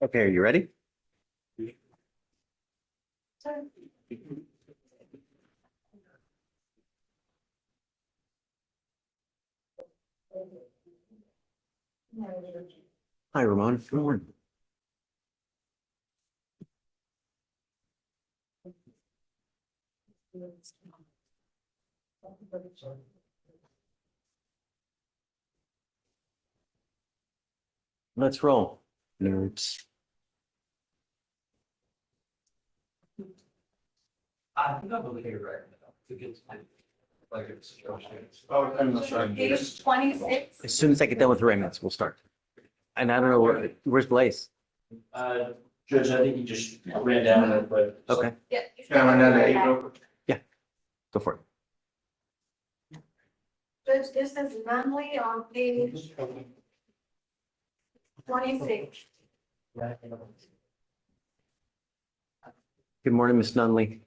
Okay, are you ready? Hi, Ramon. Good morning. Let's roll, nerds. I think I'm okay right now. To get like it's. Page 26. As soon as I get done with arraignments, we'll start. And I don't know where's Blaze? Judge, I think he just ran down real quick. Okay, Yeah. Can I run down to 8 real quick? go for it. Judge, this is Nunley on page 26. Good morning, Miss Nunley.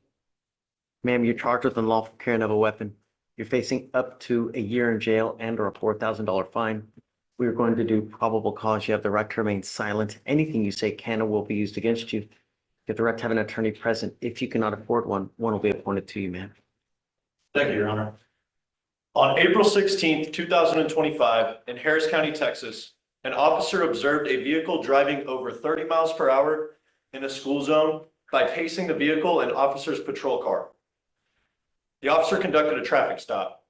Ma'am, you're charged with unlawful carrying of a weapon. You're facing up to a year in jail and or a $4,000 fine. We are going to do probable cause. You have the right to remain silent. Anything you say can or will be used against you. You have the right to have an attorney present. If you cannot afford one, one will be appointed to you, ma'am. Thank you, Your Honor. On April 16th, 2025, in Harris County, Texas, an officer observed a vehicle driving over 30 miles per hour in a school zone by pacing the vehicle and officer's patrol car. The officer conducted a traffic stop.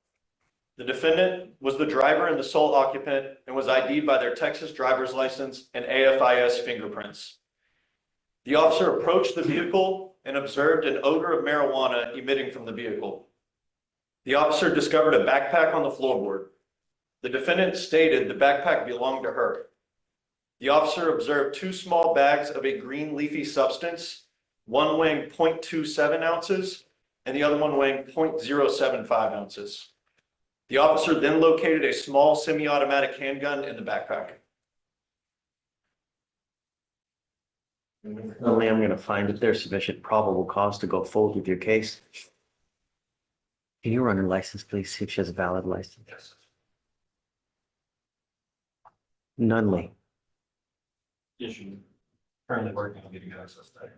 The defendant was the driver and the sole occupant and was ID'd by their Texas driver's license and AFIS fingerprints. The officer approached the vehicle and observed an odor of marijuana emitting from the vehicle. The officer discovered a backpack on the floorboard. The defendant stated the backpack belonged to her. The officer observed two small bags of a green leafy substance, one weighing 0.27 ounces and the other one weighing 0.075 ounces. The officer then located a small semi-automatic handgun in the backpack. Only I'm going to find that there's sufficient probable cause to go forward with your case. Can you run her license, please? See if she has a valid license. Yes. Nunley. Issue. Currently working on getting access to that.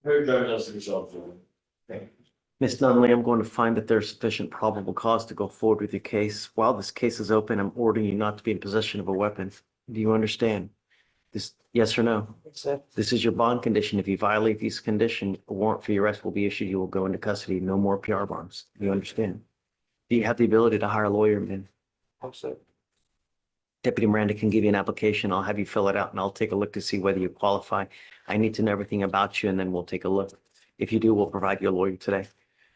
Her driver's license yourself. Miss Nunley, I'm going to find that there's sufficient probable cause to go forward with your case. While this case is open, I'm ordering you not to be in possession of a weapon. Do you understand? This, yes or no? This is your bond condition. If you violate these conditions, a warrant for your arrest will be issued. You will go into custody. No more PR bonds. Do you understand? Do you have the ability to hire a lawyer, man? Deputy Miranda can give you an application. I'll have you fill it out and I'll take a look to see whether you qualify. I need to know everything about you and then we'll take a look. If you do, we'll provide you a lawyer today.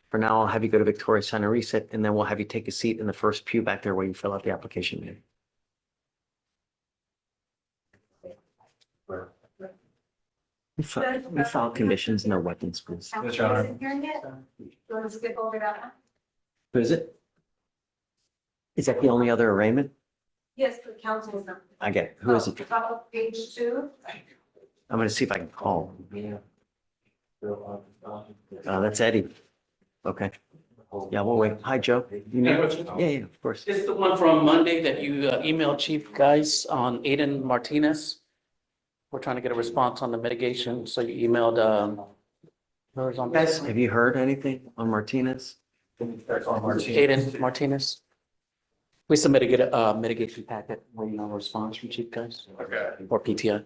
For now, I'll have you go to Victoria, sign a reset, and then we'll have you take a seat in the first pew back there where you fill out the application, man. We file conditions, no weapons, please. Counsel Yes, Your Honor. isn't hearing it. You want to skip over that? Who is it? Is that the only other arraignment? Yes, the counsel is not. I get it. Who is it? Top of page 2. I'm gonna see if I can call. That's Eddie. Okay. Yeah, we'll wait. Hi, Joe. You know? Yeah, of course. It's the one from Monday that you emailed chief guys on Aiden Martinez. We're trying to get a response on the mitigation, so you emailed, whoever's on Guys, this. have you heard anything on Martinez? Aiden Martinez. We submitted a mitigation packet, waiting on a response from chief guys Okay. or PTI.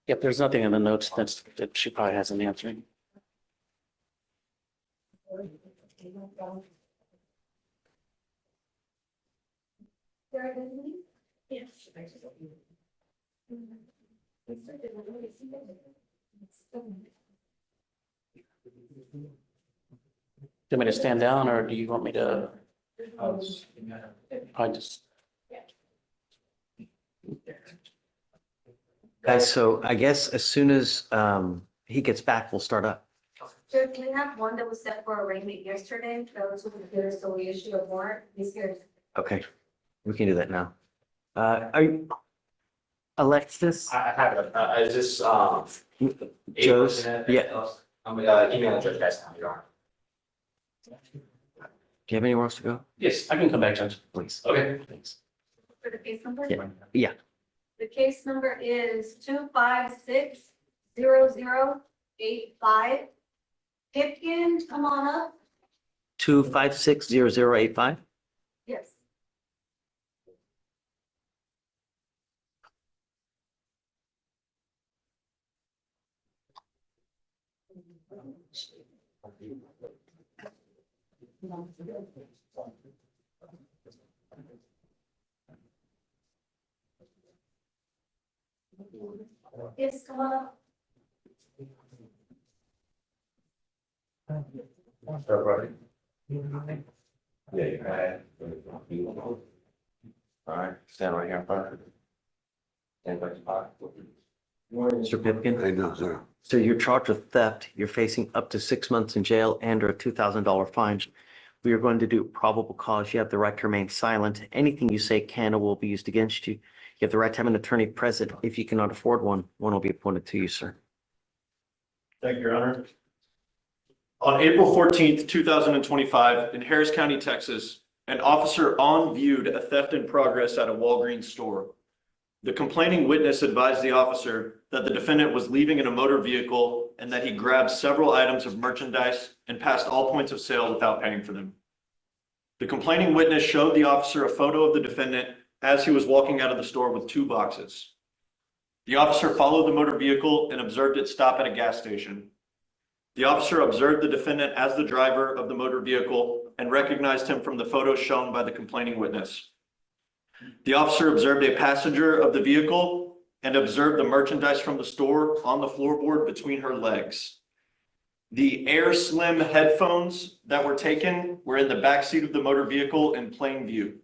Yep, there's nothing in the notes that she probably hasn't answered. Yes. Do you want me to stand down or do you want me to, I just, Guys, so I guess as soon as he gets back, we'll start up. Judge, we have one that was set for arraignment yesterday, that was with the, so we issued a warrant, he's here. Okay, we can do that now. Are you Alexis? I have it. Is this, Joe's? Yeah. I'm emailing Judge guys now, Your Honor. Do you have anywhere else to go? yes, I can come back, Judge. Please. Okay. Thanks. For the case number? Yeah. Yeah. The case number is 2560085. Pipkin, come on up. 2560085. Yes. Yes, come on up. Yeah, you had. All right, stand right here in front. Stand by the spot. Mr. Pipkin? I know, sir. So you're charged with theft. You're facing up to 6 months in jail and or a $2,000 fine. We are going to do probable cause. You have the right to remain silent. Anything you say can or will be used against you. You have the right to have an attorney present. If you cannot afford one, one will be appointed to you, sir. Thank you, Your Honor. On April 14th, 2025, in Harris County, Texas, an officer on viewed a theft in progress at a Walgreens store. The complaining witness advised the officer that the defendant was leaving in a motor vehicle and that he grabbed several items of merchandise and passed all points of sale without paying for them. The complaining witness showed the officer a photo of the defendant as he was walking out of the store with 2 boxes. The officer followed the motor vehicle and observed it stop at a gas station. The officer observed the defendant as the driver of the motor vehicle and recognized him from the photos shown by the complaining witness. The officer observed a passenger of the vehicle and observed the merchandise from the store on the floorboard between her legs. The Air Slim headphones that were taken were in the backseat of the motor vehicle in plain view.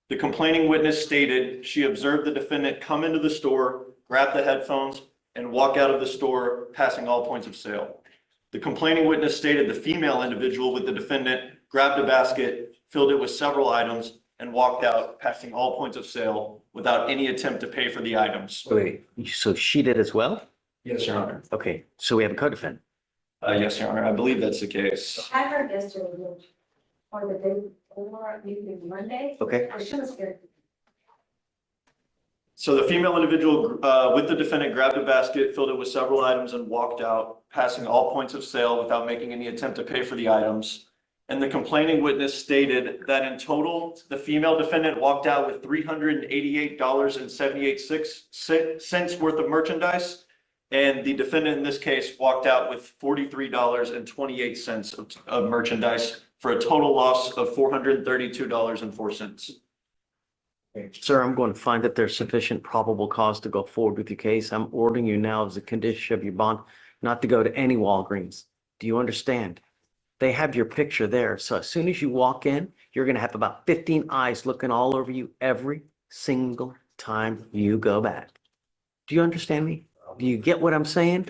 The complaining witness stated she observed the defendant come into the store, grab the headphones, and walk out of the store, passing all points of sale. The complaining witness stated the female individual with the defendant grabbed a basket, filled it with several items, and walked out, passing all points of sale without any attempt to pay for the items. Wait, so she did as well? Yes, Your Honor. Okay, so we have a co-defendant. Yes, Your Honor. I believe that's the case. I heard yesterday, or the day before, maybe Monday. Okay. Or she was here. So the female individual with the defendant grabbed a basket, filled it with several items, and walked out, passing all points of sale without making any attempt to pay for the items. And the complaining witness stated that in total, the female defendant walked out with $388.78 worth of merchandise. And the defendant in this case walked out with $43.28 of merchandise for a total loss of $432.04. Sir, I'm going to find that there's sufficient probable cause to go forward with your case. I'm ordering you now as a condition of your bond not to go to any Walgreens. Do you understand? They have your picture there. So as soon as you walk in, you're going to have about 15 eyes looking all over you every single time you go back. Do you understand me? Do you get what I'm saying?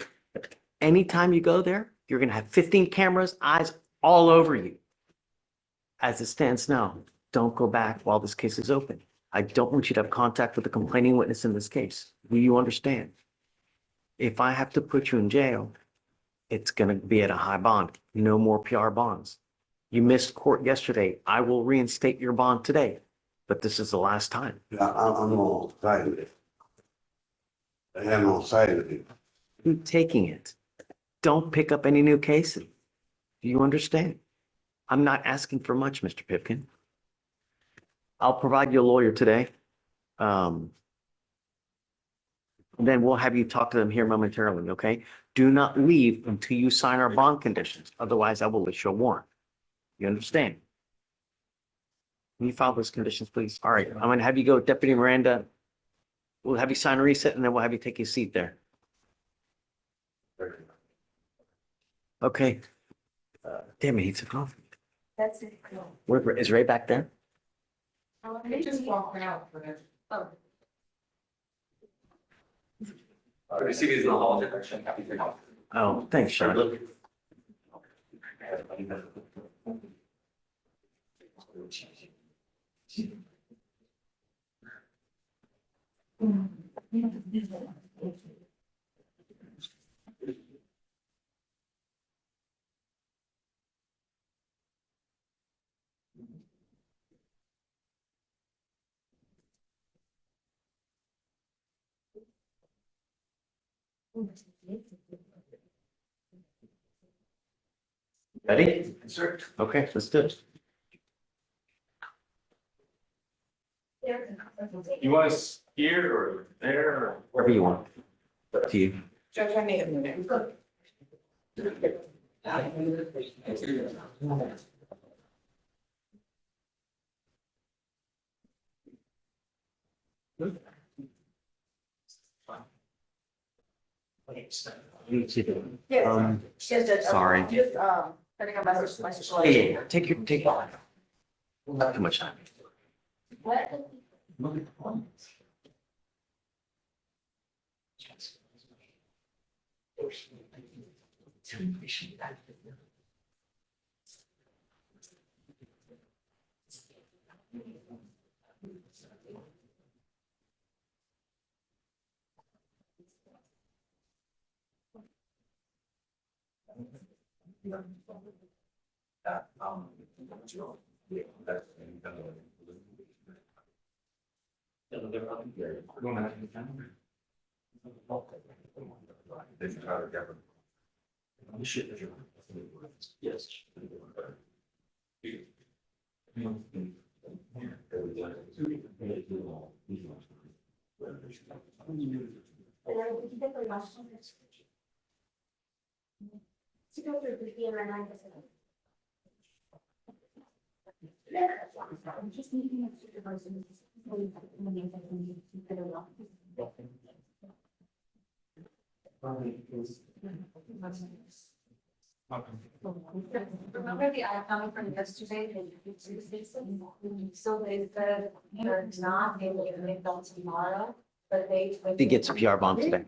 Anytime you go there, you're going to have 15 cameras, eyes all over you. As it stands now, don't go back while this case is open. I don't want you to have contact with the complaining witness in this case. Do you understand? If I have to put you in jail, it's going to be at a high bond. No more PR bonds. You missed court yesterday. I will reinstate your bond today, but this is the last time. Yeah, I'm on side of it. I am on side of it. Keep taking it. Don't pick up any new cases. Do you understand? I'm not asking for much, Mr. Pipkin. I'll provide you a lawyer today. Then we'll have you talk to them here momentarily, okay? Do not leave until you sign our bond conditions. Otherwise, I will issue a warrant. You understand? Can you file those conditions, please? All right, I'm going to have you go, Deputy Miranda. We'll have you sign a receipt and then we'll have you take your seat there. Okay. Damn it, he took off. That's it. Where, is Ray back there? They just walked out. Oh. Receive in the hall. Happy to. Oh, thanks, Sean. Ready? Sir. Okay, let's do it. You want us here or there or? Wherever you want. Up to you. Judge, I need a minute. Yes. Um, Yes, Judge. sorry. Just, sending a message to my social. yeah, take not too much time. What? Yes. To go through the PMI. I'm just meeting with supervisors. Remember the outcome from yesterday? So they said they're not able to make them tomorrow, but they. He gets a PR bomb today.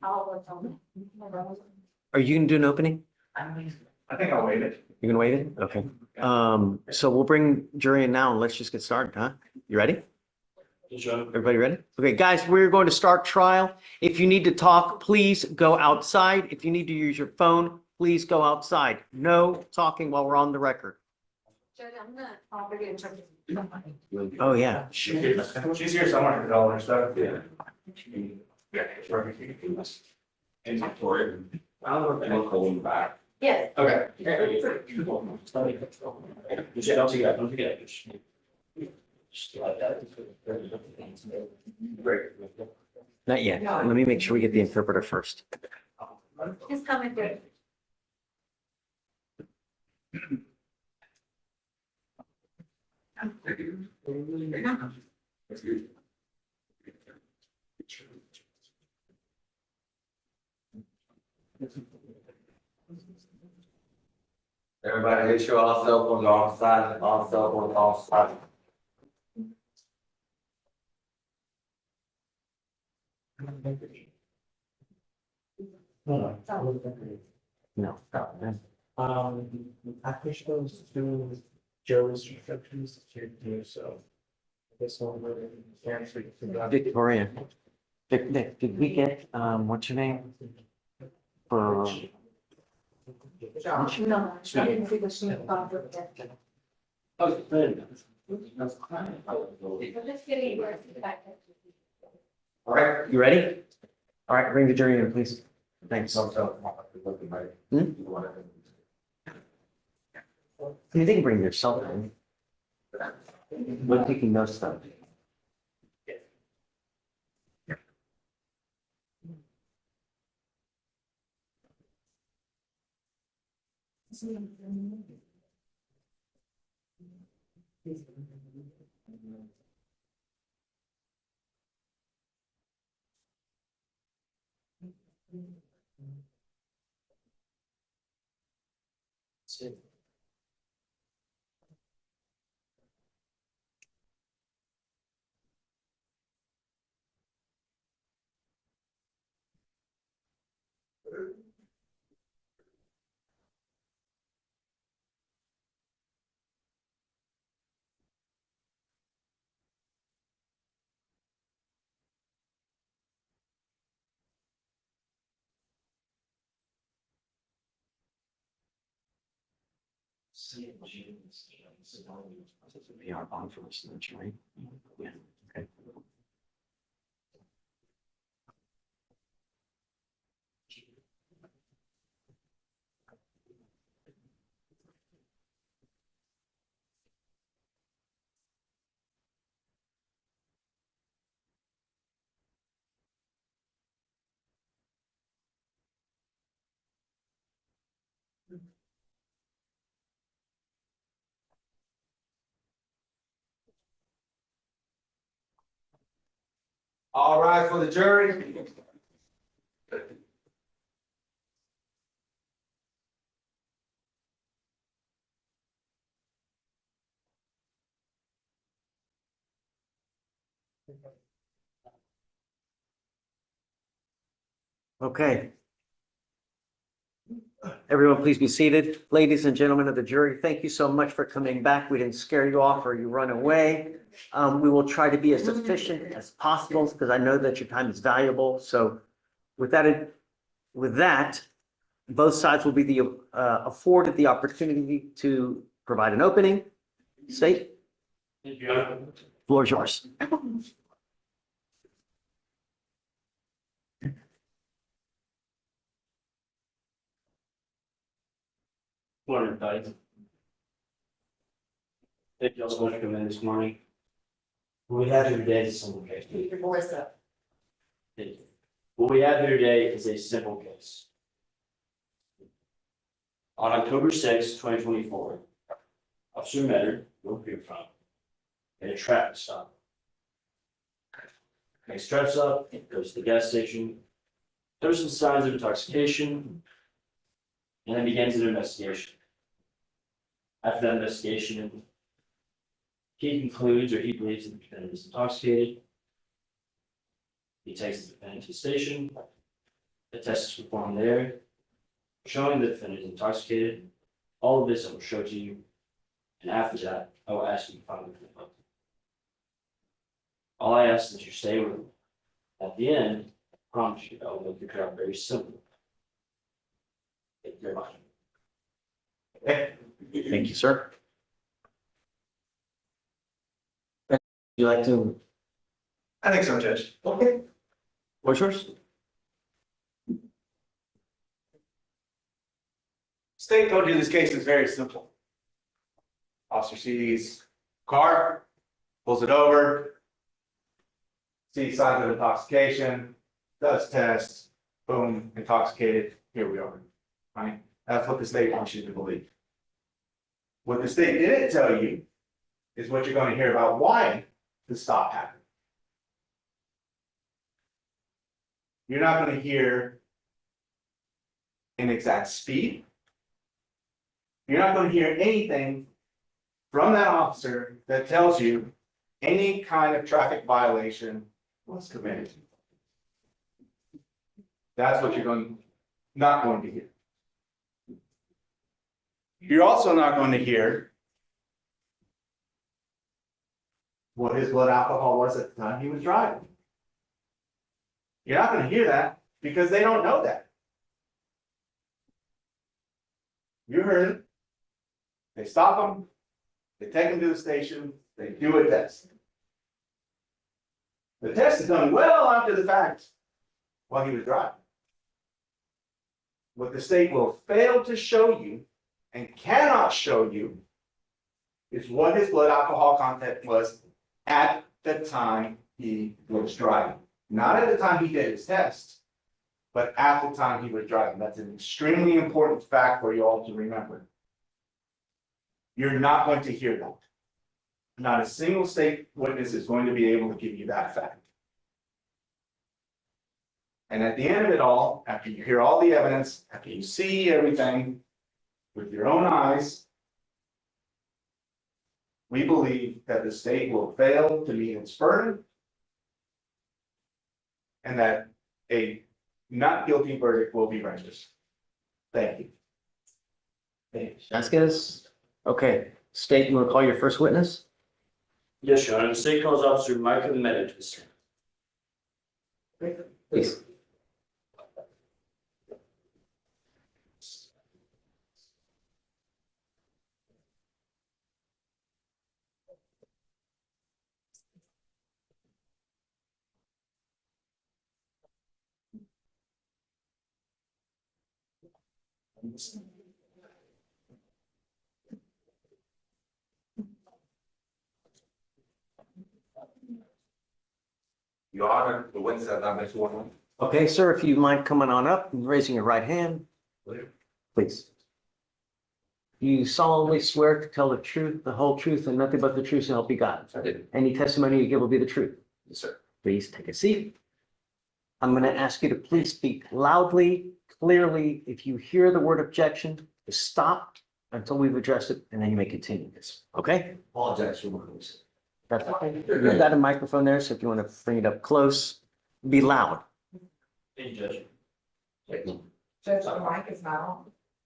I'll tell them. Are you gonna do an opening? I think I'll wait it. You're gonna wait it? Okay. So we'll bring jury in now and let's just get started, huh? You ready? Everybody ready? Okay, guys, we're going to start trial. If you need to talk, please go outside. If you need to use your phone, please go outside. No talking while we're on the record. Judge, I'm gonna already in charge. Oh, yeah. She's here somewhere with all her stuff. Yeah. Yeah. Inventory. I don't know if they'll call them back. Yes. Okay. Don't forget. Great. Not yet. Let me make sure we get the interpreter first. He's coming through. Everybody, make sure all cell phones are off silent, all cell phones off silent. No. I pushed those to Joe's instructions to do so. This one would answer. Victoria. Vic, did we get, what's your name? For, No, I didn't see the sheet of paper. We're just getting your feedback. all right, you ready? All right, bring the jury in, please. Thanks. You can bring your cell phone. We're taking no stuff. Be our bond for this, right? Yeah, okay. All right, for the jury. Okay. Everyone, please be seated. Ladies and gentlemen of the jury, thank you so much for coming back. We didn't scare you off or you run away. We will try to be as efficient as possible because I know that your time is valuable. So with that, both sides will be afforded the opportunity to provide an opening. State. Floor is yours. Morning, everybody. Thank you all so much for coming in this morning. What we have here today is a simple case. Keep your voice up. Thank you. What we have here today is a simple case. On October 6, 2024, Officer Metter, where you're from, in a traffic stop. Makes drives up, goes to the gas station, there's some signs of intoxication, and then begins an investigation. After that investigation, he concludes or he believes that the defendant is intoxicated. He takes the defendant to the station. The test is performed there, showing the defendant is intoxicated. All of this I will show to you, and after that, I will ask you to find the defendant. All I ask is that you stay with me. At the end, I promise you, I will make your trial very simple. Thank you very much. Okay. Thank you, sir. Would you like to? I think so, Judge. Okay. What's yours? State told you this case is very simple. Officer sees car, pulls it over, sees signs of intoxication, does test, boom, intoxicated, here we are, right? That's what the state wants you to believe. What the state didn't tell you is what you're going to hear about why the stop happened. You're not going to hear an exact speed. You're not going to hear anything from that officer that tells you any kind of traffic violation was committed. That's what you're not going to hear. You're also not going to hear what his blood alcohol was at the time he was driving. You're not going to hear that because they don't know that. You heard it. They stop him, they take him to the station, they do a test. The test is done well after the fact while he was driving. What the state will fail to show you and cannot show you is what his blood alcohol content was at the time he was driving. Not at the time he did his test, but at the time he was driving. That's an extremely important fact for you all to remember. You're not going to hear that. Not a single state witness is going to be able to give you that fact. And at the end of it all, after you hear all the evidence, after you see everything, with your own eyes, we believe that the state will fail to meet its burden and that a not guilty verdict will be rendered. Thank you. Vasquez? Okay, State, you want to call your first witness? Yes, Your Honor. The state calls Officer Michael Mehta to the stand. Please. Your Honor, the witness has not been sworn. Okay, sir, if you mind coming on up and raising your right hand, please. You solemnly swear to tell the truth, the whole truth, and nothing but the truth to help you God. I did. Any testimony you give will be the truth. Yes, sir. Please take a seat. I'm going to ask you to please speak loudly, clearly. If you hear the word objection, to stop until we've addressed it, and then you may continue this, okay? Apologize for my voice. That's fine. You've got a microphone there, so if you want to bring it up close, be loud. Thank you, Judge. Thank you. Judge, the mic is not on.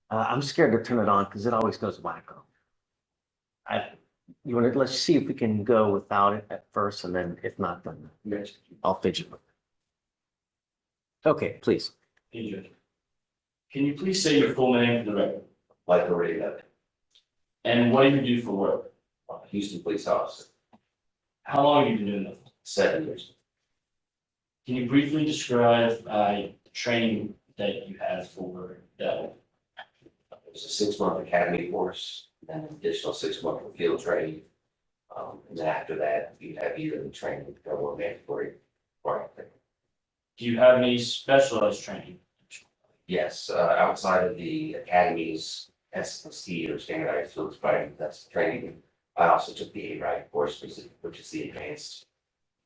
I'm scared to turn it on because it always goes wacko. You want to, let's see if we can go without it at first, and then if not, then I'll fidget with it. Okay, please. Thank you, Judge. Can you please say your full name for the record? Like already done. And what do you do for work? Houston police officer, How long have you been doing that? 7 years. Can you briefly describe training that you had for that? It was a 6-month academy course, and an additional 6-month field training. And then after that, you have yearly training, no more mandatory. Right. Do you have any specialized training? Yes, outside of the academy's SST or standardized field sobriety test training, I also took the ARIDE course, which is the advanced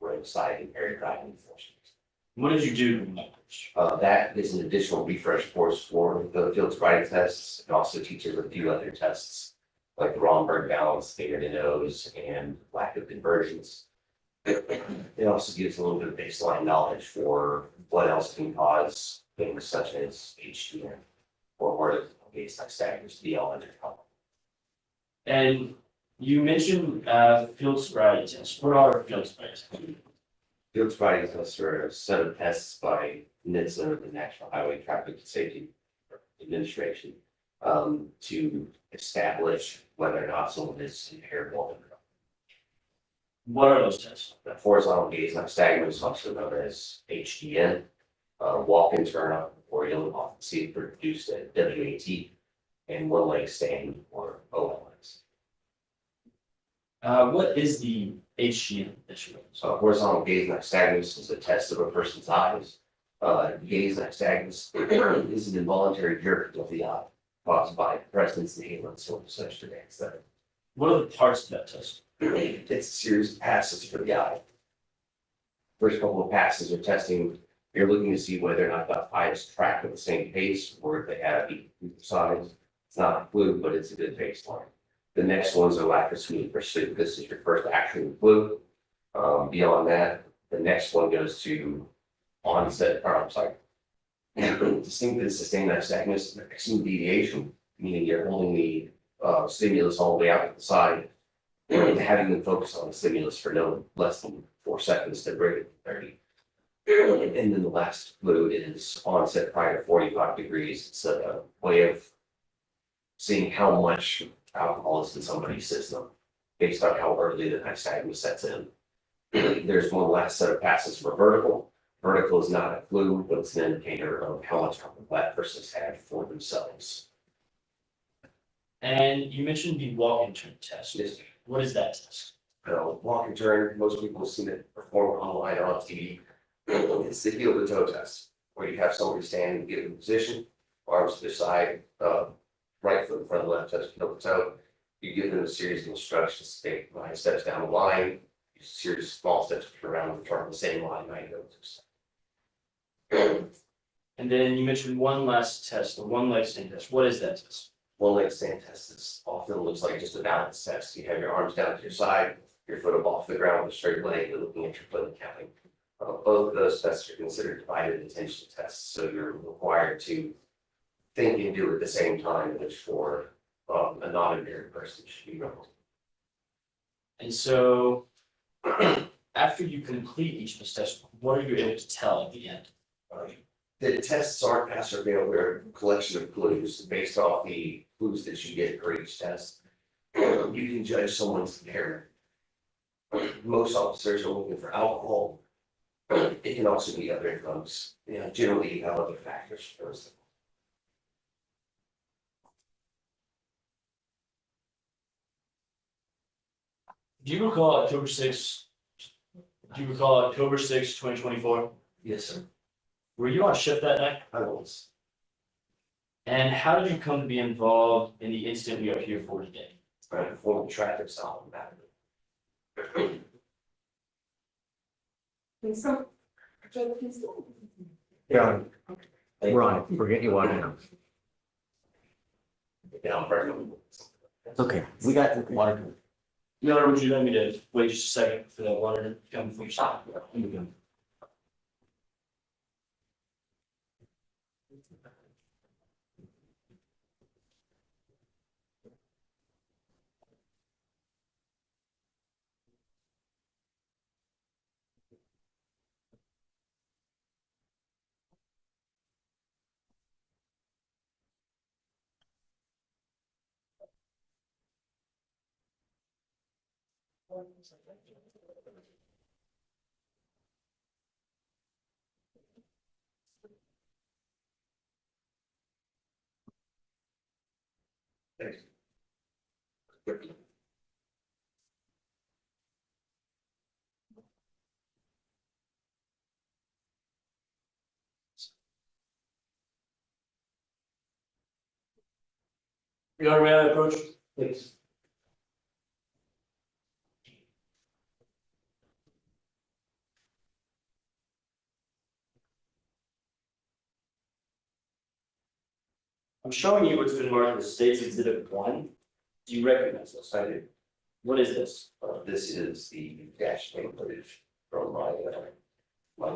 roadside and area driving enforcement. What did you do in that course? That is an additional refresh course for the field sobriety tests. It also teaches a few other tests like the Romberg balance, figured in O's, and lack of conversions. It also gives a little bit of baseline knowledge for what else can cause things such as HDN or where baseline stagners to be elementary. And you mentioned field sobriety tests. What are field sobriety tests? Field sobriety tests are a set of tests by NHTSA, the National Highway Traffic Safety Administration, to establish whether or not someone is impaired while in. What are those tests? The horizontal gaze nystagmus is also known as HDN, walk and turn up, or you'll often see it produced at WAT, and one leg stand or OLS. What is the HDN issue? So horizontal gaze nystagmus is a test of a person's eyes. Gaze nystagmus is an involuntary jerk of the eye caused by presence, inhalants, or such demands that. What are the parts of that test? It's a series of passes for the eye. First couple of passes are testing. You're looking to see whether or not the eyes track at the same pace or if they have equal size. It's not a clue, but it's a good baseline. The next ones are lack of smooth pursuit. This is your first actual clue. Beyond that, the next one goes to onset, or I'm sorry, distinct and sustained nystagmus, maximum deviation, meaning you're holding the stimulus all the way out to the side, and having them focus on the stimulus for no less than 4 seconds to greater than 30. And then the last clue is onset prior to 45 degrees. It's a way of seeing how much alcohol is in somebody's system based on how early the nystagmus sets in. There's one last set of passes for vertical. Vertical is not a clue, but it's an indicator of how much alcohol that person's had for themselves. And you mentioned the walk and turn test. Yes. What is that test? Walk and turn, most people have seen it performed online or on TV. It's the heel to toe test, where you have somebody stand in a given position, arms to the side, right foot in front of the left touch heel to toe. You give them a series of instructions to take 9 steps down the line, use a series of small steps to turn around and turn the same line 9 goes. And then you mentioned one last test, the one leg stand test. What is that test? one leg stand test is often looks like just a balance test. You have your arms down to your side, your foot up off the ground with a straight leg, you're looking at your foot and counting. Both of those tests are considered divided attention tests, so you're required to think and do at the same time, which for a non-impaired person should be normal. And so after you complete each of those tests, what are you able to tell at the end? The tests aren't pass or fail, they're a collection of clues based off the clues that you get for each test. You can judge someone's impairment. Most officers are looking for alcohol. It can also be other drugs. You know, generally you have other factors for those. Do you recall October 6th? Do you recall October 6th, 2024? Yes, sir. Were you on shift that night? I was. And how did you come to be involved in the incident we are here for today? I performed a traffic stop on that. Yeah. Ron, we're getting you water now. Down first. It's okay. We got water. Your Honor, would you let me to wait just a second for that water to come before you stop? Your Honor, may I approach? Please. I'm showing you what's been marked as State's Exhibit 1. Do you recognize this? I do. What is this? This is the dash cam footage from my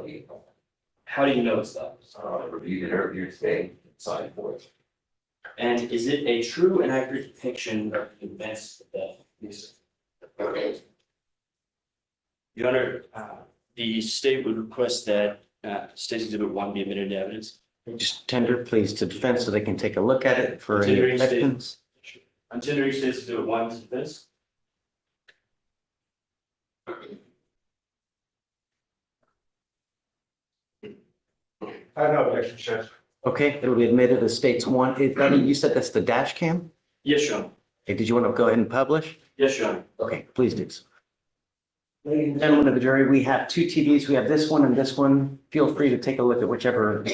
vehicle. How do you know it's that? I reviewed it earlier today, signed for it. And is it a true and accurate depiction of the events of death? Yes. Your Honor, the state would request that State's Exhibit 1 be admitted to evidence. Just tender, please, to defense so they can take a look at it for any Tendering state. victims. I'm tendering State's Exhibit 1 to defense. I have no objection, Judge. Okay, it'll be admitted as states one. Eddie, you said that's the dash cam? Yes, Your Honor. Okay, did you want to go ahead and publish? Yes, Your Honor. Okay, please do so. Ladies and gentlemen of the jury, we have two TVs. We have this one and this one. Feel free to take a look at whichever.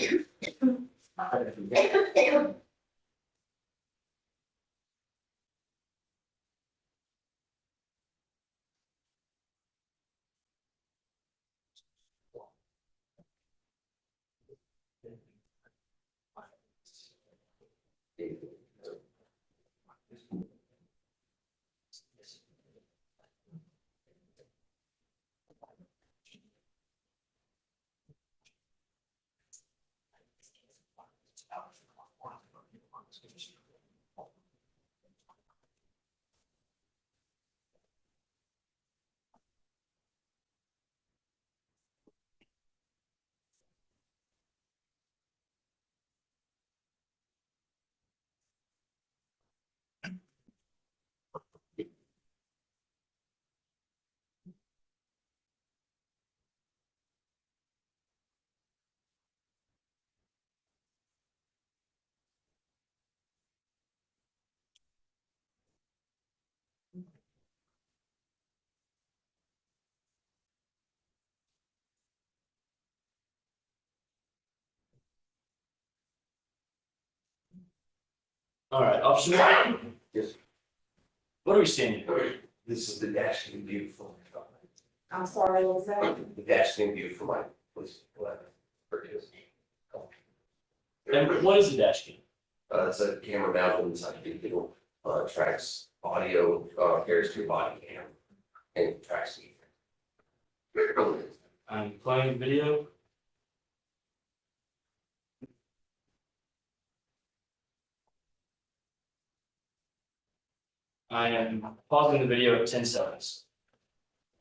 All right, Officer. Yes. What are we seeing here? This is the dash cam view from I'm sorry, what was that? the dash cam view from my police. Purchase. And what is the dash cam? It's a camera mounted inside the vehicle, tracks audio, carries to your body cam, and tracks speed. I'm playing video. I am pausing the video at 10 seconds.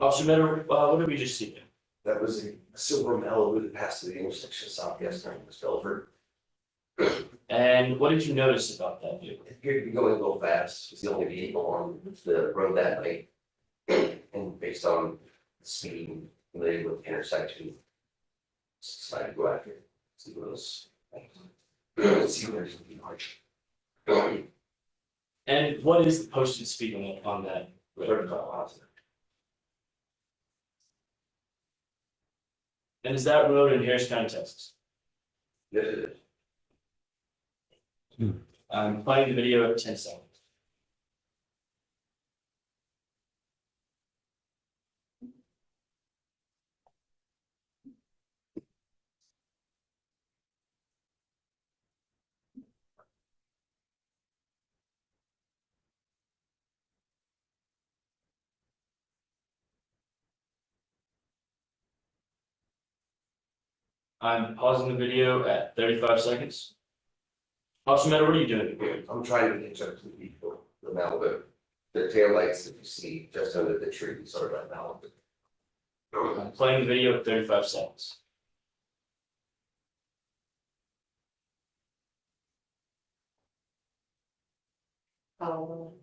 Officer Meadow, what did we just see? That was a silver Malibu that passed through the intersection of Southwest and West Belford. And what did you notice about that vehicle? It appeared to be going a little fast. It's the only vehicle on the road that night. And based on the speed related with the intersection, decided to go after it. See what else. See what there's going to be. And what is the posted speed limit on that road? And is that road in Harris County, Texas? Yes, it is. I'm playing the video at 10 seconds. I'm pausing the video at 35 seconds. Officer Meadow, what are you doing? I'm trying to catch up to the vehicle, the Malibu. The taillights that you see just under the trees are that Malibu. I'm playing the video at 35 seconds. Oh.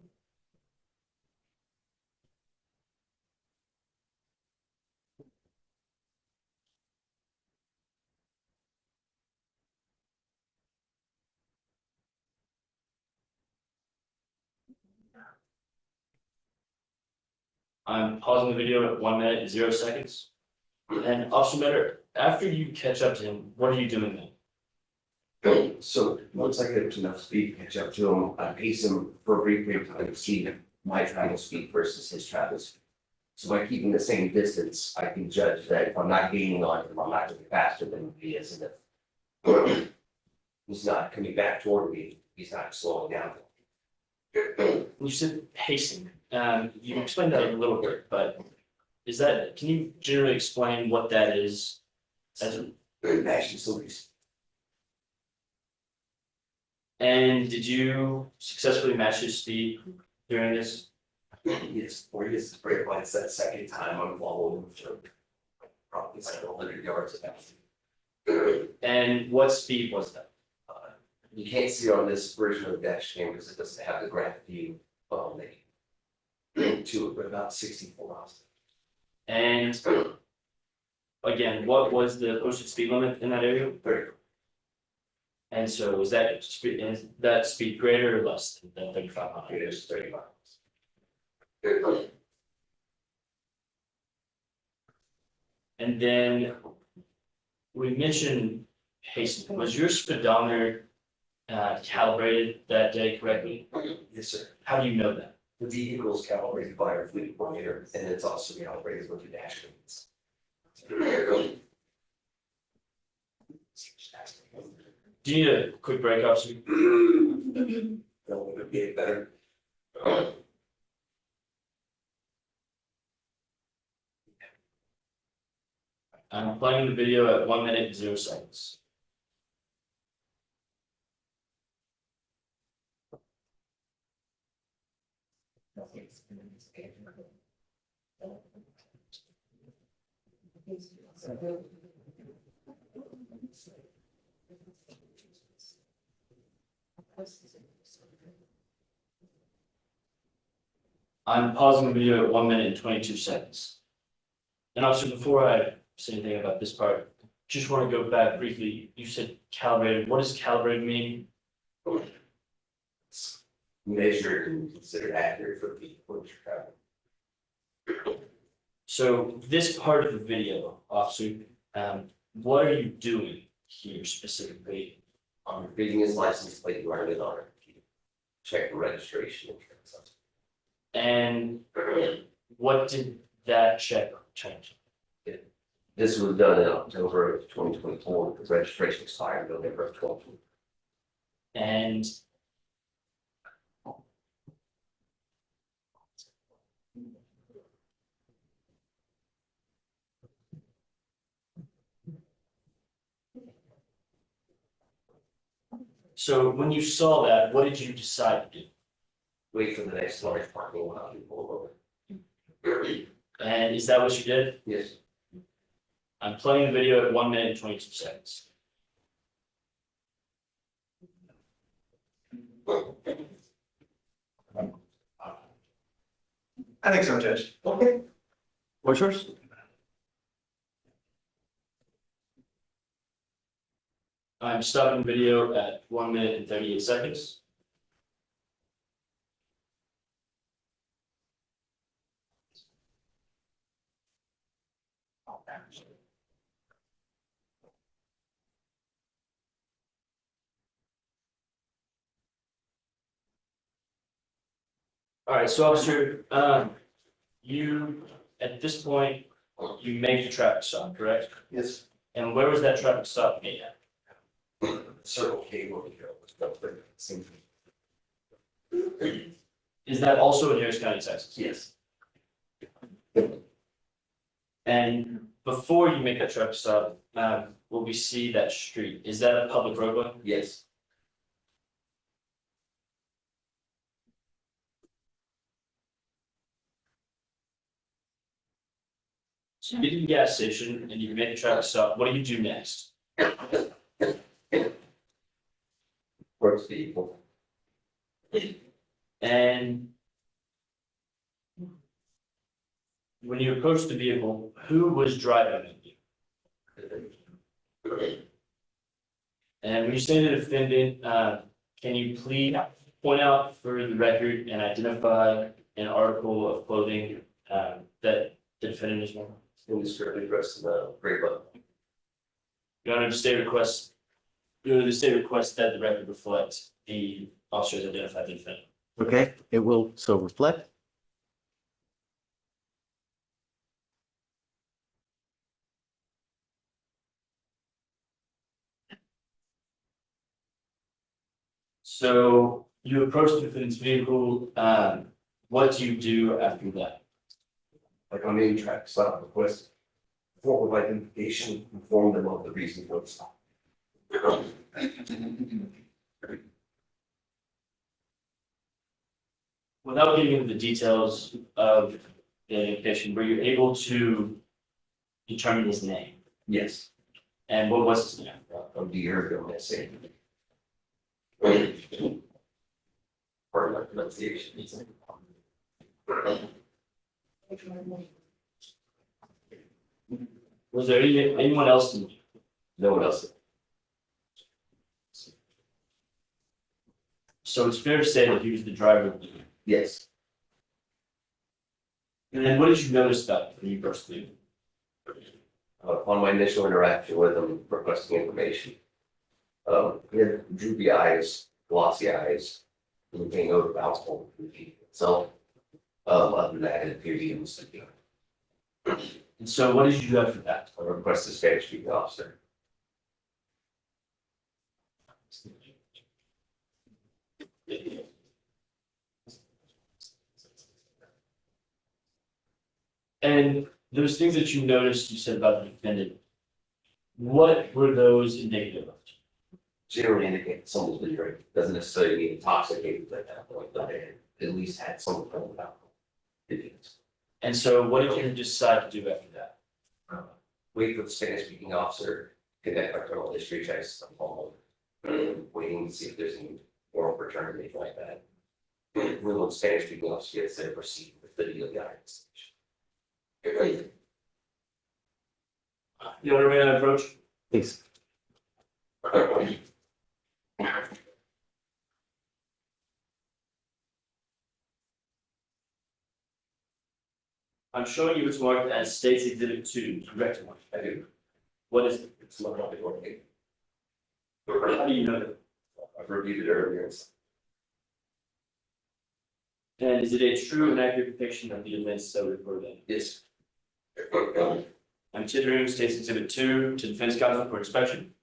I'm pausing the video at 1 minute and 0 seconds. And Officer Meadow, after you catch up to him, what are you doing then? So once I get up to enough speed to catch up to him, I pace him for a brief period of time to see my travel speed versus his travel speed. So by keeping the same distance, I can judge that if I'm not gaining on him, I'm not going faster than he is, and if he's not coming back toward me, he's not slowing down. You said pacing. You explained that a little bit, but is that, can you generally explain what that is? As a, Actually, somebody's and did you successfully match his speed during this? Yes, or he gets his brake lights that second time, I'm following him for probably several hundred yards of And what speed was that? You can't see on this version of the dash cam because it doesn't have the graph view to it, but about 64 miles. And again, what was the posted speed limit in that area? 30. And so is that speed greater or less than 35 miles? It is 30 miles. And then we mentioned pacing. Was your speedometer calibrated that day correctly? Yes, sir. How do you know that? The vehicle is calibrated by our fleet coordinator, and it's also calibrated with the dash cams. Do you need a quick break, officer? That would be better. I'm playing the video at 1 minute and 0 seconds. I'm pausing the video at 1 minute and 22 seconds. And officer, before I say anything about this part, just want to go back briefly. You said calibrated. What does calibrated mean? It's measured and considered accurate for the vehicle travel. So this part of the video, officer, what are you doing here specifically? Reading his license plate, running it on it. Check the registration. And what did that check change? This was done in October of 2024, the registration expired in November of 2020. And so when you saw that, what did you decide to do? Wait for the next large parking lot to pull over. And is that what you did? Yes. I'm playing the video at 1 minute and 22 seconds. I think so, Judge. Okay. What's yours? I'm stopping video at 1 minute and 38 seconds. All right, so officer, you, at this point, you made the traffic stop, correct? Yes. And where was that traffic stop made at? Circle K over here. Is that also in Harris County, Texas? Yes. And before you make that traffic stop, will we see that street? Is that a public roadway? Yes. So you get to the gas station and you make the traffic stop. What do you do next? Approach the vehicle. And when you approach the vehicle, who was driving it? And when you say the defendant, can you please point out for the record and identify an article of clothing that the defendant is wearing? In the skirt address in the gray button. Your Honor, the state requests that the record reflect the officers identified the defendant. Okay, it will so reflect. So you approach the defendant's vehicle, what do you do after that? Like on any track stop request, form of identification, inform them of the reason for the stop. Without getting into the details of the identification, were you able to determine his name? Yes. And what was his name? Of the year ago, let's say. Pardon my pronunciation. Was there anyone else? No one else. So it's fair to say that he was the driver. Yes. And then what did you notice about him when you first leave? Upon my initial interaction with him requesting information, he had droopy eyes, glossy eyes, and became odor of alcohol itself. Other than that, it appeared he was sleeping. And so what did you do after that? I requested a Spanish speaking officer. And those things that you noticed, you said about the defendant, what were those indicative of? Generally indicate someone's been drinking, doesn't necessarily mean intoxicated at that point, but they at least had some form of alcohol. And so what did you decide to do after that? Wait for the Spanish speaking officer, conduct our criminal history checks, waiting to see if there's any warrant return or anything like that. When the Spanish speaking officer gets there, proceed with the legal guidance. You want to remain on approach? Please. I'm showing you what's marked as State's Exhibit 2, correct one. I do. What is it? It's not the working. How do you know that? I've reviewed it earlier. And is it a true and accurate depiction of the events that were reported in? Yes. I'm tendering State's Exhibit 2 to Defense Counsel for inspection.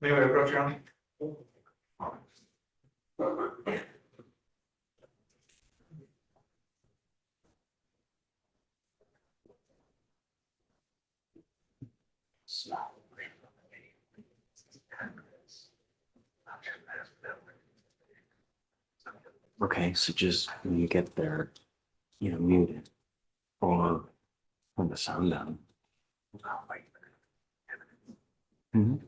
May we approach, Your Honor? Okay, so just when you get there, mute it or turn the sound down. Mhm.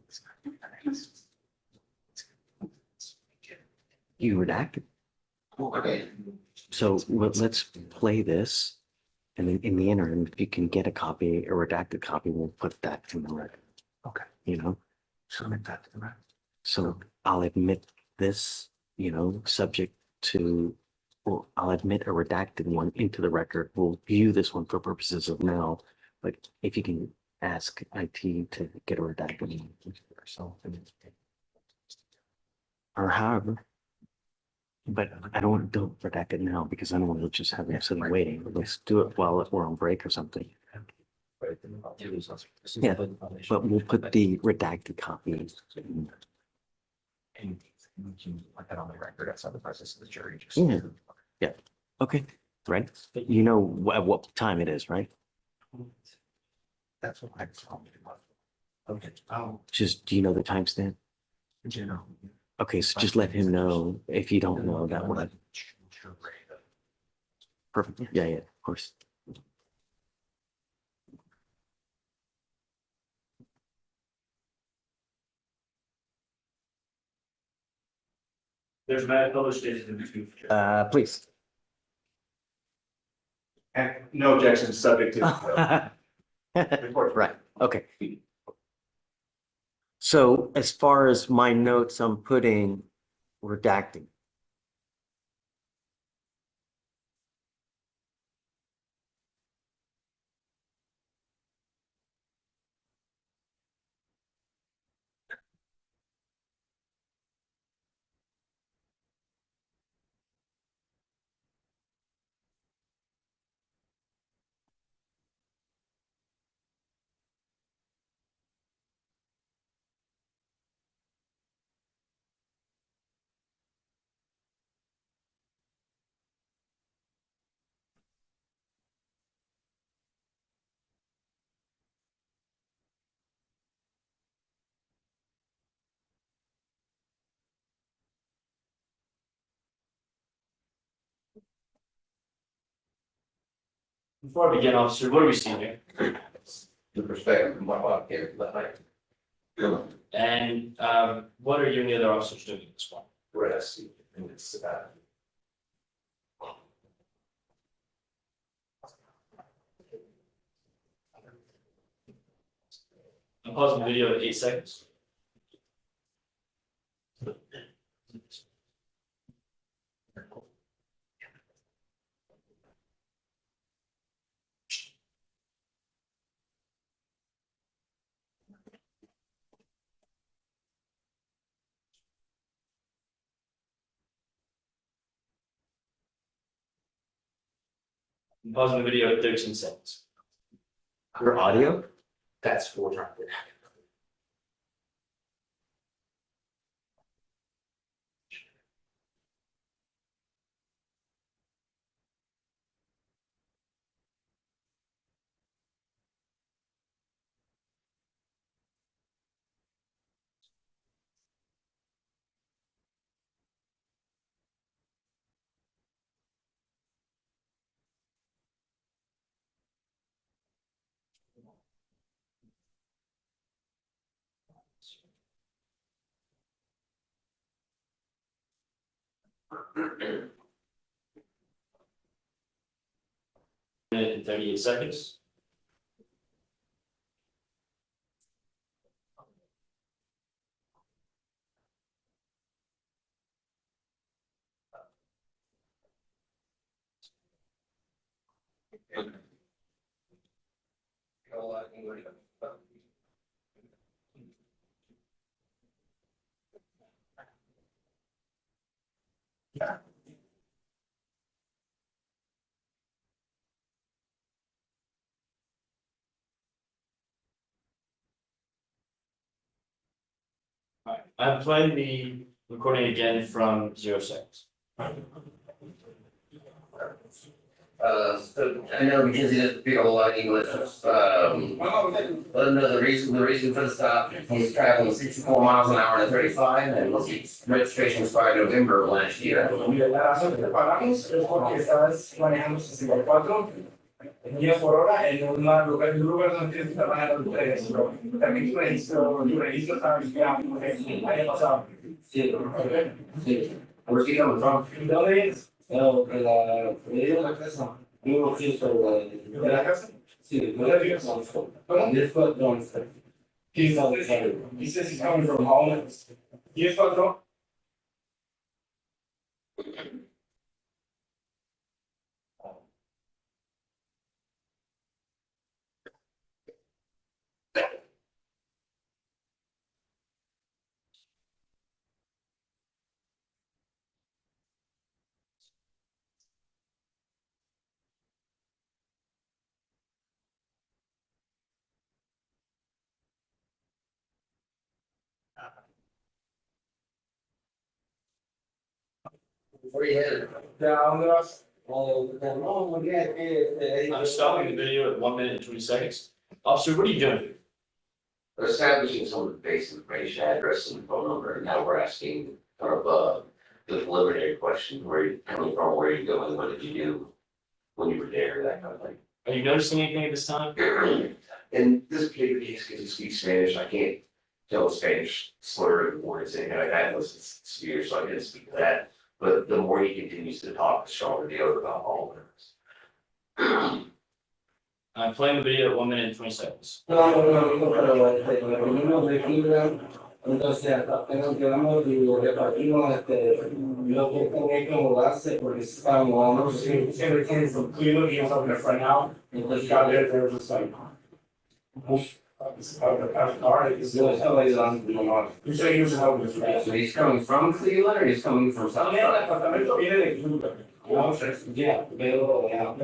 You redacted. Okay. So let's play this. And then in the interim, if you can get a copy, a redacted copy, we'll put that in the record. Okay. Submit that to the record. So I'll admit this, subject to, well, I'll admit a redacted one into the record. We'll view this one for purposes of now, but if you can ask IT to get a redacted one yourself. Or however. But I don't want to redact it now because I don't want to just have him sitting waiting. Let's do it while we're on break or something. Yeah, but we'll put the redacted copy. And we can put that on the record outside the process of the jury. Just Yeah. Okay, right? You know at what time it is, right? That's what I told me about. Okay. Just, do you know the timestamp? Okay, so just let him know if you don't know that one. Perfect. Yeah, of course. There's many published cases in between. Please. And no objection, subject to. Right, okay. So as far as my notes, I'm putting redacting. Before I begin, officer, what are we seeing here? The perspective of my wife here, And what are you and the other officers doing at this point? rest, and it's, I'm pausing the video at 8 seconds. I'm pausing the video at 13 seconds. Your audio? that's for trying. Minute and 38 seconds. Alright, I'm playing the recording again from 0 seconds. So I know because he doesn't speak a lot of English, but no, the reason for the stop, he's traveling 64 miles an hour to 35, and his registration expired November of last year. La razón que te paramos es porque estabas manejando 64 millas por hora en un lugar donde tienes que estar manejando 3. También tu registro está vigilado, ahí pasado. Sí, sí. Where's he coming from? ¿Dónde es? No, de la casa. Vivo aquí sobre ¿De la casa? sí, ¿Dónde vives? ¿Cómo? this foot going straight. He says he's coming from home. 10-4. Before you head. ¿De dónde vas? I'm stopping the video at 1 minute and 20 seconds. Officer, what are you doing? We're establishing some of the basic information, address and phone number, and now we're asking kind of the preliminary question, where are you coming from, where are you going, what did you do when you were there, that kind of thing. Are you noticing anything at this time? In this particular case, because you speak Spanish, I can't tell Spanish slurred words and like that, unless it's severe, so I didn't speak that. But the more he continues to talk, the stronger the odor alcohol is. I'm playing the video at 1 minute and 20 seconds. Entonces, apenas llegamos y repartimos lo que tenía que mudarse porque estábamos Siempre tienes some clear, he was up there right now. He got there was just like, whoosh, out of the car. yo estaba ayudando a mi mamá. You say he was helping us, right? So he's coming from Cleveland or he's coming from South También el Side? apartamento viene de Cleveland. No sé. Ya, pero lo dejaba,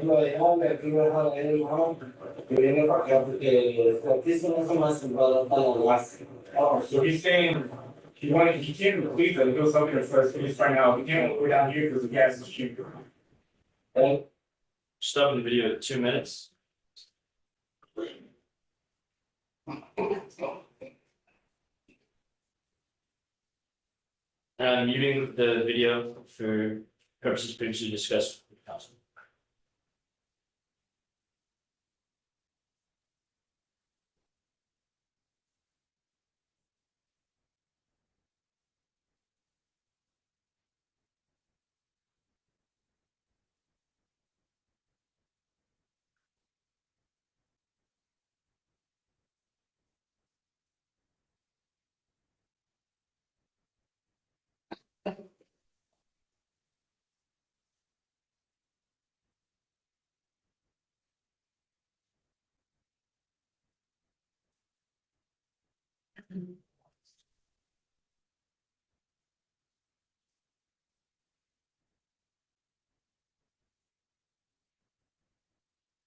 me fui a dejar a él, mamá, que viene para acá porque aquí se me hace más para más. Oh, so he's saying he came to Cleveland, he goes up there first, but he's trying out, he can't go down here because the gas is cheaper. Stopping the video at 2 minutes. And I'm muting the video for purposes previously discussed with council.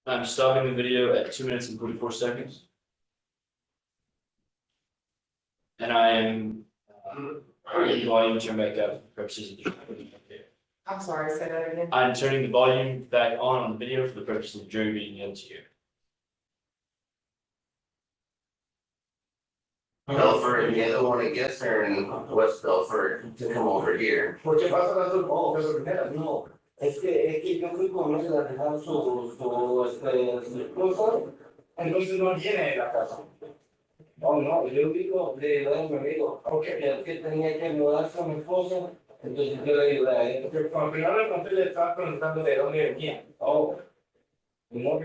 I'm stopping the video at 2 minutes and 44 seconds. And I am going to make up for purposes of. I'm sorry, say that again. I'm turning the volume back on the video for the purpose of the jury being able to hear. Belford, and the other one, I guess, are in West Belford to come over here. ¿Por qué pasa las dos? Oh, eso primero. No, es que yo fui con él a dejar su esposa, Entonces no viene de la casa. oh no, yo digo de mi amigo, Ok. que tenía que mudarse a mi esposa, entonces yo le digo a él, Porque cuando primero le conté, le estaba preguntando de dónde venía. oh, no,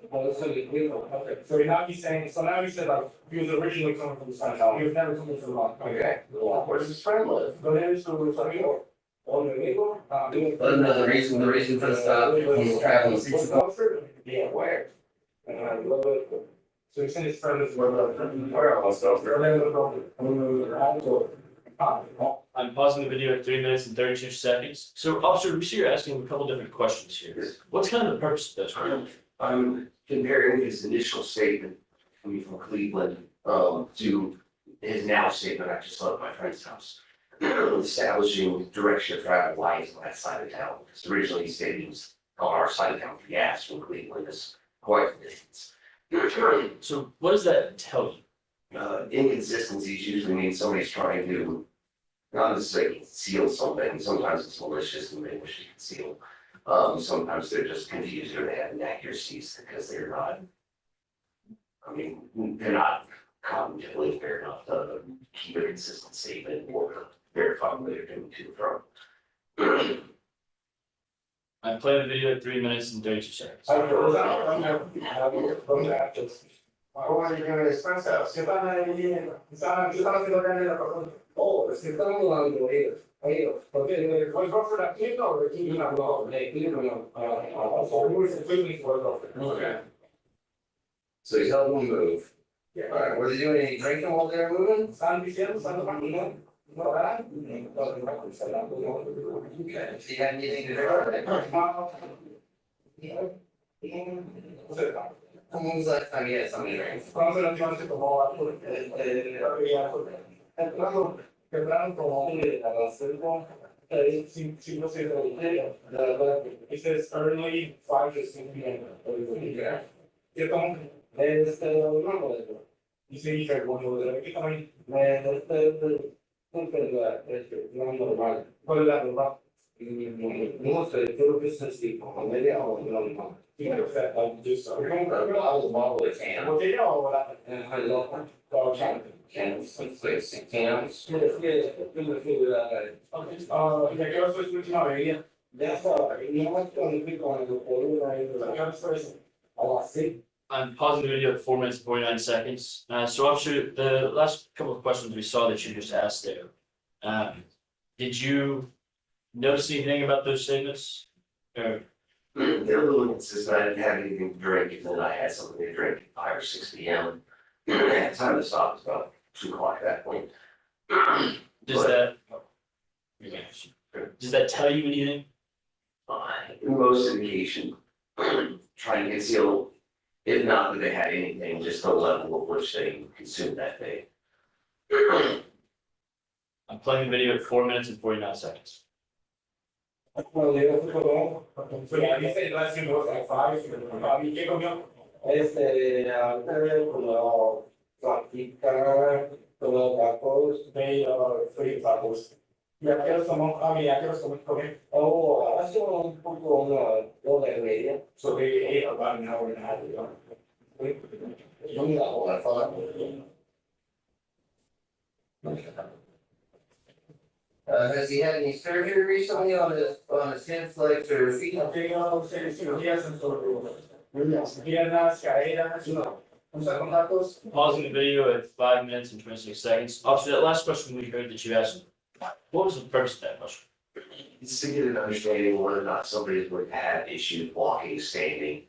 por eso le digo, Okay, so now he's saying, so now he said like, he was originally coming from the Sunshine, he was never coming from the Rock. Okay. Where does his friend live? ¿Dónde es su amigo? oh, mi amigo, But no, the reason for the stop, he's traveling 64. Yeah, where? So he's saying his friend is where else? I'm pausing the video at 3 minutes and 32 seconds. So, officer, we see you're asking a couple different questions here. What's kind of the purpose of this? I'm comparing his initial statement coming from Cleveland, to his now statement, I just left my friend's house, establishing direction of travel lines on that side of town. Because originally he stated he was on our side of town for gas from Cleveland, is quite a distance. So what does that tell you? Inconsistencies usually mean somebody's trying to not necessarily conceal something. Sometimes it's malicious and they wish to conceal. Sometimes they're just confused or they have inaccuracies because they're not, I mean, they're not cognitively fair enough to keep a consistent statement or to verify what they're doing to and from. I'm playing the video at 3 minutes and 32 seconds. Ahora yo descansa, se van a ir, están haciendo carne la persona. Oh, se están mudando ellos. Porque fue por la tienda o de aquí una no, de aquí no. So he's helping them move. All right, were they doing any drinking while they were moving? Están diciendo, están hablando. No, ¿verdad? Okay. If he had anything to do with it. When was the last time you had somebody drink? Cuando la gente tomó temprano como a las 5, si no sé de la verdad, it says early 5 to 6 p.m. Yo como, no, dice hija, bueno, de aquí también, no normal, ¿cuál es la verdad? No sé, creo que es así, como media o no. I was a bottle of can. And I love cans. Cans. I'm pausing the video at 4 minutes and 49 seconds. So officer, the last couple of questions we saw that you just asked there. Did you notice anything about those statements? Or They're a little inconsistent. I didn't have anything to drink, and then I had something to drink at 5 or 6 p.m. The time to stop was about 2 o'clock at that point. does that tell you anything? In most indication, trying to conceal, if not that they had anything, just the level of which they consumed that day. I'm playing the video at 4 minutes and 49 seconds. Well, dice la haciendo like 5, ¿qué comió? Como salchicha, como tacos, free tacos. ¿Y a qué hora tomó? ¿A qué hora comer? Oh, hace un poco, una hora y media. So they ate about an hour and a half ago. Has he had any surgery recently on his hands, legs, or feet? Cirugías piernas, caídas, no. Tacos. Pausing the video at 5 minutes and 26 seconds. Officer, that last question we heard that you asked, what was the purpose of that question? It's to get an understanding whether or not somebody would have issues walking, standing,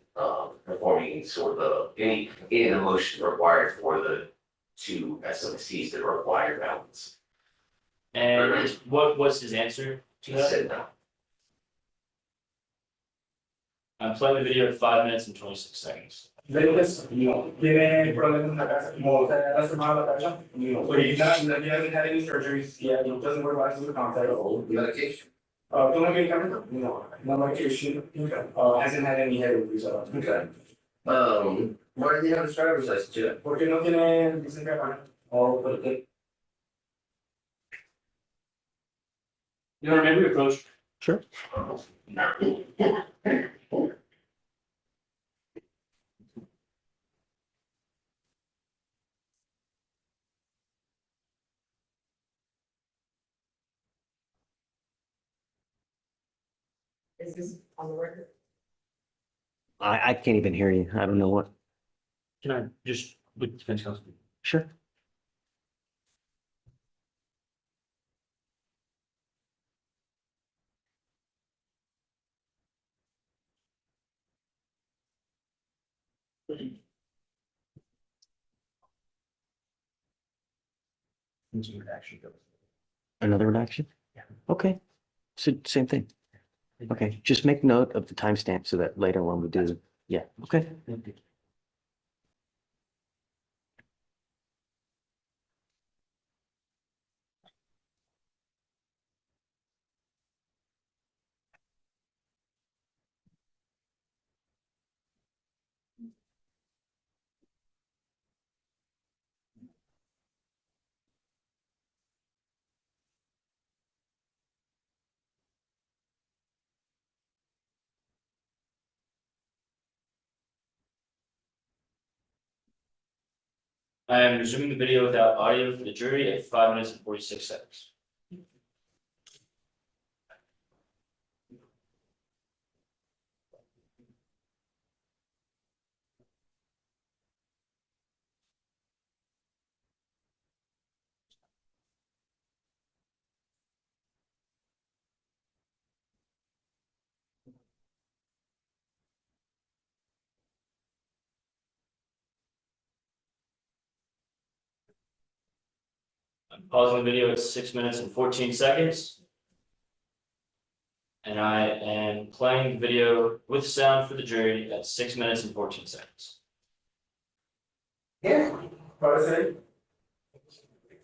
performing sort of any of the motions required for the 2 SOCs that require balance. And what was his answer to He that? said no. I'm playing the video at 5 minutes and 26 seconds. Tiene problemas en la casa, como se ha lastimado la casa. So he hasn't had any surgeries yet. He doesn't wear glasses or contacts. Medication? ¿Toma medicamento? No medication. Hasn't had any head injuries at all. Okay. Why did he have his driver's license yet? ¿Por qué no tiene licencia de manejo? Oh, porque You remember your approach? Sure. Is this on the record? I can't even hear you. I don't know what. Can I just, with defense counsel? Sure. Another redaction? Yeah. Okay. So same thing. Okay, just make note of the timestamp so that later when we do, yeah, okay. I am resuming the video without audio for the jury at 5 minutes and 46 seconds. I'm pausing the video at 6 minutes and 14 seconds. And I am playing the video with sound for the jury at 6 minutes and 14 seconds. Yeah. Parece.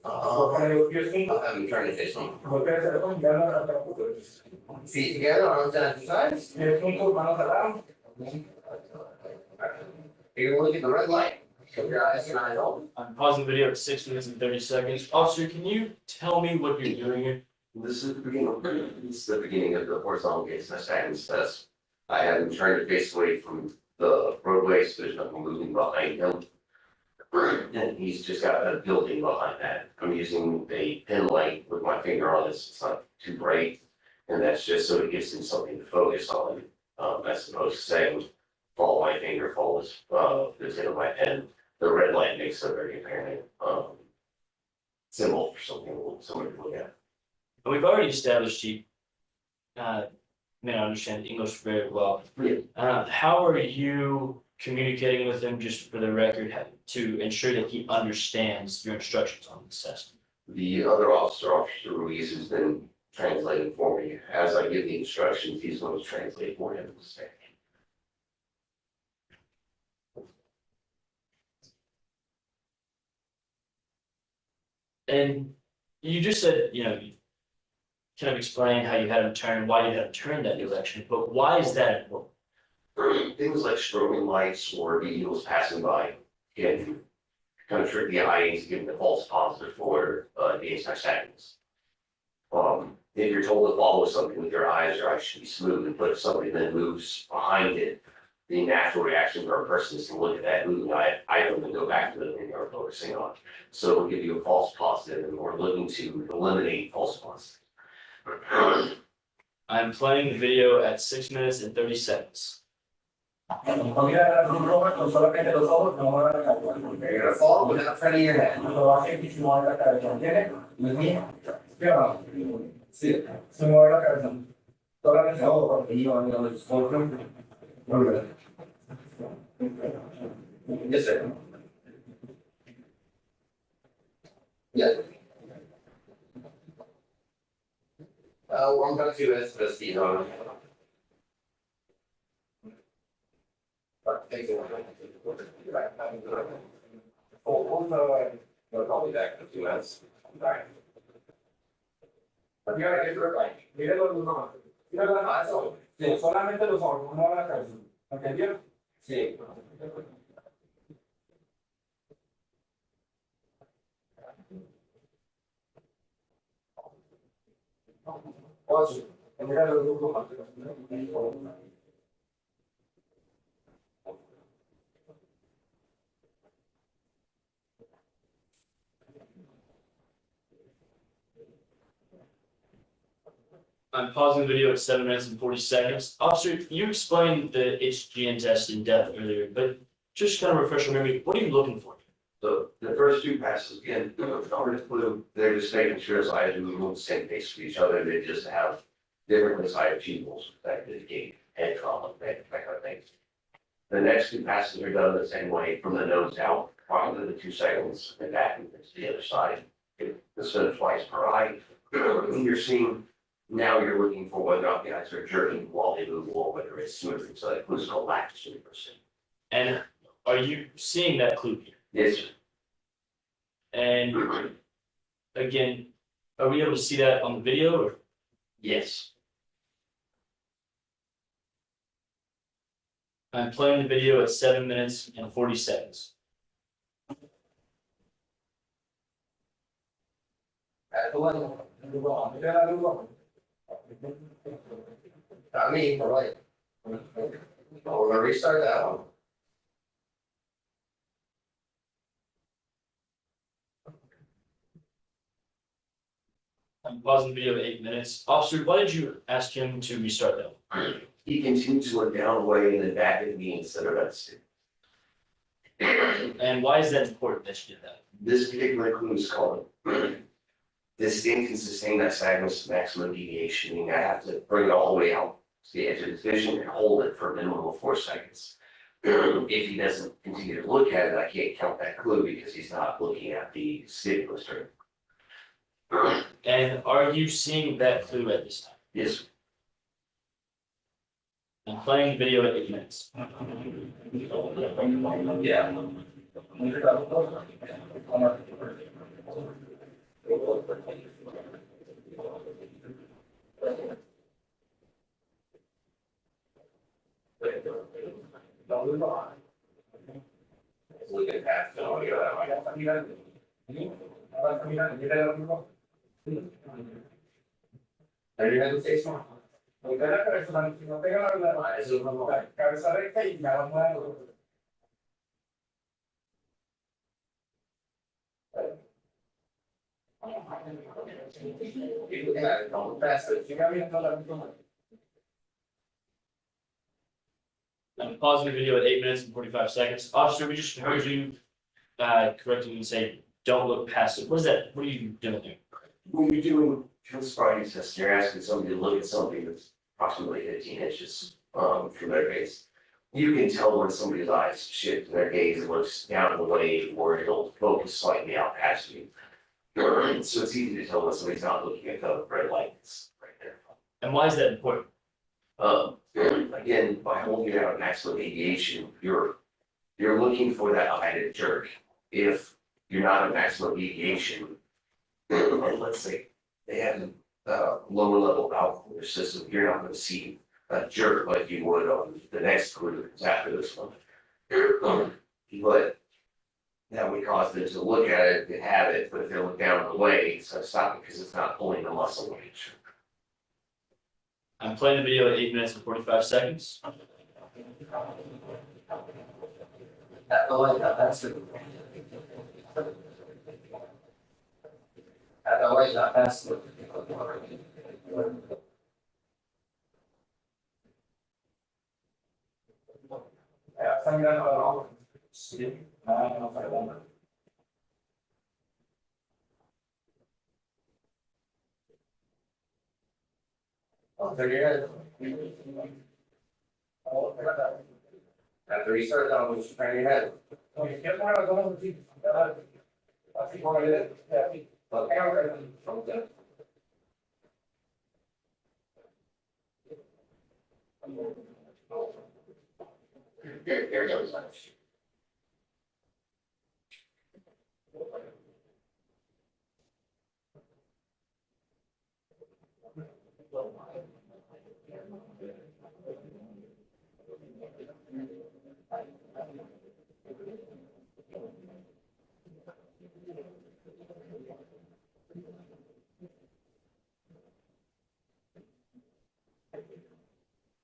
I'm trying to fix them. Feet together, arms down to sides. You're gonna look at the red light. Keep your eyes and eyes open. I'm pausing the video at 6 minutes and 30 seconds. Officer, can you tell me what you're doing here? This is the beginning of the horizontal gaze nystagmus test. I had him trying to face away from the roadway, so there's nothing moving behind him. And he's just got a building behind that. I'm using a pin light with my finger on this. It's not too bright. And that's just so it gives him something to focus on, as opposed to saying, follow my finger, follow this end of my pen. The red light makes a very apparent, symbol for somebody to look at. And we've already established you may not understand English very well. How are you communicating with him, just for the record, to ensure that he understands your instructions on this test? The other officer, Officer Ruiz, has been translating for me. As I give the instructions, he's going to translate for him. And you just said, you kind of explained how you had him turn, why you had him turn that direction, but why is that important? Things like strobing lights or vehicles passing by can kind of trick the eye into giving a false positive for the anti-stagnants. If you're told to follow something with your eyes should be smooth, but if somebody then moves behind it, the natural reaction for a person is to look at that moving item and go back to the thing they're focusing on. So it'll give you a false positive, and we're looking to eliminate false positives. I'm playing the video at 6 minutes and 30 seconds. You're gonna fall without front of your head. With me? Sí. Yes, sir. Yeah. What I'm gonna do is just, thank you. I'll be back in a few minutes. Right. Solamente los ojos, no la cabeza. ¿Entendió? Sí. Ocho. Mira los grupos. I'm pausing the video at 7 minutes and 40 seconds. Officer, you explained the HGN test in depth earlier, but just kind of refresh your memory, what are you looking for? So the first two passes, again, they're just making sure as I move on the same pace with each other, they just have different side peoples that indicate head trauma, that kind of thing. The next two passes are done the same way, from the nose out, probably the 2 seconds, and back to the other side. It's done twice per eye. You're seeing, now you're looking for whether or not the eyes are jerking while they move, or whether it's symmetry, so that includes called lack of symmetry. And are you seeing that clue here? Yes, sir. And again, are we able to see that on the video, or? Yes. I'm playing the video at 7 minutes and 40 seconds. Not me, all right. We're gonna restart that one. I'm pausing the video at 8 minutes. Officer, why did you ask him to restart that? He continued to look down away and then back at me instead of at the stick. And why is that important that you did that? This particular clue is called this thing can sustain that stagnant maximum deviation, meaning I have to bring it all the way out to the edge of his vision and hold it for a minimum of 4 seconds. If he doesn't continue to look at it, I can't count that clue because he's not looking at the stimulus term. And are you seeing that clue at this time? Yes. I'm playing the video at 8 minutes. Yeah. Look at that. I'm pausing the video at 8 minutes and 45 seconds. Officer, we just heard you correct me and say, don't look past it. What is that? What are you doing there? When you're doing field sobriety tests, you're asking somebody to look at something that's approximately 15 inches from their face. You can tell when somebody's eyes shift and their gaze looks down the way or it'll focus slightly out past you. So it's easy to tell when somebody's not looking at the red lights right there. And why is that important? Again, by holding it out at maximum deviation, you're looking for that eye to jerk. If you're not at maximum deviation, and let's say they have a lower level of alcohol in their system, you're not going to see a jerk like you would on the next clue that's after this one. But that would cause them to look at it and have it, but if they look down the way, it's going to stop because it's not pulling the muscle range. I'm playing the video at 8 minutes and 45 seconds. After he started on, was turning your head. Okay, get one of those. I think one of it, yeah. But hang on. There goes.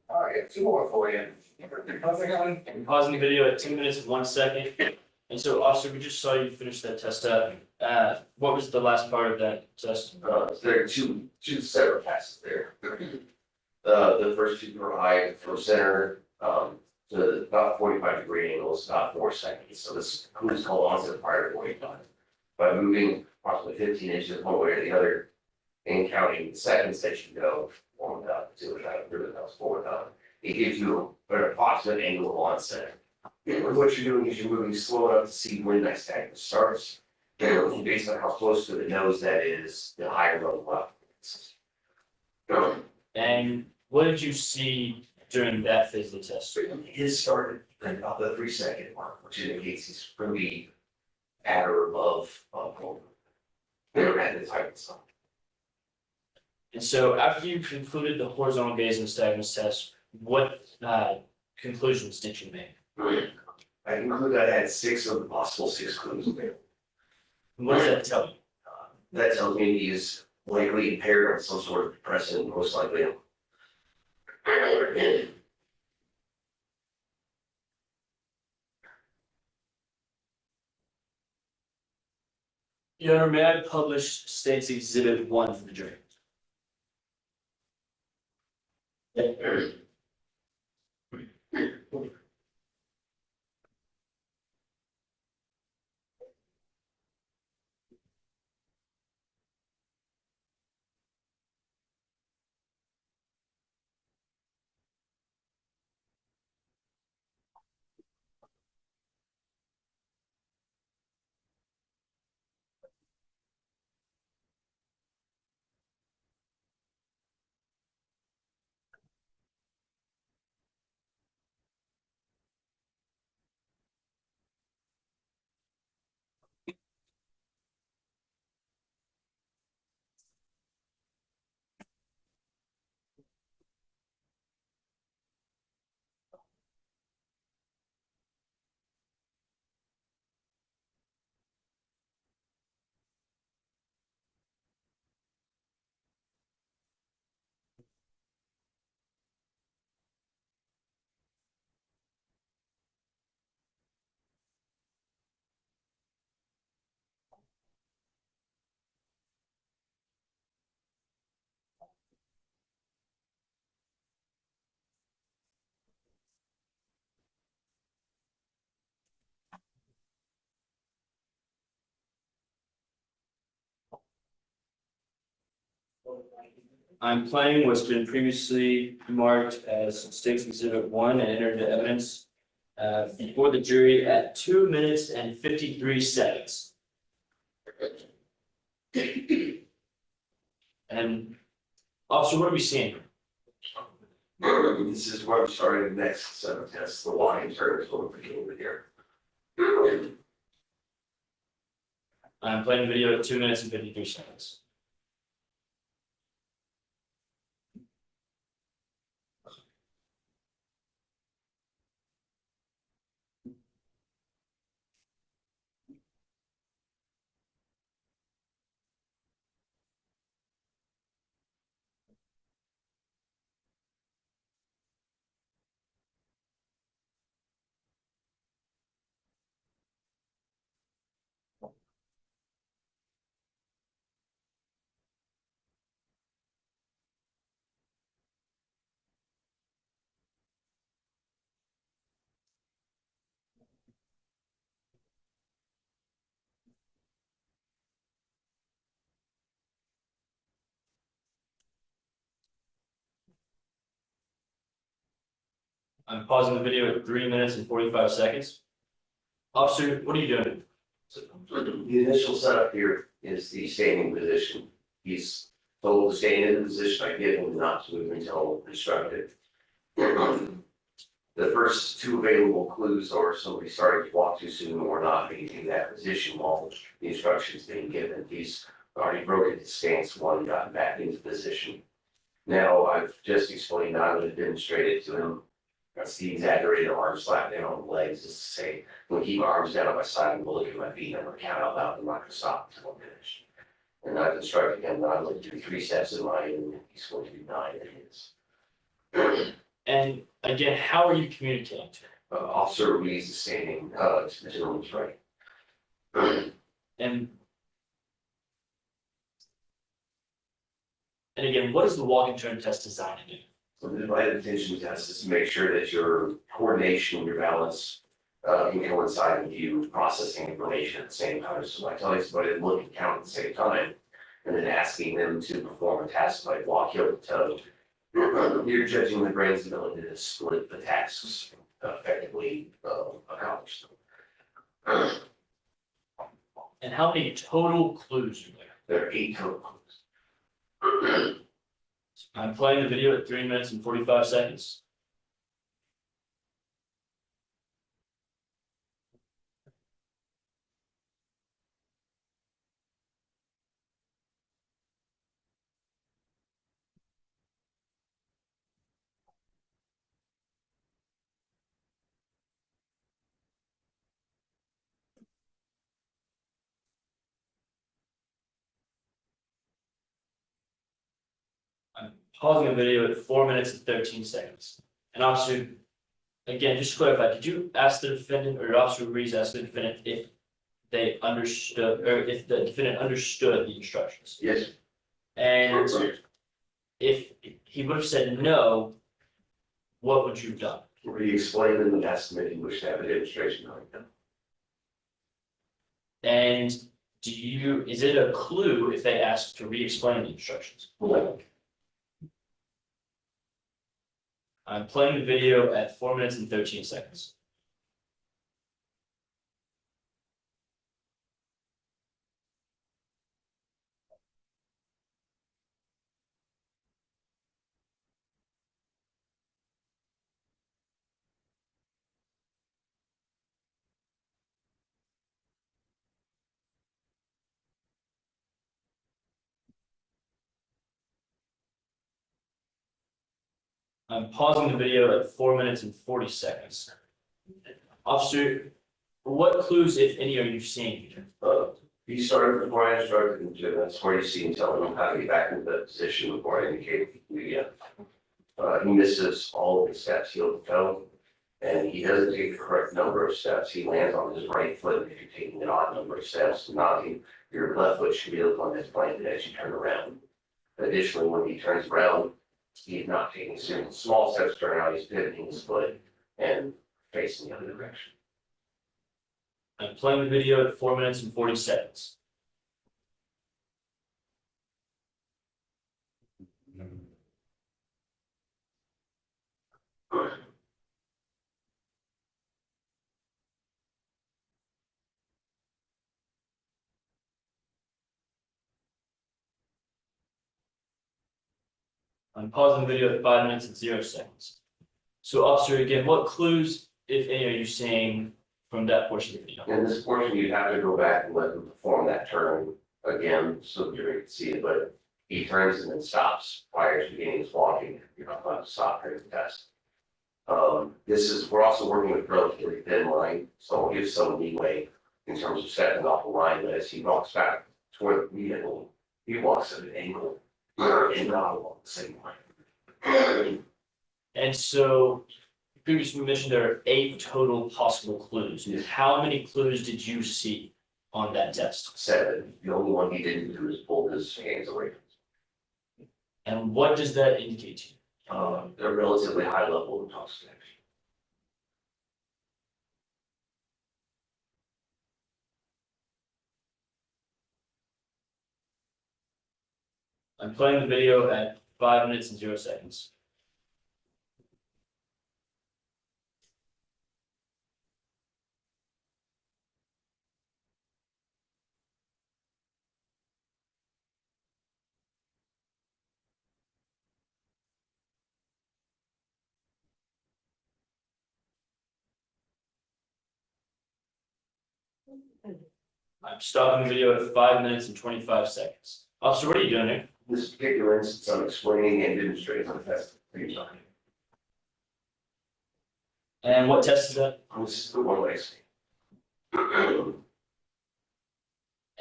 All right, 2 more for you. How's it going? I'm pausing the video at 2 minutes and 1 second. And so, officer, we just saw you finish that test up. What was the last part of that test? There are two separate passes there. The first 2 provide from center to about 45-degree angles, about 4 seconds. So this clue is called onset prior to 45. By moving approximately 15 inches one way or the other and counting the seconds that you go, 1 without, 2 without, 3 without, 4 without, it gives you an approximate angle of onset. And what you're doing is you're moving slow enough to see when that stagnant starts. And based on how close to the nose that is, the higher level of. And what did you see during that phase of the test? His started at about the 3-second mark, which indicates he's going to be at or above at the type of song. And so, after you concluded the horizontal gaze and stagnance test, what conclusions did you make? I conclude that I had 6 of the possible 6 clues available. What does that tell you? That tells me he is likely impaired on some sort of depressant, most likely. Your Honor, may I publish State's Exhibit 1 for the jury? I'm playing what's been previously marked as State's Exhibit 1 and entered into evidence before the jury at 2 minutes and 53 seconds. And officer, what are we seeing? This is where I'm starting the next set of tests, the walking turn is what we're beginning with here. I'm playing the video at 2 minutes and 53 seconds. I'm pausing the video at 3 minutes and 45 seconds. Officer, what are you doing? The initial setup here is the standing position. He's told to stay in the position I give him not to move until instructed. The first two available clues are somebody starting to walk too soon or not maintaining that position while the instructions being given. He's already broken his stance one, gotten back into position. Now I've just explained, I'm going to demonstrate it to him. That's the exaggerated arm slap down on the legs, just to say, I'm going to keep my arms down on my side and look at my feet. I'm going to count out loud. I'm not going to stop until I'm finished. And I've instructed him that I'm going to do 3 steps in mine and he's going to do 9 in his. And again, how are you communicating to him? Officer reads the standing, the gentleman's right. And again, what is the walking turn test designed to do? So the divided attention test is to make sure that your coordination, your balance can coincide with you processing information at the same time. So I tell somebody to look and count at the same time, and then asking them to perform a task like walk heel to toe. You're judging the brain's ability to split the tasks effectively accomplished. And how many total clues are there? There are 8 total clues. I'm playing the video at 3 minutes and 45 seconds. I'm pausing the video at 4 minutes and 13 seconds. And officer, again, just to clarify, did you ask the defendant or Officer Reese ask the defendant if they understood, or if the defendant understood the instructions. Yes, And if he would have said no, what would you have done? re-explain in the estimate in which to have a demonstration on it. And is it a clue if they ask to re-explain the instructions? I'm playing the video at 4 minutes and 13 seconds. I'm pausing the video at 4 minutes and 40 seconds. Officer, what clues, if any, are you seeing here? He started before I instructed him to, that's where you see him telling him how to get back into that position before I indicated the he misses all of the steps he'll go, and he doesn't take the correct number of steps. He lands on his right foot if you're taking an odd number of steps, nodding. Your left foot should be the one that's planted as you turn around. Additionally, when he turns around, he's not taking small steps to turn out, he's pivoting his foot and facing the other direction. I'm playing the video at 4 minutes and 40 seconds. I'm pausing the video at 5 minutes and 0 seconds. So, officer, again, what clues, if any, are you seeing from that portion of the video? In this portion, you'd have to go back and let him perform that turn again, so the jury can see it, but he turns and then stops prior to beginning his walking. You're not allowed to stop during the test. We're also working with relatively thin line, so I'll give some leeway in terms of stepping off the line, but as he walks back toward the vehicle, he walks at an angle and not along the same line. And so, previously mentioned there are 8 total possible clues. Yes. How many clues did you see on that test? 7. The only one he didn't do is pull his hands away from him. And what does that indicate to you? They're relatively high level of intoxication. I'm playing the video at 5 minutes and 0 seconds. I'm stopping the video at 5 minutes and 25 seconds. Officer, what are you doing here? In this particular instance, I'm explaining and demonstrating the test. And what test is that? This is the one-way state.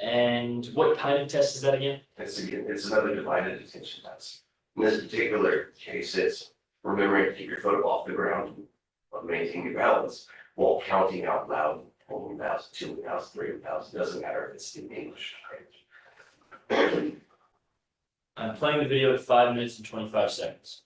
And what kind of test is that again? It's another divided attention test. In this particular case, it's remembering to keep your foot off the ground, but maintain your balance while counting out loud. 1,000, 2,000, 3,000, doesn't matter if it's in English. I'm playing the video at 5 minutes and 25 seconds.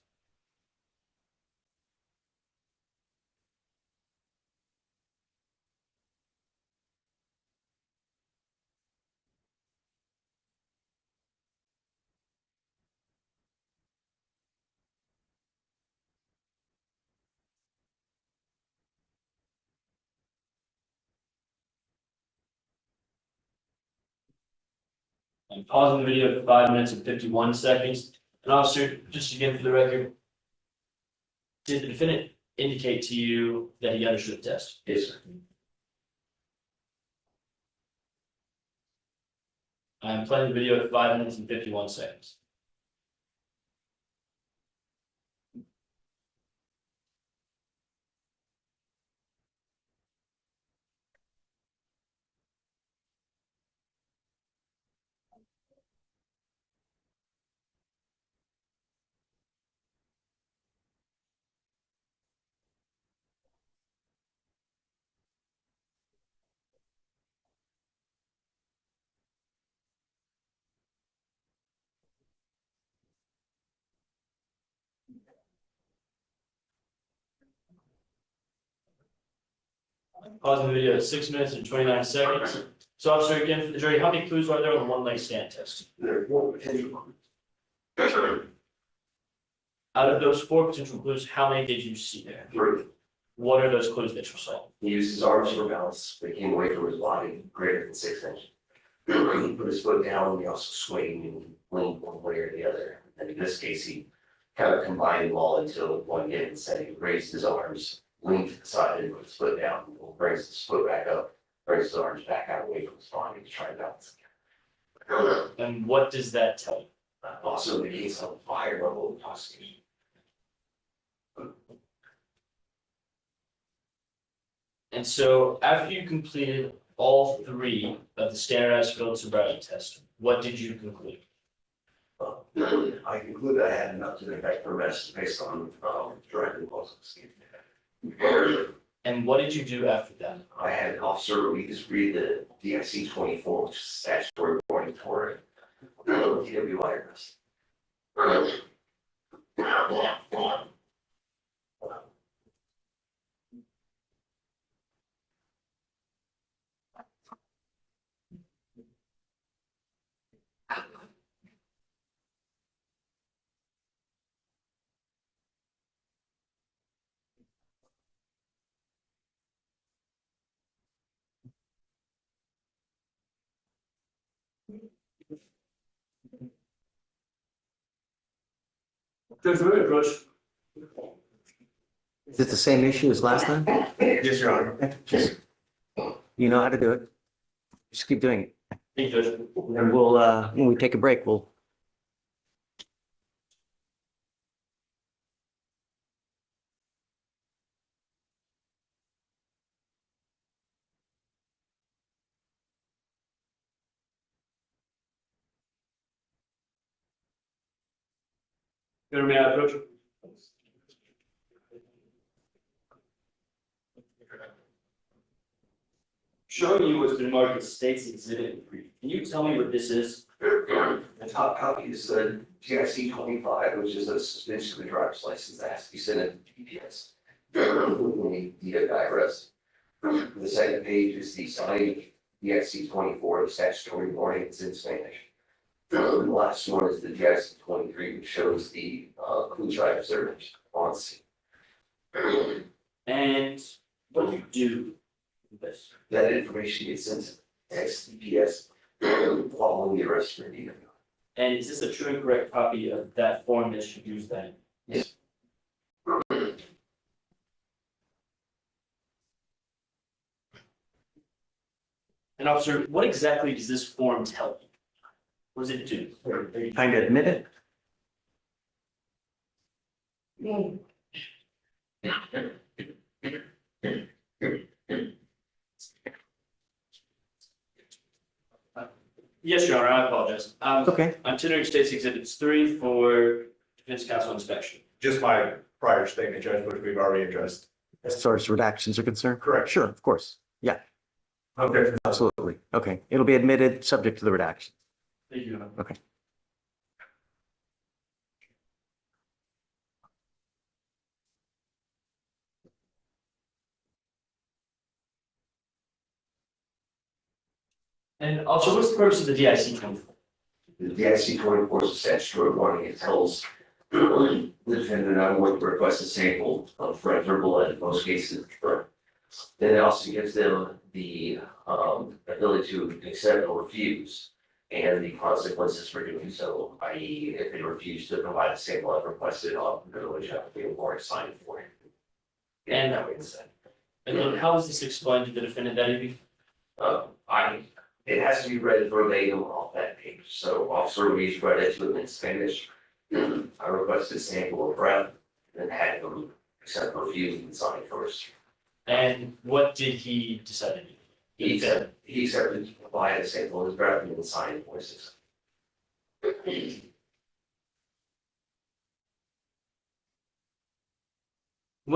I'm pausing the video at 5 minutes and 51 seconds. And officer, just again for the record, did the defendant indicate to you that he understood the test? Yes, sir. I'm playing the video at 5 minutes and 51 seconds. Pausing the video at 6 minutes and 29 seconds. So officer, again, for the jury, how many clues are there on the one leg stand test? There are 4 potential. Out of those 4 potential clues, how many did you see there? 3. What are those clues that you saw? He used his arms for balance, but he came away from his body greater than 6 inches. He put his foot down, and he also swayed and leaned one way or the other. And in this case, he kind of combined them all into one hit and said he raised his arms, leaned to the side, and put his foot down, brings his foot back up, brings his arms back out away from his body to try to balance again. And what does that tell you? Also indicates a higher level of intoxication. And so after you completed all 3 of the standardized field sobriety test, what did you conclude? I conclude I had enough to effect arrest based on direct impulses. And what did you do after that? I had an officer read the DIC 24, which is statutory warning for DWI arrest. Judge, we're approach. Is it the same issue as last time? Yes, Your Honor. Just, you know how to do it. Just keep doing it. Thank you, Judge. And we'll, when we take a break, we'll. Your Honor, may I approach? Showing you what's been marked as State's Exhibit 3. Can you tell me what this is? The top copy is the GIC 25, which is a suspension of the driver's license that has to be sent to DPS. When the DWI arrest. The second page is the signed DIC 24, the statutory warning, it's in Spanish. The last one is the GIC 23, which shows the clues I observed on scene. And what do you do with this? That information gets sent to DPS following the arrest for DWI. And is this a true and correct copy of that form that you used then? Yes. And officer, what exactly does this form tell you? What does it do? Kind of admit it? Yes, Your Honor, I apologize. Okay. I'm tendering State's Exhibits 3 for defense counsel inspection. Just my prior statement, Judge, which we've already addressed. As far as redactions are concerned? Correct. Sure, of course. Yeah, Okay. absolutely. Okay. It'll be admitted, subject to the redaction. Thank you, Your Honor. Okay. And also, what's the purpose of the DIC 24? The DIC 24 is a statutory warning. It tells the defendant I'm going to request a sample of verbal and in most cases. Then it also gives them the ability to accept or refuse and the consequences for doing so, i.e. if they refuse to provide the sample I've requested, I'll literally have to be a warrant signed for it. And that way it's said. And then how is this explained to the defendant that evening? It has to be read verbatim off that page. So Officer Ruiz read it to him in Spanish. I requested a sample of breath and had him accept or refuse and sign first. And what did he decide to do? He accepted to provide a sample of his breath and then signed voices. What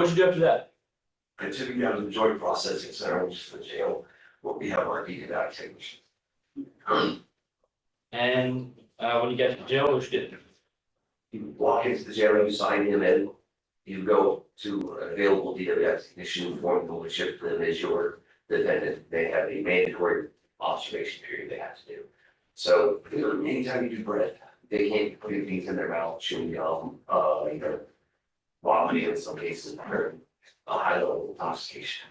did you do after that? I took him down to the joint processing center, which is the jail, where we have our DWI technicians. And when you got to jail, what you did? You walk into the jail, you sign him in, You go to an available DWI technician, form the ship them as your defendant. They have a mandatory observation period they have to do. So anytime you do bread, they can't put things in their mouth, chewing gum, vomiting in some cases, or a high level of intoxication.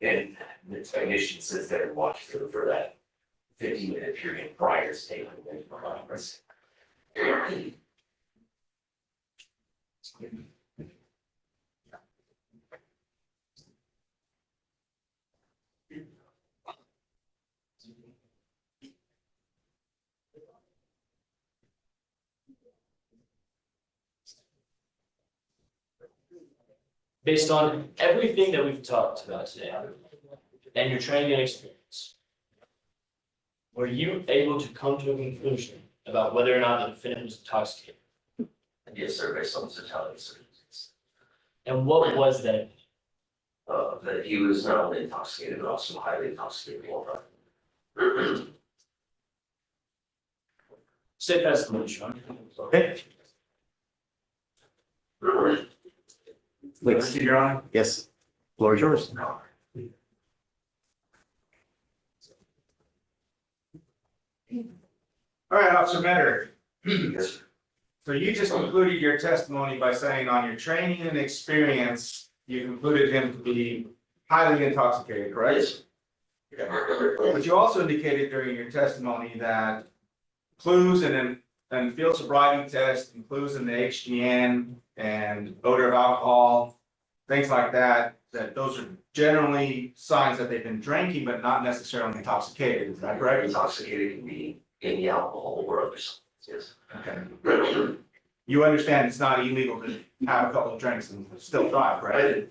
And the technician sits there and watches them for that 15-minute period prior to taking them into Congress. Based on everything that we've talked about today and your training and experience, were you able to come to a conclusion about whether or not the defendant was intoxicated? Yes, sir, based on the totality of circumstances. And what was that? That he was not only intoxicated, but also highly intoxicated while driving. State testimony, Sean. Okay. Please. Your Honor. Yes, floor is yours. All right, Officer Metter. Yes, sir. So you just concluded your testimony by saying on your training and experience, you concluded him to be highly intoxicated, correct? Yes. Okay. But you also indicated during your testimony that clues and field sobriety test, and clues in the HGN and odor of alcohol, things like that, that those are generally signs that they've been drinking, but not necessarily intoxicated. Is that correct? Intoxicated can be any alcohol or other substances. Yes. Okay. You understand it's not illegal to have a couple of drinks and still drive, right?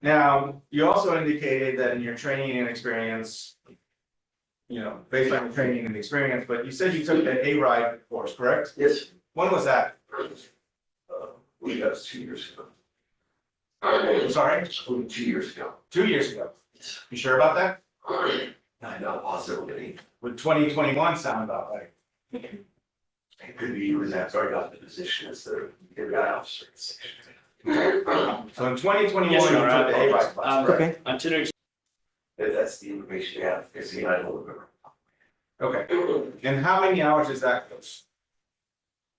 Now, you also indicated that in your training and experience, based on your training and experience, but you said you took the A-Ride course, correct? Yes. When was that? I believe that was 2 years ago. I'm sorry? 2 years ago. 2 years ago. Yes. You sure about that? I'm not positive. Would 2021 sound about right? It could be even after I got the position as the guy officer. So in 2021, Yes, you Your Honor, took the A-Ride class, correct? Okay. I'm tendering. If that's the information you have, because I don't remember. Okay. And how many hours is that course?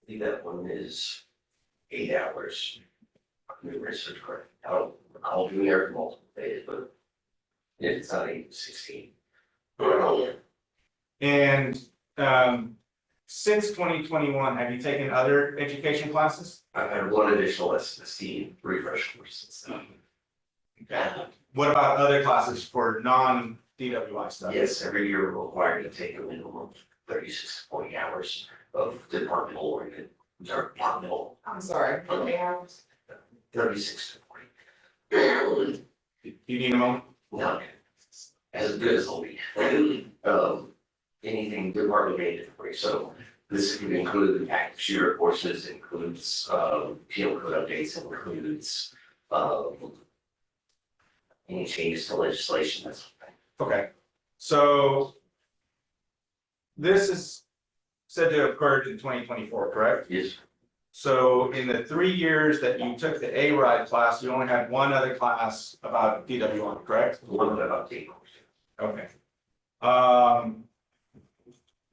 I think that one is 8 hours. I'm doing research correct. I'll be there for multiple days, but if it's not 8, 16. And since 2021, have you taken other education classes? I've had one additional SST refresh course since then. Okay. What about other classes for non-DWI stuff? Yes, every year we're required to take a minimum of 36 40 hours of departmental oriented, departmental I'm sorry, how many hours? 36 to 40. Do you need a moment? Not as good as they'll be. Anything department mandatory, so this could include active shooter courses, includes penal code updates, includes any changes to legislation, that's Okay. So this is said to have occurred in 2024, correct? yes, So in the 3 years that you took the A-Ride class, you only had one other class about DWI, correct? one of the update courses. Okay.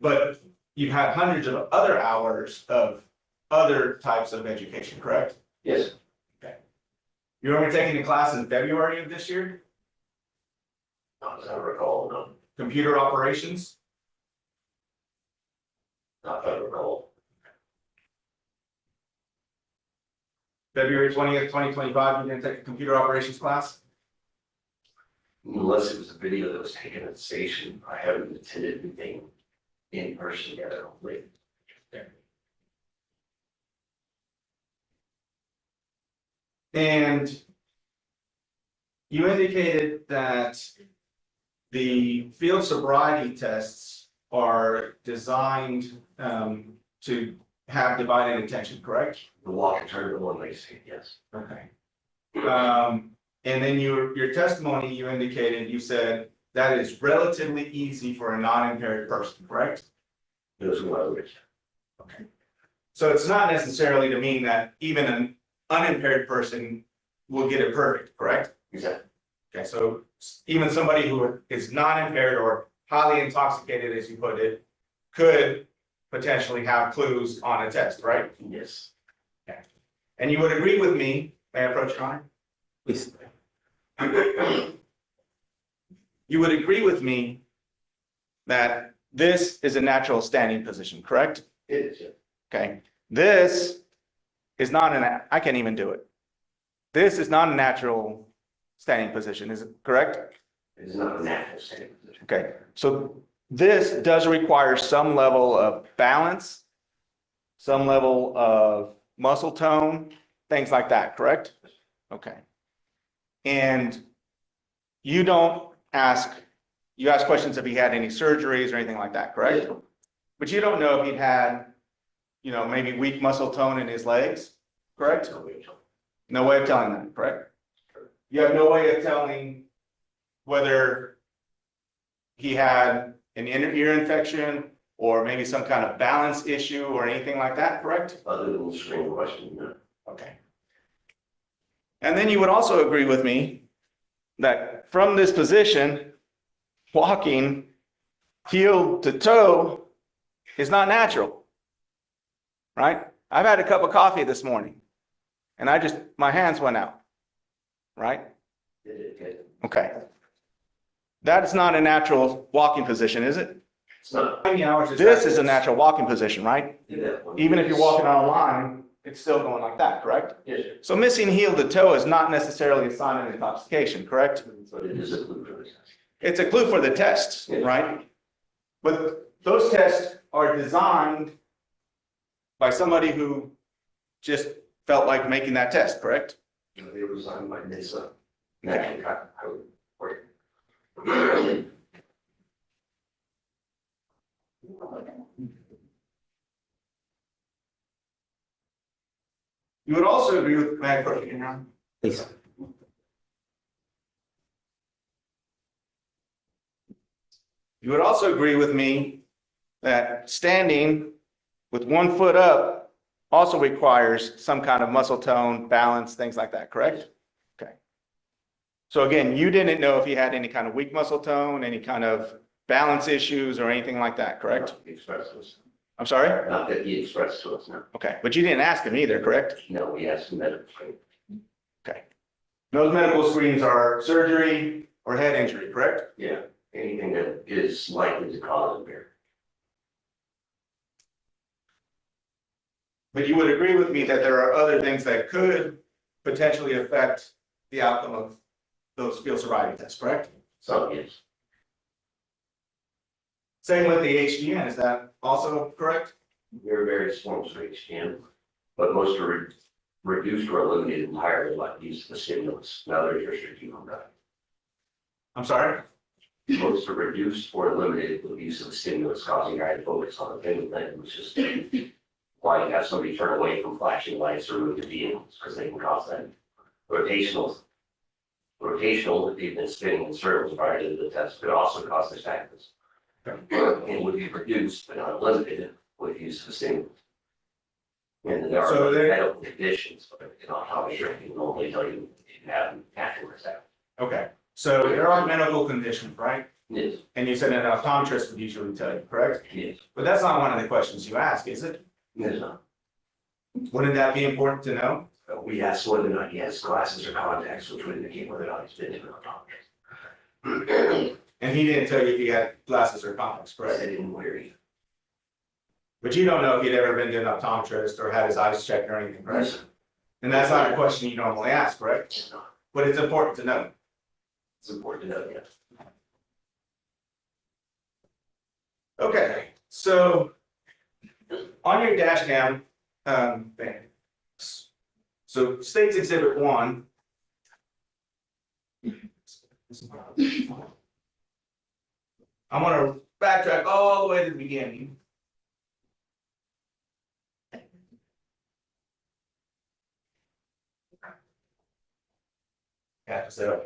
But you've had hundreds of other hours of other types of education, correct? Yes, You're only taking the class in February of this year? not as I recall, no, Computer operations? not that I recall. February 20th, 2025, you didn't take a computer operations class? Unless it was a video that was taken at the station, I haven't attended anything in person yet, I don't believe. And you indicated that the field sobriety tests are designed to have divided attention, correct? The walk and turn, the one they say, yes. Okay. And then your testimony, you indicated, you said that is relatively easy for a non-impaired person, correct? Those were my words. Okay. So it's not necessarily to mean that even an unimpaired person will get it perfect, correct? Exactly. Okay, so even somebody who is not impaired or highly intoxicated, as you put it, could potentially have clues on a test, right? Yes. And you would agree with me, may I approach Your Honor? Please. You would agree with me that this is a natural standing position, correct? It is, yeah. Okay, this is not I can't even do it. This is not a natural standing position, is it correct? It is not a natural standing position. Okay, so this does require some level of balance, some level of muscle tone, things like that, correct? Okay. And you ask questions if he had any surgeries or anything like that, correct? But you don't know if he'd had, maybe weak muscle tone in his legs, correct? No way of telling that, correct? You have no way of telling whether he had an ear infection or maybe some kind of balance issue or anything like that, correct? Other than the screen question, no. Okay. And then you would also agree with me that from this position, walking heel to toe is not natural, right? I've had a cup of coffee this morning and my hands went out, right? Okay. That is not a natural walking position, is it? It's not. This is a natural walking position, right? Yeah. Even if you're walking on a line, it's still going like that, correct? Yes. So missing heel to toe is not necessarily a sign of intoxication, correct? But it is a clue for the test. It's a clue for the test, right? But those tests are designed by somebody who just felt like making that test, correct? They were designed by NISA. National Traffic Code. You would also agree with my question, Please. You would also agree with me that standing with 1 foot up also requires some kind of muscle tone, balance, things like that, correct? Okay. So again, you didn't know if he had any kind of weak muscle tone, any kind of balance issues or anything like that, correct? Not that he expressed to us. I'm sorry? Not that he expressed to us, no. Okay, but you didn't ask him either, correct? No, we asked him that. Okay. Those medical screens are surgery or head injury, correct? Yeah, anything that is likely to cause impairment. But you would agree with me that there are other things that could potentially affect the outcome of those field sobriety tests, correct? Some, yes. Same with the HDN, is that also correct? There are various forms of HDM, but most are reduced or eliminated entirely by the use of the stimulus. Now there's restricting on that. I'm sorry? Most are reduced or eliminated with the use of the stimulus, causing eye to focus on the thing, which is why you have somebody turn away from flashing lights or move the vehicles, because they can cause that. Rotational, if you've been spinning in circles prior to the test, could also cause distractions. It would be reduced, but not eliminated with use of the stimulus. And there are medical conditions, but how sure you normally tell you if you have afterwards. Okay, so there are medical conditions, right? Yes. And you said an optometrist would usually tell you, correct? Yes. But that's not one of the questions you ask, is it? Yes, not. Wouldn't that be important to know? We asked whether or not he has glasses or contacts, which would indicate whether or not he's been to an optometrist. And he didn't tell you if he had glasses or contacts, correct? I didn't wear either. But you don't know if he'd ever been to an optometrist or had his eyes checked or anything, correct? Yes. And that's not a question you normally ask, correct? It's not. But it's important to know. It's important to know, yes. Okay, so on your dash cam, thing. So State's Exhibit 1. I'm gonna backtrack all the way to the beginning. Yeah, so.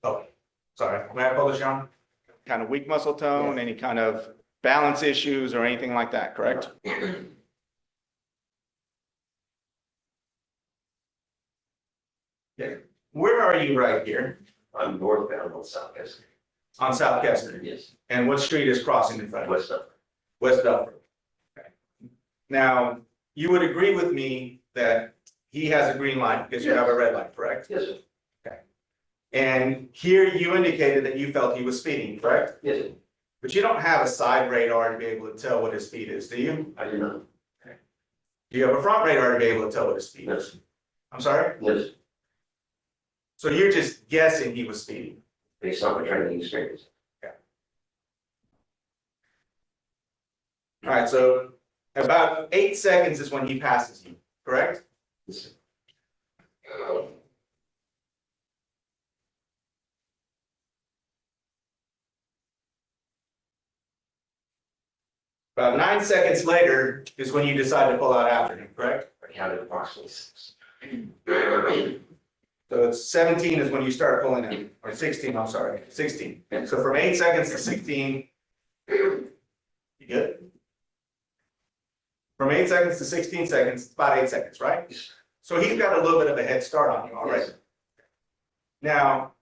Oh, sorry, may I publish on? Kind of weak muscle tone, any kind of balance issues or anything like that, correct? Okay, where are you right here? I'm northbound on South Kessler. On South Kessler. Yes, And what street is crossing in front of you? west of. West Duffer. Okay. Now, you would agree with me that he has a green light because you have a red light, correct? Yes, sir. And here you indicated that you felt he was speeding, correct? Yes, sir. But you don't have a side radar to be able to tell what his speed is, do you? I do not. Do you have a front radar to be able to tell what his speed is? Yes, I'm sorry? yes, So you're just guessing he was speeding? based on my training experience. All right, so about 8 seconds is when he passes you, correct? Yes, sir. About 9 seconds later is when you decide to pull out after him, correct? I counted approximately 6. So it's 17 is when you start pulling in, or 16, I'm sorry, 16. So from 8 seconds to 16, you good? From 8 seconds to 16 seconds, it's about 8 seconds, right? So he's got a little bit of a head start on you already. Yes. Now,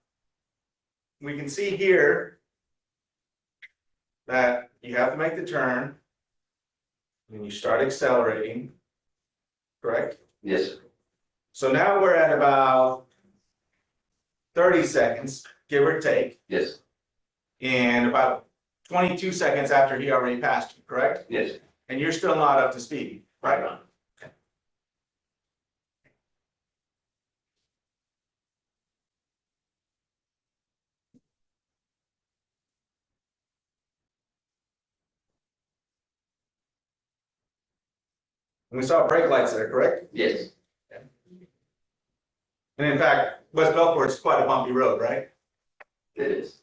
we can see here that you have to make the turn, and you start accelerating, correct? Yes, sir. So now we're at about 30 seconds, give or take, Yes, and about 22 seconds after he already passed you, correct? yes, And you're still not up to speed, right right? on. And we saw brake lights there, correct? Yes, And in fact, West Belfort's quite a bumpy road, right? it is.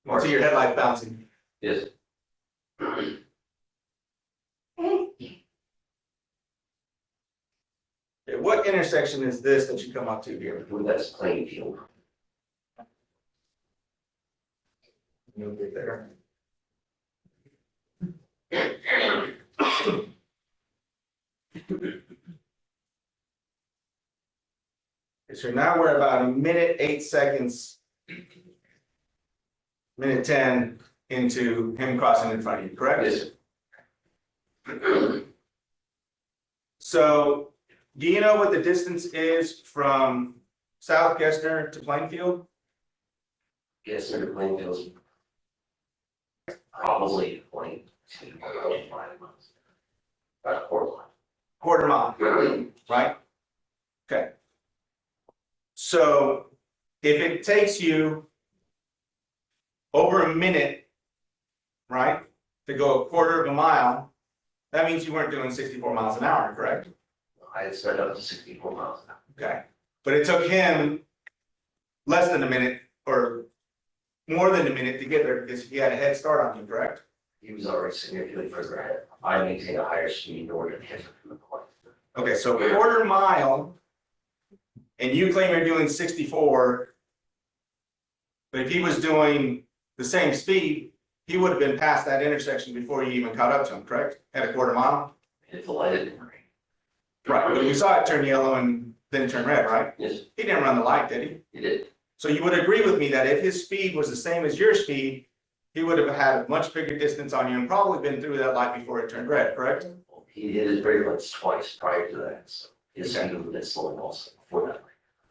You see your headlight bouncing. Yes. Okay, what intersection is this that you come up to here? Well, that's playing field. Move it there. Okay, so now we're about 1:08, minute 10 into him crossing in front of you, correct? Yes, So, do you know what the distance is from South Gessner to Plainfield? yes, sir, playing fields. Probably 0.25 miles. About a quarter mile. Quarter mile, right? Okay. So, if it takes you over a minute, right, to go a quarter of a mile, that means you weren't doing 64 miles an hour, correct? I had sped up to 64 miles an hour. Okay, but it took him less than a minute or more than a minute to get there because he had a head start on you, correct? He was already significantly further ahead. I maintain a higher speed in order to catch up to the point. Okay, so quarter mile, and you claim you're doing 64, but if he was doing the same speed, he would have been past that intersection before you even caught up to him, correct? At a quarter mile? If the light didn't ring. Right, but you saw it turn yellow and then turn red, right? Yes, He didn't run the light, did he? he did. So you would agree with me that if his speed was the same as your speed, he would have had a much bigger distance on you and probably been through that light before it turned red, correct? He hit his brake lights twice prior to that, so his Okay. speed would have been slowing also before that.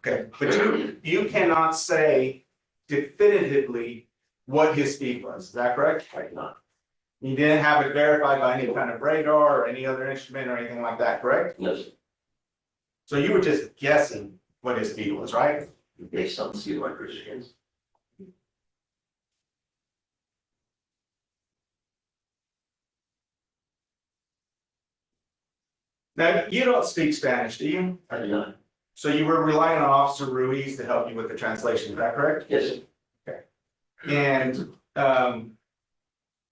Okay, but you cannot say definitively what his speed was, is that correct? Right, not. You didn't have it verified by any kind of radar or any other instrument or anything like that, correct? No, sir. So you were just guessing what his speed was, right? Based on the speed of my cruiser gains. Now, you don't speak Spanish, do you? I do not. So you were relying on Officer Ruiz to help you with the translation, is that correct? Yes, sir. And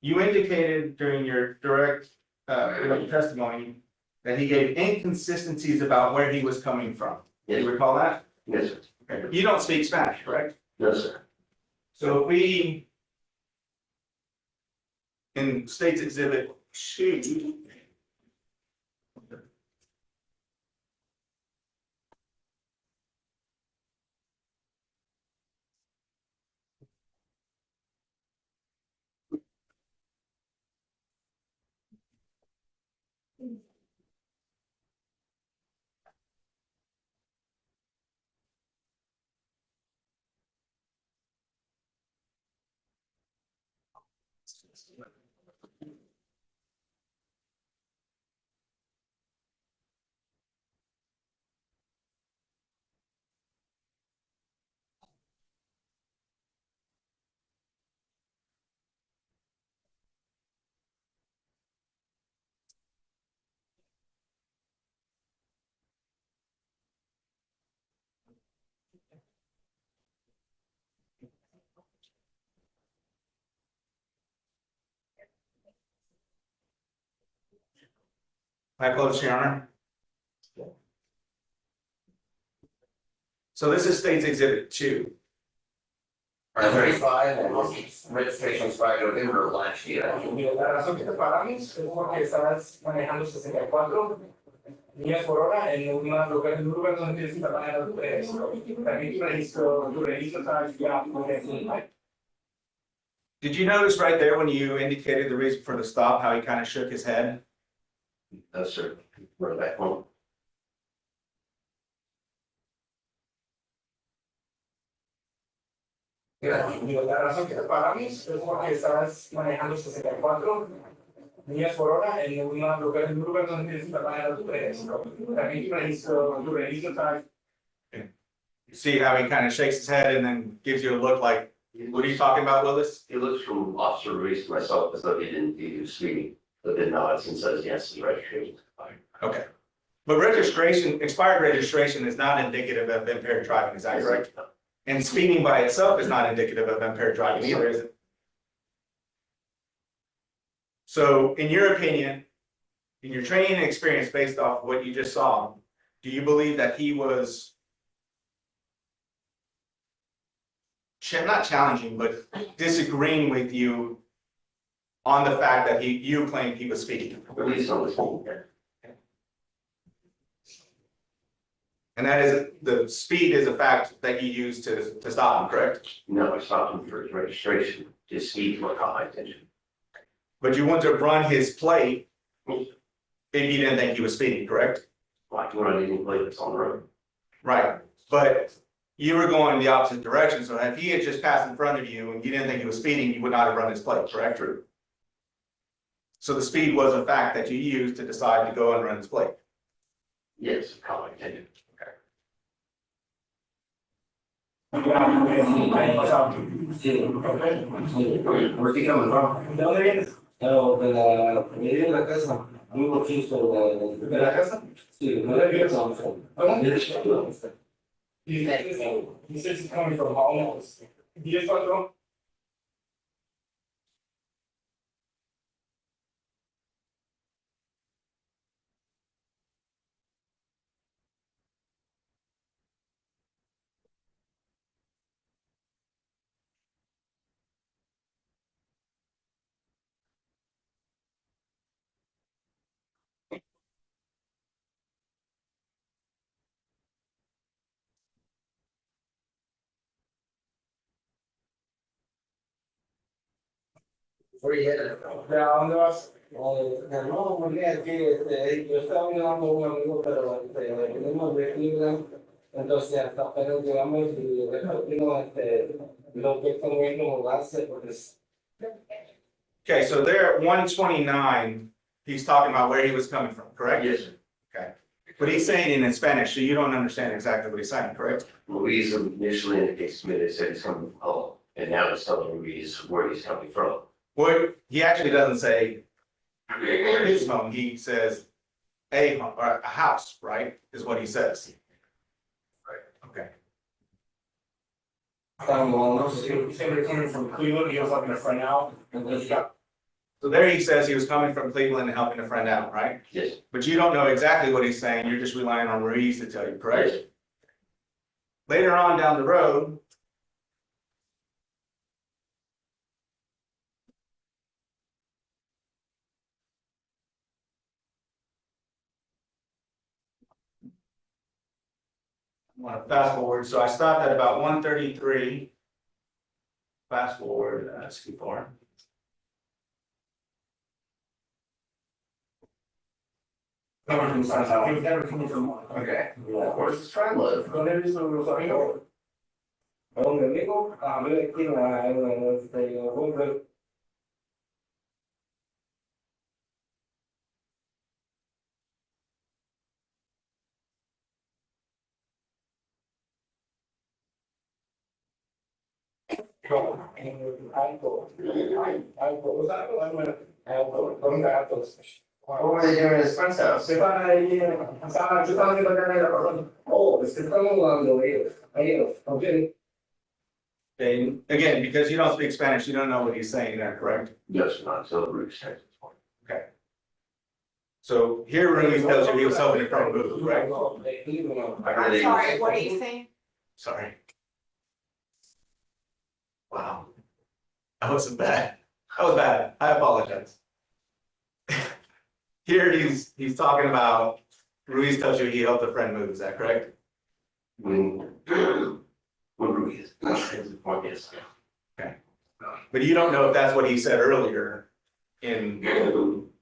you indicated during your direct testimony that he gave inconsistencies about where he was coming from. Do Yes, you recall that? yes, sir. Okay, but you don't speak Spanish, correct? No, sir. So in State's Exhibit 2. I close, Your Honor. So this is State's Exhibit 2. Verified and registration expired November of last year. La razón que te paramos es porque estabas manejando 64 millas por hora en un lugar donde tienes que estar manejando también tu registro está ya por eso. Did you notice right there when you indicated the reason for the stop, how he kind of shook his head? No, sir. We're back home. La razón que te paramos es porque estabas manejando 64 millas por hora en un lugar donde tienes que estar manejando también tu registro está. You see how he kind of shakes his head and then gives you a look like, what are you talking about, Willis? He looks from Officer Reese to myself as though he didn't do speeding, but then nods and says, yes, the registration is expired. Okay. But registration, expired registration is not indicative of impaired driving, is that correct? And speeding by itself is not indicative of impaired driving either, is it? So in your opinion, in your training and experience based off what you just saw, do you believe that he was not challenging, but disagreeing with you on the fact that you claimed he was speeding? At least on the phone. And that is, the speed is a fact that you used to stop him, correct? No, I stopped him for his registration. His speed what caught my attention. But you wouldn't have run his plate if you didn't think he was speeding, correct? Like when I didn't play this on the road. Right, but you were going the opposite direction, so if he had just passed in front of you and you didn't think he was speeding, you would not have run his plate, correct? True. So the speed was a fact that you used to decide to go and run his plate. Yes, it caught my attention. Where's he coming from? ¿De dónde vienes? No, de la casa. Muy poquito de la casa. Sí, no le vienes. ¿Cómo? He says he's coming from home. 10-4. ¿De a dónde vas? No, muy bien, aquí, yo estaba mirando a un amigo, pero venimos de Cleveland, entonces hasta apenas llegamos y repartimos lo que estamos viendo mudarse, porque Okay, so there at 129, he's talking about where he was coming from, correct? Yes, sir. Okay, but he's saying it in Spanish, so you don't understand exactly what he's saying, correct? Louise initially in the case submitted said he's coming from home, and now it's telling Louise where he's coming from. Well, he actually doesn't say his home, he says a home, or a house, right, is what he says. Right. Okay. Somebody coming from Cleveland, he was helping a friend out, and then he got. So there he says he was coming from Cleveland and helping a friend out, right? Yes. But you don't know exactly what he's saying, you're just relying on Ruiz to tell you, correct? Yes. Later on down the road, want to fast forward, so I stopped at about 1:33. Fast forward, that's too far. Never coming from. Okay. Where's the try love? No, there is no real fucking over. Oh, the amigo, me aquí en What were they doing at his friend's house? Estaban ahí, yo estaba haciendo acá en la perdón. Oh, estamos hablando de ellos, okay. Okay, again, because you don't speak Spanish, you don't know what he's saying there, correct? Yes, not so the root text. Okay. So here Ruiz tells you he was hoping to front move, right? I'm sorry, what are you saying? Sorry. Wow. That wasn't bad. That was bad. I apologize. Here he's talking about Ruiz tells you he helped a friend move, is that correct? When Ruiz, yes. Okay. But you don't know if that's what he said earlier in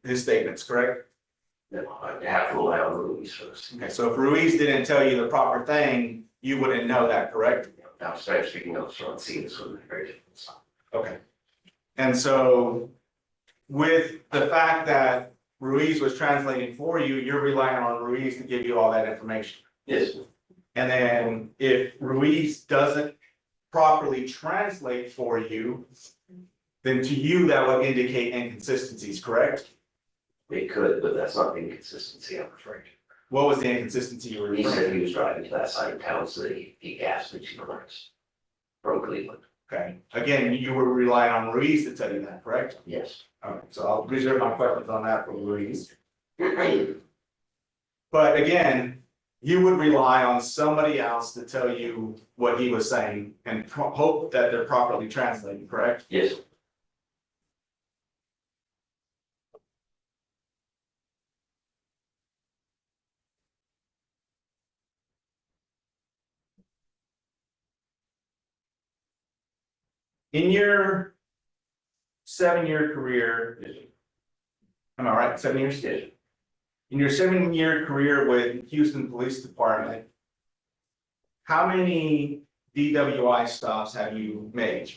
his statements, correct? No, I have to rely on Ruiz first. Okay, so if Ruiz didn't tell you the proper thing, you wouldn't know that, correct? Now, start speaking up front, see this one, very different stuff. Okay. And so with the fact that Ruiz was translating for you, you're relying on Ruiz to give you all that information. Yes. And then if Ruiz doesn't properly translate for you, then to you that would indicate inconsistencies, correct? They could, but that's not the inconsistency, I'm afraid. What was the inconsistency you were He referring said to? he was driving to that side of town, so he gasped me 2 miles from Cleveland. Okay, again, you were relying on Ruiz to tell you that, correct? Yes. Okay, so I'll reserve my questions on that for Ruiz. But again, you would rely on somebody else to tell you what he was saying and hope that they're properly translated, correct? Yes. In your 7-year career, am I right, 7 years? Yes. In your 7-year career with Houston Police Department, how many DWI stops have you made?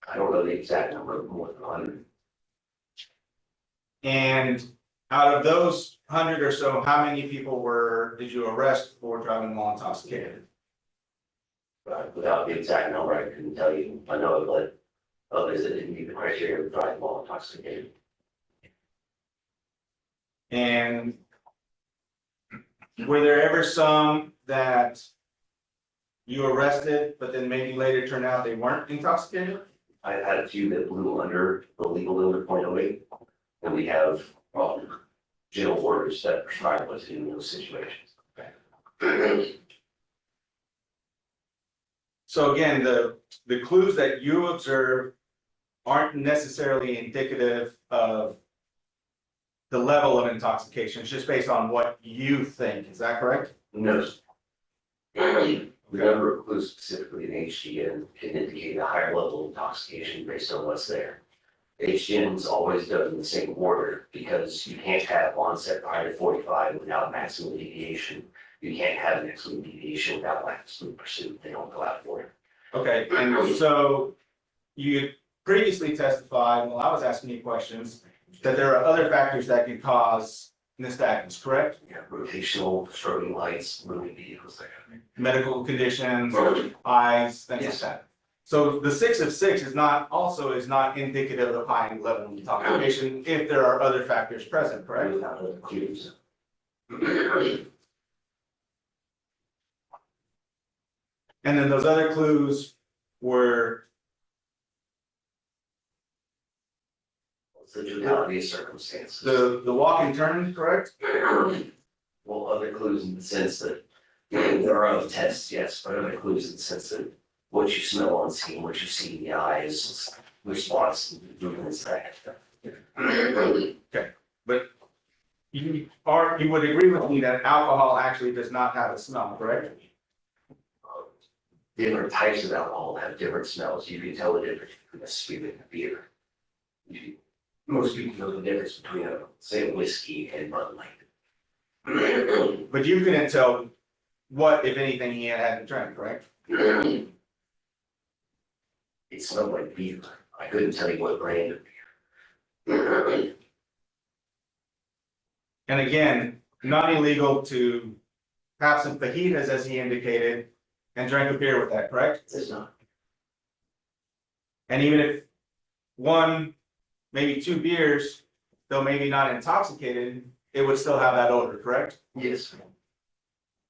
I don't know the exact number, more than 100. And out of those 100 or so, how many people did you arrest for driving while intoxicated? Without the exact number, I couldn't tell you. I know, but others that didn't meet the criteria of driving while intoxicated. And were there ever some that you arrested, but then maybe later turned out they weren't intoxicated? I've had a few that blew under the legal limit .08, and we have jail orders that prescribe what's in those situations. Okay. So again, the clues that you observe aren't necessarily indicative of the level of intoxication. It's just based on what you think. Is that correct? No. The number of clues specifically in HGN can indicate a higher level of intoxication based on what's there. HGN is always done in the same order because you can't have onset prior to 45 without maximum deviation. You can't have maximum deviation without maximum pursuit. They don't go out for it. Okay, and so you previously testified, while I was asking you questions, that there are other factors that can cause nystagmus, correct? Yeah, rotational, strobing lights, moving vehicles, that kind of thing. Medical conditions, eyes, things like that. So the 6 of 6 is not indicative of high level of intoxication if there are other factors present, correct? Without other clues. And then those other clues were, The totality of circumstances. the walk and turn, correct? Well, other clues in the sense that there are other tests, yes, but other clues in the sense that what you smell on scene, what you see in the eyes, response, movements, that kind of stuff. Okay, but you would agree with me that alcohol actually does not have a smell, correct? Different types of alcohol have different smells. You can tell the difference between a spirit and a beer. Most people know the difference between say, whiskey and Bud Light. But you couldn't tell what, if anything, he had drank, correct? It smelled like beer. I couldn't tell you what brand of beer. And again, not illegal to have some fajitas, as he indicated, and drink a beer with that, correct? It's not. And even if one, maybe two beers, though maybe not intoxicated, it would still have that odor, correct? Yes. And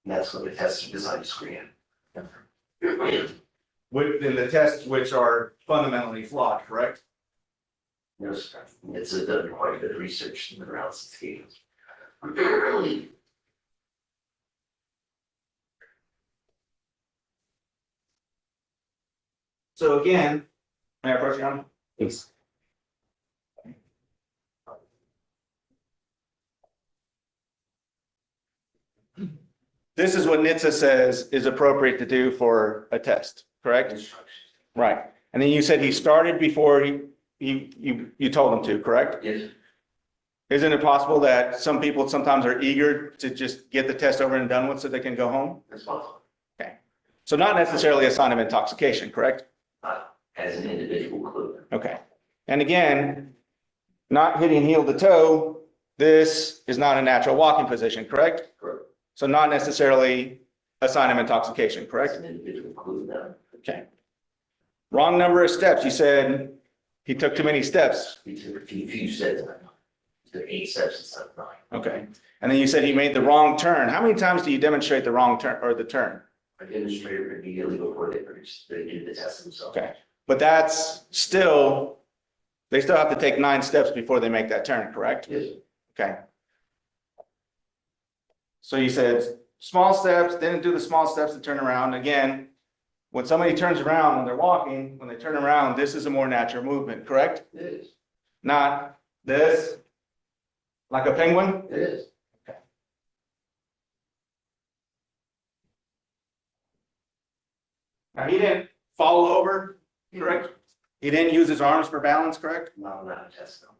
that's what the tests are designed to screen. Within the tests, which are fundamentally flawed, correct? No, sir. It's done quite a bit of research around cicadas. So again, may I approach you on? Please. This is what NHTSA says is appropriate to do for a test, correct? Right. And then you said he started before you told him to, correct? Yes. Isn't it possible that some people sometimes are eager to just get the test over and done with so they can go home? That's possible. Okay. So not necessarily a sign of intoxication, correct? As an individual clue. Okay. And again, not hitting heel to toe, this is not a natural walking position, correct? Correct. So not necessarily a sign of intoxication, As correct? an individual clue now. Okay. Wrong number of steps. You said he took too many steps. We took a few steps. Took 8 steps instead of 9. Okay. And then you said he made the wrong turn. How many times do you demonstrate the wrong turn or the turn? I demonstrated immediately before they did the test themselves. Okay. But that's still, they still have to take 9 steps before they make that turn, correct? Yes. Okay. So you said small steps, didn't do the small steps to turn around. Again, when somebody turns around when they're walking, when they turn around, this is a more natural movement, correct? It is. Not this, like a penguin? It is. Now, he didn't fall over, correct? He didn't use his arms for balance, correct? Not on that test though.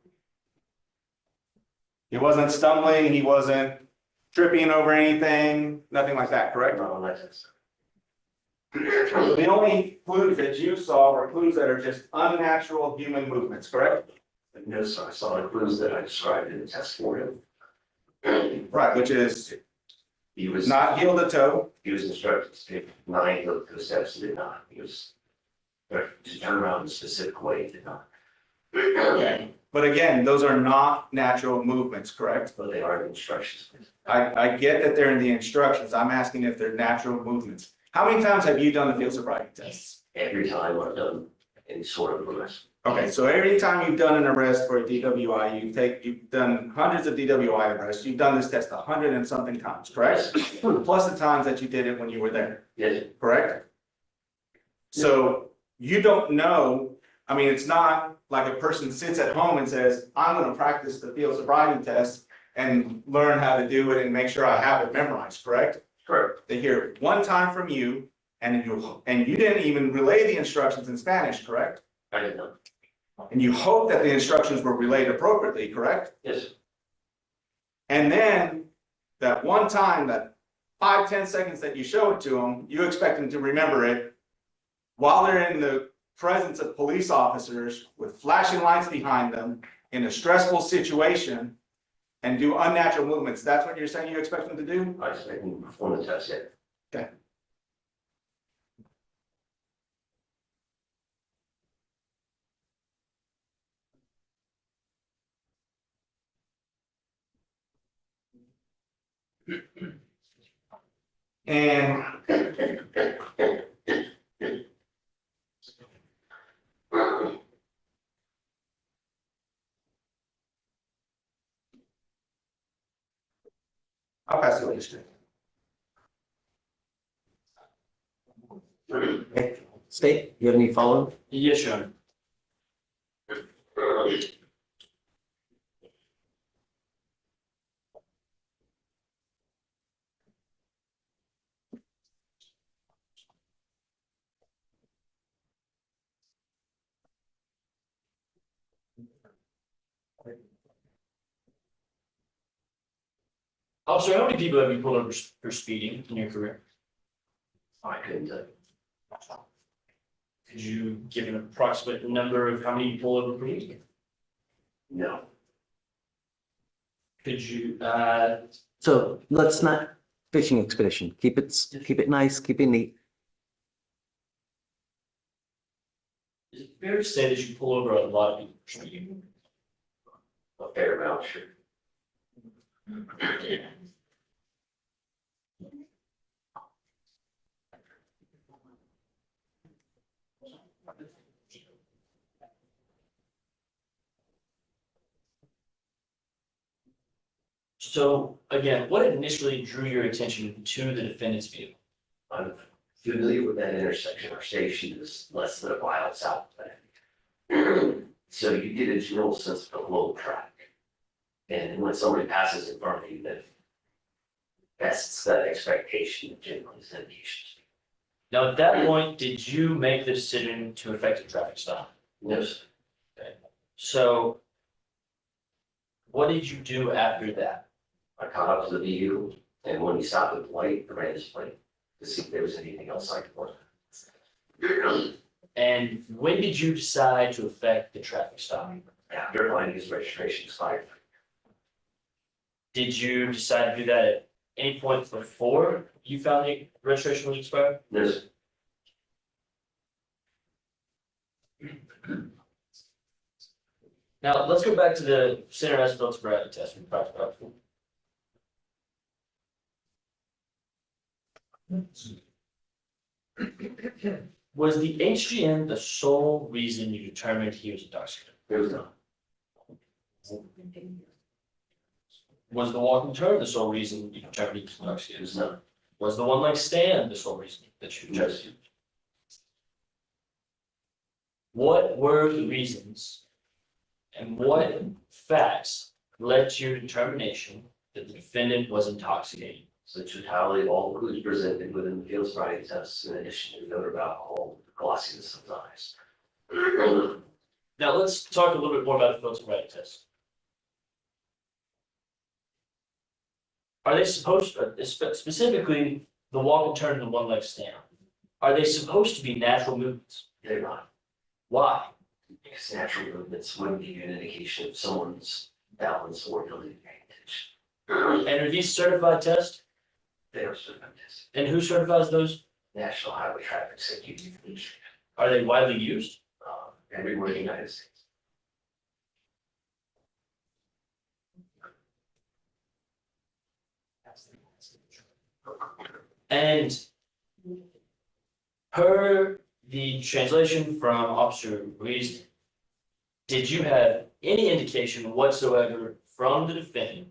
He wasn't stumbling, he wasn't tripping over anything, nothing like that, correct? Not on that test. The only clues that you saw were clues that are just unnatural human movements, correct? But no, sir, I saw the clues that I described in the test for him. Right, which is He was not heel to toe. He was instructed to take 9 heel to steps. He did not. He was to turn around in a specific way. He did not. Okay. But again, those are not natural movements, correct? But they are the instructions. I get that they're in the instructions. I'm asking if they're natural movements. How many times have you done the field sobriety tests? Every time I've done any sort of arrest. Okay, so every time you've done an arrest for a DWI, you've done hundreds of DWI arrests. You've done this test 100 and something times, correct? Plus the times that you did it when you were there, Yes. correct? So you don't know, I mean, it's not like a person sits at home and says, I'm gonna practice the field sobriety test and learn how to do it and make sure I have it memorized, correct? Correct. They hear it one time from you and you didn't even relay the instructions in Spanish, correct? I did not. And you hope that the instructions were relayed appropriately, correct? Yes. And then that one time, that 5-10 seconds that you show it to them, you expect them to remember it while they're in the presence of police officers with flashing lights behind them in a stressful situation and do unnatural movements. That's what you're saying you expect them to do? I expect him to perform the test yet. Okay. And I'll pass the list. Okay. State, you have any follow-up? Yes, Your Honor. Officer, how many people have you pulled over for speeding in your career? I couldn't tell you. Could you give an approximate number of how many you pull over per week? No. Could you, So let's not fishing expedition. Keep it nice, keep it neat. is it fair to say that you pull over a lot of people for speeding? A fair amount, sure. So again, what initially drew your attention to the defendant's vehicle? I'm familiar with that intersection. Our station is less than a mile south of that. So you get a general sense of low traffic. And when somebody passes in front of you, that's that expectation generally is indications. Now, at that point, did you make the decision to effect a traffic stop? No, sir. So what did you do after that? I caught up to the vehicle, and when he stopped at the light, I ran his plate to see if there was anything else I could work. And when did you decide to effect the traffic stop? After finding his registration expired. Did you decide to do that at any point before you found the registration was expired? No, sir. Now, let's go back to the standardized field sobriety test we talked about. Was the HGN the sole reason you determined he was intoxicated? It was not. Was the walk and turn the sole reason you determined he was It intoxicated? was not. Was the one leg stand the sole reason that you Yes. determined? What were the reasons and what facts led to your determination that the defendant was intoxicated? So the totality of all the clues presented within the field sobriety tests, in addition to the odor of alcohol, the glossiness of his eyes. Now, let's talk a little bit more about the field sobriety test. Are they supposed, specifically the walk and turn and the one leg stand, are they supposed to be natural movements? They're not, Why? because natural movements wouldn't give you an indication of someone's balance or ability to pay attention. And are these certified tests? They are certified tests. And who certifies those? National Highway Traffic Safety, Are they widely used? everywhere in the United States. And per the translation from Officer Ruiz, did you have any indication whatsoever from the defendant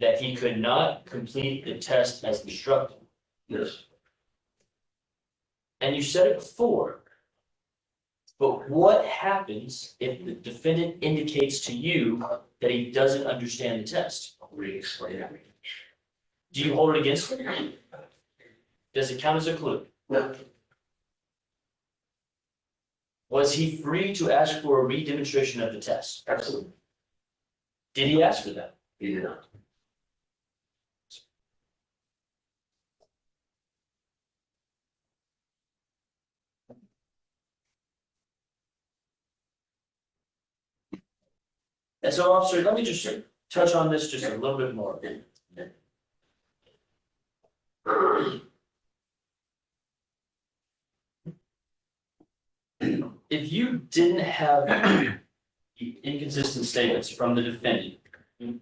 that he could not complete the test as instructed? Yes, And you said it before, but what happens if the defendant indicates to you that he doesn't understand the test? I'll re-explain everything. Do you hold it against him? Does it count as a clue? No, Was he free to ask for a re-demonstration of the test? absolutely, Did he ask for that? he did not. And so, officer, let me just touch on this just a little bit more. If you didn't have the inconsistent statements from the defendant,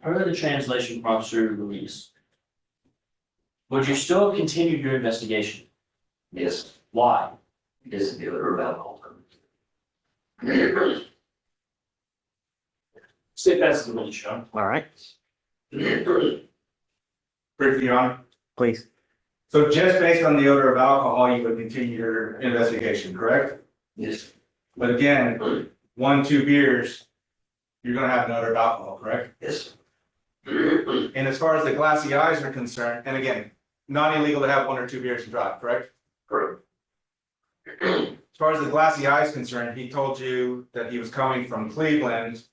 per the translation from Officer Ruiz, would you still have continued your investigation? Yes, Why? because of the odor of alcohol. State passes the release, Sean. All right, Briefly, Your Honor. please. So just based on the odor of alcohol, you would continue your investigation, correct? Yes, But again, 1, 2 beers, you're gonna have an odor of alcohol, correct? yes, And as far as the glassy eyes are concerned, and again, not illegal to have 1 or 2 beers and drive, correct? correct. far as the glassy eye is concerned, he told you that he was coming from Cleveland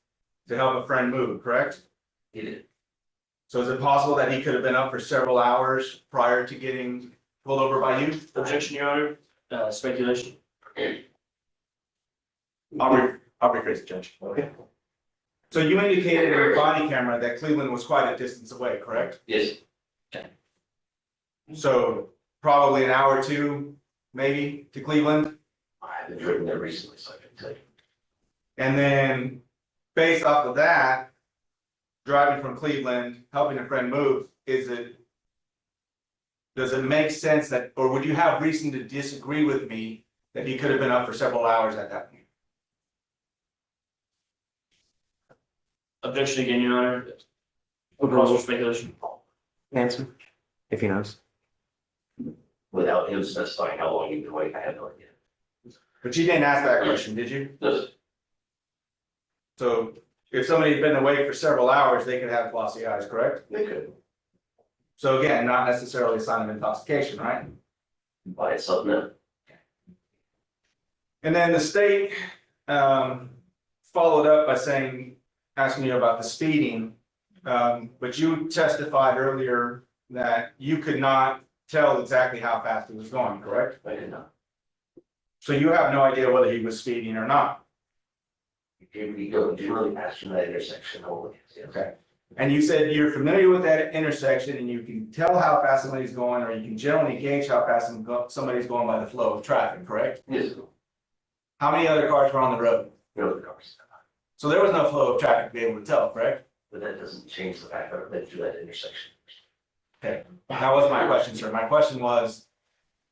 to help a friend move, correct? He did. So is it possible that he could have been up for several hours prior to getting pulled over by you? Objection, Your Honor, speculation. I'll rephrase it, Judge. Okay. So you indicated in your body camera that Cleveland was quite a distance away, correct? Yes. So probably an hour or two, maybe, to Cleveland? I haven't driven there recently, so I can tell you. And then based off of that, driving from Cleveland, helping a friend move, does it make sense that, or would you have reason to disagree with me that he could have been up for several hours at that point? Objection again, Your Honor. Cause for speculation. Answer, if he knows. Without him specifying how long you've been waiting, I have no idea. But you didn't ask that question, did you? Yes. So if somebody had been away for several hours, they could have glossy eyes, correct? They could. So again, not necessarily a sign of intoxication, right? By itself, no. And then the state followed up by asking you about the speeding. But you testified earlier that you could not tell exactly how fast he was going, correct? I did not. So you have no idea whether he was speeding or not. We go generally past from that intersection only. Yes. Okay. And you said you're familiar with that intersection and you can tell how fast somebody's going, or you can generally gauge how fast somebody's going by the flow of traffic, correct? Yes. How many other cars were on the road? No other cars. So there was no flow of traffic to be able to tell, correct? But that doesn't change the fact that I've been through that intersection. Okay, that was my question, sir. My question was,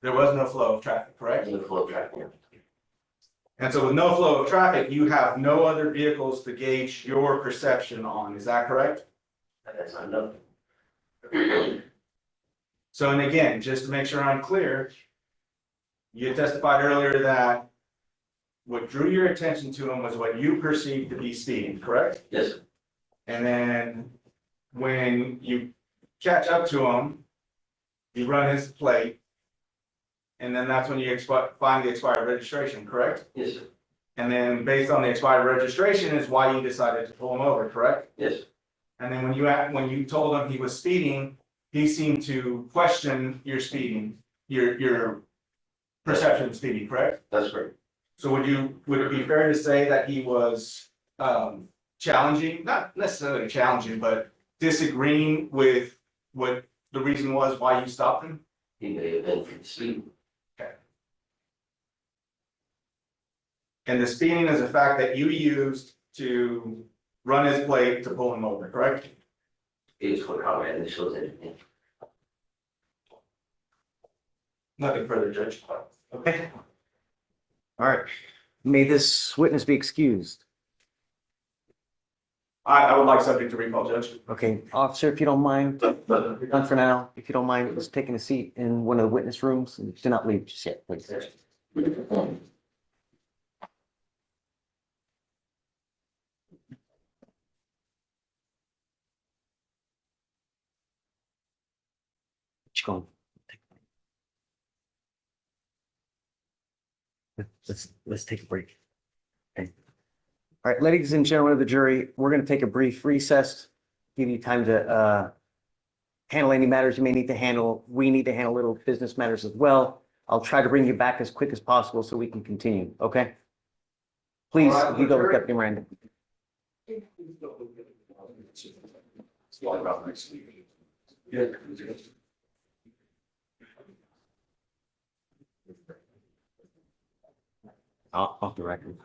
there was no flow of traffic, correct? There's no flow of traffic. And so with no flow of traffic, you have no other vehicles to gauge your perception on, is that correct? That's not enough. So, and again, just to make sure I'm clear, you testified earlier that what drew your attention to him was what you perceived to be speeding, correct? Yes, sir. And then when you catch up to him, you run his plate, and then that's when you find the expired registration, correct? Yes, sir. And then based on the expired registration is why you decided to pull him over, correct? Yes, sir. And then when you told him he was speeding, he seemed to question your speeding, your perception of speeding, correct? That's correct. So would it be fair to say that he was challenging, not necessarily challenging, but disagreeing with what the reason was why you stopped him? He may have been for the speed. And the speeding is a fact that you used to run his plate to pull him over, correct? It's what how my initials in. Nothing further, Judge. Okay. All right. May this witness be excused. I would like subject to recall, Judge. Okay, officer, if you don't mind, we're done for now. If you don't mind, just taking a seat in one of the witness rooms and do not leave just yet, please. Going. Let's take a break. Okay. All right, ladies and gentlemen of the jury, we're going to take a brief recess, give you time to handle any matters you may need to handle. We need to handle little business matters as well. I'll try to bring you back as quick as possible so we can continue, okay? Please, if you go with Deputy Miranda. Off the record.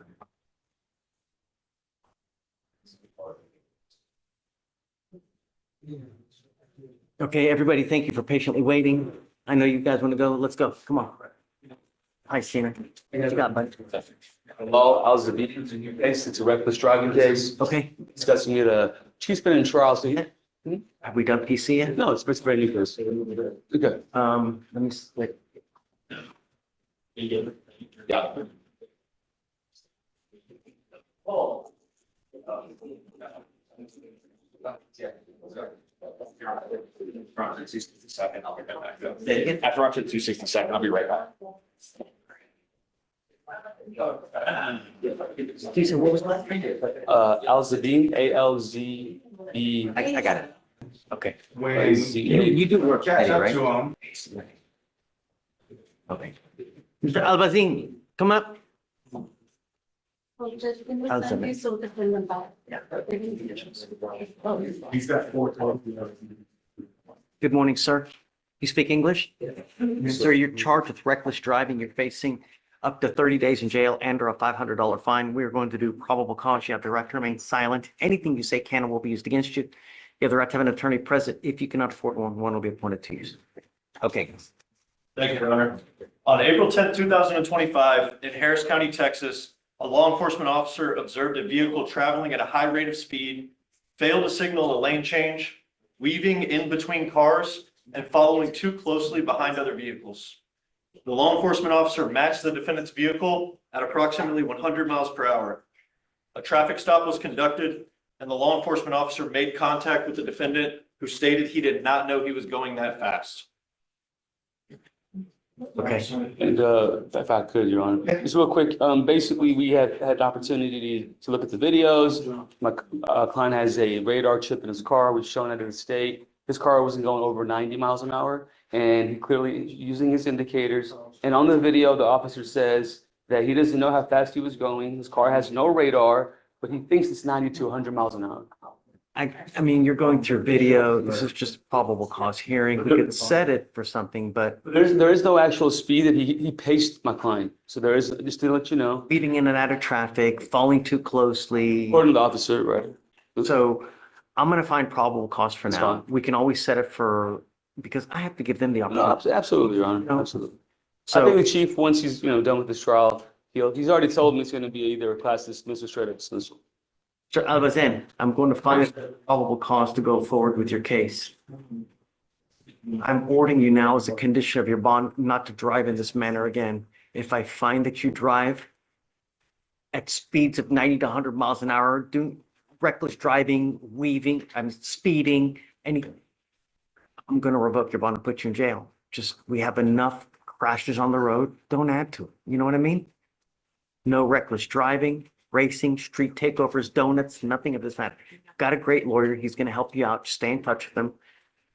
Okay, everybody, thank you for patiently waiting. I know you guys want to go. Let's go. Come on. Hi, Cena. What you got, bud? Hello, how's the meeting in your case? It's a reckless driving case. Okay. Discussing it, she's been in trial, so Have we done PC yet? no, it's very new case. Okay. Let me, wait. Yeah. After 262nd, I'll be right back. Say it again? After up to 262nd, I'll be right back. Jason, what was the last name? Alzabine, A-L-Z-B. I got it. Okay. When You do work catch Eddie, up right? to him, Okay. Mr. Albazin, come up. Well, Judge, can we I'll send you submit. so the film back? He's got 4 total. Good morning, sir. You speak English? Sir, you're charged with reckless driving. You're facing up to 30 days in jail and or a $500 fine. We're going to do probable cause. You have the right to remain silent. Anything you say can and will be used against you. You have the right to have an attorney present. If you cannot afford one, one will be appointed to you. Okay. Thank you, Your Honor. On April 10th, 2025, in Harris County, Texas, a law enforcement officer observed a vehicle traveling at a high rate of speed, failed to signal a lane change, weaving in between cars, and following too closely behind other vehicles. The law enforcement officer matched the defendant's vehicle at approximately 100 miles per hour. A traffic stop was conducted, and the law enforcement officer made contact with the defendant, who stated he did not know he was going that fast. Okay. And if I could, Your Honor, just real quick, basically, we had the opportunity to look at the videos. My client has a radar chip in his car. We've shown it in the state. His car wasn't going over 90 miles an hour, and he clearly using his indicators. And on the video, the officer says that he doesn't know how fast he was going. His car has no radar, but he thinks it's 90 to 100 miles an hour. I mean, you're going through video. This is just probable cause hearing. We could set it for something, but There is no actual speed that he paced my client. So there is, just to let you know, speeding in and out of traffic, falling too closely. according to the officer, right? So I'm going to find probable cause for That's now. fine. We can always set it for, because I have to give them the No, opportunity. absolutely, Your Honor, absolutely. I So, think the chief, once he's, done with this trial, he's already told me it's going to be either a class dismissal or straight up dismissal. Mr. Albazin, I'm going to find probable cause to go forward with your case. I'm ordering you now as a condition of your bond not to drive in this manner again. If I find that you drive at speeds of 90 to 100 miles an hour, doing reckless driving, weaving, I'm speeding, I'm going to revoke your bond and put you in jail. Just, we have enough crashes on the road. Don't add to it. You know what I mean? No reckless driving, racing, street takeovers, donuts, nothing of this matter. Got a great lawyer. He's going to help you out. Stay in touch with him.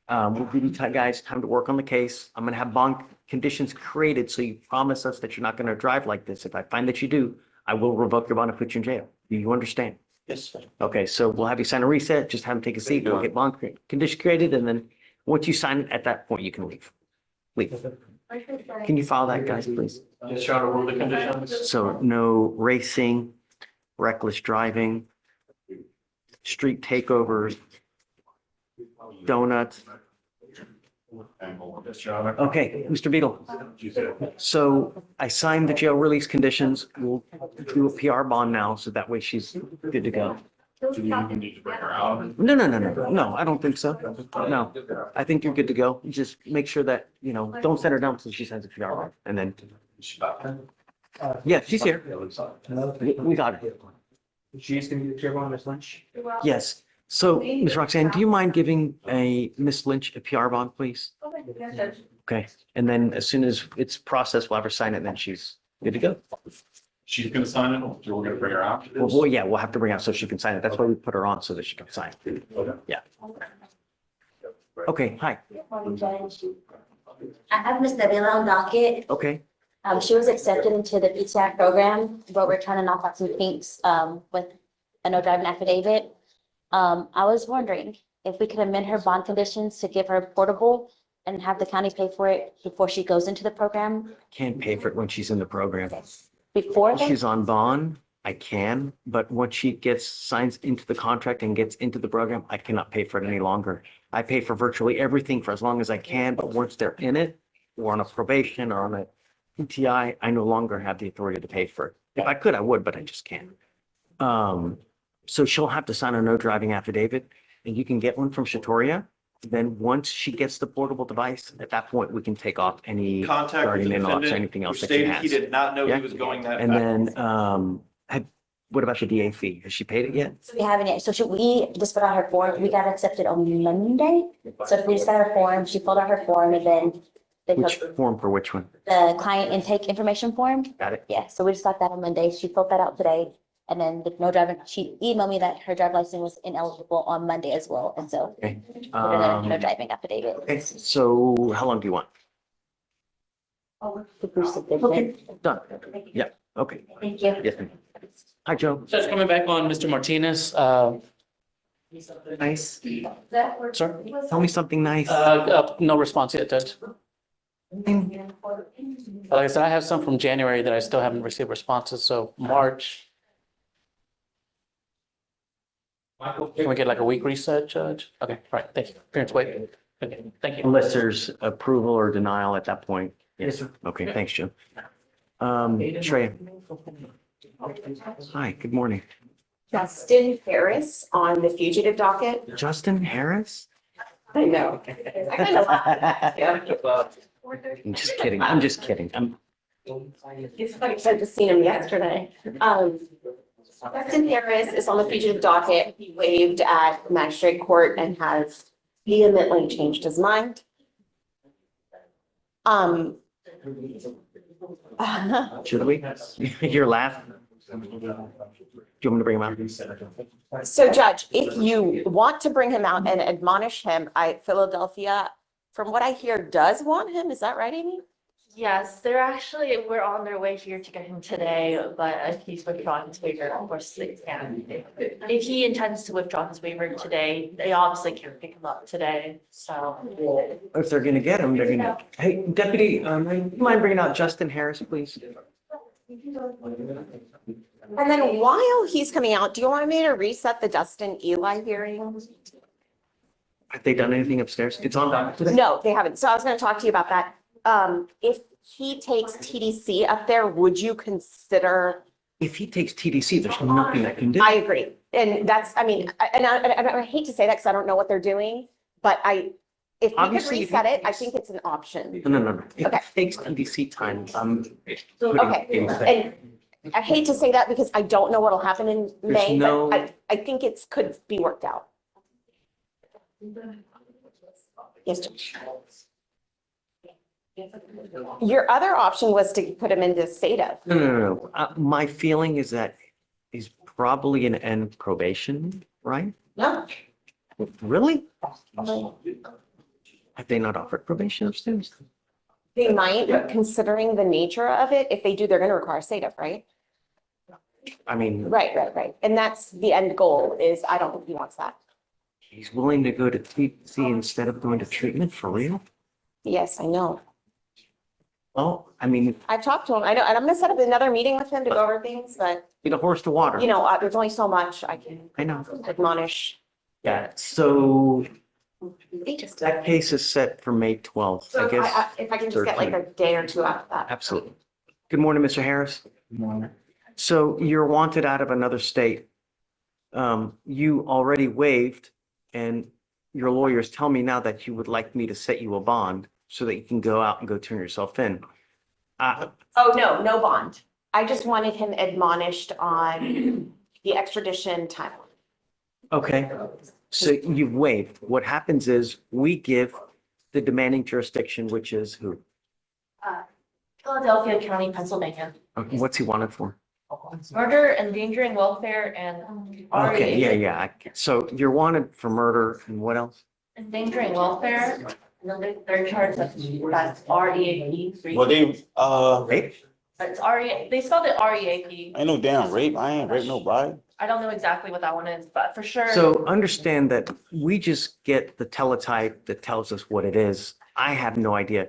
We'll give you guys time to work on the case. I'm going to have bond conditions created, so you promise us that you're not going to drive like this. If I find that you do, I will revoke your bond and put you in jail. Do you understand? Yes, sir. Okay, so we'll have you sign a reset. Just have him take a seat. We'll get bond condition created, and then once you sign it, at that point, you can leave. Leave. Can you file that, guys, please? Yes, Your Honor, what are the conditions? So no racing, reckless driving, street takeovers, donuts. Yes, Your Honor. Okay, Mr. Beadle. So I signed the jail release conditions. We'll do a PR bond now, so that way she's good to go. No, I don't think so. No, I think you're good to go. You just make sure that, don't send her down until she sends a PR bond, and then, yeah, she's here. We got her. She's gonna be the chair on this lunch. Yes. So, Ms. Roxanne, do you mind giving Ms. Lynch a PR bond, please? Okay, and then as soon as it's processed, we'll have her sign it, and then she's good to go. She's gonna sign it, or we're gonna bring her out? Well, yeah, we'll have to bring her out so she can sign it. That's why we put her on, so that she can sign. Yeah. Okay, hi. I have Ms. Nabila on docket. Okay, She was accepted into the PTAC program, but we're trying to knock out some kinks, with a no driving affidavit. I was wondering if we could amend her bond conditions to give her portable and have the county pay for it before she goes into the program. can't pay for it when she's in the program. Before When then? she's on bond, I can, but once she signs into the contract and gets into the program, I cannot pay for it any longer. I pay for virtually everything for as long as I can, but once they're in it, or on a probation or on a PTI, I no longer have the authority to pay for it. If I could, I would, but I just can't. So she'll have to sign a no driving affidavit, and you can get one from Shatoria. Then once she gets the portable device, at that point, we can take off any Contact with the guardian in-laws, defendant, anything who else that she stated he has. did not know Yeah. he was going that And fast. then, what about the DA fee? Has she paid it yet? We haven't yet. So should we just put out her form? We got accepted on Monday. So we just got her form. She filled out her form and then They Which took form for which one? the client intake information form. Got it. Yeah, so we just got that on Monday. She filled that out today. And then the no driving, she emailed me that her driver's license was ineligible on Monday as well. And so Okay. we're gonna no Um, driving affidavit. okay, so how long do you want? The Bruce Okay, Defendant. done. Yeah, okay. Thank you. Yes, ma'am. Hi, Joe. Judge, coming back on Mr. Martinez, Nice. sir, Tell me something nice. no response yet, Judge. Like I said, I have some from January that I still haven't received responses, so March. Can we get like a week reset, Judge? Okay, right, thank you. Parents, wait. Okay, thank you. Unless there's approval or denial at that point. Yes, sir. Okay, thanks, Jim. Shreya. Hi, good morning. Justin Harris on the fugitive docket. Justin Harris? I know. I kind of laughed at that. I'm just kidding. I'm just kidding. It's funny, 'cause I just seen him yesterday. Justin Harris is on the fugitive docket. He waived at magistrate court and has vehemently changed his mind. Should we? You're laughing? Do you want me to bring him out? So Judge, if you want to bring him out and admonish him, Philadelphia, from what I hear, does want him. Is that right, Amy? Yes, we're on their way here to get him today, but if he's withdrawing his waiver, of course they can. If he intends to withdraw his waiver today, they obviously can't pick him up today, so. If they're gonna get him, they're gonna, hey, Deputy, you mind bringing out Justin Harris, please? And then while he's coming out, do you want me to reset the Dustin Eli hearing? Have they done anything upstairs? It's on docket today? No, they haven't. So I was going to talk to you about that. If he takes TDC up there, would you consider? If he takes TDC, there's nothing I can do. I agree. And that's, I mean, I hate to say that because I don't know what they're doing, but if we could Obviously, if he reset it, I takes- think it's an option. No. If Okay. it takes TDC time, I'm putting Okay. in thing. And I hate to say that because I don't know what'll happen in May, no- but I think it's could be worked out. Yes, Judge. Your other option was to put him into SATA. No. My feeling is that he's probably gonna end probation, right? No. Really? Have they not offered probation upstairs? They might, but considering the nature of it, if they do, they're gonna require SATA, right? I mean, Right. And that's the end goal is, I don't think he wants that. he's willing to go to TDC instead of going to treatment for real? Yes, I know. Well, I mean, I've talked to him. I know, and I'm gonna set up another meeting with him to go over things, but be the horse to water. you know, there's only so much I can I know. admonish. Yeah, so They just. that case is set for May 12th, So I guess. if I can just get like a day or two after that. Absolutely. Good morning, Mr. Harris. Good morning. So you're wanted out of another state. You already waived, and your lawyers tell me now that you would like me to set you a bond so that you can go out and go turn yourself in. Oh, no bond. I just wanted him admonished on the extradition timeline. Okay, so you've waived. What happens is we give the demanding jurisdiction, which is who? Philadelphia County, Pennsylvania. Okay, what's he wanted for? Murder, endangering welfare, and Okay, yeah. So you're wanted for murder and what else? endangering welfare. And then the third charge, that's REAP. Well, they, Rape? It's they spelled it REAP. ain't no damn rape. I ain't raped nobody. I don't know exactly what that one is, but for sure. So understand that we just get the teletype that tells us what it is. I have no idea.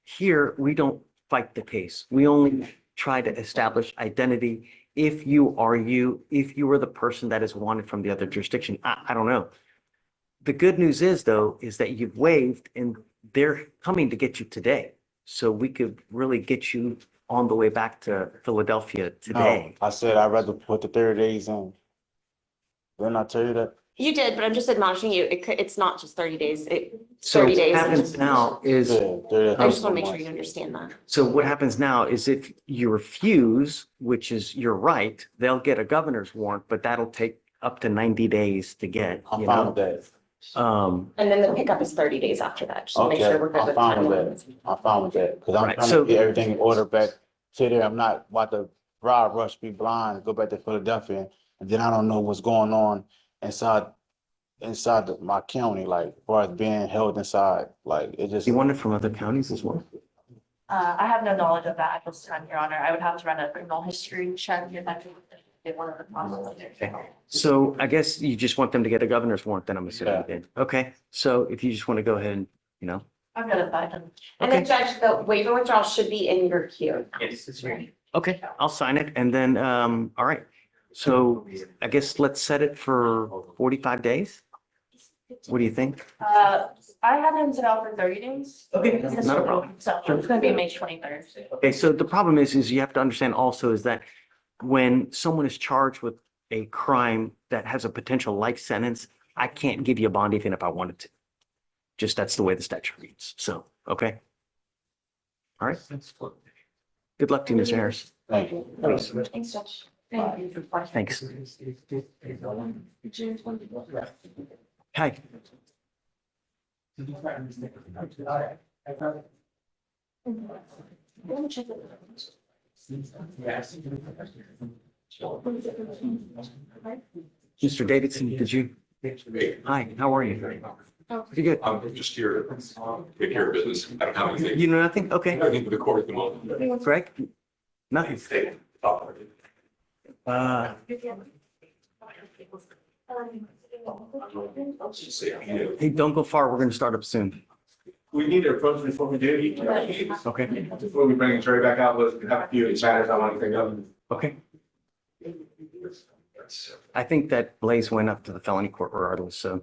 Here, we don't fight the case. We only try to establish identity. If you are the person that is wanted from the other jurisdiction, I don't know. The good news is though, is that you've waived and they're coming to get you today. So we could really get you on the way back to Philadelphia today. No, I said I'd rather put the 30 days in. Didn't I tell you that? You did, but I'm just admonishing you. It's not just 30 days. So 30 what days. happens now is, Yeah, 30 I just want to make sure you understand that. so what happens now is if you refuse, which is your right, they'll get a governor's warrant, but that'll take up to 90 days to get, I you found know? that. And then the pickup is 30 days after that, just to make Okay, sure we're good I'm with fine with timelines. that. I'm fine with that, because I'm Right, trying so- to get everything in order back to there. I'm not about to ride rush, be blind, go back to Philadelphia, and then I don't know what's going on inside my county, like, as far as being held inside, like, it just. You want it from other counties as well? I have no knowledge of that at this time, Your Honor. I would have to run a criminal history check if I could get one of the processes. So I guess you just want them to get a governor's warrant, then I'm assuming Yeah. then. Okay, so if you just want to go ahead and, I've got it by then. And then Judge, the waiver withdrawal should be in your queue. Yes, it's right. okay, I'll sign it and then, all right. So I guess let's set it for 45 days. What do you think? I had him set out for 30 days. Okay, not a problem. So it's gonna be May 23rd. Okay, so the problem is you have to understand also is that when someone is charged with a crime that has a potential life sentence, I can't give you a bond even if I wanted to. Just that's the way the statute reads. So, okay. All right. Good luck to you, Ms. Harris. Thank you. Thanks, Judge. Thanks. Hi. Mr. Davidson, did you? Hi, how are you? Pretty good. I'm just here to take care of business. I don't have anything. You know nothing? Okay. Nothing for the court at the moment. Greg? Nothing. Hey, don't go far. We're gonna start up soon. We need to approach before we do. Okay. Before we bring the jury back out, let's have a few matters I want to bring up. Okay. I think that Blaze went up to the felony court regardless, so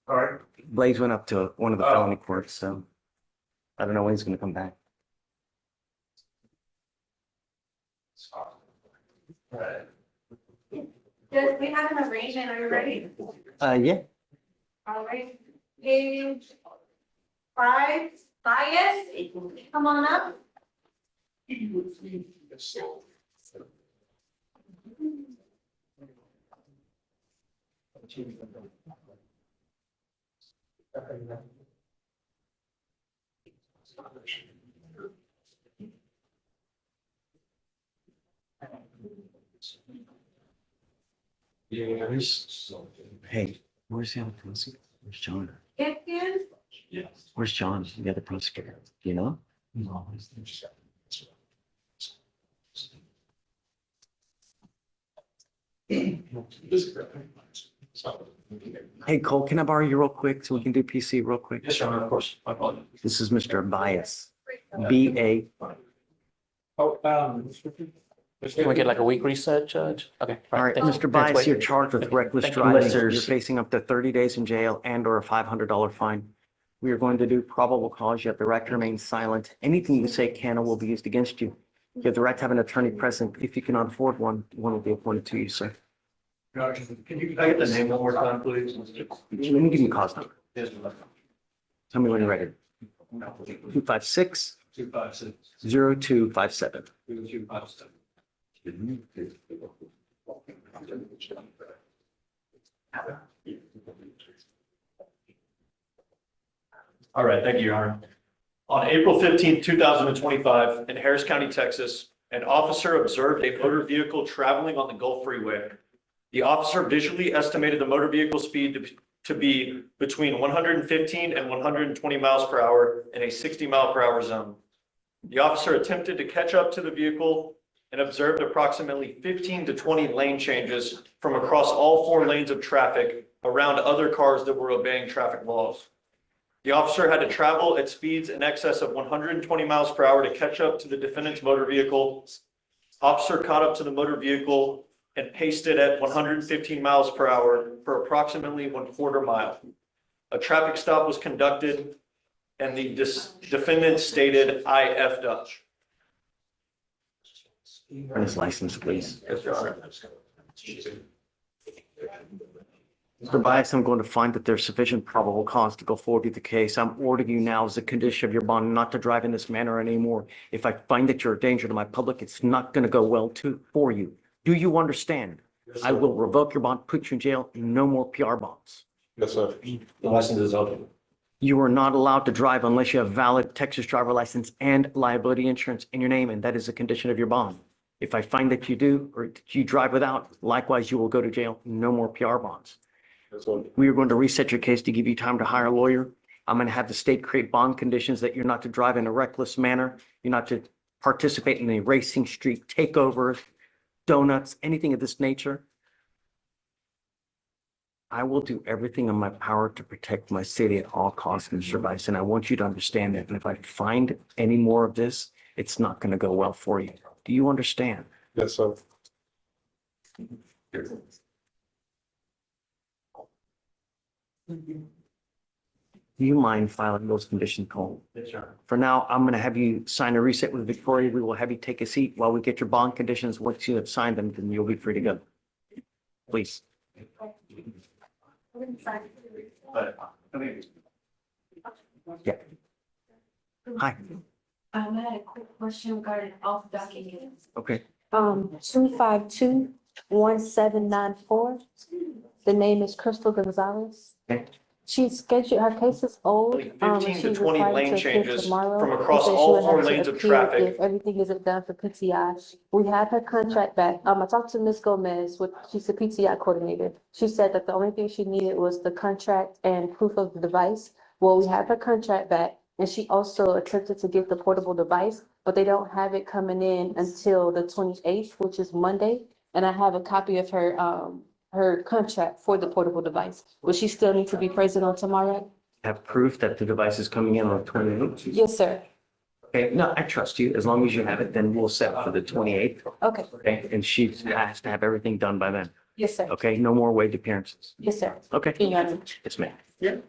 All right. Blaze went up to one of the felony courts, so I don't know when he's gonna come back. Does we have an arraignment? Are you ready? Yeah. All right. Page 5, bias, come on up. Hey, where's the other prosecutor? Where's John? Pipkin? Where's John, the other prosecutor? Do you know? Hey, Cole, can I borrow you real quick so we can do PC real quick? Yes, Your Honor, of course. My apologies. This is Mr. Bias. B-A. Can we get like a week reset, Judge? Okay. All right, thank you. Mr. Thanks, Bias, you're wait. charged with reckless Thank you. driving. You're Listeners. facing up to 30 days in jail and or a $500 fine. We are going to do probable cause. You have the right to remain silent. Anything you say can or will be used against you. You have the right to have an attorney present. If you cannot afford one, one will be appointed to you, sir. Can you, I get the name one more time, please? Let me give you a cause number. Tell me when you're ready. 256 256 0257. 2257. All right, thank you, Your Honor. On April 15th, 2025, in Harris County, Texas, an officer observed a motor vehicle traveling on the Gulf Freeway. The officer visually estimated the motor vehicle speed to be between 115 and 120 miles per hour in a 60-mile-per-hour zone. The officer attempted to catch up to the vehicle and observed approximately 15 to 20 lane changes from across all 4 lanes of traffic around other cars that were obeying traffic laws. The officer had to travel at speeds in excess of 120 miles per hour to catch up to the defendant's motor vehicle. Officer caught up to the motor vehicle and paced it at 115 miles per hour for approximately 1/4 mile. A traffic stop was conducted and the defendant stated, "I effed up." Run his license, please. Yes, Your Honor. Mr. Bias, I'm going to find that there's sufficient probable cause to go forward with the case. I'm ordering you now as a condition of your bond not to drive in this manner anymore. If I find that you're a danger to my public, it's not going to go well for you. Do you understand? I will revoke your bond, put you in jail, no more PR bonds. Yes, sir. The license is open. You are not allowed to drive unless you have valid Texas driver license and liability insurance in your name, and that is a condition of your bond. If I find that you do, or that you drive without, likewise, you will go to jail. No more PR bonds. Yes, sir. We are going to reset your case to give you time to hire a lawyer. I'm going to have the state create bond conditions that you're not to drive in a reckless manner. You're not to participate in a racing street takeover, donuts, anything of this nature. I will do everything in my power to protect my city at all costs, Mr. Vice, and I want you to understand that. And if I find any more of this, it's not going to go well for you. Do you understand? Yes, sir. Do you mind filing those conditions, Cole? Yes, sir. For now, I'm going to have you sign a reset with Victoria. We will have you take a seat while we get your bond conditions. Once you have signed them, then you'll be free to go. Please. Yeah. Hi. I had a quick question regarding off docket. Okay. 252-1794. The name is Crystal Gonzalez. Okay. She's scheduled, her case is old. 15 to 20 lane changes tomorrow. from She across said she all would four have to lanes of appear traffic. If everything isn't done for PTI. We have her contract back. I talked to Ms. Gomez, she's the PTI coordinator. She said that the only thing she needed was the contract and proof of the device. Well, we have her contract back, and she also attempted to get the portable device, but they don't have it coming in until the 28th, which is Monday. And I have a copy of her contract for the portable device. Will she still need to be present on tomorrow? Have proof that the device is coming in on the 28th? Yes, sir. Okay, no, I trust you. As long as you have it, then we'll set for the 28th. Okay. Okay, and she has to have everything done by then. Yes, sir. Okay, no more waived appearances. Yes, sir. Okay. Yeah. It's me. Yeah.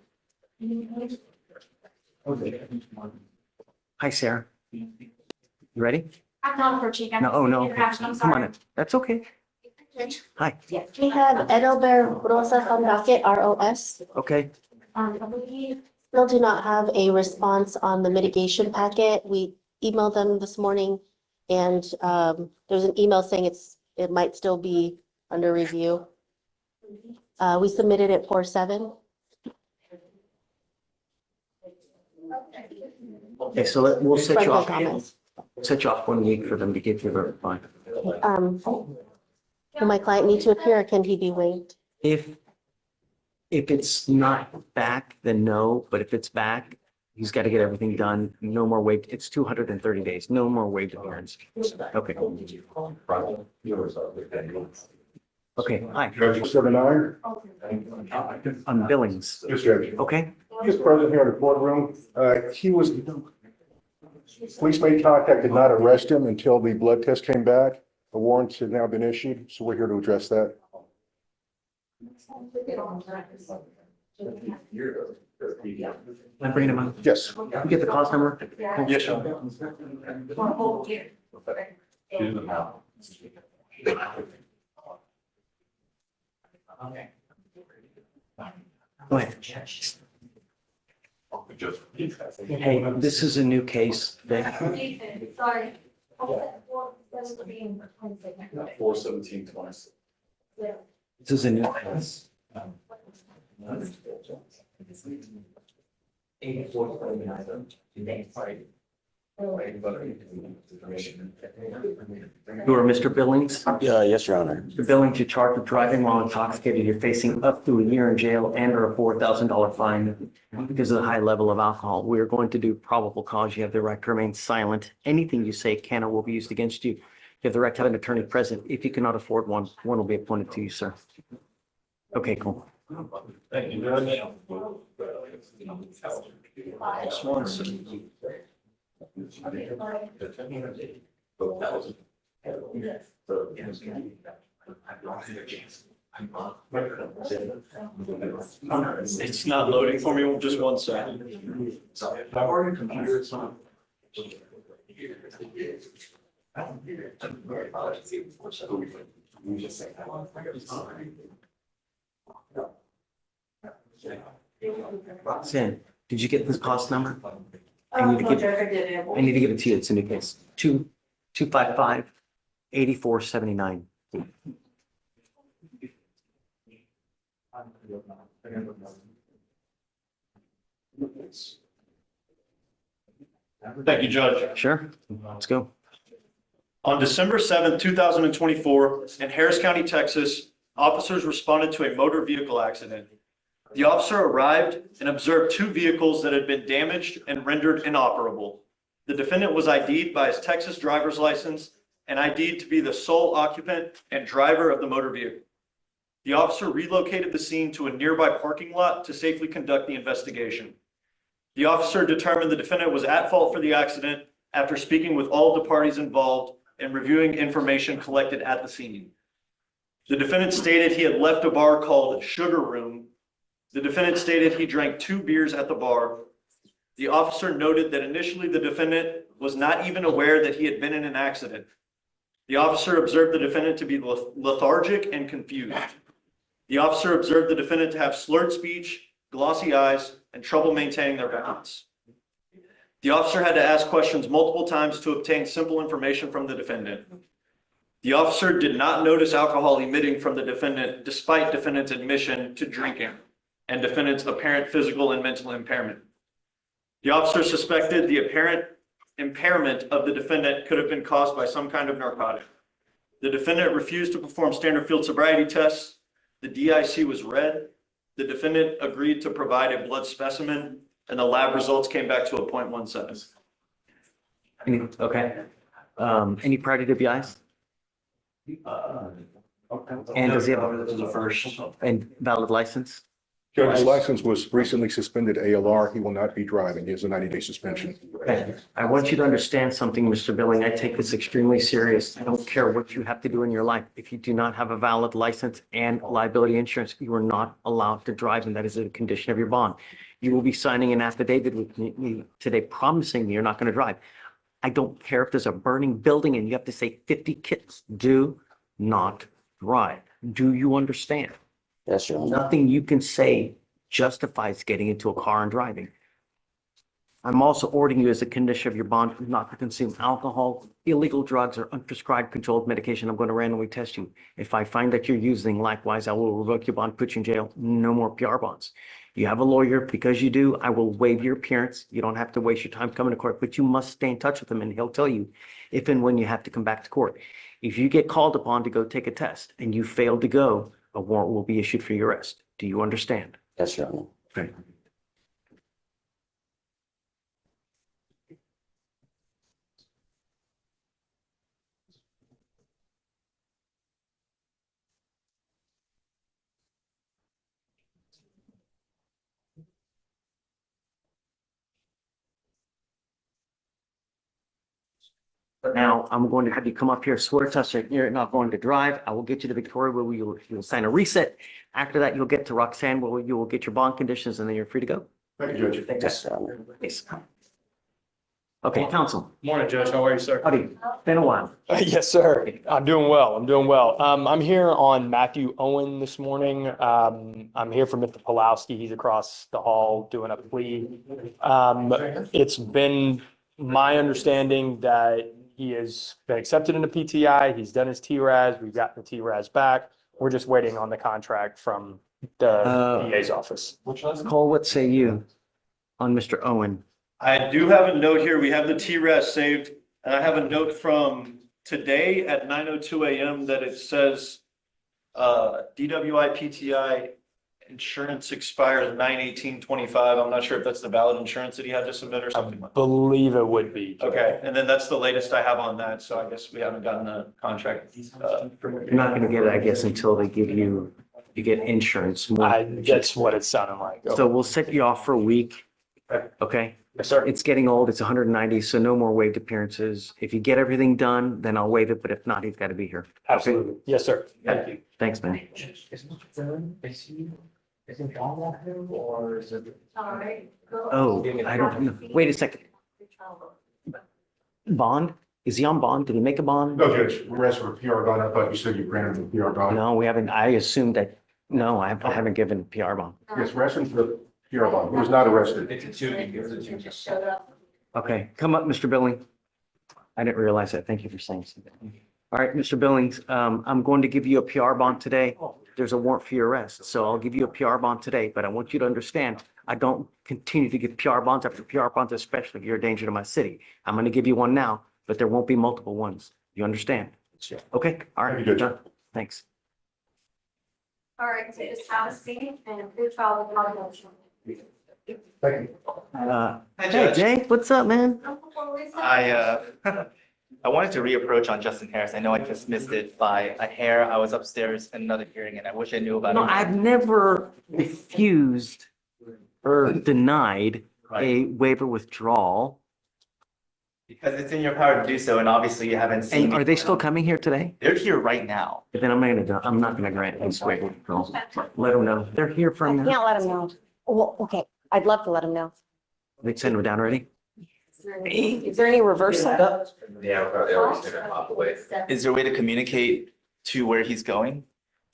Hi, Sarah. You ready? I'm not for chief. No, oh, no. Come on in. That's okay. Hi. We have Edelbert Rosas on docket, ROS. Okay. We still do not have a response on the mitigation packet. We emailed them this morning, and there's an email saying it might still be under review. We submitted it 4/7. Okay, so we'll set you Franklin off. comments. Set you off 1 week for them to get you the fine. Will my client need to appear, or can he be waived? If it's not back, then no, but if it's back, he's got to get everything done. No more waived. It's 230 days. No more waived appearance. Okay. Okay, hi. Judge 79. On Billings. Yes, Judge. Okay. He is present here in the courtroom. Police made contact, did not arrest him until the blood test came back. A warrant has now been issued, so we're here to address that. I'm bringing him on. Yes. You get the cost number? Yes, sir. Go ahead. Hey, this is a new case. Sorry. 4/17/26. This is a new case. 84. You are Mr. Billings? Yes, Your Honor. Mr. Billings, you're charged with driving while intoxicated. You're facing up to a year in jail and or a $4,000 fine because of the high level of alcohol. We are going to do probable cause. You have the right to remain silent. Anything you say can or will be used against you. You have the right to have an attorney present. If you cannot afford one, one will be appointed to you, sir. Okay, cool. Thank you very much. It's not loading for me, just 1 second. Roxanne, did you get this cost number? I need to give it to you. It's a new case. 255-8479. Thank you, Judge. Sure, let's go. On December 7th, 2024, in Harris County, Texas, officers responded to a motor vehicle accident. The officer arrived and observed two vehicles that had been damaged and rendered inoperable. The defendant was ID'd by his Texas driver's license and ID'd to be the sole occupant and driver of the motor vehicle. The officer relocated the scene to a nearby parking lot to safely conduct the investigation. The officer determined the defendant was at fault for the accident after speaking with all the parties involved and reviewing information collected at the scene. The defendant stated he had left a bar called Sugar Room. The defendant stated he drank 2 beers at the bar. The officer noted that initially the defendant was not even aware that he had been in an accident. The officer observed the defendant to be lethargic and confused. The officer observed the defendant to have slurred speech, glossy eyes, and trouble maintaining their balance. The officer had to ask questions multiple times to obtain simple information from the defendant. The officer did not notice alcohol emitting from the defendant despite defendant's admission to drinking and defendant's apparent physical and mental impairment. The officer suspected the apparent impairment of the defendant could have been caused by some kind of narcotic. The defendant refused to perform standard field sobriety tests. The DIC was read. The defendant agreed to provide a blood specimen, and the lab results came back to a 0.17. Okay. Any prior DWIs? And does he have the first? and valid license? Judge's license was recently suspended ALR. He will not be driving. He has a 90-day suspension. Okay. I want you to understand something, Mr. Billing. I take this extremely serious. I don't care what you have to do in your life. If you do not have a valid license and liability insurance, you are not allowed to drive, and that is a condition of your bond. You will be signing an affidavit with me today promising me you're not going to drive. I don't care if there's a burning building and you have to say 50 kids. Do not drive. Do you understand? Yes, Your Honor. Nothing you can say justifies getting into a car and driving. I'm also ordering you as a condition of your bond not to consume alcohol, illegal drugs, or unprescribed controlled medication. I'm going to randomly test you. If I find that you're using, likewise, I will revoke your bond, put you in jail. No more PR bonds. You have a lawyer. Because you do, I will waive your appearance. You don't have to waste your time coming to court, but you must stay in touch with him and he'll tell you if and when you have to come back to court. If you get called upon to go take a test and you fail to go, a warrant will be issued for your arrest. Do you understand? Yes, Your Honor. Okay. But now I'm going to have you come up here, swear to us that you're not going to drive. I will get you to Victoria where you'll sign a reset. After that, you'll get to Roxanne where you will get your bond conditions and then you're free to go. Thank you, Judge. Yes, Your Honor. Please. Okay, counsel. Morning, Judge. How are you, sir? Howdy. Been a while. Yes, sir. I'm doing well. I'm here on Matthew Owen this morning. I'm here for Mr. Pulowski. He's across the hall doing a plea. It's been my understanding that he has been accepted into PTI. He's done his TRAS. We've gotten the TRAS back. We're just waiting on the contract from the DA's office. Cole, what say you on Mr. Owen? I do have a note here. We have the TRAS saved, and I have a note from today at 9:02 a.m. that it says DWI PTI insurance expires 9/18/25. I'm not sure if that's the valid insurance that he had to submit or something. Believe it would be. Okay, and then that's the latest I have on that, so I guess we haven't gotten a contract. You're not going to get it, I guess, until they give you get insurance. That's what it's sounding like. So we'll set you off for a week. Okay? Yes, sir. It's getting old. It's 190, so no more waived appearances. If you get everything done, then I'll waive it, but if not, he's got to be here. Absolutely. Yes, sir. Thank you. Thanks, man. Isn't John here or is it? Oh, I don't know. Wait a second. Bond? Is he on bond? Did he make a bond? No, Judge, we're asking for PR bond. I thought you said you granted the PR bond. No, we haven't. I assumed that, no, I haven't given PR bond. Yes, we're asking for the PR bond. He was not arrested. It's a two. Okay, come up, Mr. Billing. I didn't realize that. Thank you for saying something. All right, Mr. Billings, I'm going to give you a PR bond today. there's a warrant for your arrest. So I'll give you a PR bond today, but I want you to understand, I don't continue to give PR bonds after PR bonds, especially if you're a danger to my city. I'm going to give you one now, but there won't be multiple ones. You understand? Okay, all right. Thank you, Judge. done. Thanks. All right, so just have a seat and please follow the motion. Thank you. Hey, Judge. Jay, what's up, man? I wanted to reapproach on Justin Harris. I know I just missed it by a hair. I was upstairs in another hearing and I wish I knew about No, it. I've never refused or denied a waiver withdrawal. Because it's in your power to do so, and obviously you haven't seen. And are they still coming here today? They're here right now. But then I'm not gonna grant this waiver withdrawal. Let them know. They're here I from, can't let him know. Well, okay, I'd love to let him know. they send them down already? Is there any reversal? Yeah, we're probably always gonna pop away. Is there a way to communicate to where he's going?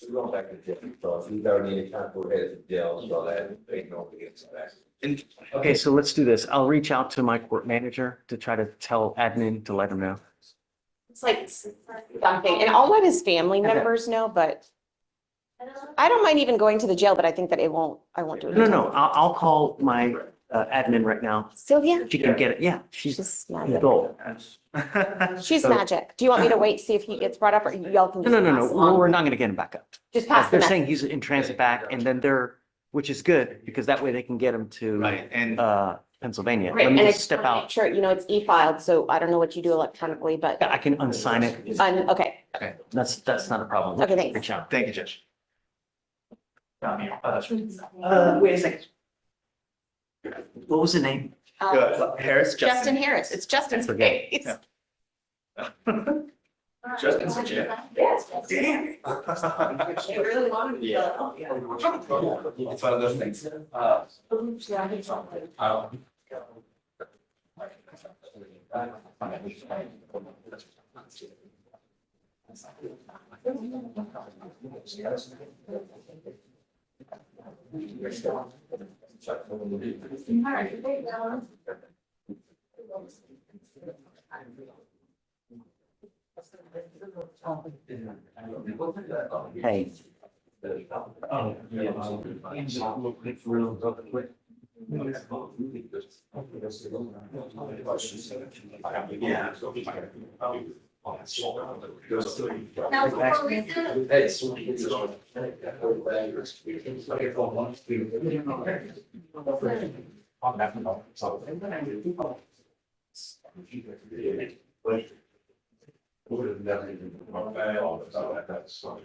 We're going back to jail, so we don't need time to head to jail, so that they know to get back. Okay, so let's do this. I'll reach out to my court manager to try to tell admin to let them know. It's like something, and I'll let his family members know, but I don't mind even going to the jail, but I think that I won't do it. No, I'll call my admin right now. Sylvia? She can get it. Yeah, she's She's an magic. adult. She's So- magic. Do you want me to wait, see if he gets brought up, or y'all can No, just? no, pass no, along? we're not gonna get him back up. Just pass the They're message. saying he's in transit back and then which is good because that way they can get him to Right, and Pennsylvania. Right, Let and me I just just step want to out. make sure, it's e-filed, so I don't know what you do electronically, but, I can unsign it. okay. That's not a problem. Okay, thanks. Reach out. Thank you, Judge. Wait a second. What was the name? Harris, Justin Harris, it's Justin's Forget. case. Justin's in jail. Yes. Damn. She really wanted to. Yeah. It's one of those things. Hey. Would have never even come back on that song.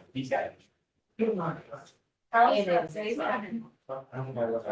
Reach out.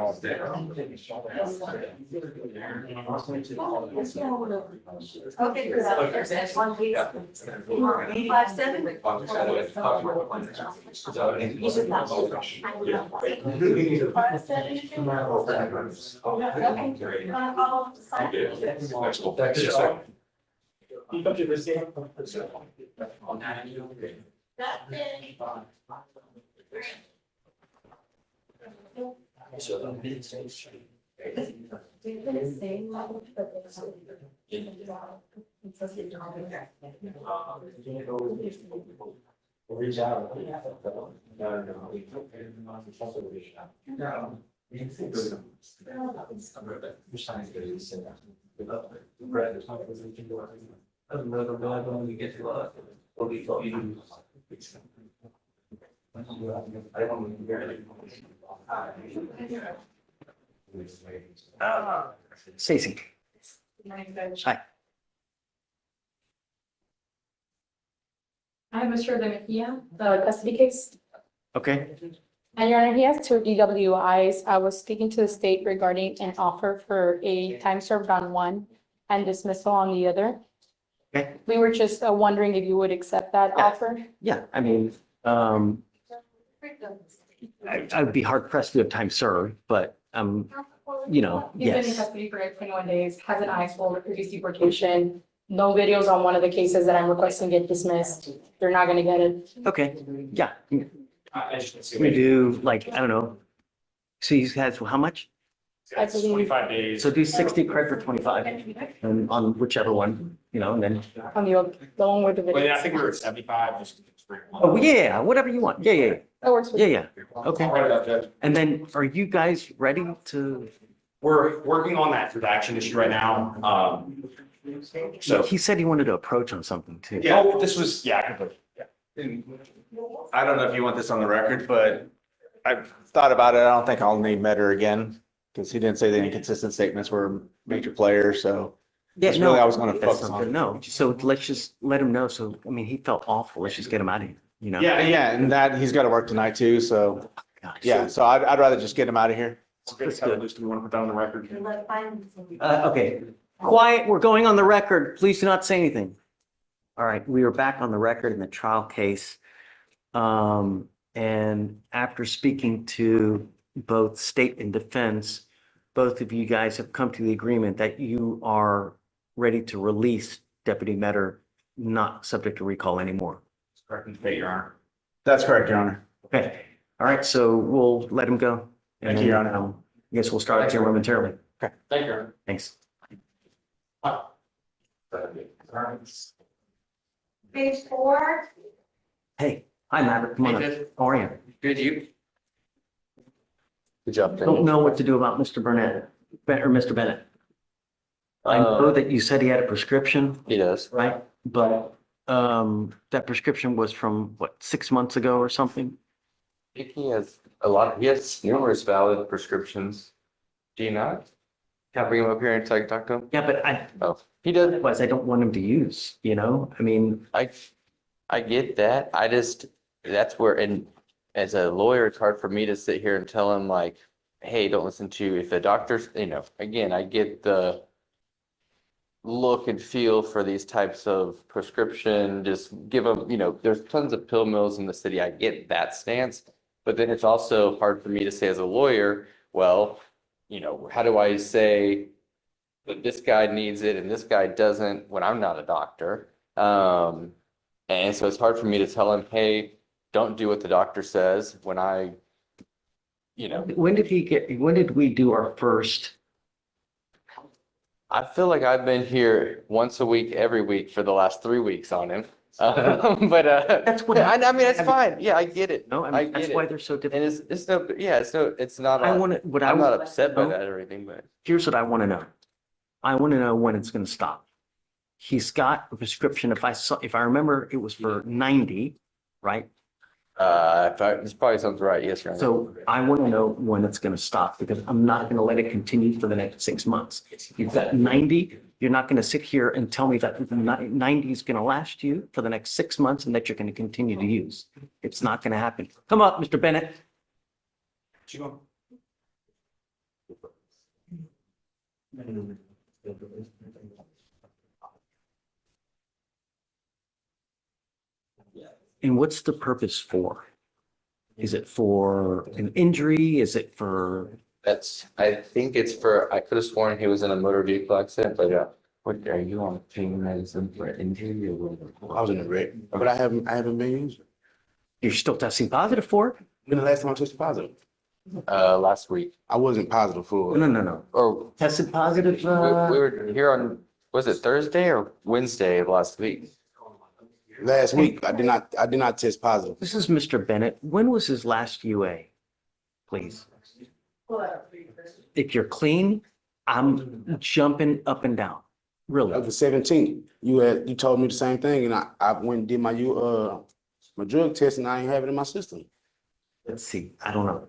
Stacy. Hi. I have Mr. Demikia, the custody case. Okay. And Your Honor, he has two DWIs. I was speaking to the state regarding an offer for a time served on one and dismissal on the other. Okay. We were just wondering if you would accept that offer. Yeah, I mean, I'd be hard pressed to have time served, but He's been in yes. custody for 21 days, has an ICE full previous deportation. No videos on one of the cases that I'm requesting get dismissed. They're not gonna get it. Okay, yeah. I just didn't see. We do like, I don't know. So he has how much? It's 25 days. So do 60 credit for 25 and on whichever one, and then, On the one with the Well, video. yeah, I think we were at 75, just. oh, yeah, whatever you want. Yeah, yeah, That works for yeah, me. yeah. Okay. I'll write it up, Judge. And then are you guys ready to? We're working on that redaction issue right now. So, He said he wanted to approach on something too. yeah, this was, yeah, completely. Yeah. I don't know if you want this on the record, but I've thought about it. I don't think I'll need Metter again. Because he didn't say the inconsistent statements were a major player, so. Yeah, That's really no, I was gonna that's focus something. on. No, so let's just let him know. So, I mean, he felt awful. Let's just get him out of here, Yeah, and that, he's got to work tonight too, so, Gosh. yeah, so I'd rather just get him out of here. That's good. Just we want to put that on the record. Okay, quiet. We're going on the record. Please do not say anything. All right, we are back on the record in the trial case. And after speaking to both state and defense, both of you guys have come to the agreement that you are ready to release Deputy Metter, not subject to recall anymore. Correct, Your Honor. That's correct, Your Honor. Okay, all right, so we'll let him go. Thank you, Your Honor. I guess we'll start here momentarily. Thank you, Your Honor. Thanks. Page 4. Hey, hi, Maverick, come on up. How are you? Good, you? Good job. Don't know what to do about Mr. Burnett, or Mr. Bennett. I know that you said he had a prescription, He does. right? But that prescription was from, what, 6 months ago or something? I think he has he has numerous valid prescriptions. Do you not? Can I bring him up here and talk to him? Yeah, but He does. otherwise I don't want him to use, I mean, I get that. That's where, and as a lawyer, it's hard for me to sit here and tell him like, hey, don't listen to, if the doctor's, again, I get the look and feel for these types of prescription, just give them, there's tons of pill mills in the city. I get that stance. But then it's also hard for me to say as a lawyer, well, how do I say that this guy needs it and this guy doesn't when I'm not a doctor? And so it's hard for me to tell him, hey, don't do what the doctor says when when did we do our first? I feel like I've been here once a week, every week for the last 3 weeks on him. But That's what I mean, it's fine. Yeah, I get it. No, I I mean, that's get why it. they're so And difficult. it's not, I want to, what I I'm not would- upset by no, that or anything, but. Here's what I want to know. I want to know when it's going to stop. He's got a prescription. If I remember, it was for 90, right? This probably sounds right. Yes, Your Honor. So I want to know when it's going to stop because I'm not going to let it continue for the next 6 months. You've got 90. You're not going to sit here and tell me that 90 is going to last you for the next 6 months and that you're going to continue to use. It's not going to happen. Come up, Mr. Bennett. And what's the purpose for? Is it for an injury? Is it for? I think it's I could have sworn he was in a motor vehicle accident, but what, are you on pain medicine for injury or what? I was in a wreck, but I haven't been used. You're still testing positive for it? When the last time I tested positive? Last week. I wasn't positive for it. No. Or Tested positive? we were here on, was it Thursday or Wednesday of last week? Last week, I did not test positive. This is Mr. Bennett. When was his last UA? Please. If you're clean, I'm jumping up and down. Really? Of the 17th, you told me the same thing, and I went and did my drug test, and I ain't have it in my system. Let's see. I don't know.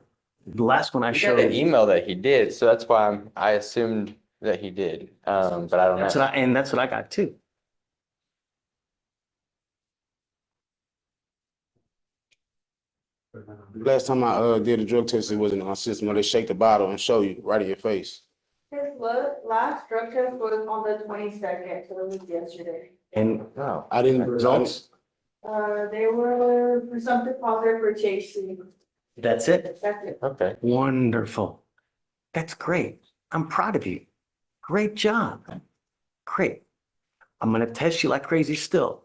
The last one I I got showed. an email that he did, so that's why I assumed that he did. But I don't know. That's what I got too. Last time I did a drug test, it wasn't in my system. They shake the bottle and show you right in your face. His last drug test was on the 22nd, so it was yesterday. And I didn't. results? They were presumptive positive for THC. That's it? That's it. Okay. Wonderful. That's great. I'm proud of you. Great job. Great. I'm going to test you like crazy still.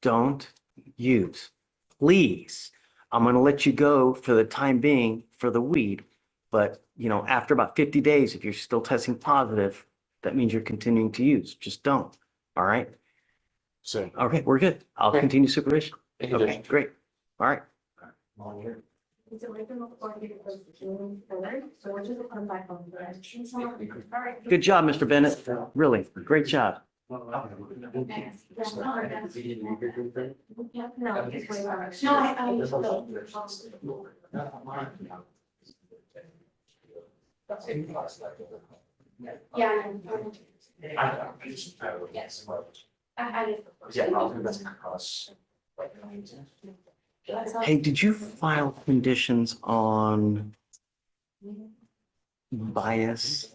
Don't use, please. I'm gonna let you go for the time being for the weed. But, you know, after about 50 days, if you're still testing positive, that means you're continuing to use. Just don't. All right? So, Okay, we're good. I'll Okay. continue supervision. Thank you, Okay, Judge. great. All right. Is it original for you to post June 3rd, so we're just come back on the. All right. Good job, Mr. Bennett. Really, great job. No, just wait. No, yeah. Yes. Hey, did you file conditions on bias?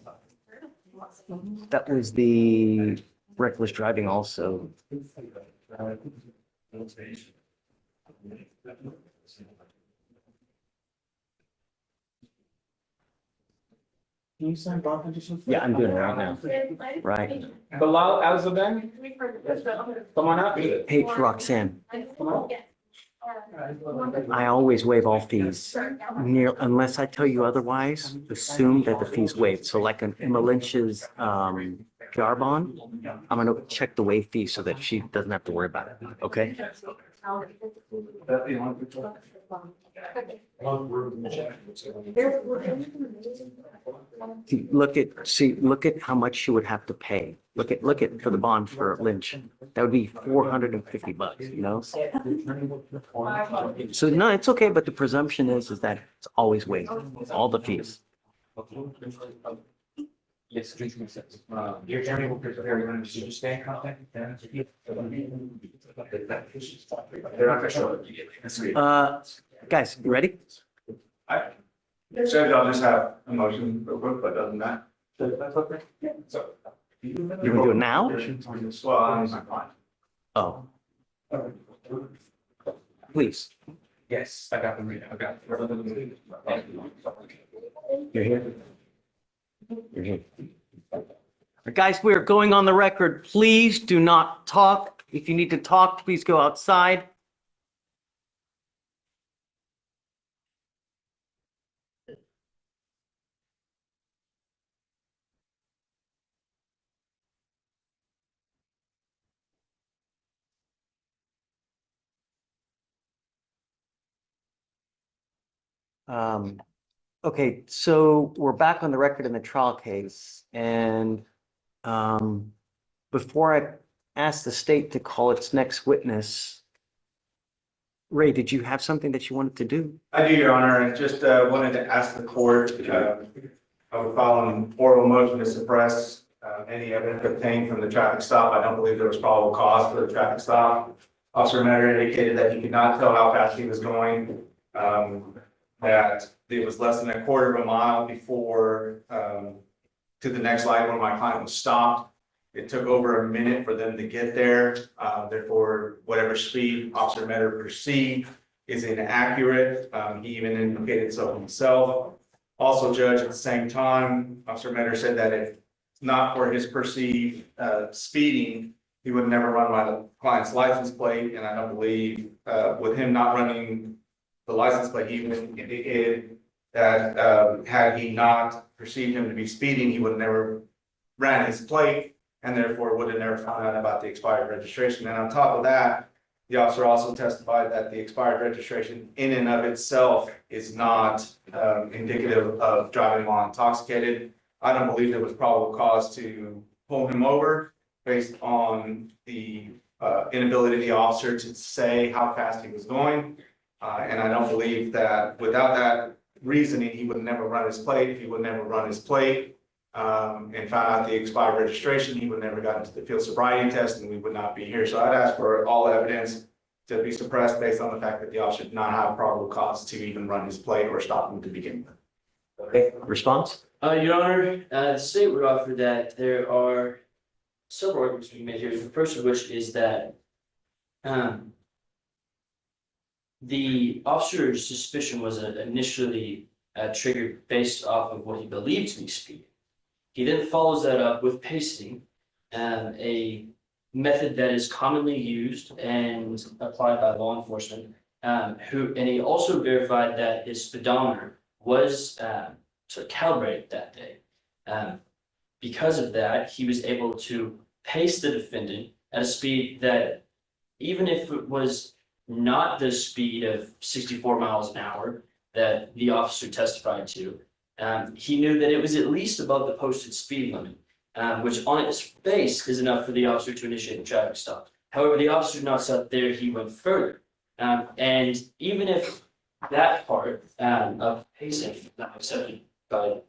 That was the reckless driving also. Can you sign bond conditions? Yeah, I'm doing it right now. Right. Bilal Alzaban, come on up. Hey, Roxanne, Come on. I always waive all fees. Unless I tell you otherwise, assume that the fee's waived. So like in Emma Lynch's PR bond, I'm gonna check the waive fee so that she doesn't have to worry about it, okay? Look at how much she would have to pay. Look at for the bond for Lynch. That would be $450, you know? So no, it's okay, but the presumption is that it's always waived, all the fees. Yes, your attorney will prepare you to just stay in contact. They're not gonna show it. Guys, you ready? Judge, I'll just have a motion real quick, but other than that. So. You want to do it now? Well, I'm fine. Oh. Please. Yes, I got them read. I got them. You're here. You're here. Guys, we are going on the record. Please do not talk. If you need to talk, please go outside. Okay, so we're back on the record in the trial case, and before I ask the state to call its next witness, Ray, did you have something that you wanted to do? I do, Your Honor, and just wanted to ask the court, I would file an oral motion to suppress any evidence obtained from the traffic stop. I don't believe there was probable cause for the traffic stop. Officer Metter indicated that he could not tell how fast he was going, that it was less than a quarter of a mile before to the next light when my client was stopped. It took over a minute for them to get there. Therefore, whatever speed Officer Metter perceived is inaccurate. He even indicated so himself. Also, Judge, at the same time, Officer Metter said that if not for his perceived speeding, he would never run by the client's license plate. And I don't believe with him not running the license plate, he even indicated that had he not perceived him to be speeding, he would have never ran his plate and therefore would have never found out about the expired registration. And on top of that, the officer also testified that the expired registration in and of itself is not indicative of driving while intoxicated. I don't believe there was probable cause to pull him over based on the inability of the officer to say how fast he was going. And I don't believe that without that reasoning, he would never run his plate. If he would never run his plate and found out the expired registration, he would never got into the field sobriety test and we would not be here. So I'd ask for all evidence to be suppressed based on the fact that the officer did not have probable cause to even run his plate or stop him to begin with. Okay, response? Your Honor, the state would offer that there are several arguments to be made here. The first of which is that the officer's suspicion was initially triggered based off of what he believed to be speed. He then follows that up with pacing, a method that is commonly used and applied by law enforcement and he also verified that his speedometer was sort of calibrated that day. Because of that, he was able to pace the defendant at a speed that, even if it was not the speed of 64 miles an hour that the officer testified to, he knew that it was at least above the posted speed limit, which on its face is enough for the officer to initiate a traffic stop. However, the officer did not stop there, he went further. And even if that part of pacing is not accepted by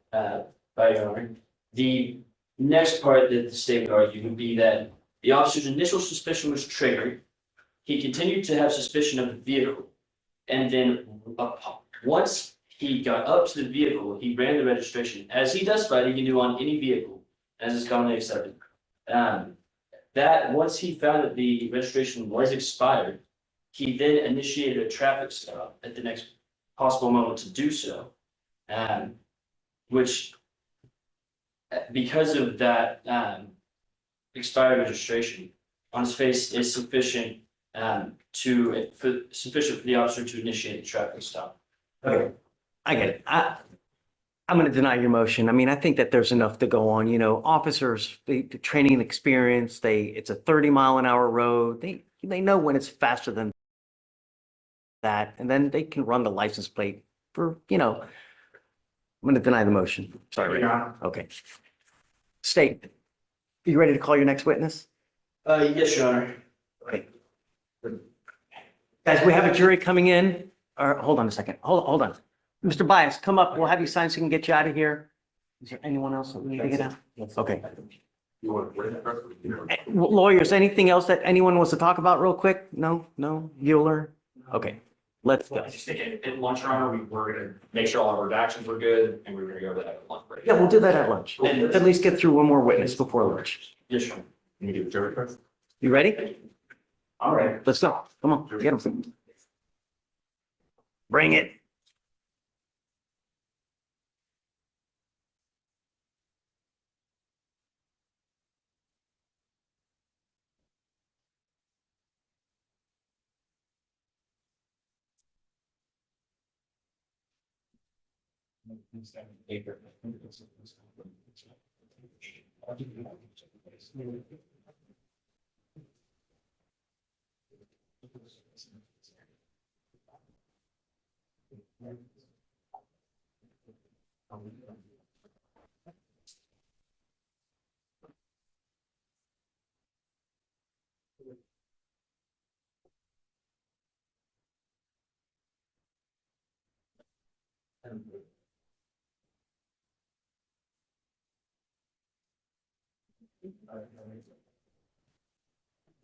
Your Honor, the next part that the state would argue would be that the officer's initial suspicion was triggered. He continued to have suspicion of the vehicle. And then once he got up to the vehicle, he ran the registration. As he testified, he can do on any vehicle, as is commonly accepted. That once he found that the registration was expired, he then initiated a traffic stop at the next possible moment to do so, which, because of that expired registration, on his face is sufficient sufficient for the officer to initiate the traffic stop. Okay, I get it. I'm going to deny your motion. I mean, I think that there's enough to go on. You know, officers, the training and experience, it's a 30-mile-an-hour road. They know when it's faster than that, and then they can run the license plate for, I'm going to deny the motion. Sorry, Your Honor. Okay. State, are you ready to call your next witness? Yes, Your Honor. Okay. Guys, we have a jury coming in. Or hold on a second. Hold on. Mr. Bias, come up. We'll have you sign so we can get you out of here. Is there anyone else that we need to get out? Okay. Lawyers, anything else that anyone wants to talk about real quick? No? Bueller? Okay, let's go. I just think at lunch, Your Honor, we're gonna make sure all our redactions were good, and we're gonna go over that at lunch break. Yeah, we'll do that at lunch. And at least get through one more witness before lunch. Yes, Your Honor. Can you do the jury first? You ready? All right. Let's go. Come on, get them. Bring it.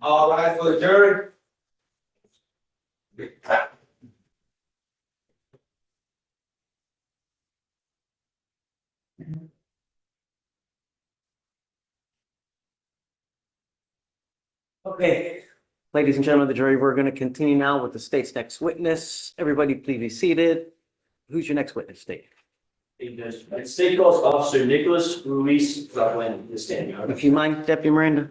All right, for the jury. Okay, ladies and gentlemen of the jury, we're going to continue now with the state's next witness. Everybody please be seated. Who's your next witness, state? State calls Officer Nicholas Ruiz Flacuen to stand, Your Honor. If you mind, Deputy Miranda.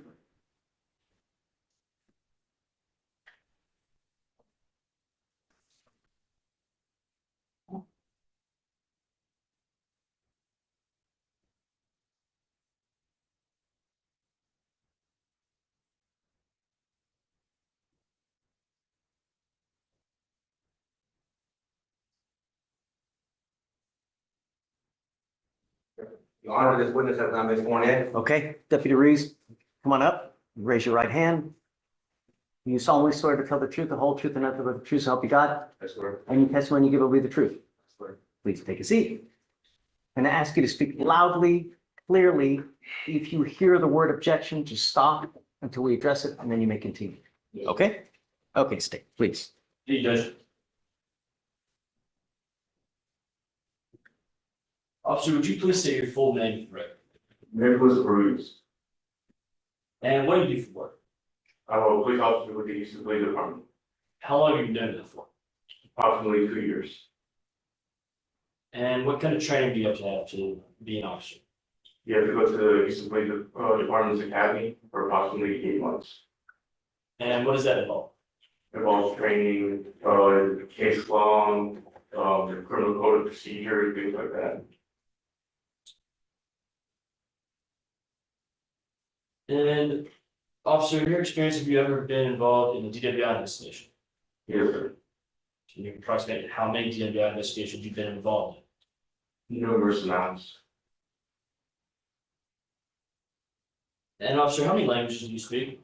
Your Honor, this witness has not been sworn in. Okay, Deputy Ruiz, come on up. Raise your right hand. You solemnly swear to tell the truth, the whole truth, and nothing but the truth, so help you God? I swear. Any testimony you give will be the truth. I swear. Please take a seat. And I ask you to speak loudly, clearly. If you hear the word objection, just stop until we address it, and then you may continue. Okay? Okay, state, please. Thank you, Judge. Officer, would you please state your full name for record? Nicholas Ruiz. And what do you do for work? I'm a police officer with the Eastern Police Department. How long have you been doing that for? Approximately 2 years. And what kind of training do you have to be an officer? You have to go to the Eastern Police Department's Academy for approximately 8 months. And what does that involve? involves training, case law, the criminal code of procedure, things like that. And officer, in your experience, have you ever been involved in a DWI investigation? Yes, sir. Can you approximate how many DWI investigations you've been involved in? Numerous amounts. And officer, how many languages do you speak?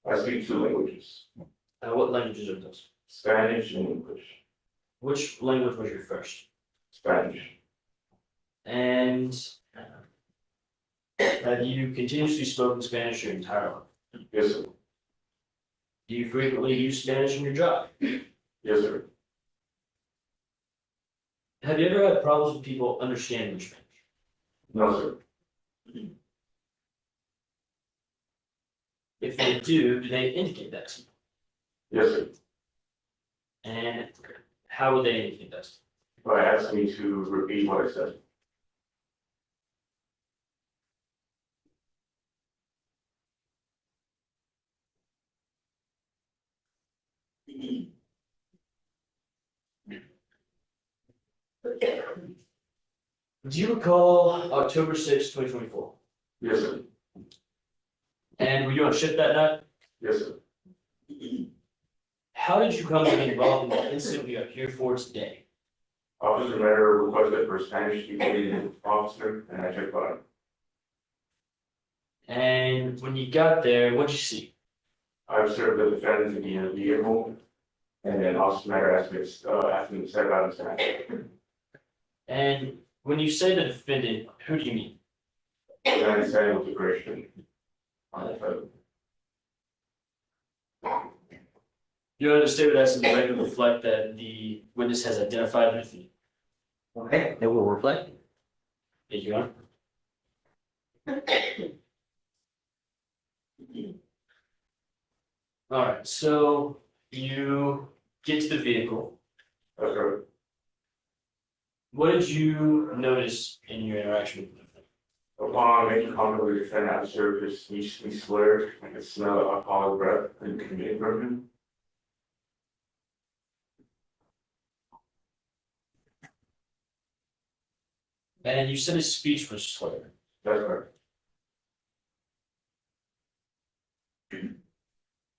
I speak 2 languages, What languages are those? Spanish and English. Which language was your first? Spanish. And have you continuously spoken Spanish your entire life? Yes, sir. Do you frequently use Spanish in your job? Yes, sir. Have you ever had problems with people understanding your Spanish? No, sir. If they do they indicate that to you? Yes, sir. And how would they indicate that to you? By asking me to repeat what I said. Do you recall October 6th, 2024? Yes, sir. And were you on shift that night? Yes, sir. How did you come to be involved in the incident we are here for today? Officer Matter requested for Spanish speaking officer, and I checked on it. And when you got there, what'd you see? I observed the defendant to be in a vehicle, and then Officer Matter asked me to step out and stand. And when you say the defendant, who do you mean? Then I said it was a Christian. You understand that as in the record reflect that the witness has identified the defendant? Okay, it will reflect. Thank you, Your Honor. All right, so you get to the vehicle. That's right. What did you notice in your interaction with the defendant? Upon making contact with the defendant, I observed his speech be slurred. I could smell alcoholic breath and committing from him. And you said his speech was slurred. That's right.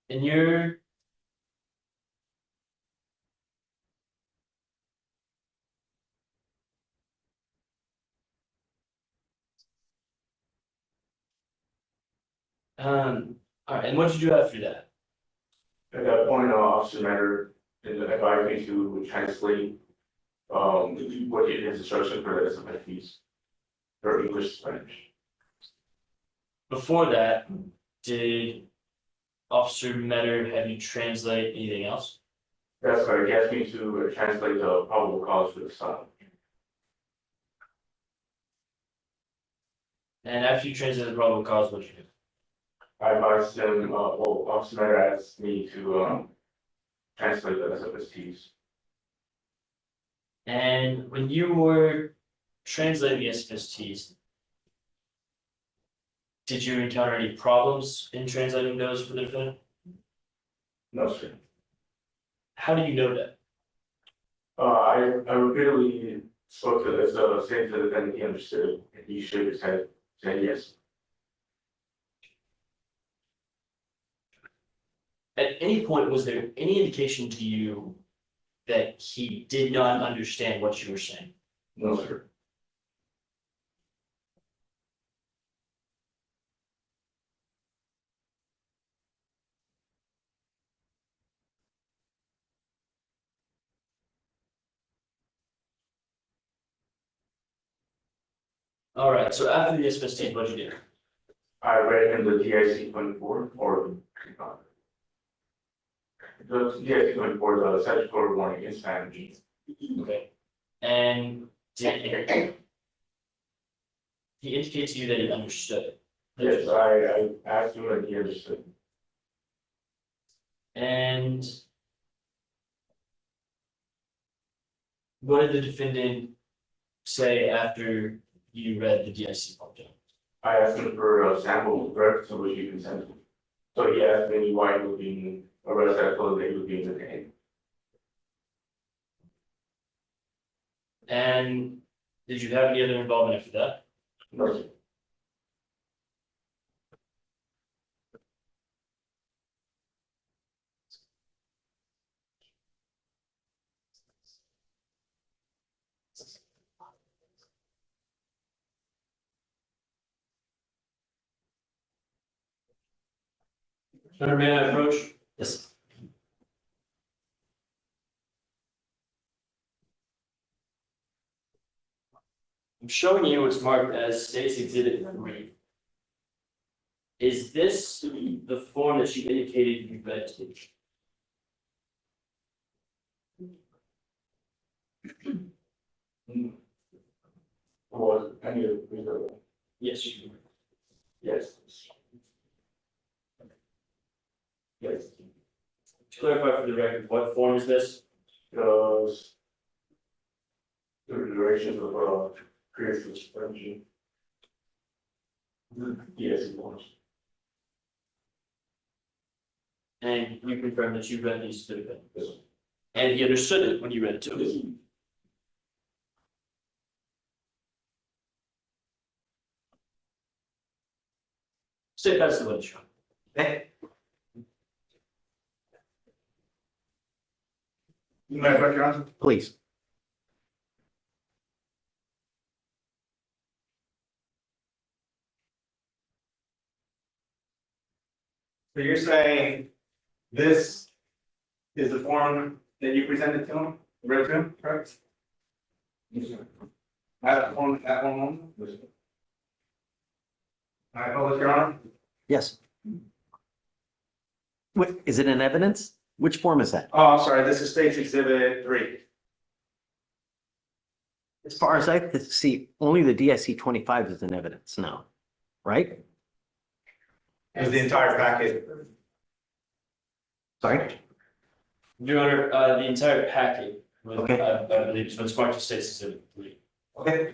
And you're all right, and what did you do after that? At that point, Officer Matter advised me to translate what his instruction for the SFPs for English Spanish. Before that, did Officer Metter have you translate anything else? That's right. He asked me to translate the probable cause for the stop. And after you translated the probable cause, what did you do? I advised him, Officer Matter asked me to translate the SFPs. And when you were translating the SFSTs, did you encounter any problems in translating those for the defendant? No, sir. How do you know that? I repeatedly spoke to this, saying to the defendant he understood, and he shook his head, saying yes. At any point, was there any indication to you that he did not understand what you were saying? No, sir. All right, so after the SFSTs, what did you do? I read him the DIC 24 or the DIC 24, the statutory warning in Spanish. Okay. And did he indicate to you that he understood it? Yes, I asked him and he understood. And what did the defendant say after you read the DIC project? I asked him for a sample of breath to which he consented. So he asked me why he was being arrest that told they would be detained. And did you have any other involvement after that? No, sir. Senator, may I approach? Yes. I'm showing you what's marked as State's Exhibit 3. Is this the form that you indicated you read to? Was any of the Yes, you can. yes. Yes. To clarify for the record, what form is this? Because the duration of creates suspension. Yes, it was. And you confirm that you read these to him? And he understood it when you read it to him? State that's the witness. Okay. You may approach, Your Honor. Please. So you're saying this is the form that you presented to him, read to him, correct? Yes, sir. That one only? I publish, Your Honor. Yes. What, is it in evidence? Which form is that? Oh, I'm sorry, this is State's Exhibit 3. As far as I can see, only the DIC 25 is in evidence now, right? Is the entire packet. Sorry? Your Honor, the entire packet, with, Okay. I believe, is what's marked as State's Exhibit 3. Okay.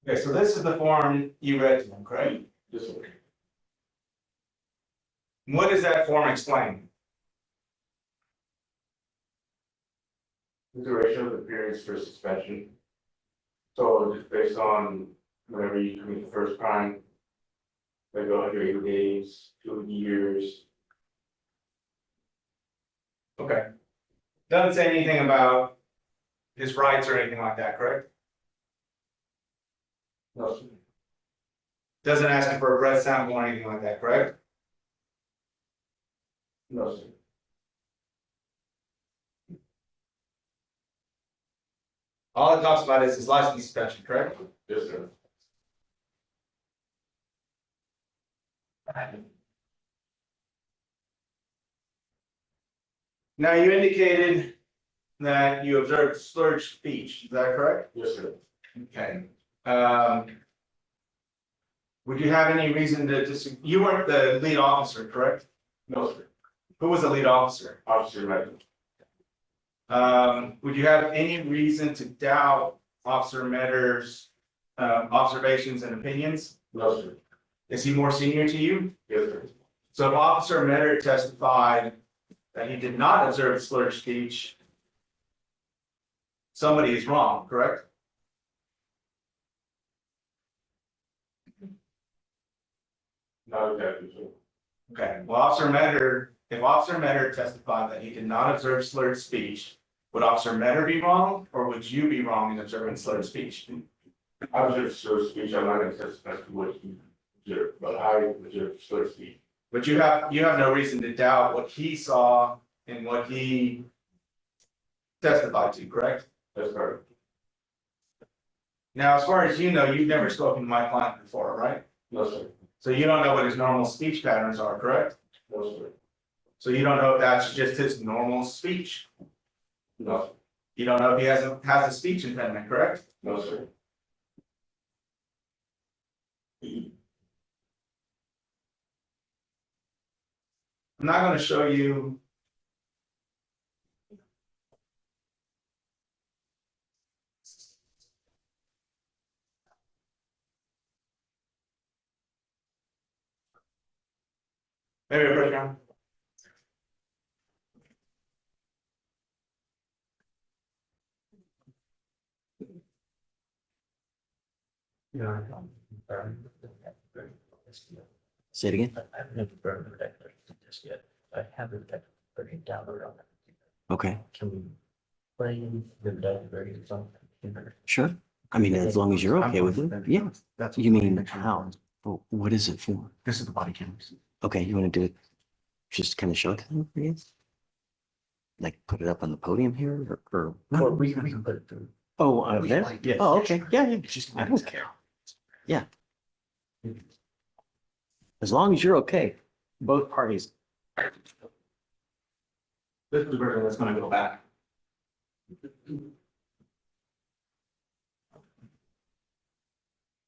Okay, so this is the form you read to him, correct? Yes, sir. What does that form explain? The duration of the periods for suspension. So just based on whenever you commit the first crime, like 180 days, 2 years. Okay. Doesn't say anything about his rights or anything like that, correct? No, sir. Doesn't ask him for a breath sample or anything like that, correct? No, sir. All it talks about is his license suspension, correct? Yes, sir. Now, you indicated that you observed slurred speech, is that correct? Yes, sir. Okay. Would you have any reason to disagree? You weren't the lead officer, correct? No, sir. Who was the lead officer? Officer Meadows. Would you have any reason to doubt Officer Medder's observations and opinions? No, sir. Is he more senior to you? Yes, sir. So if Officer Medder testified that he did not observe slurred speech, somebody is wrong, correct? Not exactly, sir. Okay, well, if Officer Medder testified that he did not observe slurred speech, would Officer Medder be wrong, or would you be wrong in observing slurred speech? I observed slurred speech. I'm not going to testify to what he observed, but I observed slurred speech. But you have no reason to doubt what he saw and what he testified to, correct? That's correct. Now, as far as you know, you've never spoken to my client before, right? No, sir. So you don't know what his normal speech patterns are, correct? No, sir. So you don't know if that's just his normal speech? No. You don't know if he has a speech impediment, correct? No, sir. I'm not gonna show you. Maybe a breakdown. Say it again. I've never burned the declaration just yet. I have the declaration downloaded on that. Okay, Can we play the declaration on the computer? sure. I mean, as long as you're okay with it, yeah. That's. You mean how? Well, what is it for? This is the body cameras. Okay, you want to do it? Just kind of show it to them, I guess? Like put it up on the podium here or? Or we can put it through. Oh, there? Yes. Oh, okay, yeah, yeah. Just- I don't care. Yeah. As long as you're okay, both parties. This is the version that's gonna go back.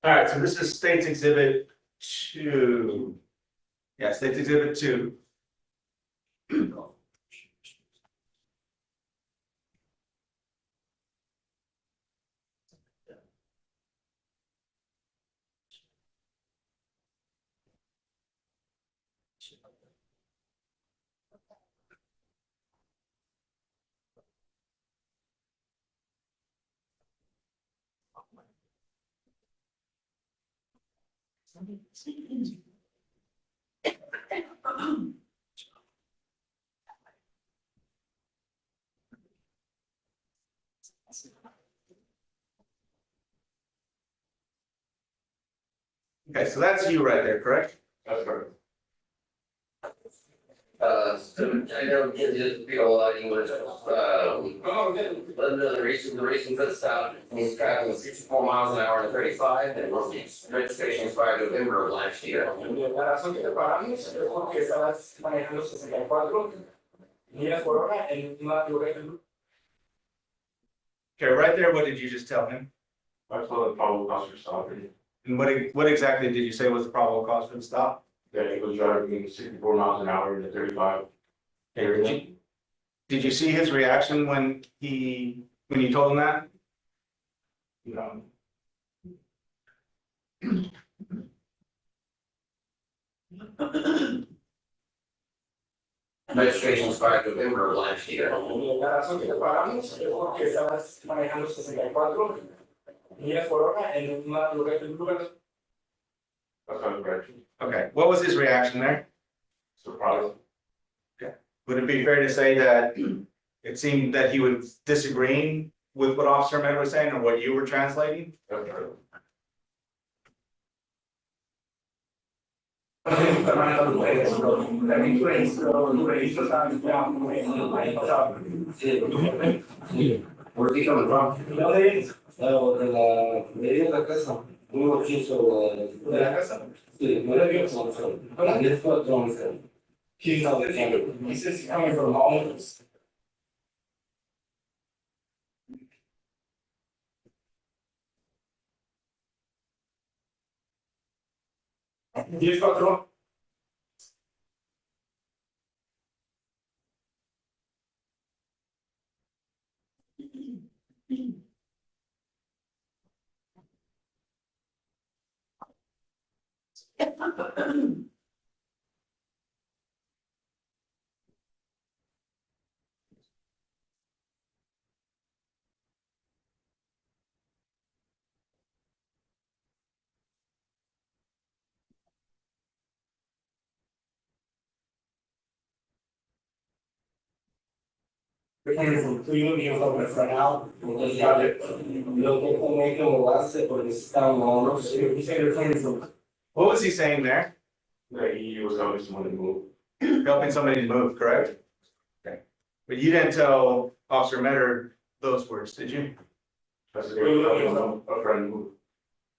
All right, so this is State's Exhibit 2. Yeah, State's Exhibit 2. Okay, so that's you right there, correct? That's correct. So I don't get to feel a lot of English, but the reason for the stop, he's traveling 64 miles an hour to 35, and his registration expired November of last year. Okay, right there, what did you just tell him? I told the probable cause for stopping. And what exactly did you say was the probable cause for the stop? That he was driving 64 miles an hour to 35. Did you see his reaction when you told him that? No. Registration expired November of last year. That's not correct. Okay, what was his reaction there? Surprise. Okay, would it be fair to say that it seemed that he was disagreeing with what Officer Med was saying or what you were translating? That's right. Where's he coming from? De la casa. Uno quiso de la casa. Sí, no le dio solución. Y después Johnson. He's not the king. He says he's coming from home. Yes, patrón. From Cleveland, he was over for now. Lo que come que lo hace porque está malo. He said they're coming from. What was he saying there? That he was helping someone to move. Helping somebody to move, correct? Okay, but you didn't tell Officer Metter those words, did you? That's a friend move.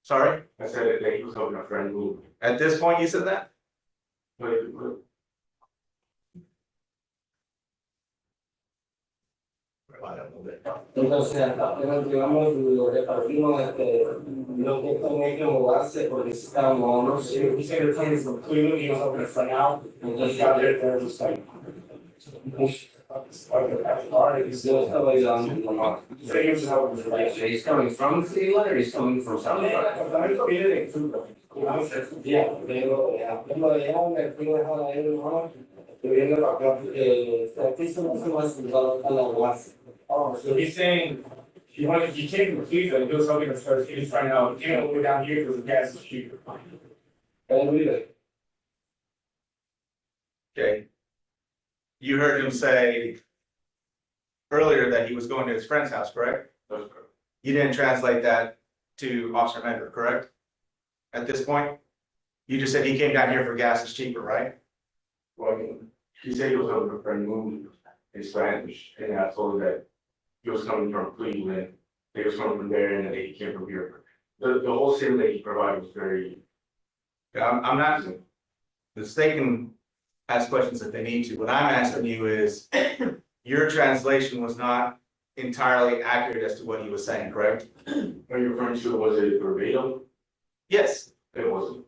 Sorry? I said that he was helping a friend move. At this point, you said that? Entonces, apenas llegamos, lo repartimos, lo que con ellos lo hace porque estamos, no sé, we said it's including you know, for now, and just got there for the site. He's coming from City Line or he's coming from South Line? Yeah, pero lo dejaron, me fui a dejar a él, hermano, que viene para acá, aquí se me hace más a la base. Oh, so he's saying, if you take the police and do something that starts getting right now, you can't go down here because the gas is cheaper. Okay. You heard him say earlier that he was going to his friend's house, correct? That's correct. You didn't translate that to Officer Mender, correct? At this point? You just said he came down here for gas is cheaper, right? Well, he said he was helping a friend move in Spanish, and I told him that he was coming from Cleveland, he was coming from there, and that he came from here. The whole city that he provided was very. I'm not, the state can ask questions if they need to. What I'm asking you is, your translation was not entirely accurate as to what he was saying, correct? Are you referring to, was it verbatim? Yes. It wasn't.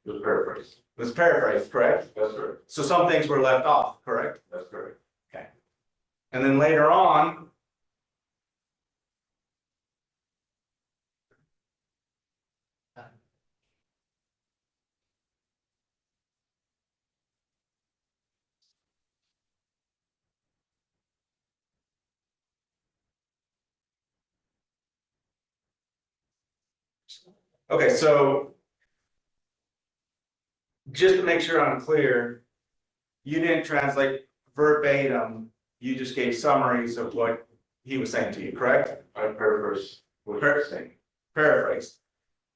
It was paraphrased. It was paraphrased, correct? That's correct. So some things were left off, correct? That's correct. Okay. And then later on, okay, so just to make sure I'm clear, you didn't translate verbatim, you just gave summaries of what he was saying to you, correct? I paraphrased what he was saying. Paraphrased.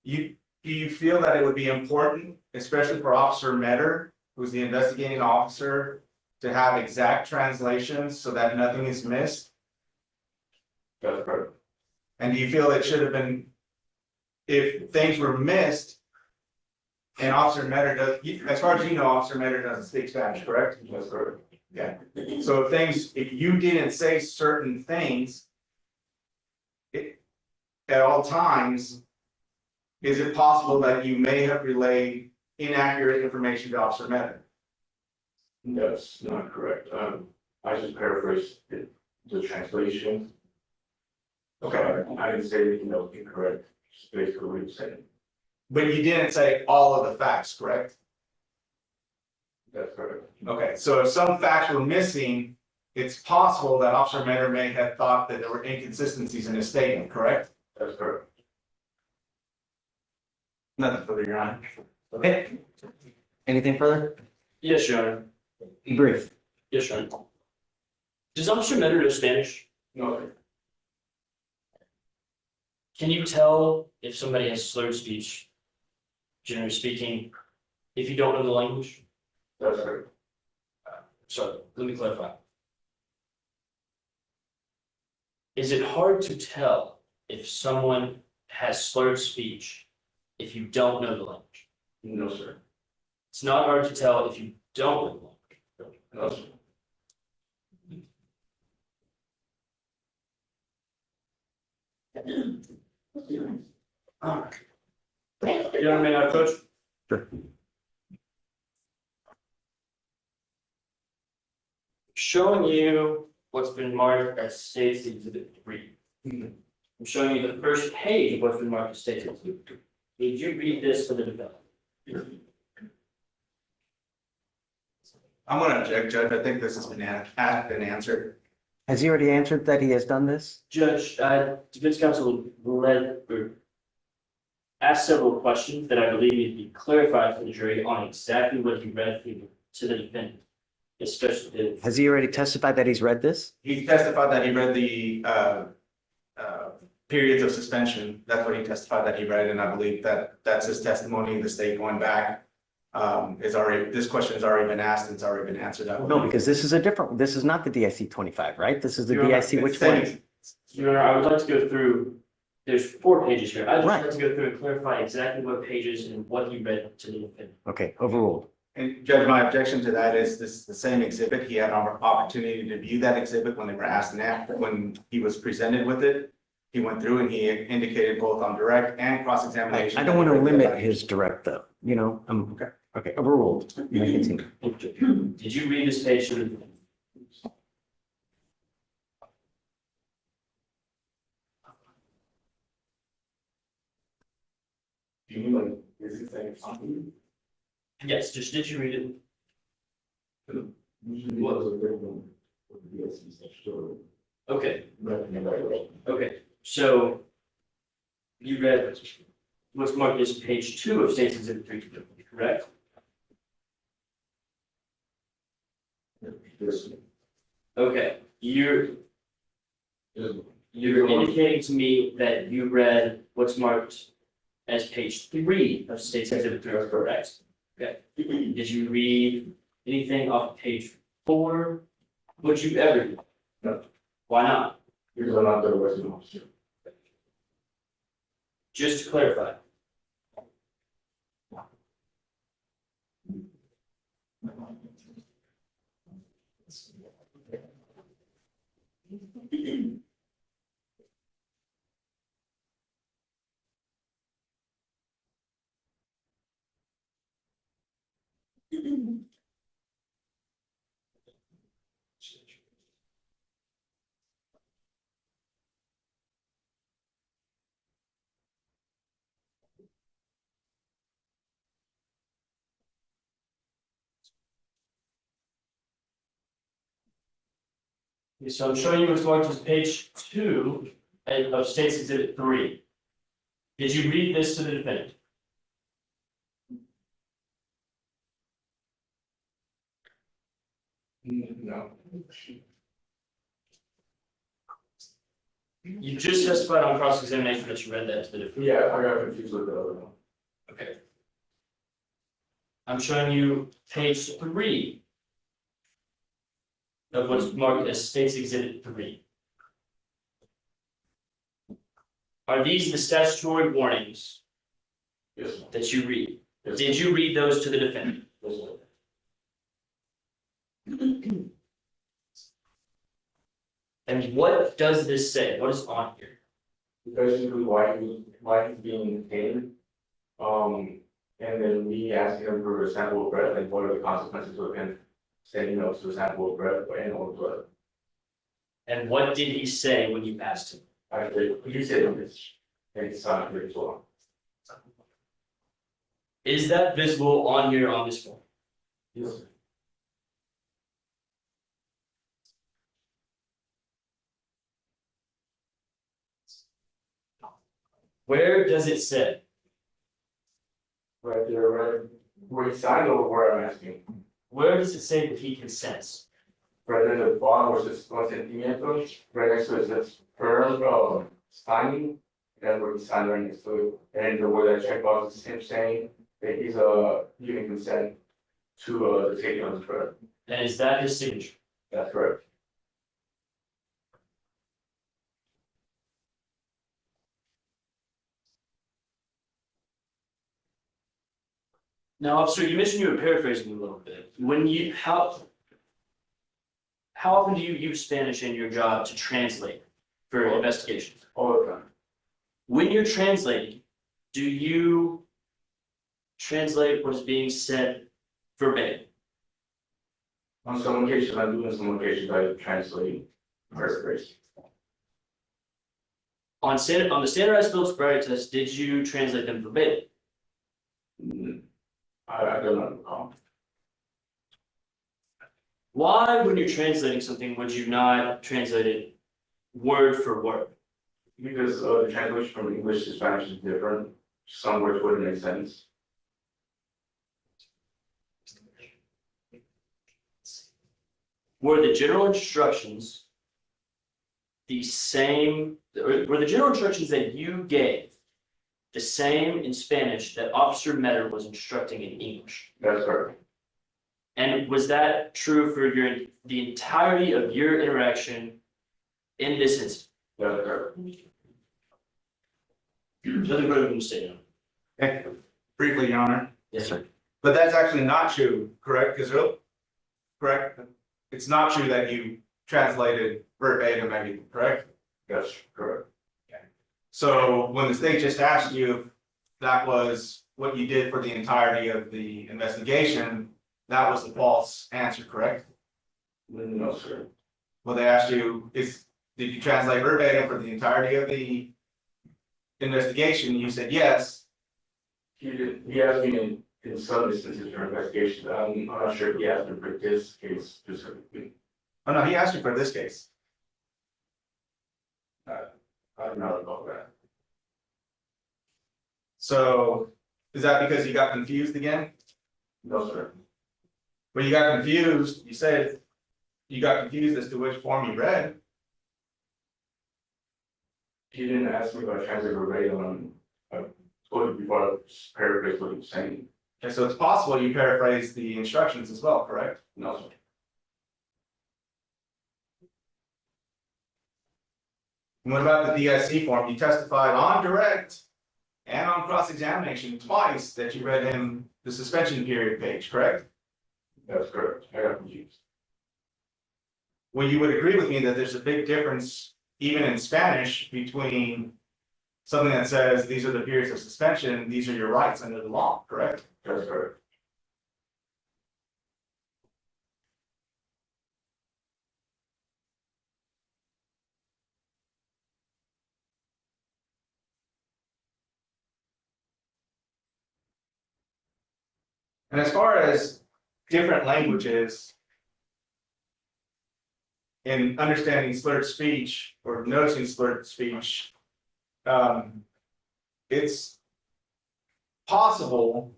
Do you feel that it would be important, especially for Officer Metter, who's the investigating officer, to have exact translations so that nothing is missed? That's correct. And do you feel it should have been, if things were missed, and Officer Metter does, as far as you know, Officer Metter doesn't speak Spanish, correct? That's correct. Yeah. So if you didn't say certain things at all times, is it possible that you may have relayed inaccurate information to Officer Metter? That's not correct. I just paraphrased the translation. Okay. I didn't say anything that was incorrect, just basically what he was saying. But you didn't say all of the facts, correct? That's correct. Okay, so if some facts were missing, it's possible that Officer Metter may have thought that there were inconsistencies in his statement, correct? That's correct. Nothing further, Your Honor. Okay. Anything further? Yes, Your Honor. Be brief. Yes, Your Honor. Does Officer Metter know Spanish? No. Can you tell if somebody has slurred speech, generally speaking, if you don't know the language? That's correct. Sorry, let me clarify. Is it hard to tell if someone has slurred speech if you don't know the language? No, sir. It's not hard to tell if you don't know the language. No, sir. Your Honor, may I approach? Sure. Showing you what's been marked as State's Exhibit 3. I'm showing you the first page of what's been marked as State's Exhibit 3. Did you read this for the defendant? I'm going to object, Judge. I think this has been answered. Has he already answered that he has done this? Judge, defense counsel asked several questions that I believe need to be clarified for the jury on exactly what he read to the defendant. Especially. Has he already testified that he's read this? He testified that he read the periods of suspension. That's what he testified that he read, and I believe that that's his testimony. The state going back this question has already been asked and it's already been answered. No, because this is this is not the DIC 25, right? This is the Your Honor, DIC which one? Your Honor, I would like to go through There's 4 pages here. I just Right. like to go through and clarify exactly what pages and what you read to the defendant. Okay, overruled. And Judge, my objection to that is this is the same exhibit. He had an opportunity to view that exhibit when they were asked when he was presented with it. He went through and he indicated both on direct and cross-examination. I don't want to limit his direct though, you know, okay, overruled. You may continue. Did you read this page to the defendant? Do you mean like, is it saying something? Yes, just did you read it? Okay. Okay, so you read what's marked as page 2 of State's Exhibit 3, correct? Okay, you're indicating to me that you read what's marked as page 3 of State's Exhibit 3, correct? Okay. Did you read anything off page 4? Would you ever do? No. Why not? Because I'm not the arresting officer. Just to clarify. Okay, so I'm showing you what's marked as page 2 of State's Exhibit 3. Did you read this to the defendant? No. You just testified on cross-examination that you read that to the defendant. Yeah, I got confused with the other one. Okay. I'm showing you page 3 of what's marked as State's Exhibit 3. Are these the statutory warnings Yes. that you read? Yes. Did you read those to the defendant? Yes. And what does this say? What is on here? Basically why he's being detained. And then me asking him for a sample of breath and what are the consequences of him saying no to a sample of breath and or blood. And what did he say when you asked him? I said, you said it's not very long. Is that visible on here on this form? Yes. Where does it say? Right there, right where he signed or where I'm asking. Where does it say that he consents? Right in the bottom where it says consentimiento, right next to it says firm signing. That's where he signed right next to it. And where that checkbox is him saying that he's giving consent to the taking of his breath. And is that his signature? That's correct. Now, officer, you mentioned you were paraphrasing a little bit. When you how often do you use Spanish in your job to translate for investigations? All the time. When you're translating, do you translate what is being said verbatim? On some occasions I do, and some occasions I translate paraphrase. On the standardized field sobriety test, did you translate them verbatim? I don't know. Why, when you're translating something, would you not translate it word for word? Because the translation from English to Spanish is different. Some words wouldn't make sense. Were the general instructions the same, or were the general instructions that you gave the same in Spanish that Officer Metter was instructing in English? That's correct. And was that true for the entirety of your interaction in this instance? That's correct. Nothing further from the state, Your Honor. Okay, briefly, Your Honor. Yes, sir. But that's actually not true, correct, Israel? Correct? It's not true that you translated verbatim everything, correct? Yes, correct. So when the state just asked you if that was what you did for the entirety of the investigation, that was the false answer, correct? No, sir. Well, they asked you, did you translate verbatim for the entirety of the investigation? You said yes. He did, he asked me in some instances for investigation. I'm not sure if he asked me for this case specifically. Oh, no, he asked you for this case. I do not recall that. So is that because you got confused again? No, sir. When you got confused, you said you got confused as to which form you read. He didn't ask me about translator verbatim. I told you before I paraphrased what he was saying. Okay, so it's possible you paraphrased the instructions as well, correct? No, sir. And what about the DSC form? You testified on direct and on cross-examination twice that you read him the suspension period page, correct? That's correct. I got confused. Well, you would agree with me that there's a big difference, even in Spanish, between something that says these are the periods of suspension, these are your rights under the law, correct? That's correct. And as far as different languages in understanding slurred speech or noticing slurred speech, it's possible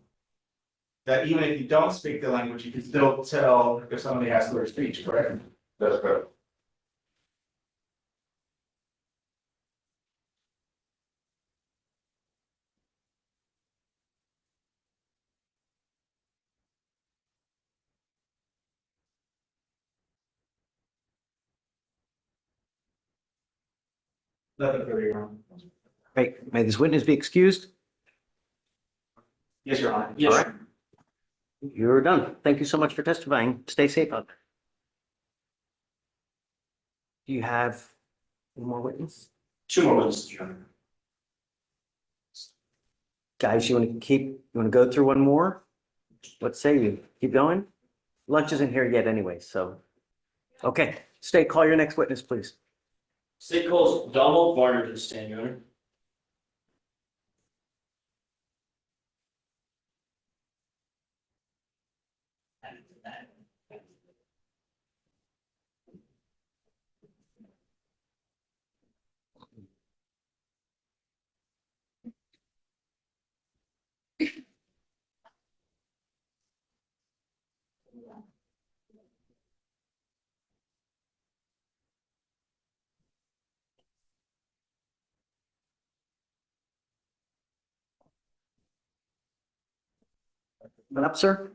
that even if you don't speak the language, you can still tell if somebody has slurred speech, correct? That's correct. Nothing further, Your Honor. May this witness be excused? Yes, Your Honor. All right. You're done. Thank you so much for testifying. Stay safe out there. Do you have one more witness? Two more witnesses, Your Honor. Guys, you want to go through one more? What say you? Keep going? Lunch isn't here yet anyway, so. Okay, State, call your next witness, please. State calls Donald Varner to the stand, Your Honor. Come up, sir.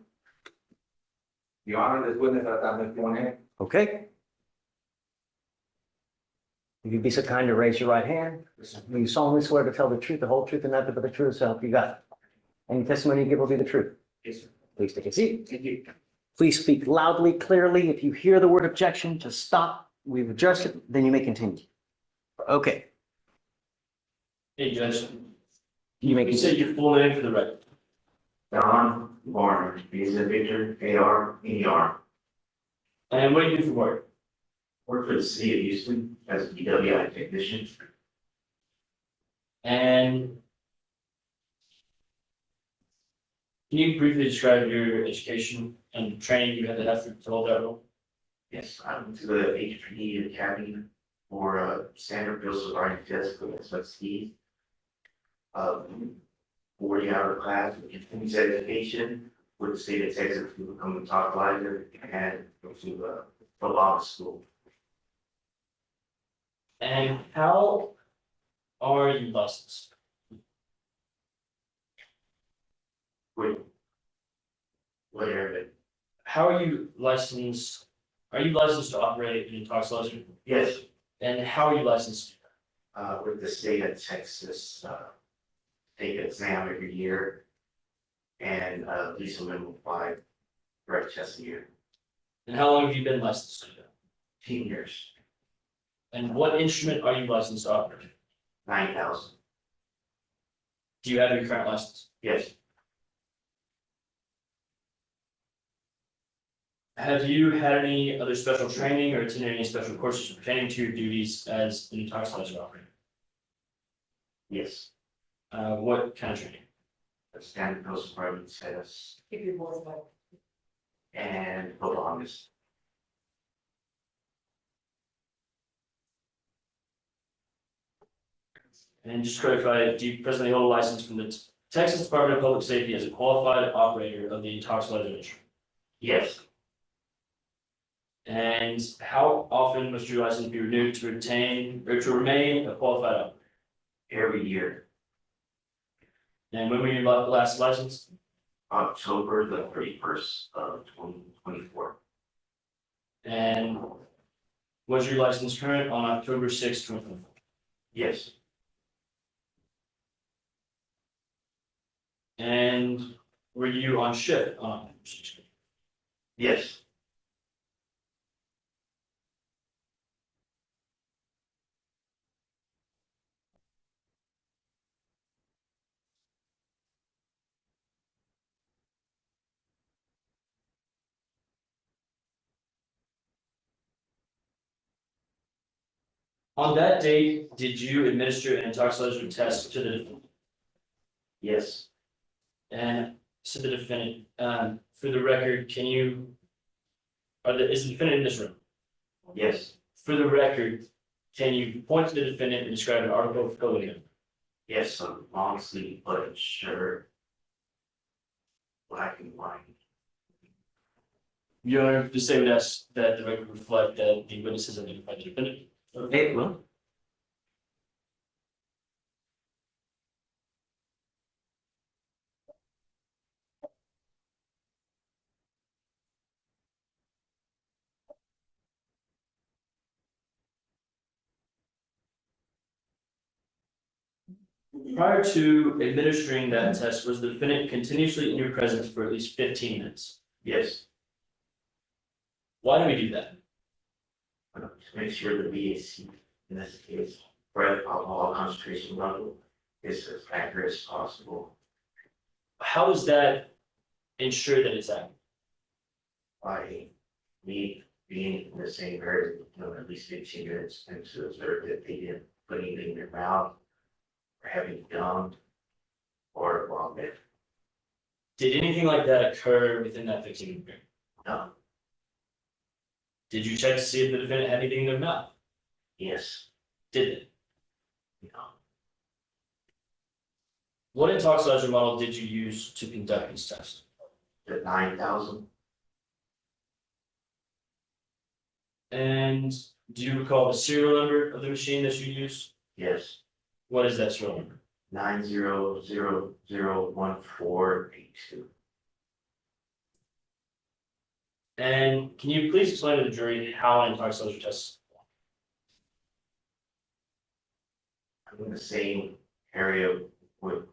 Your Honor, this witness has been sworn in. Okay. If you'd be so kind to raise your right hand, will you solemnly swear to tell the truth, the whole truth, and nothing but the truth, so help you God? Any testimony you give will be the truth. Yes, sir. Please take a seat. Thank you. Please speak loudly, clearly. If you hear the word objection, just stop. We've addressed it, then you may continue. Okay, Hey, Judge. you may You say continue. your full name for the record. Don Varner, B as in Victor, A-R-N-E-R. And what do you do for work? Work for the city of Houston as a DWI technician. And can you briefly describe your education and training you had to have to hold that role? Yes, I went to the HP Academy for standard field sobriety test for SFC. 40-hour class with continuous education with the state of Texas to become a Intoxilyzer and go to football school. And how are you licensed? Wait, what area? How are you licensed? Are you licensed to operate an Intoxilyzer? Yes, And how are you licensed? with the state of Texas take an exam every year. And at least a minimum 5 breath tests a year. And how long have you been licensed? 10 years, And what instrument are you licensed to operate? 9,000. Do you have your current license? Yes, Have you had any other special training or attended any special courses pertaining to your duties as an intoxilyzer operator? yes. What kind of training? A standard post department status. And belongs. And just to clarify, do you presently hold a license from the Texas Department of Public Safety as a qualified operator of the intoxilyzer industry? Yes, And how often must your license be renewed to retain or to remain a qualified operator? every year. And when were you last licensed? October the 31st of 2024. And was your license current on October 6th, 2024? Yes, And were you on shift on October 6th? yes. On that date, did you administer an intoxilyzer test to the defendant? Yes, And to the defendant, for the record, can you, is the defendant in this room? yes, For the record, can you point to the defendant and describe an article of clothing? yes, a long sleeve button shirt. Black and white. Your Honor, just say with us that the record reflect that the witnesses identified the defendant. It will. Prior to administering that test, was the defendant continuously in your presence for at least 15 minutes? Yes, Why do we do that? to make sure the BAC, in this case, breath alcohol concentration level is as accurate as possible. How does that ensure that it's accurate? By me being in the same area, at least 15 minutes, and to observe that they didn't put anything in their mouth, or having gum, or vomit. Did anything like that occur within that 15-minute period? No. Did you check to see if the defendant had anything in their mouth? Yes. Did they? No. What intoxilyzer model did you use to conduct these tests? The 9,000. And do you recall the serial number of the machine that you used? Yes. What is that serial number? 90001482. And can you please explain to the jury how an intoxilyzer test? I'm in the same area with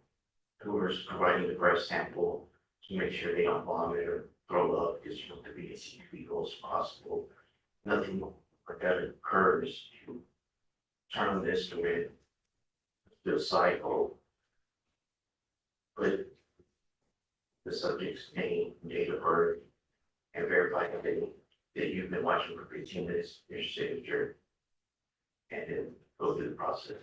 whoever's providing the breath sample to make sure they don't vomit or throw up, because you want to be as legal as possible. Nothing like that occurs. You turn the instrument, do a cycle, put the subject's name, date of birth, and verify that you've been watching for 15 minutes, your signature, and then go through the process.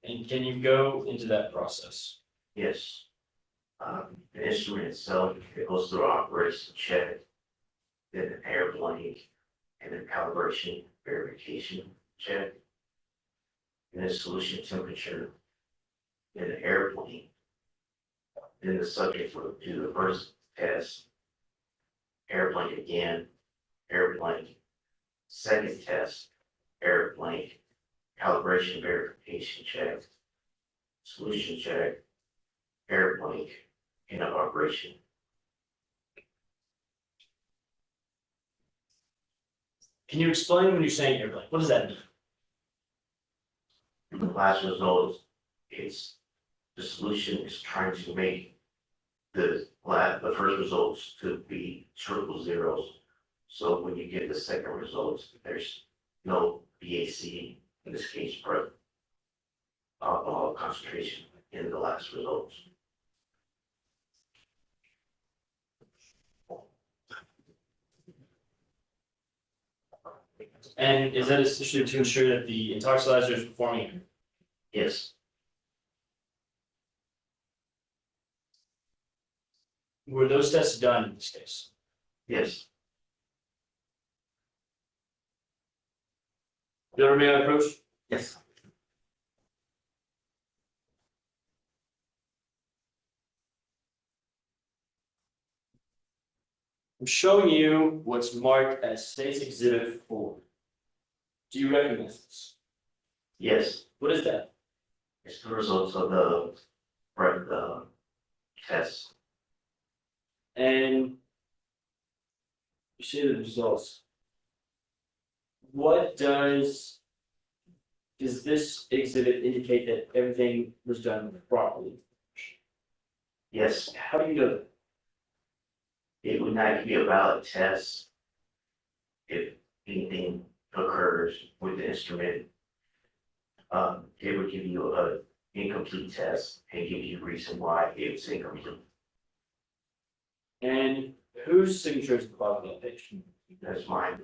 And can you go into that process? Yes. The instrument itself, it goes through operation check, then an airplane, and then calibration verification check, and then solution temperature, then the airplane. Then the subject will do the first test, airplane again, airplane, second test, airplane, calibration verification check, solution check, airplane, and operation. Can you explain when you're saying airplane? What does that mean? The last result is the solution is trying to make the first results to be triple zeros. So when you get the second results, there's no BAC, in this case, breath alcohol concentration in the last results. And is that essentially to ensure that the intoxilyzer is performing? Yes. Were those tests done in this case? Yes. Did everybody approach? Yes. I'm showing you what's marked as State's Exhibit 4. Do you recognize this? Yes. What is that? It's the results of the breath test. And you see the results. What does this exhibit indicate that everything was done properly? Yes. How do you know that? It would not be a valid test if anything occurs with the instrument. It would give you an incomplete test and give you a reason why it's incomplete. And whose signature is at the bottom of that page? That's mine.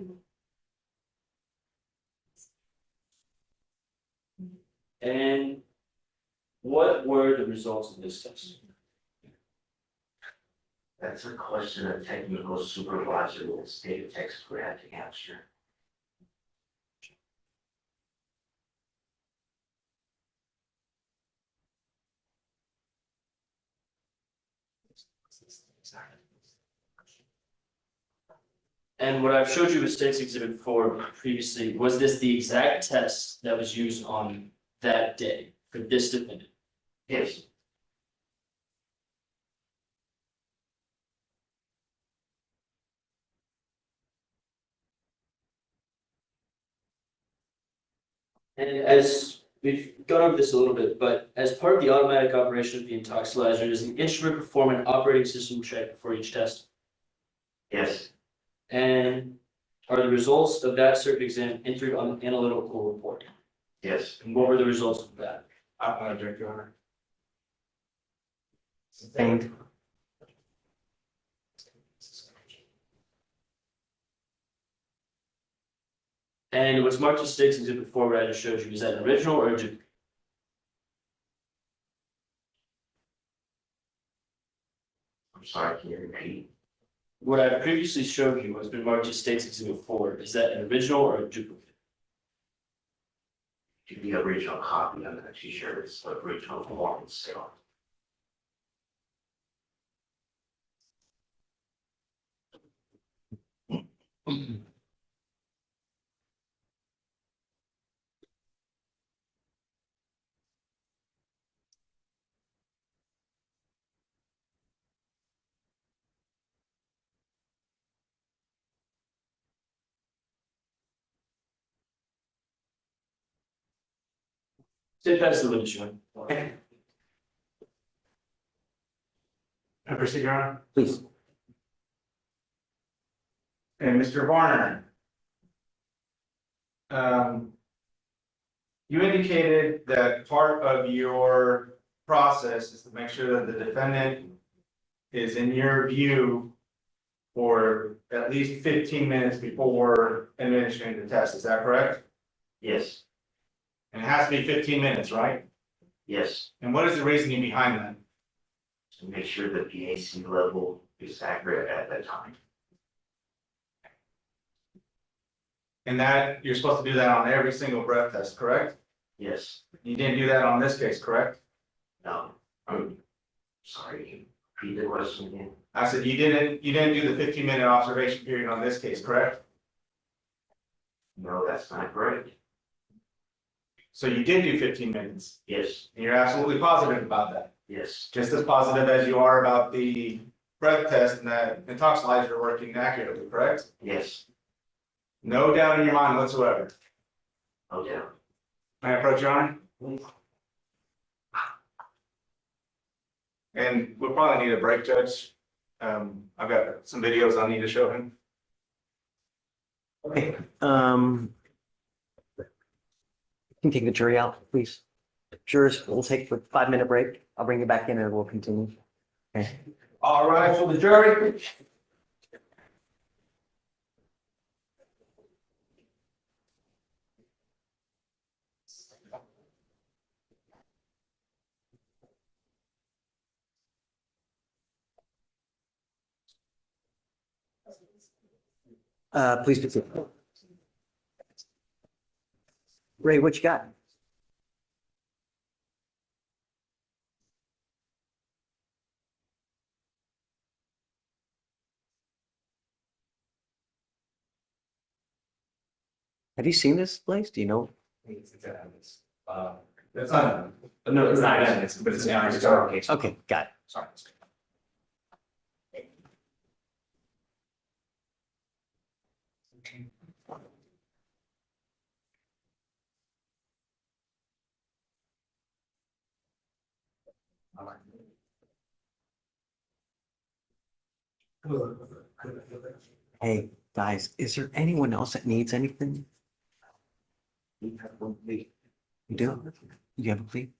And what were the results of this test? That's a question a technical supervisor with the state of Texas would have to answer. And what I've showed you with State's Exhibit 4 previously, was this the exact test that was used on that day for this defendant? Yes. And as we've gone over this a little bit, but as part of the automatic operation of the Intoxilyzer, does the instrument perform an operating system check before each test? Yes. And are the results of that certain exam entered on the analytical report? Yes. And what were the results of that? I'm gonna object, Your Honor. Sustained. And what's marked as State's Exhibit 4, what I just showed you, is that an original or a duplicate? I'm sorry, can you repeat? What I previously showed you has been marked as State's Exhibit 4. Is that an original or a duplicate? To the original copy, I'm not too sure it's the original form itself. State pass the witness, Your Honor. Can I proceed, Your Honor? Please. And Mr. Varner. You indicated that part of your process is to make sure that the defendant is in your view for at least 15 minutes before administering the test. Is that correct? Yes. And it has to be 15 minutes, right? Yes. And what is the reasoning behind that? To make sure the BAC level is accurate at that time. And that you're supposed to do that on every single breath test, correct? Yes. You didn't do that on this case, correct? No. I'm sorry, repeat the question again. I said you didn't do the 15-minute observation period on this case, correct? No, that's not correct. So you did do 15 minutes. Yes. And you're absolutely positive about that. Yes. Just as positive as you are about the breath test and that intoxilyzer working accurately, correct? Yes. No doubt in your mind whatsoever. No doubt. May I approach, Your Honor? And we'll probably need a break, Judge. I've got some videos I need to show him. Okay, can you take the jury out, please? Jurors, we'll take a 5-minute break. I'll bring you back in and we'll continue. Okay. All right, for the jury. Please proceed. Ray, what you got? Have you seen this place? Do you know? That's not, no, it's not evidence, but it's an historical case. Okay, got it. Sorry. Hey, guys, is there anyone else that needs anything? You do? You have a plea?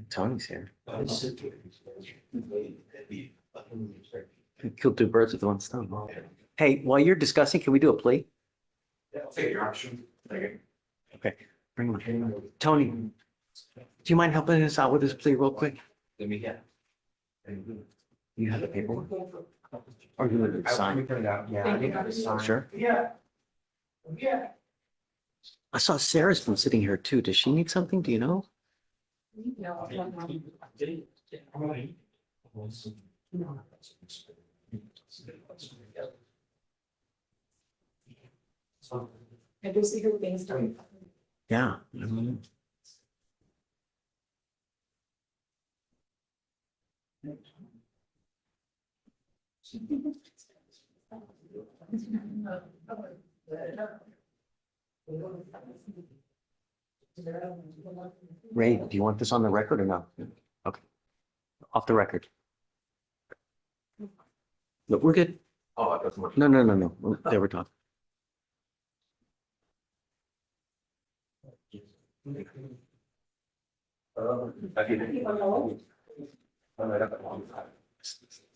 Tony's here. Kill two birds with one stone. Hey, while you're discussing, can we do a plea? Yeah, I'll take your option. Okay, bring him on. Tony, do you mind helping us out with this plea real quick? Let me get. You have the paperwork? Or you want to sign? Yeah, I think I signed. Sure. Yeah. Yeah. I saw Sarah's been sitting here too. Does she need something? Do you know? Every single thing's done. Yeah. Ray, do you want this on the record or no? Okay. Off the record. No, we're good. Oh, it doesn't work. No. They were talking.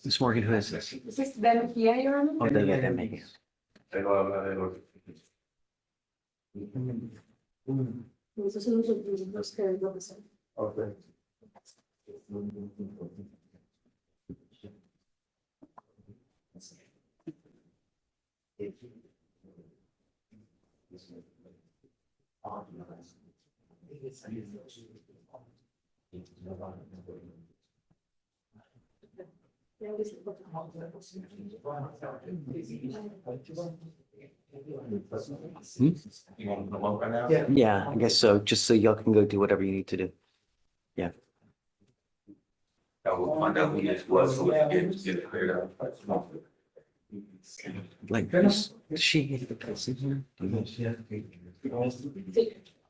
Miss Morgan, who is this? Is this Ben here, Your Honor? Oh, they're making it. Okay. Yeah, I guess so. Just so y'all can go do whatever you need to do. Yeah. I will find out who this was, so we can get it cleared up. Like, does she get the place in here?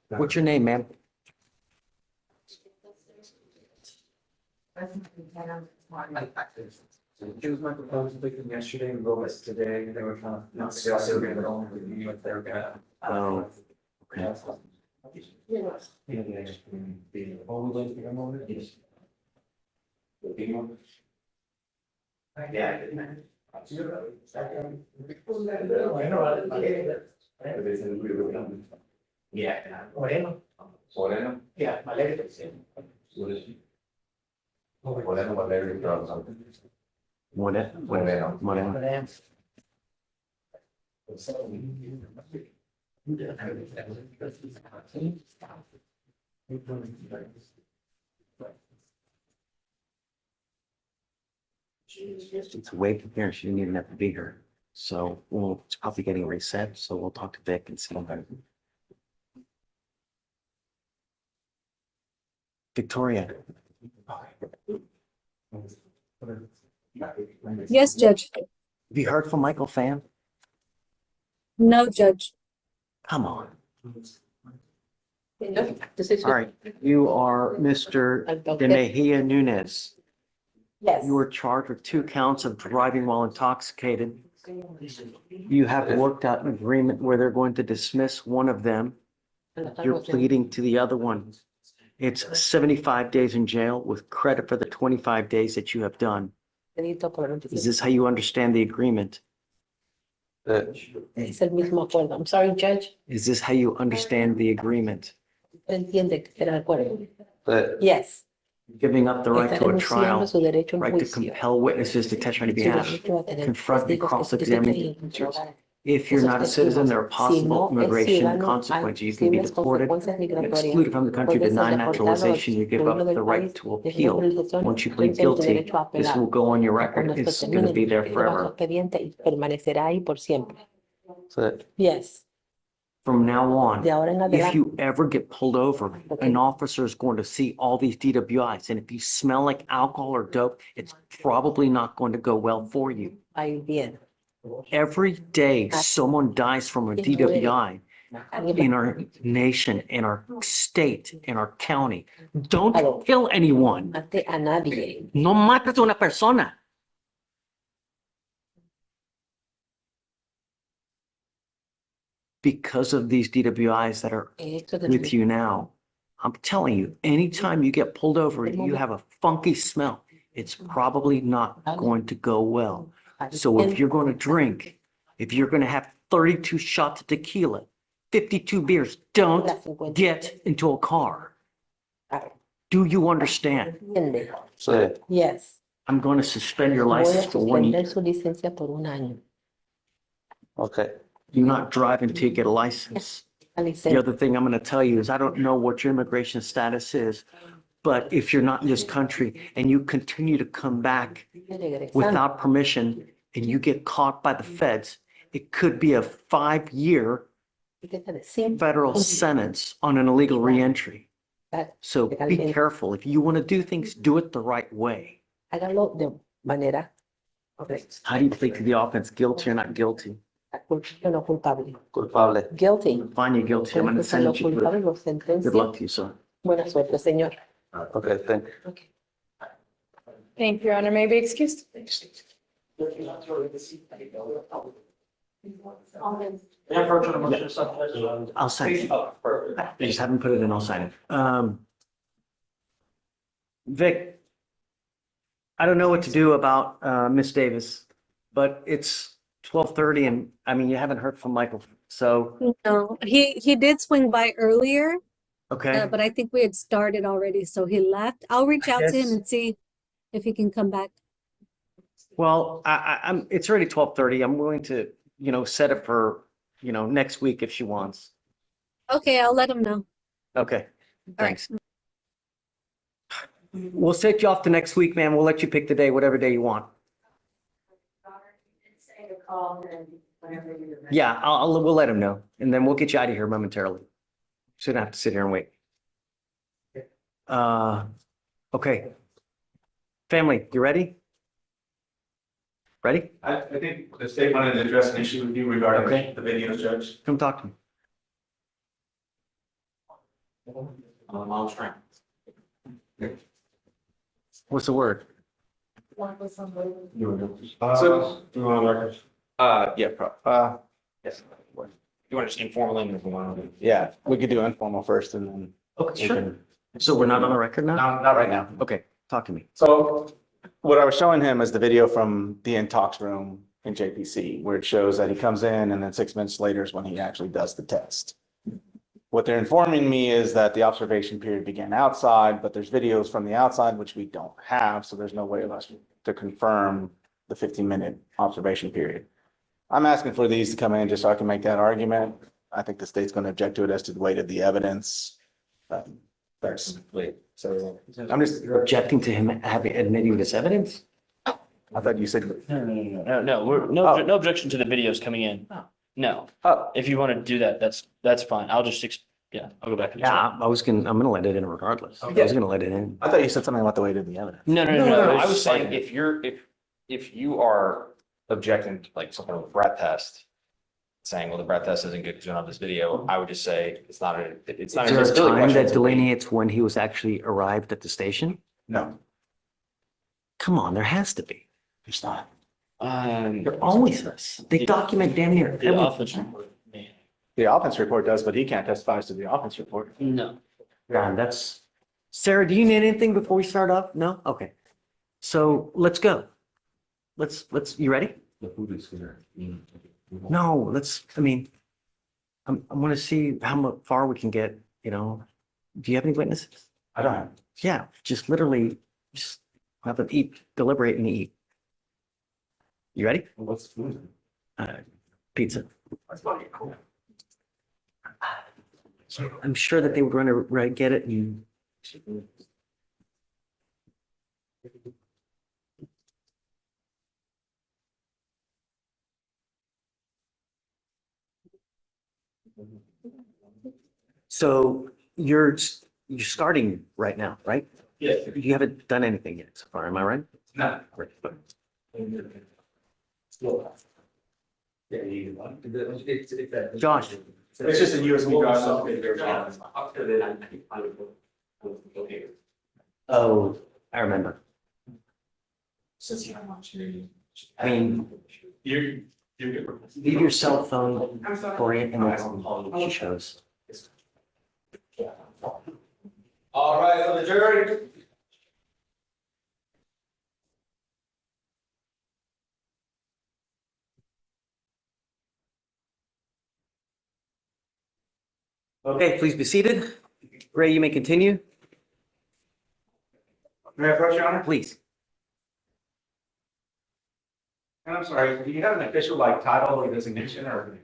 What's your name, ma'am? It was my proposal victim yesterday, we wrote this today, they were trying to not discuss it, but only review if they're gonna. Oh, okay. Yeah. Moreno. Moreno? Yeah, Valerio. What is he? Moreno, Valerio, Moreno. It's way from here. She didn't even have to be here. So, well, it's probably getting reset. So we'll talk to Vic and see. Victoria. Yes, Judge. Have you heard from Michael Pham? No, Judge. Come on. All right, you are Mr. De Mejia Nunez. Yes. You were charged with 2 counts of driving while intoxicated. You have worked out an agreement where they're going to dismiss one of them. You're pleading to the other one. It's 75 days in jail with credit for the 25 days that you have done. Is this how you understand the agreement? Es el mismo acuerdo. I'm sorry, Judge. Is this how you understand the agreement? Entiende que era el acuerdo. Yes. Giving up the right Está to a renunciando trial, su derecho a un right to juicio. compel witnesses to testify on your Su behalf, derecho a tener confront and testigos que cross-examine. testifiquen. If you're not a citizen, there are Si possible no es immigration ciudadano, hay consequences. You can be posibles deported, consecuencias migratorias. excluded from the country, Puede ser denied deportado, naturalization. You give up excluido the del right país, to de appeal. naturalización, Once you plead pierde el guilty, derecho a this apelar. will go on your record. Cuando esto It's going to be termine, there lleva su forever. expediente y permanecerá ahí por siempre. Yes. From now on, De ahora en if adelante. you ever get pulled over, an officer is going to see all these DWIs. And if you smell like alcohol or dope, it's probably not going to go well for you. Ahí bien. Every day, someone dies from a DWI in our nation, in our state, in our county. Don't kill anyone. Mate a nadie. No mates a una persona. Because of these DWIs that are with you now, I'm telling you, anytime you get pulled over, you have a funky smell. It's probably not going to go well. So if you're going to drink, if you're going to have 32 shots of tequila, 52 beers, don't get into a car. Do you understand? Yes. I'm going to suspend your Voy a license for 1 year. suspender su licencia por un año. Okay. Do not drive until you get a license. The other thing I'm going to tell you is I don't know what your immigration status is, but if you're not in this country and you continue to come back without permission and you get caught by the feds, it could be a 5-year federal sentence on an illegal reentry. So be careful. If you want to do things, do it the right way. Hágalo de manera correcta. How do you plead to the offense? Guilty or not guilty? Culpable o no culpable. Culpable. Guilty. Find you guilty. I'm going to sentence you. Culpable, lo sentencia. Good luck to you, sir. Buena suerte, señor. Okay, thank you. Thank you, Your Honor. May I be excused? I'll sign it. I just haven't put it in, I'll sign it. Vic, I don't know what to do about Miss Davis, but it's 12:30 and I mean, you haven't heard from Michael, so, No, he did swing by earlier, okay. but I think we had started already, so he left. I'll reach out to him guess- and see if he can come back. Well, I'm, it's already 12:30. I'm willing to, set it for, next week if she wants. Okay, I'll let him know. Okay, thanks. We'll set you off to next week, man. We'll let you pick the day, whatever day you want. Yeah, we'll let him know, and then we'll get you out of here momentarily. Shouldn't have to sit here and wait. Okay. Family, you ready? Ready? I think the state wanted to address an issue with you regarding Okay. the videos, Judge. Come talk to me. I'll try. What's the word? So, you want to record? Yes. You want to just informal? Yeah, we could do informal first and then. Okay, we sure. can- So we're not on the record now? Not right now. Okay, talk to me. So what I was showing him is the video from the intox room in JPC, where it shows that he comes in and then 6 minutes later is when he actually does the test. What they're informing me is that the observation period began outside, but there's videos from the outside, which we don't have, so there's no way of us to confirm the 15-minute observation period. I'm asking for these to come in just so I can make that argument. I think the state's going to object to it as to the weight of the evidence. That's so I'm just You're objecting to him having admitting this evidence? I thought you said. No, no objection to the videos coming in. No. If you want to do that, that's fine. I'll just Yeah, I'll go back. and Yeah, check. I'm gonna let it in regardless. I Okay. was gonna let it in. I thought you said something about the weight of the evidence. No, I was It's saying like- if you are objecting to like something with a breath test, saying, well, the breath test isn't good because we don't have this video, I would just say it's not an Is there a admissibility time question, that it's a weight. delineates when he was actually arrived at the station? No, Come on, there has to be. it's not. There always is. They document damn near The everything. offense report. The offense report does, but he can't testify as to the offense report. No. God, that's. Sarah, do you need anything before we start up? No? Okay. So let's go. You ready? The food is here. No, I want to see how far we can get, you know. Do you have any witnesses? I don't have. Yeah, just literally, just have them eat, deliberate and eat. You ready? What's the food? Pizza. I'm sure that they would run a get it and. So you're starting right now, right? Yes. You haven't done anything yet so far, am I right? No. Great. Josh. It's just a USB drive. Oh, I remember. I mean, You're good. leave your cell phone for it and she shows. All right, on the jury. Okay, please be seated. Ray, you may continue. May I approach, Your Honor? Please. And I'm sorry, do you have an official like title or designation or?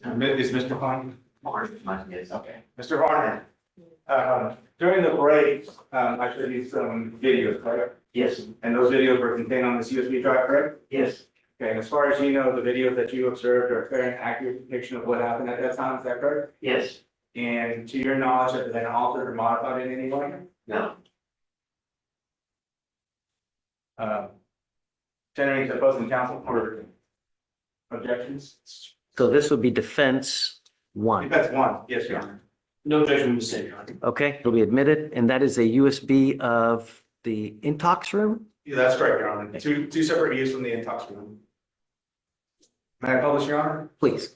Is Mr. Klein? Yes. Okay, Mr. Varner. During the break, I showed you some videos, correct? Yes. And those videos were contained on this USB drive, correct? Yes. Okay, and as far as you know, the videos that you observed are a fair and accurate depiction of what happened at that time, is that correct? Yes. And to your knowledge, have they been altered or modified in any way? No. Generating to opposing counsel for objections? So this would be defense one. Defense one, yes, Your Honor. No objection, Mr. Your Honor. Okay, it'll be admitted, and that is a USB of the intox room? Yeah, that's correct, Your Honor. Two separate views from the intox room. May I publish, Your Honor? Please.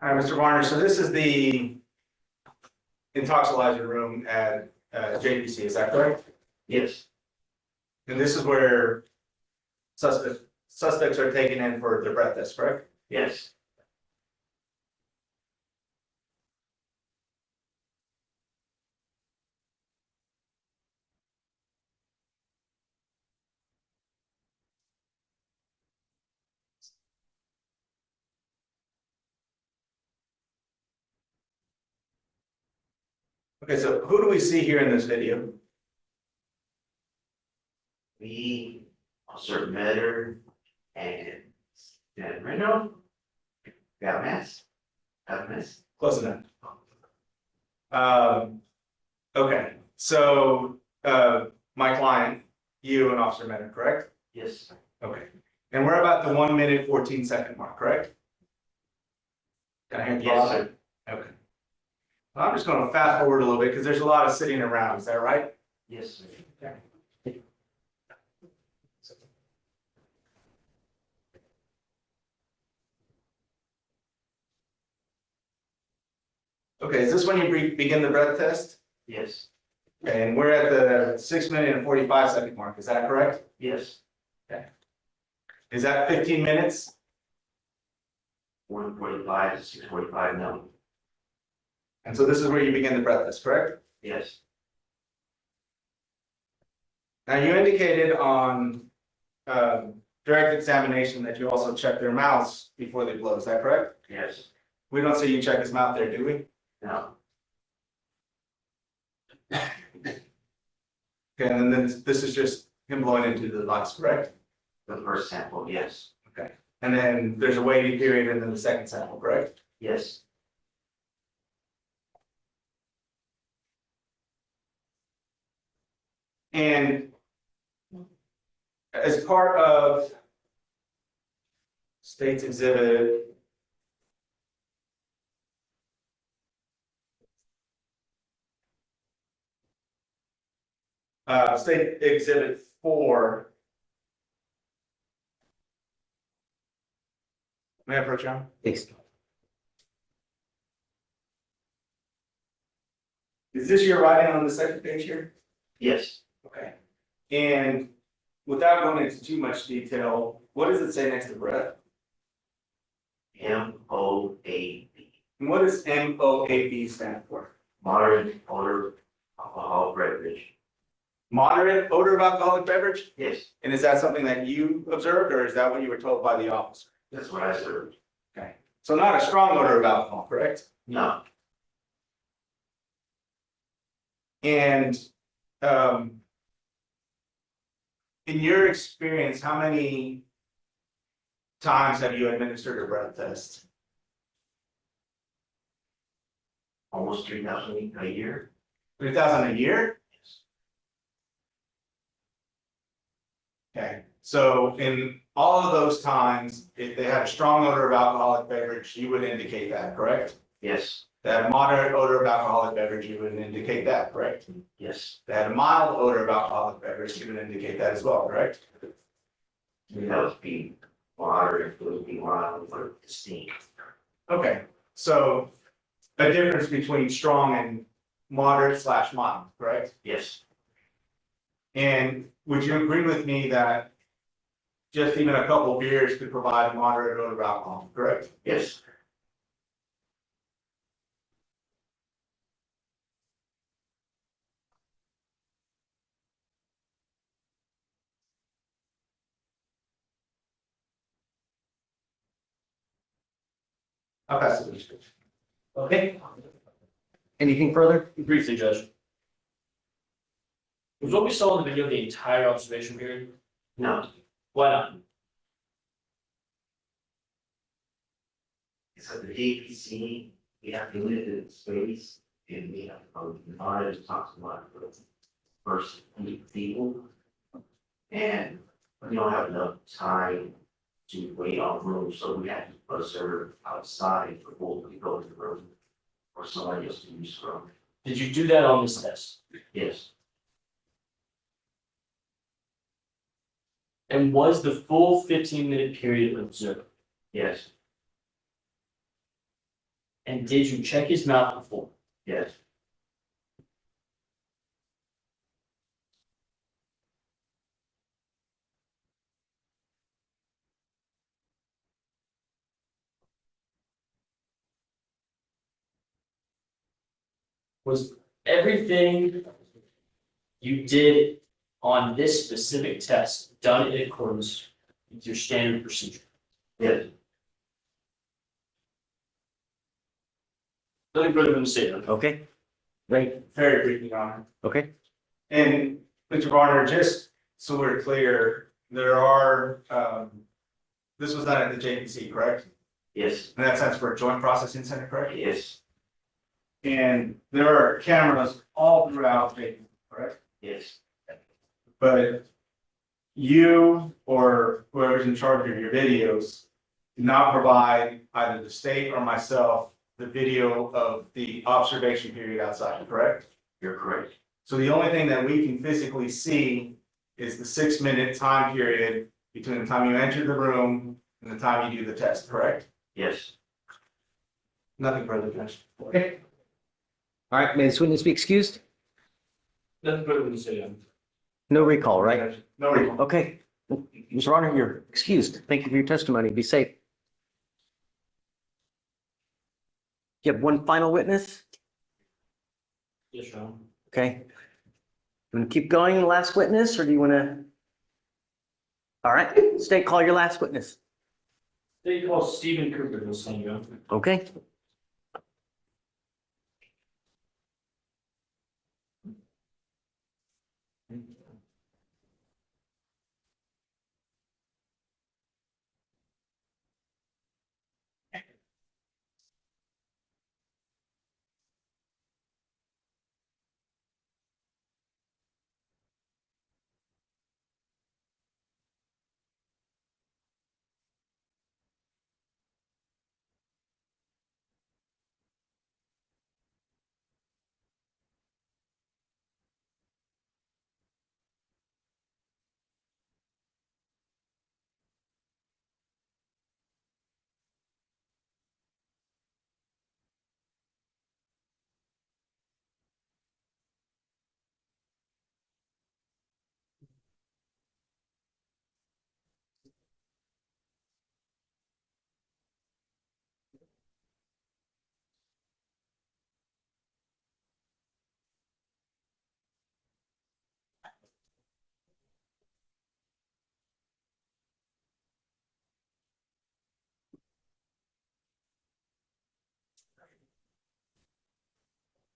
All right, Mr. Varner, so this is the intoxilyzer room at JPC, is that correct? Yes. And this is where suspects are taken in for their breath test, correct? Yes. Okay, so who do we see here in this video? We, Officer Metter, and Reno. Got a mess. Got a mess. Close enough. Okay, so my client, you and Officer Metter, correct? Yes. Okay. And we're about the 1 minute, 14 second mark, correct? Can I hear Yes, sir. Okay. I'm just gonna fast forward a little bit because there's a lot of sitting around, is that right? yes, sir. Okay, is this when you begin the breath test? Yes, Okay, and we're at the 6 minute and 45 second mark, is that correct? yes. Is that 15 minutes? 1:45 to 6:45 now. And so this is where you begin the breath test, correct? Yes, Now, you indicated on direct examination that you also check their mouths before they blow, is that correct? yes, We don't see you check his mouth there, do we? no, Okay, and then this is just him blowing into the device, correct? the first sample, yes, Okay. And then there's a waiting period and then the second sample, correct? yes, And as part of State's Exhibit State Exhibit 4. May I approach you? Please. Is this your writing on the second page here? yes. Okay. And without going into too much detail, what does it say next to breath? MOAB, And what does MOAB stand for? moderate odor alcohol beverage. Moderate odor of alcoholic beverage? Yes, And is that something that you observed, or is that what you were told by the officer? that's what I served. Okay. So not a strong odor of alcohol, correct? No, And in your experience, how many times have you administered a breath test? almost 3,000 a year. 3,000 a year? Okay, so in all of those times, if they had a strong odor of alcoholic beverage, you would indicate that, correct? Yes, They had a moderate odor of alcoholic beverage, you would indicate that, correct? yes, They had a mild odor of alcoholic beverage, you would indicate that as well, correct? that would be moderate, it would be mild, but distinct. Okay, so a difference between strong and moderate / mild, correct? Yes, And would you agree with me that just even a couple of beers could provide a moderate odor of alcohol, correct? yes, I'll pass it to you. Okay. Anything further? Briefly, Judge. Was what we saw in the video the entire observation period? no, Why not? so the APC, we have limited space and we have divided to talk about the first people. And we don't have enough time to wait on room, so we have to observe outside before we go to the room. Or somebody else to use the room. Did you do that on this test? Yes, And was the full 15-minute period observed? yes, And did you check his mouth before? yes, Was everything you did on this specific test done in accordance with your standard procedure? yes. Nothing further than to say. Okay. Great. Very briefly, Your Honor. Okay. And Mr. Varner, just so we're clear, there are, this was done at the JPC, correct? Yes, And that stands for Joint Processing Center, correct? yes, And there are cameras all throughout JPC, correct? yes, But you or whoever's in charge of your videos do not provide either the state or myself the video of the observation period outside, correct? You're correct. So the only thing that we can physically see is the 6-minute time period between the time you enter the room and the time you do the test, correct? Yes. Nothing further, Judge. Okay. All right, may this witness be excused? Nothing further to say. No recall, right? No recall. Okay. Mr. Honor, you're excused. Thank you for your testimony. Be safe. You have one final witness? Yes, Your Honor. Okay. You want to keep going, last witness, or do you want to? All right, state, call your last witness. They call Stephen Cooper, this thing, Your Honor. Okay.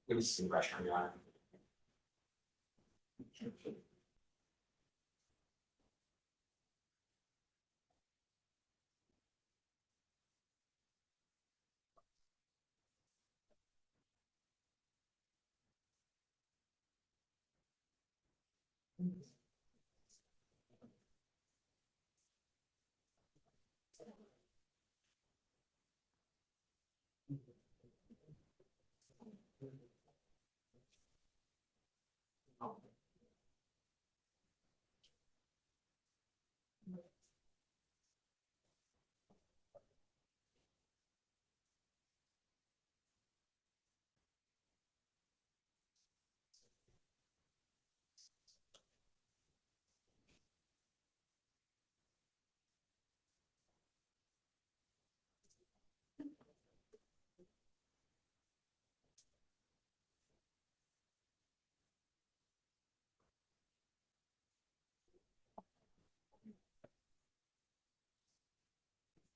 Give me some pressure on your honor.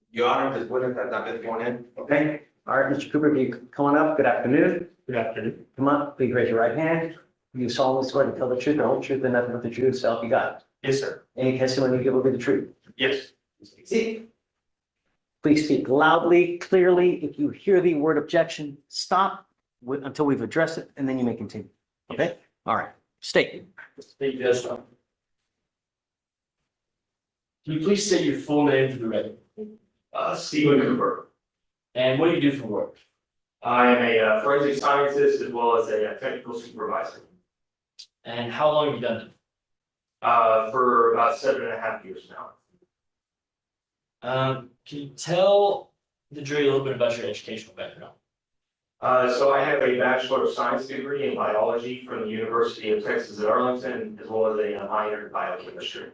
Your Honor, this witness has not been sworn in. Okay. All right, Mr. Cooper, if you come on up, good afternoon. Good afternoon. Come up, please raise your right hand. You solemnly swear to tell the truth, the whole truth, and nothing but the truth, so help you God. Yes, sir. Any testimony you give will be the truth. Yes. Please speak loudly, clearly. If you hear the word objection, stop until we've addressed it, and then you may continue. Okay? All right. State. Thank you, Judge. Can you please state your full name for the record? Stephen Cooper. And what do you do for work? I am a forensic scientist as well as a technical supervisor. And how long have you done For about 7.5 years now. Can you tell the jury a little bit about your educational background? So I have a Bachelor of Science degree in biology from the University of Texas at Arlington, as well as a minor in biochemistry.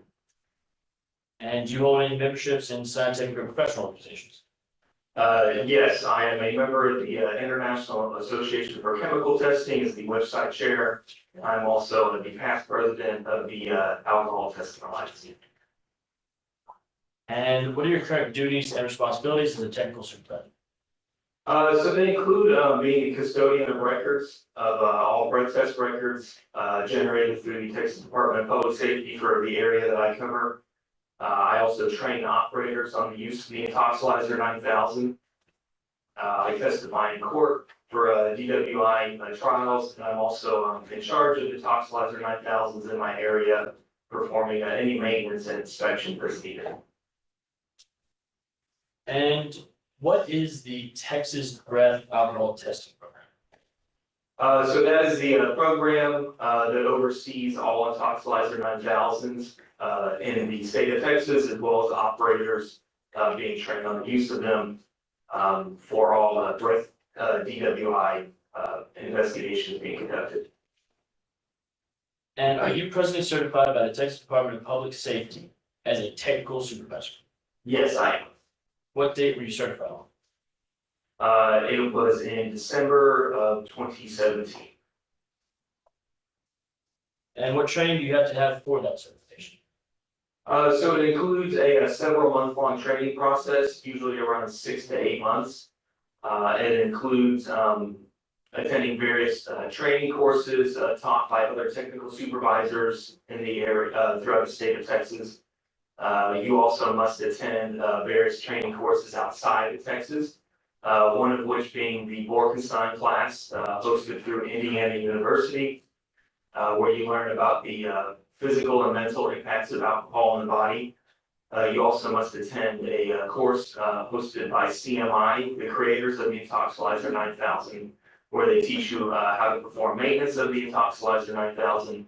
And do you hold any memberships in scientific or professional organizations? Yes, I am a member of the International Association for Chemical Testing as the website chair. I'm also the past president of the Alcohol Testing Alliance. And what are your current duties and responsibilities as a technical supervisor? So they include being a custodian of records of all breath test records generated through the Texas Department of Public Safety for the area that I cover. I also train operators on the use of the Intoxilyzer 9000. I testify in court for DWI trials, and I'm also in charge of the Intoxilyzer 9000s in my area performing any maintenance and inspection that's needed. And what is the Texas breath alcohol testing program? So that is the program that oversees all Intoxilyzer 9000s in the state of Texas, as well as operators being trained on the use of them for all breath DWI investigations being conducted. And are you presently certified by the Texas Department of Public Safety as a technical supervisor? Yes, I am. What date were you certified on? It was in December of 2017. And what training do you have to have for that certification? So it includes a several month-long training process, usually around 6 to 8 months. It includes attending various training courses taught by other technical supervisors in the area throughout the state of Texas. You also must attend various training courses outside of Texas, one of which being the Borkenstein class hosted through Indiana University, where you learn about the physical and mental impacts of alcohol in the body. You also must attend a course hosted by CMI, the creators of the Intoxilyzer 9000, where they teach you how to perform maintenance of the Intoxilyzer 9000.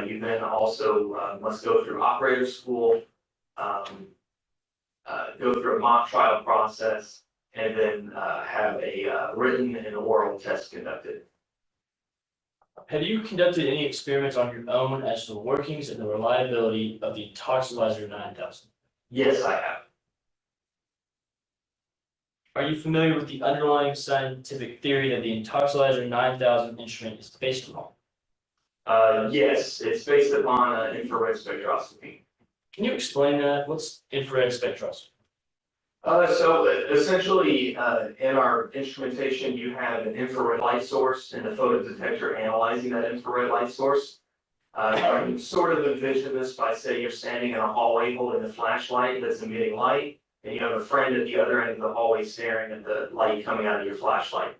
You then also must go through operator school, go through a mock trial process, and then have a written and oral test conducted. Have you conducted any experiments on your own as to the workings and the reliability of the Intoxilyzer 9000? Yes, I have. Are you familiar with the underlying scientific theory that the Intoxilyzer 9000 instrument is based upon? Yes, it's based upon infrared spectroscopy. Can you explain that? What's infrared spectroscopy? So essentially, in our instrumentation, you have an infrared light source and a photodetector analyzing that infrared light source. You can sort of envision this by, say, you're standing in a hallway holding a flashlight that's emitting light, and you have a friend at the other end of the hallway staring at the light coming out of your flashlight.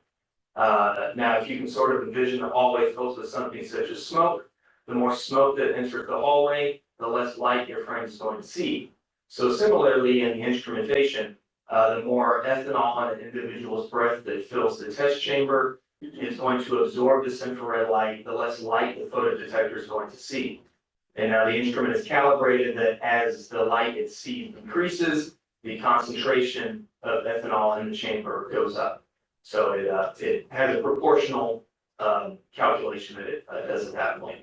Now, if you can sort of envision the hallway filled with something such as smoke, the more smoke that enters the hallway, the less light your friend is going to see. So similarly, in the instrumentation, the more ethanol on an individual's breath that fills the test chamber is going to absorb this infrared light, the less light the photodetector is going to see. And now the instrument is calibrated that as the light it sees increases, the concentration of ethanol in the chamber goes up. So it has a proportional calculation that it does at that point.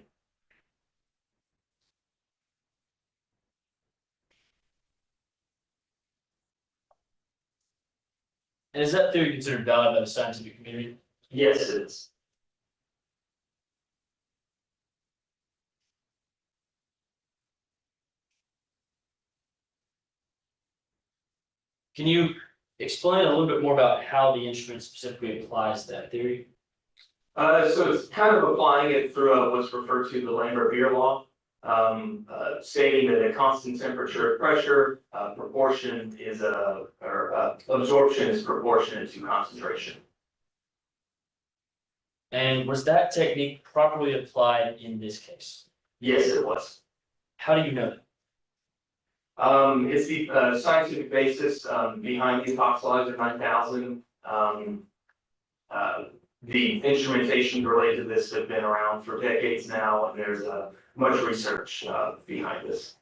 And is that theory considered valid by the scientific community? Yes, it is. Can you explain a little bit more about how the instrument specifically applies that theory? So it's kind of applying it through what's referred to the Lambert-Beer law, stating that a constant temperature of pressure proportion is absorption is proportionate to concentration. And was that technique properly applied in this case? Yes, it was. How do you know that? It's the scientific basis behind the Intoxilyzer 9000. The instrumentation related to this have been around for decades now, and there's much research behind this.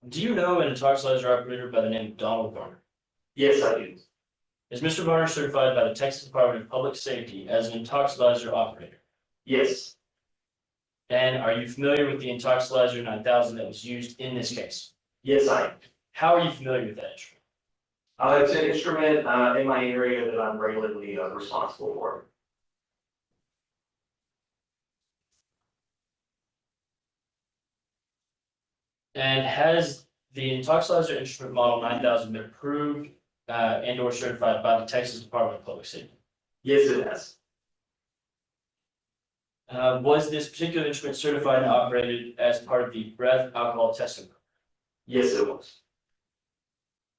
Do you know an Intoxilyzer operator by the name of Donald Varner? Yes, I do. Is Mr. Varner certified by the Texas Department of Public Safety as an Intoxilyzer operator? Yes. And are you familiar with the Intoxilyzer 9000 that was used in this case? Yes, I am. How are you familiar with that instrument? It's an instrument in my area that I'm regularly responsible for. And has the Intoxilyzer instrument model 9000 been approved and or certified by the Texas Department of Public Safety? Yes, it has. Was this particular instrument certified and operated as part of the breath alcohol testing? Yes, it was.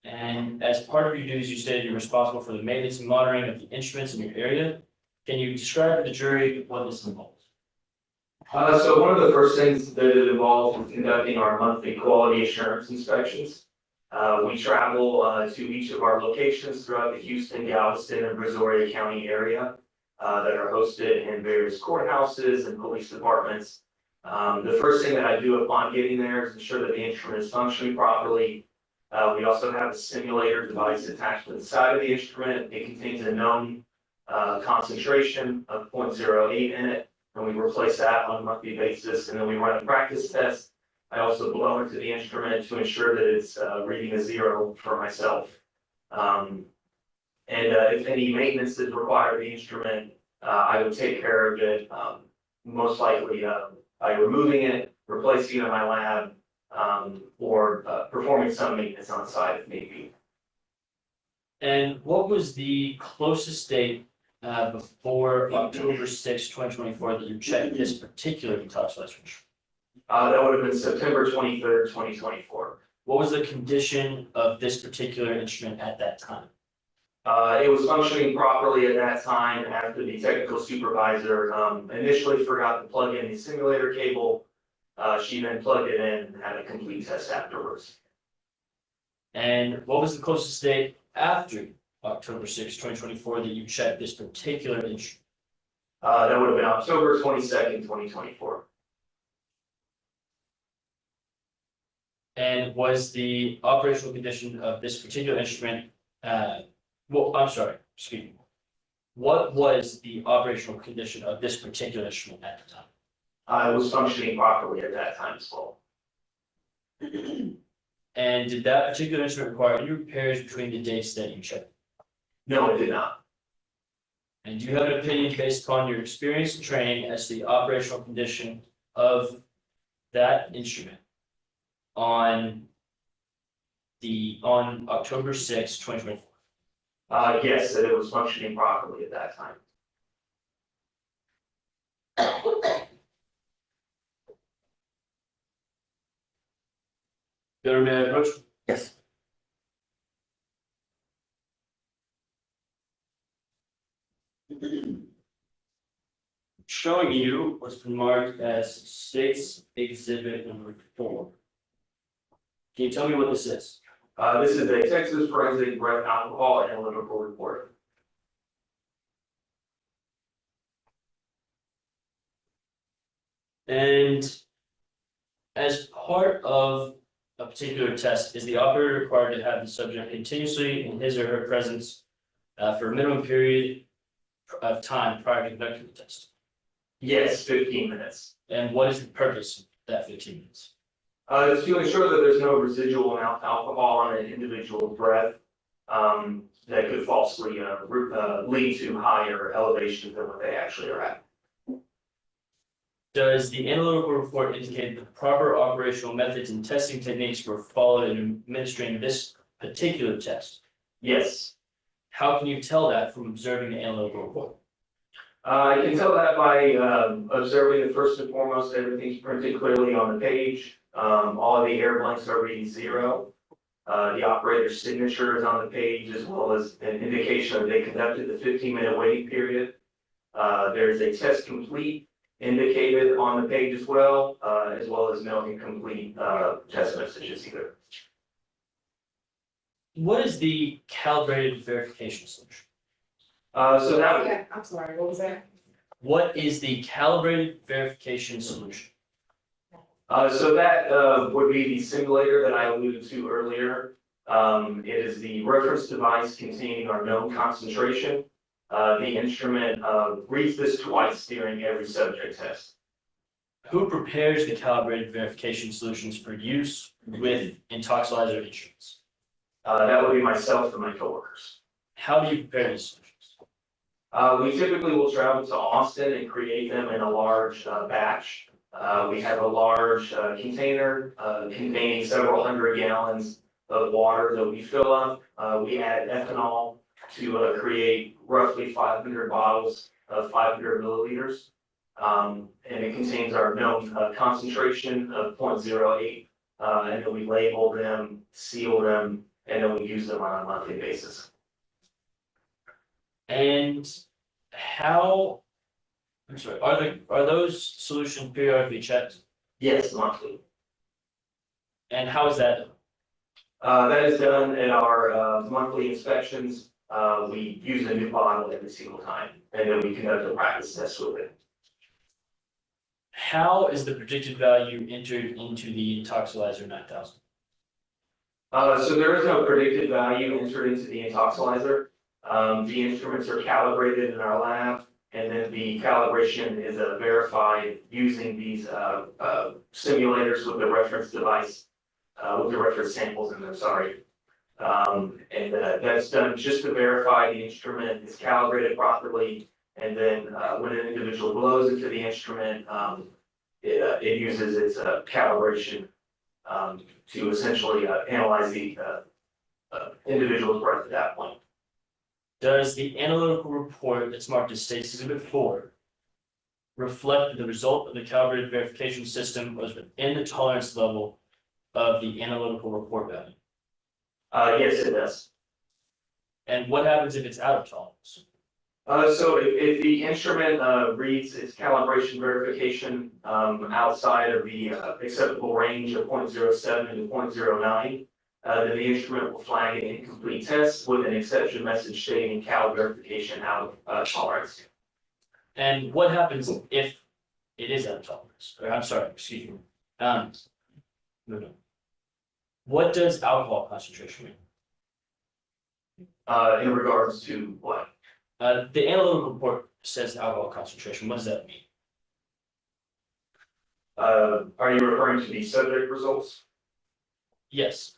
And as part of your duties, you stated you're responsible for the maintenance and monitoring of the instruments in your area. Can you describe to the jury what this involves? So one of the first things that it involves is conducting our monthly quality assurance inspections. We travel to each of our locations throughout the Houston, Galveston, and Brazoria County area that are hosted in various courthouses and police departments. The first thing that I do upon getting there is ensure that the instrument is functioning properly. We also have a simulator device attached to the side of the instrument. It contains a known concentration of 0.08 in it, and we replace that on a monthly basis, and then we run a practice test. I also blow into the instrument to ensure that it's reading a 0 for myself. If any maintenance is required of the instrument, I would take care of it, most likely by removing it, replacing it in my lab, or performing some maintenance on site if need be. And what was the closest date before October 6, 2024 that you checked this particular intoxilyzer? That would have been September 23rd, 2024. What was the condition of this particular instrument at that time? It was functioning properly at that time after the technical supervisor initially forgot to plug in the simulator cable. She then plugged it in and had a complete test afterwards. And what was the closest date after October 6, 2024 that you checked this particular instrument? That would have been October 22nd, 2024. And was the operational condition of this particular instrument, excuse me. What was the operational condition of this particular instrument at the time? It was functioning properly at that time as well. And did that particular instrument require any repairs between the dates that you checked? No, it did not. And do you have an opinion based upon your experience and training as to the operational condition of that instrument on October 6, 2024? Yes, that it was functioning properly at that time. Governor, may I approach? Yes. Showing you what's been marked as State's Exhibit number 4. Can you tell me what this is? This is a Texas forensic breath alcohol analytical report. And as part of a particular test, is the operator required to have the subject continuously in his or her presence for a minimum period of time prior to conducting the test? Yes, 15 minutes. And what is the purpose of that 15 minutes? It's to ensure that there's no residual amount of alcohol on an individual's breath that could falsely lead to higher elevations than what they actually are at. Does the analytical report indicate that the proper operational methods and testing techniques were followed in administering this particular test? Yes. How can you tell that from observing the analytical report? I can tell that by observing that first and foremost, everything's printed clearly on the page. All of the air blanks are reading 0. The operator's signature is on the page, as well as an indication that they conducted the 15-minute waiting period. There's a test complete indicated on the page as well as no incomplete test messages either. What is the calibrated verification solution? So that I'm sorry, what was that? What is the calibrated verification solution? So that would be the simulator that I alluded to earlier. It is the reference device containing our known concentration. The instrument reads this twice during every subject test. Who prepares the calibrated verification solutions for use with Intoxilyzer instruments? That would be myself and my coworkers. How do you prepare these solutions? We typically will travel to Austin and create them in a large batch. We have a large container containing several hundred gallons of water that we fill up. We add ethanol to create roughly 500 bottles of 500 milliliters. And it contains our known concentration of 0.08. And then we label them, seal them, and then we use them on a monthly basis. And how I'm sorry, are those solutions periodically checked? Yes, monthly. And how is that done? That is done at our monthly inspections. We use a new bottle every single time, and then we conduct a practice test with it. How is the predicted value entered into the Intoxilyzer 9000? So there is no predicted value entered into the Intoxilyzer. The instruments are calibrated in our lab, and then the calibration is verified using these simulators with the reference device, with the reference samples in them, sorry. And that's done just to verify the instrument is calibrated properly. And then when an individual blows into the instrument, it uses its calibration to essentially analyze the individual's breath at that point. Does the analytical report that's marked as State's Exhibit 4 reflect that the result of the calibrated verification system was within the tolerance level of the analytical report value? Yes, it does. And what happens if it's out of tolerance? So if the instrument reads its calibration verification outside of the acceptable range of 0.07 to 0.09, then the instrument will flag an incomplete test with an exception message stating cal verification out of tolerance. And what happens if it is out of tolerance? Or, I'm sorry, excuse me. No. What does alcohol concentration mean? In regards to what? The analytical report says alcohol concentration. What does that mean? Are you referring to the subject results? Yes.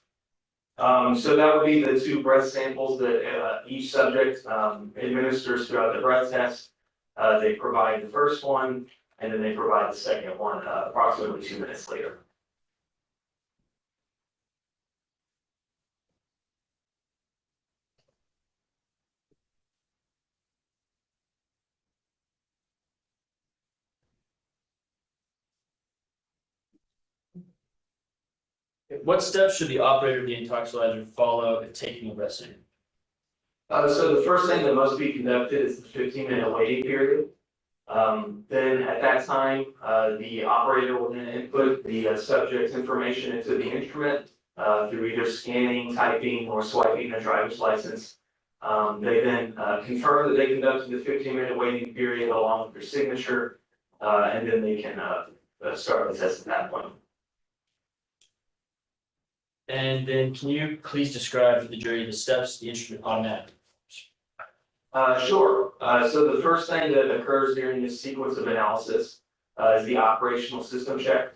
So that would be the 2 breath samples that each subject administers throughout the breath test. They provide the first one, and then they provide the second one approximately 2 minutes later. What steps should the operator of the Intoxilyzer follow in taking a breath sample? So the first thing that must be conducted is the 15-minute waiting period. Then at that time, the operator will then input the subject's information into the instrument through either scanning, typing, or swiping a driver's license. They then confirm that they conducted the 15-minute waiting period along with their signature, and then they can start the test at that point. And then can you please describe for the jury the steps the instrument automatically? Sure. So the first thing that occurs during this sequence of analysis is the operational system check.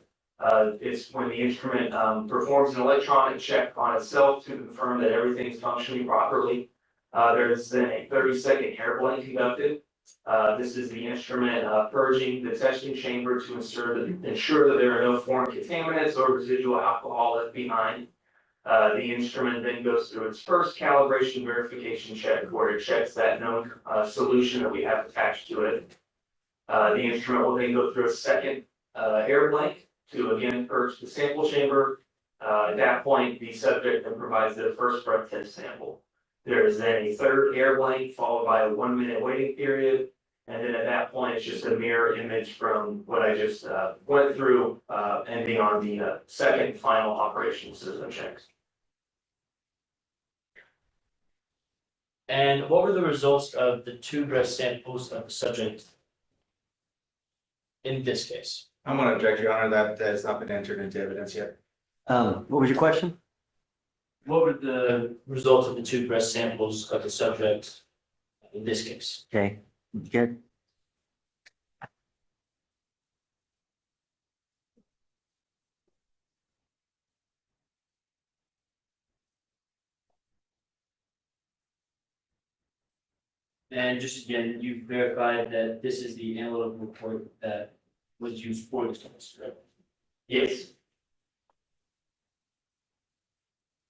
It's when the instrument performs an electronic check on itself to confirm that everything is functioning properly. There's then a 30-second air blank conducted. This is the instrument purging the testing chamber to ensure that there are no foreign contaminants or residual alcohol left behind. The instrument then goes through its first calibration verification check where it checks that known solution that we have attached to it. The instrument will then go through a second air blank to again purge the sample chamber. At that point, the subject then provides their first breath test sample. There is then a third air blank followed by a 1-minute waiting period. And then at that point, it's just a mirror image from what I just went through, ending on the second final operational system checks. And what were the results of the 2 breath samples of the subject in this case? I'm going to object, Your Honor, that has not been entered into evidence yet. What was your question? What were the results of the 2 breath samples of the subject in this case? Okay, good. And just again, you verified that this is the analytical report that was used for this test, right? Yes.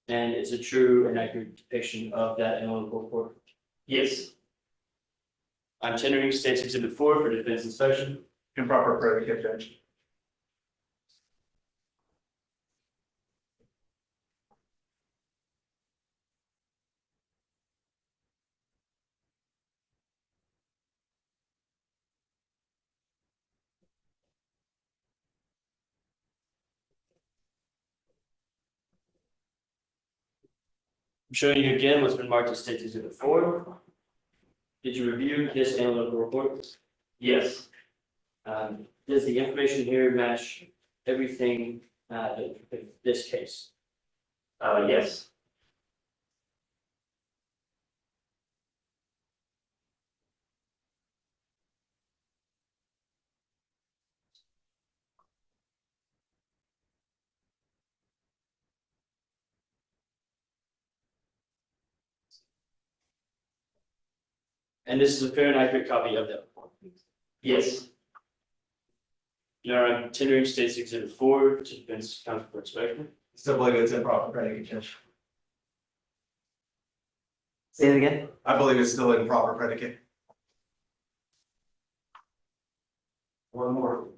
And it's a true and accurate depiction of that analytical report? Yes. I'm tendering State's Exhibit 4 for defense inspection. Improper predicate, Judge. I'm showing you again what's been marked as State Exhibit 4. Did you review this analytical report? Yes. Does the information here match everything in this case? Yes. And this is a fair and accurate copy of that report. Yes. You are continuing State's Exhibit 4 to defense counsel for inspection. Still believe it's improper predicate, Judge. Say it again? I believe it's still improper predicate. One more.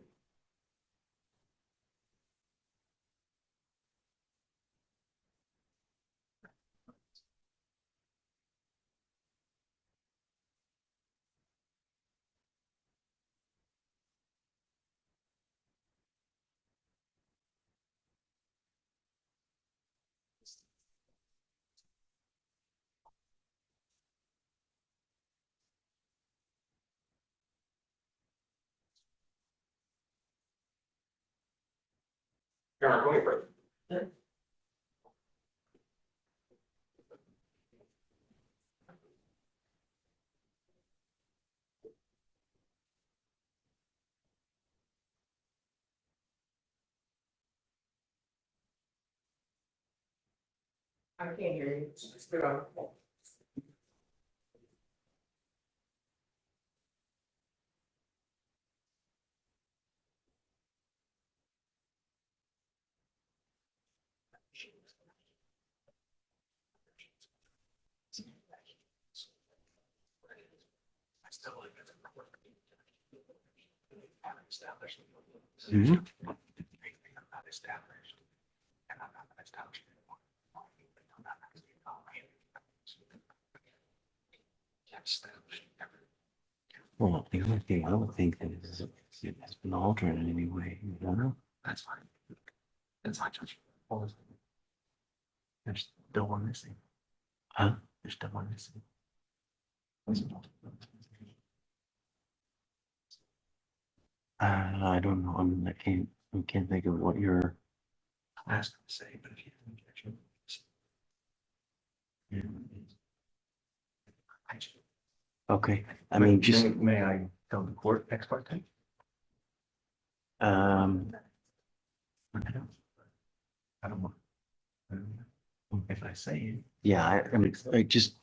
Your Honor, go ahead. I can't hear you. Just put it on. Mhm. Well, the only thing I would think that is it has been altered in any way, you know? That's fine. That's fine, Judge. There's still one missing. Huh? There's still one missing. I don't know. I mean, I can't think of what you're. I was gonna say, but if you have an objection. Okay, I mean, just, May I tell the court ex parte? um, I don't want. If I say it. yeah, I mean, I just,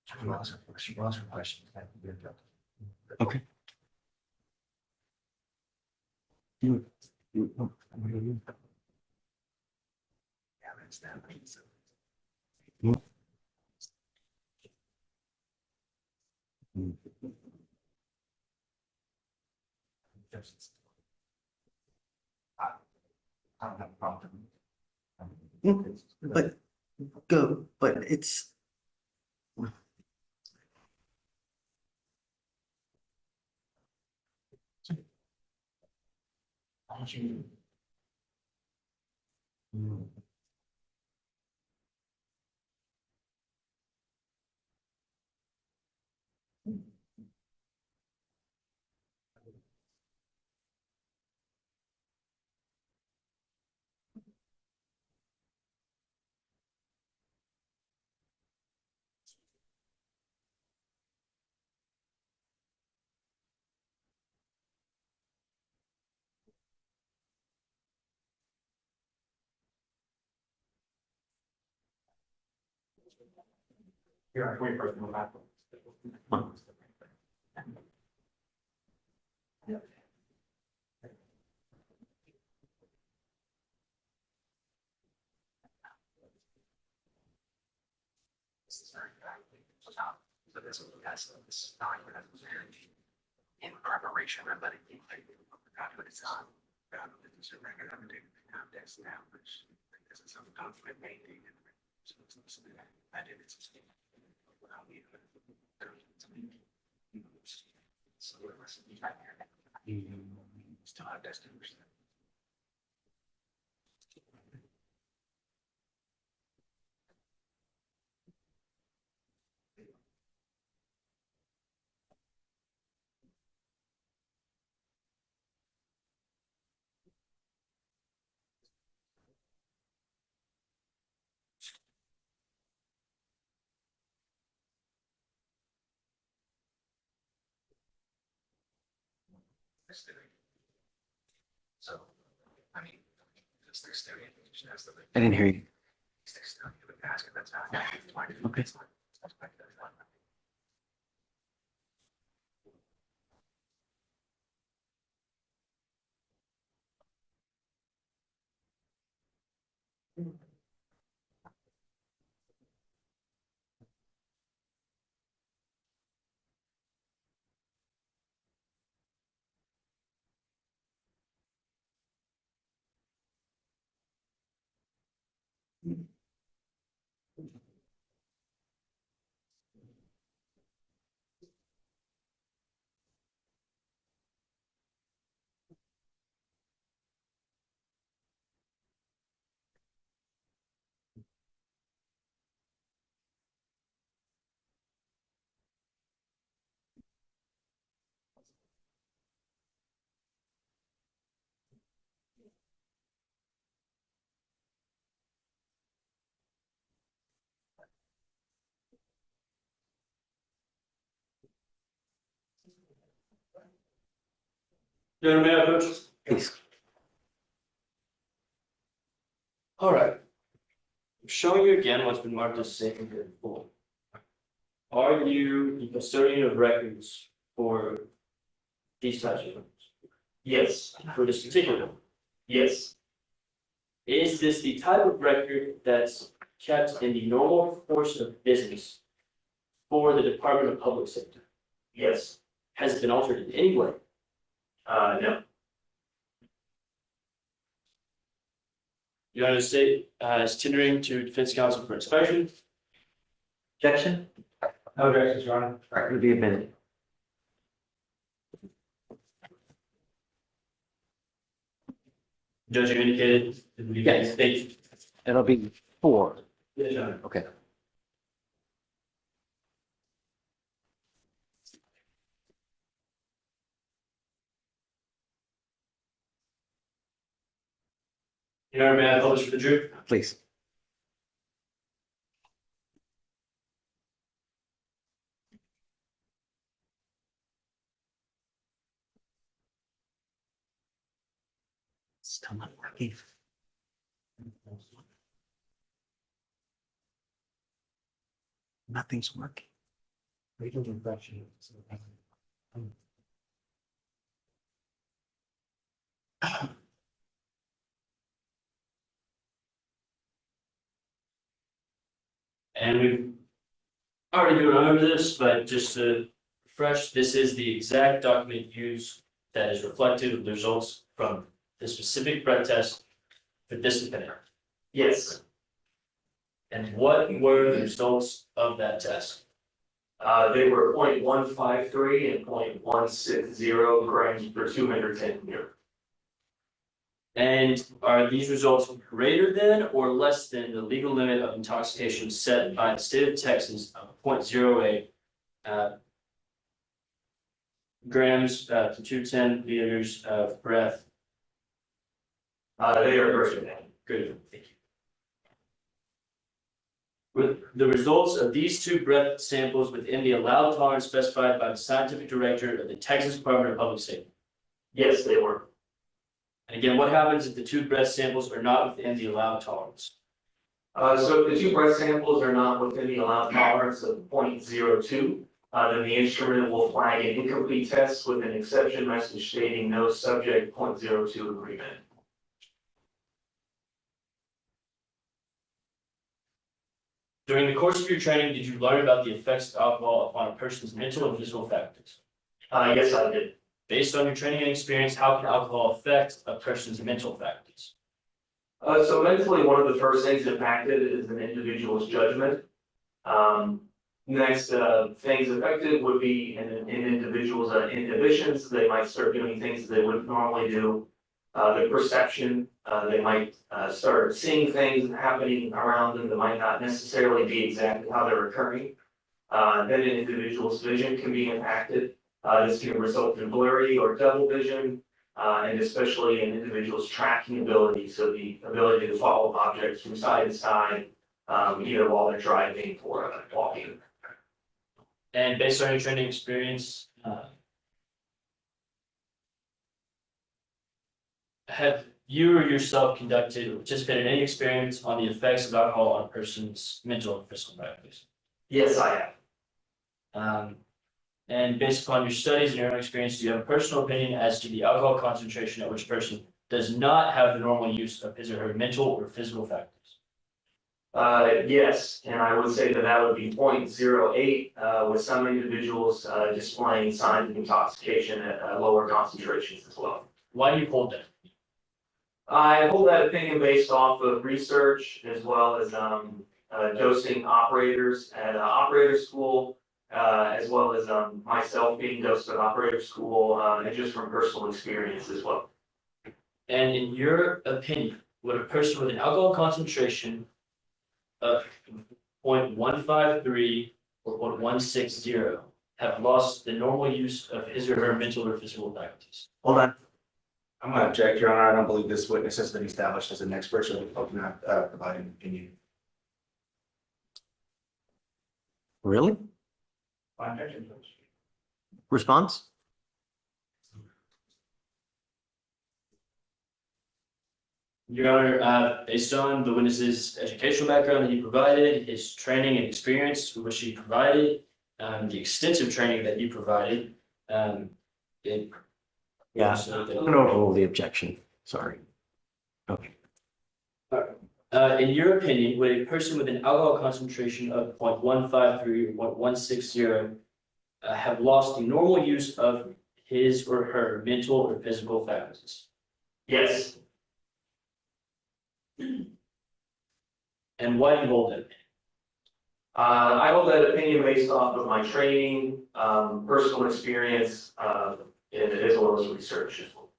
She will ask her questions. okay. What do you? Yeah, that's that. I don't have a problem. But go, but it's. I want you. Here, wait for the back. This is very bad. So this will pass this time in preparation, I'm letting you God, what it's on. God, what it's a record of the context now, which this is some conflict maintained. I did it. So still have destination. So, I mean, because they're staring, you should ask them. I didn't hear you. They're staring, you would ask if that's not. Okay. Gentlemen, may I approach? Please. All right. I'm showing you again what's been marked as safe and good before. Are you the custodian of records for these types of records? Yes. For this particular one? Yes. Is this the type of record that's kept in the normal course of business for the Department of Public Safety? Yes. Has it been altered in any way? No. United States is tendering to defense counsel for inspection. Objection? No objections, Your Honor. All right, it'll be a minute. Judge, you indicated. Yes. It'll be 4. Yes, Your Honor. Okay. Your Honor, may I publish for the jury? Please. Still not working. Nothing's working. And we've already gone over this, but just to refresh, this is the exact document used that is reflective of the results from the specific breath test for this defendant. Yes. And what were the results of that test? They were 0.153 and 0.160 grams per 210 meter. And are these results greater than or less than the legal limit of intoxication set by the state of Texas of 0.08 grams to 210 liters of breath? They are greater than. Good, thank you. With the results of these 2 breath samples within the allowed tolerance specified by the scientific director of the Texas Department of Public Safety? Yes, they were. And again, what happens if the 2 breath samples are not within the allowed tolerance? So if the 2 breath samples are not within the allowed tolerance of 0.02, then the instrument will flag an incomplete test with an exception message stating no subject 0.02 agreement. During the course of your training, did you learn about the effects of alcohol upon a person's mental and physical faculties? Yes, I did. Based on your training and experience, how can alcohol affect a person's mental faculties? So mentally, one of the first things impacted is an individual's judgment. Next, things affected would be in individuals' inhibitions. They might start doing things they wouldn't normally do. The perception, they might start seeing things happening around them that might not necessarily be exactly how they're occurring. Then an individual's vision can be impacted. This can result in blurry or double vision, and especially in individuals' tracking ability, so the ability to follow objects from side to side, either while they're driving or walking. And based on your training experience, have you or yourself conducted or participated in any experiments on the effects of alcohol on a person's mental and physical faculties? Yes, I have. And based upon your studies and your own experience, do you have a personal opinion as to the alcohol concentration at which a person does not have the normal use of his or her mental or physical faculties? Yes, and I would say that that would be 0.08, with some individuals displaying signs of intoxication at lower concentrations as well. Why do you hold that? I hold that opinion based off of research as well as dosing operators at operator school, as well as myself being dosed at operator school, and just from personal experience as well. And in your opinion, would a person with an alcohol concentration of 0.153 or 0.160 have lost the normal use of his or her mental or physical faculties? Hold on. I'm gonna object, Your Honor. I don't believe this witness has been established as an expert, so I cannot provide an opinion. Really? Response? Your Honor, based on the witness's educational background that he provided, his training and experience which he provided, the extensive training that he provided, it. Yeah, I'm gonna overrule the objection. Sorry. Okay. In your opinion, would a person with an alcohol concentration of 0.153 or 0.160 have lost the normal use of his or her mental or physical faculties? Yes. And why do you hold that opinion? I hold that opinion based off of my training, personal experience, as well as research as well.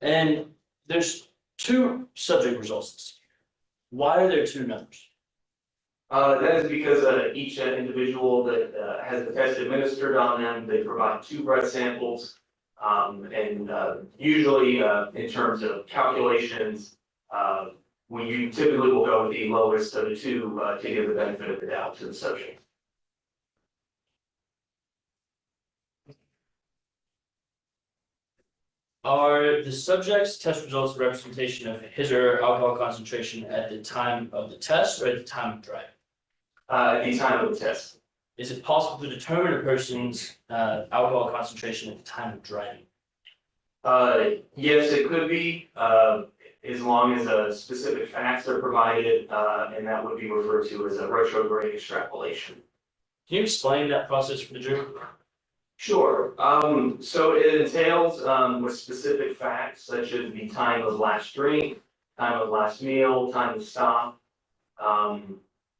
And there's two subject results. Why are there two numbers? That is because each individual that has the test administered on them, they provide 2 breath samples. And usually in terms of calculations, we typically will go with the lowest of the 2 to give the benefit of the doubt to the subject. Are the subject's test results a representation of his or her alcohol concentration at the time of the test or at the time of driving? At the time of the test. Is it possible to determine a person's alcohol concentration at the time of driving? Yes, it could be, as long as specific facts are provided, and that would be referred to as a retrograde extrapolation. Can you explain that process for the jury? Sure. So it entails with specific facts such as the time of last drink, time of last meal, time of stop,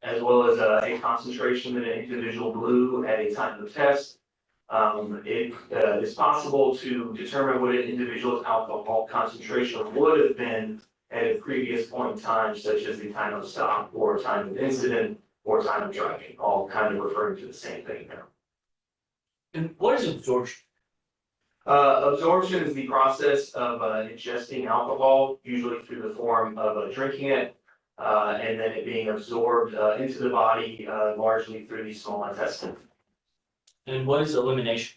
as well as a concentration that an individual blew at a time of test. It is possible to determine what an individual's alcohol concentration would have been at a previous point in time, such as the time of stop or time of incident or time of driving, all kind of referring to the same thing now. And what is absorption? Absorption is the process of ingesting alcohol, usually through the form of drinking it, and then it being absorbed into the body, largely through the small intestine. And what is elimination?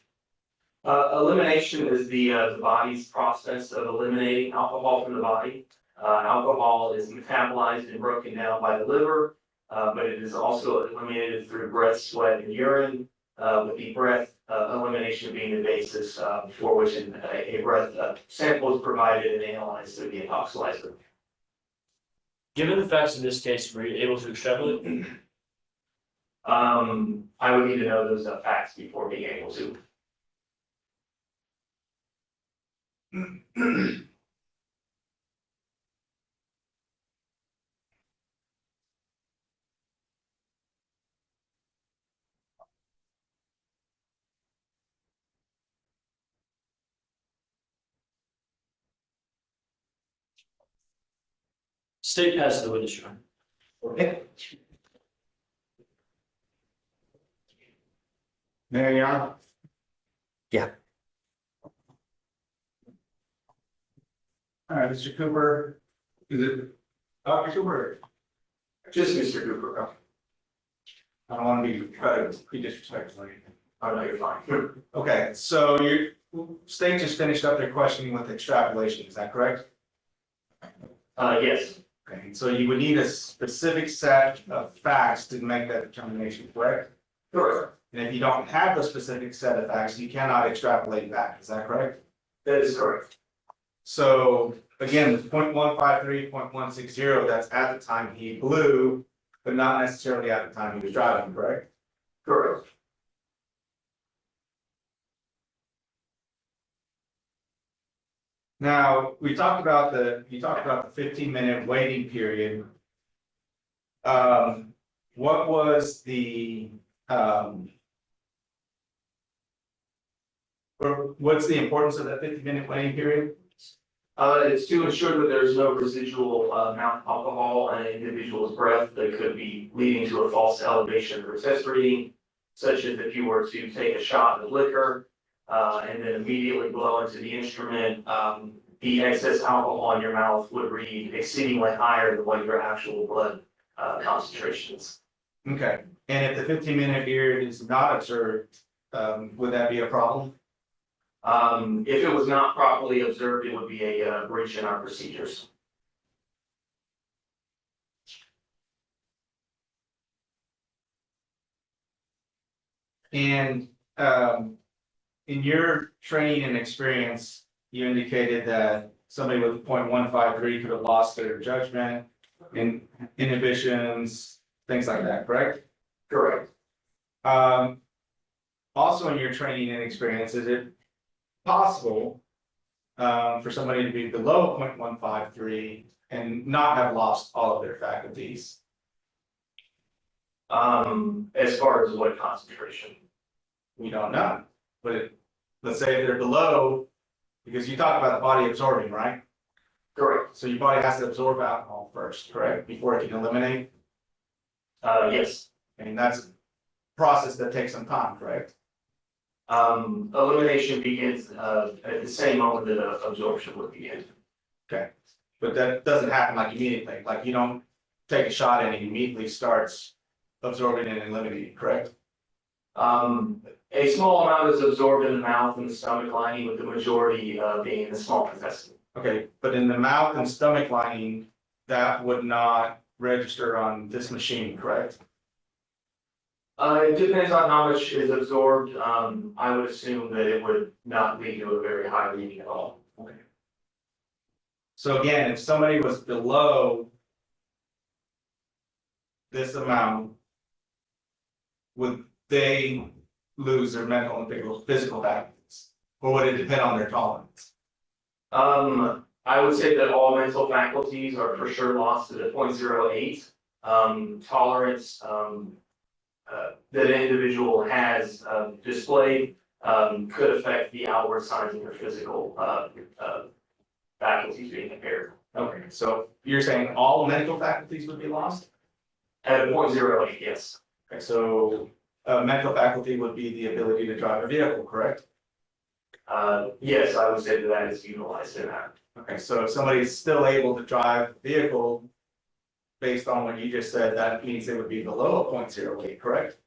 Elimination is the body's process of eliminating alcohol from the body. Alcohol is metabolized and broken down by the liver, but it is also eliminated through breath, sweat, and urine, with the breath elimination being the basis for which a breath sample is provided and analyzed through the Intoxilyzer. Given the facts in this case, were you able to extrapolate? I would need to know those facts before being able to. State passes the witness, Your Honor. Okay. Mayor Young? Yeah. All right, Mr. Cooper, is it Dr. Cooper? Just Mr. Cooper. Okay. I don't want to be disrespectful or anything. Oh, no, you're fine. Okay, so your state just finished up their questioning with extrapolation, is that correct? Yes. Okay, so you would need a specific set of facts to make that determination, correct? Correct. And if you don't have the specific set of facts, you cannot extrapolate back, is that correct? That is correct. So again, with 0.153, 0.160, that's at the time he blew, but not necessarily at the time he was driving, correct? Correct. Now, you talked about the 15-minute waiting period. What was the, or what's the importance of that 15-minute waiting period? It's to ensure that there's no residual amount of alcohol in an individual's breath that could be leading to a false elevation or test reading, such as if you were to take a shot of liquor and then immediately blow into the instrument, the excess alcohol in your mouth would read exceedingly higher than what your actual blood concentration is. Okay, and if the 15-minute period is not observed, would that be a problem? If it was not properly observed, it would be a breach in our procedures. And in your training and experience, you indicated that somebody with 0.153 could have lost their judgment and inhibitions, things like that, correct? Correct. Also in your training and experience, is it possible for somebody to be below 0.153 and not have lost all of their faculties? As far as what concentration? We don't know, but let's say if they're below, because you talk about the body absorbing, right? Correct. So your body has to absorb alcohol first, correct? Before it can eliminate? Yes. And that's a process that takes some time, correct? Elimination begins at the same moment that absorption would begin. Okay, but that doesn't happen like immediately, like you don't take a shot and it immediately starts absorbing and eliminating, correct? A small amount is absorbed in the mouth and the stomach lining, with the majority being in the small intestine. Okay, but in the mouth and stomach lining, that would not register on this machine, correct? It depends on how much is absorbed. I would assume that it would not lead to a very high reading at all. Okay. So again, if somebody was below this amount, would they lose their mental and physical faculties? Or would it depend on their tolerance? I would say that all mental faculties are for sure lost at a 0.08. Tolerance that an individual has displayed could affect the outward signs of their physical faculties being impaired. Okay, so you're saying all mental faculties would be lost? At a 0.08, yes. Okay, so a mental faculty would be the ability to drive a vehicle, correct? Yes, I would say that that is utilized in that. Okay, so if somebody's still able to drive a vehicle, based on what you just said, that means they would be below a 0.08, correct?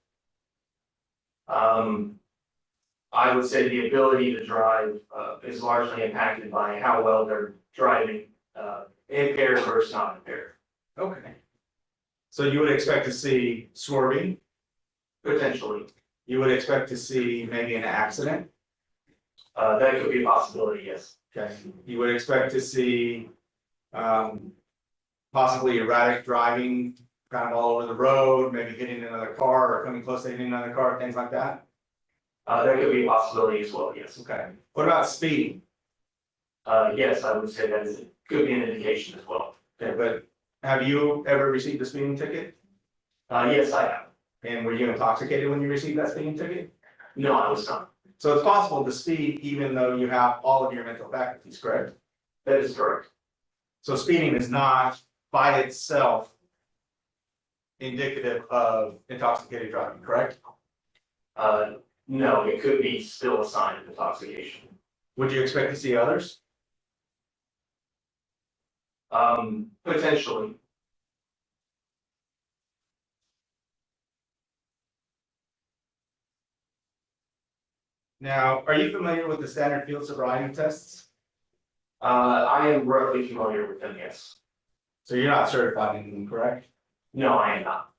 I would say the ability to drive is largely impacted by how well they're driving, impaired versus not impaired. Okay. So you would expect to see swerving? Potentially. You would expect to see maybe an accident? That could be a possibility, yes. Okay. You would expect to see possibly erratic driving, kind of all over the road, maybe hitting another car or coming close to hitting another car, things like that? That could be a possibility as well, yes. Okay. What about speeding? Yes, I would say that could be an indication as well. Okay, but have you ever received a speeding ticket? Yes, I have. And were you intoxicated when you received that speeding ticket? No, I was not. So it's possible to speed even though you have all of your mental faculties, correct? That is correct. So speeding is not by itself indicative of intoxicated driving, correct? No, it could be still a sign of intoxication. Would you expect to see others? Potentially. Now, are you familiar with the standard field sobriety tests? I am roughly familiar with them, yes. So you're not certified in them, correct? No, I am not.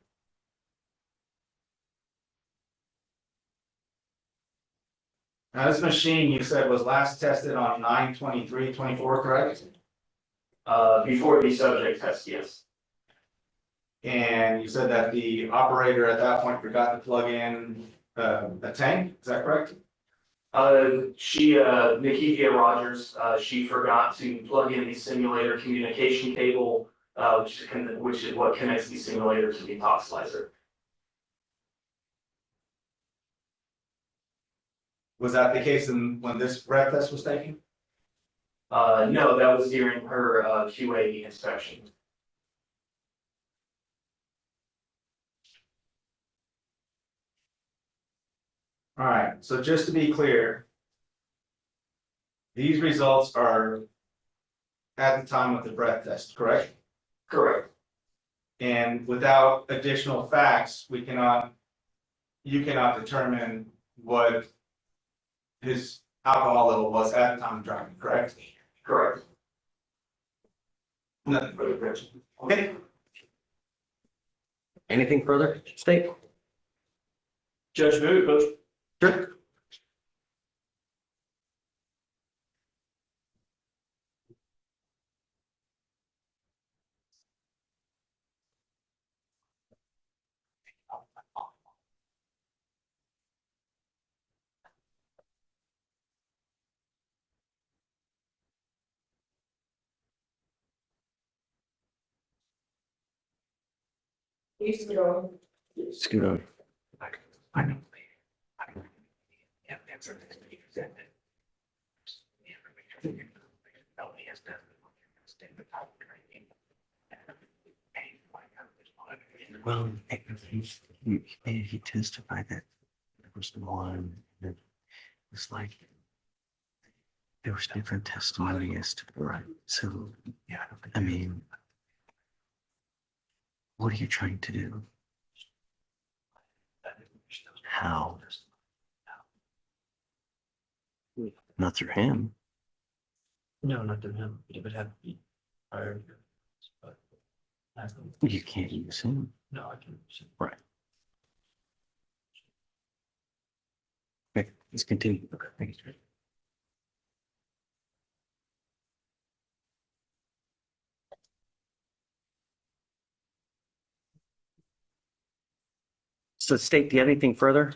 Now, this machine you said was last tested on 9/23/24, correct? Before the subject test, yes. And you said that the operator at that point forgot to plug in a tank, is that correct? Nikia Rogers, she forgot to plug in the simulator communication cable, which is what connects the simulator to the Intoxilyzer. Was that the case when this breath test was taken? No, that was during her QA inspection. All right, so just to be clear, these results are at the time of the breath test, correct? Correct. And without additional facts, you cannot determine what his alcohol level was at the time of driving, correct? Correct. Nothing further, Rich. Okay. Anything further, State? Judge, move, Coach. Sure. You scoot on. Scoot on. I know. Well, he testified that there was one, that it's like there was different testimony as to the right. So, yeah, I mean, what are you trying to do? How? Not through him. No, not to him. It would have to be prior. But You can't use him. no, I can. Right. Okay, let's continue. Okay, thank you. So State, do you have anything further?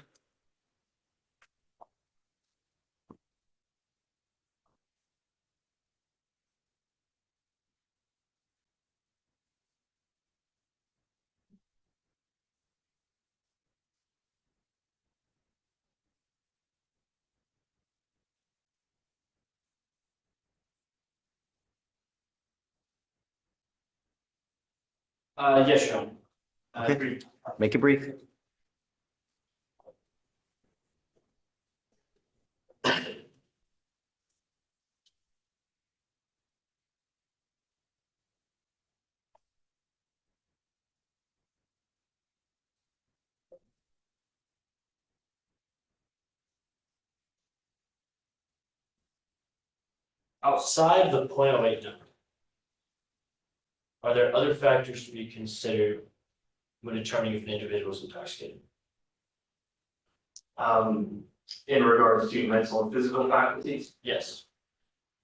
Yes, Your Honor. Okay, make it brief. Outside the .08 number, are there other factors to be considered when determining if an individual is intoxicated? In regards to mental and physical faculties, Yes.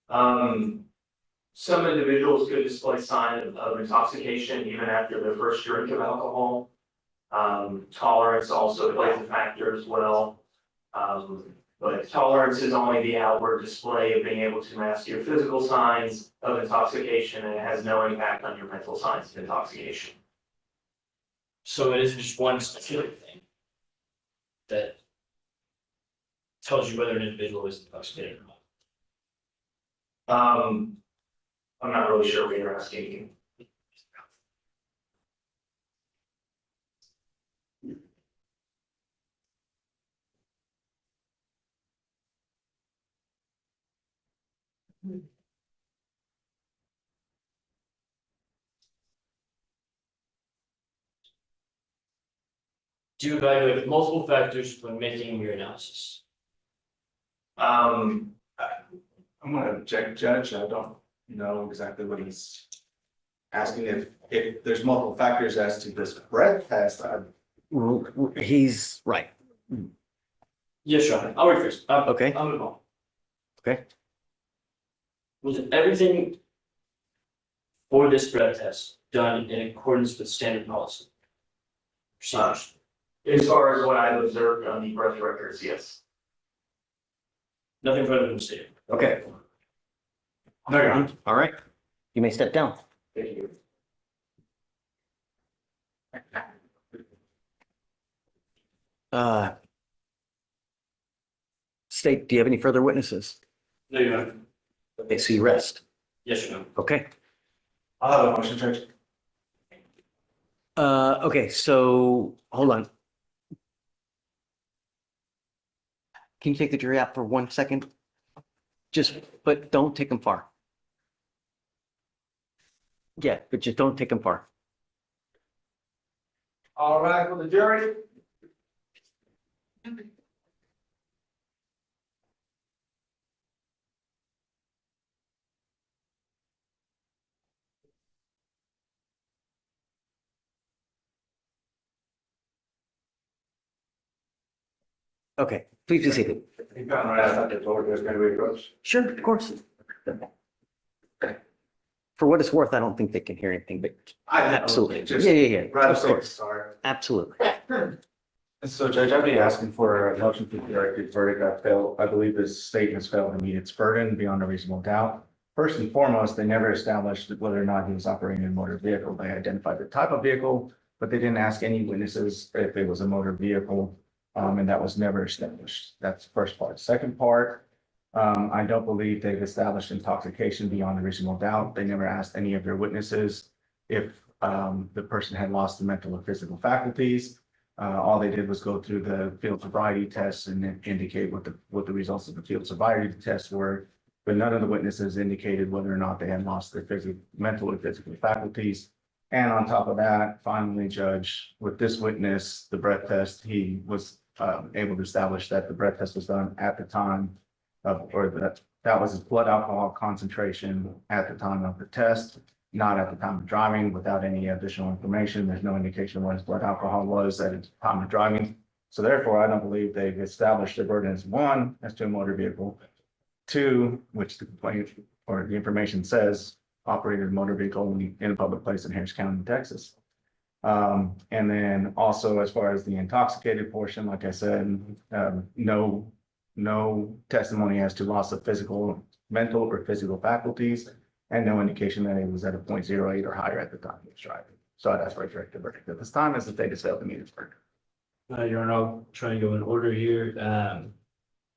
some individuals could display signs of intoxication even after their first drink of alcohol. Tolerance also plays a factor as well. But tolerance is only the outward display of being able to mask your physical signs of intoxication, and it has no impact on your mental signs of intoxication. So it isn't just one specific thing that tells you whether an individual is intoxicated or not. I'm not really sure what you're asking. Do you evaluate multiple factors when making your analysis? I'm gonna object, Judge. I don't know exactly what he's asking. If there's multiple factors as to this breath test, He's right. Yes, Your Honor, I'll rephrase. Okay. I'll move on. Okay. Was everything for this breath test done in accordance with standard policy? Procedures? As far as what I've observed on the breath records, yes. Nothing further than stated. Okay. No, Your Honor. All right. You may step down. Thank you. State, do you have any further witnesses? No, Your Honor. Okay, so you rest. Yes, Your Honor. Okay. I'll have a motion, Judge. Okay, so hold on. Can you take the jury out for 1 second? But don't take them far. Yeah, but just don't take them far. All right, for the jury. Okay, please be seated. You've gone right outside the door, there's gonna be a coach. Sure, of course. For what it's worth, I don't think they can hear anything, but absolutely. Yeah. Rather Of safe, course. sorry. Absolutely. So Judge, I'd be asking for a motion for directed verdict. I believe this statement's failed to meet its burden beyond a reasonable doubt. First and foremost, they never established whether or not he was operating a motor vehicle. They identified the type of vehicle, but they didn't ask any witnesses if it was a motor vehicle. And that was never established. That's the first part. Second part, I don't believe they've established intoxication beyond a reasonable doubt. They never asked any of their witnesses if the person had lost the mental or physical faculties. All they did was go through the field sobriety tests and then indicate what the results of the field sobriety tests were. But none of the witnesses indicated whether or not they had lost their mental or physical faculties. And on top of that, finally, Judge, with this witness, the breath test, he was able to establish that the breath test was done at the time of, or that was his blood alcohol concentration at the time of the test, not at the time of driving. Without any additional information, there's no indication what his blood alcohol was at the time of driving. So therefore, I don't believe they've established their burden as one, as to a motor vehicle. Two, which the complaint or the information says, operated a motor vehicle in a public place in Harris County, Texas. And then also as far as the intoxicated portion, like I said, no testimony as to loss of mental or physical faculties, and no indication that it was at a 0.08 or higher at the time he was driving. So I'd ask for a directed verdict at this time as the state has failed to meet its burden. Your Honor, I'll try and go in order here.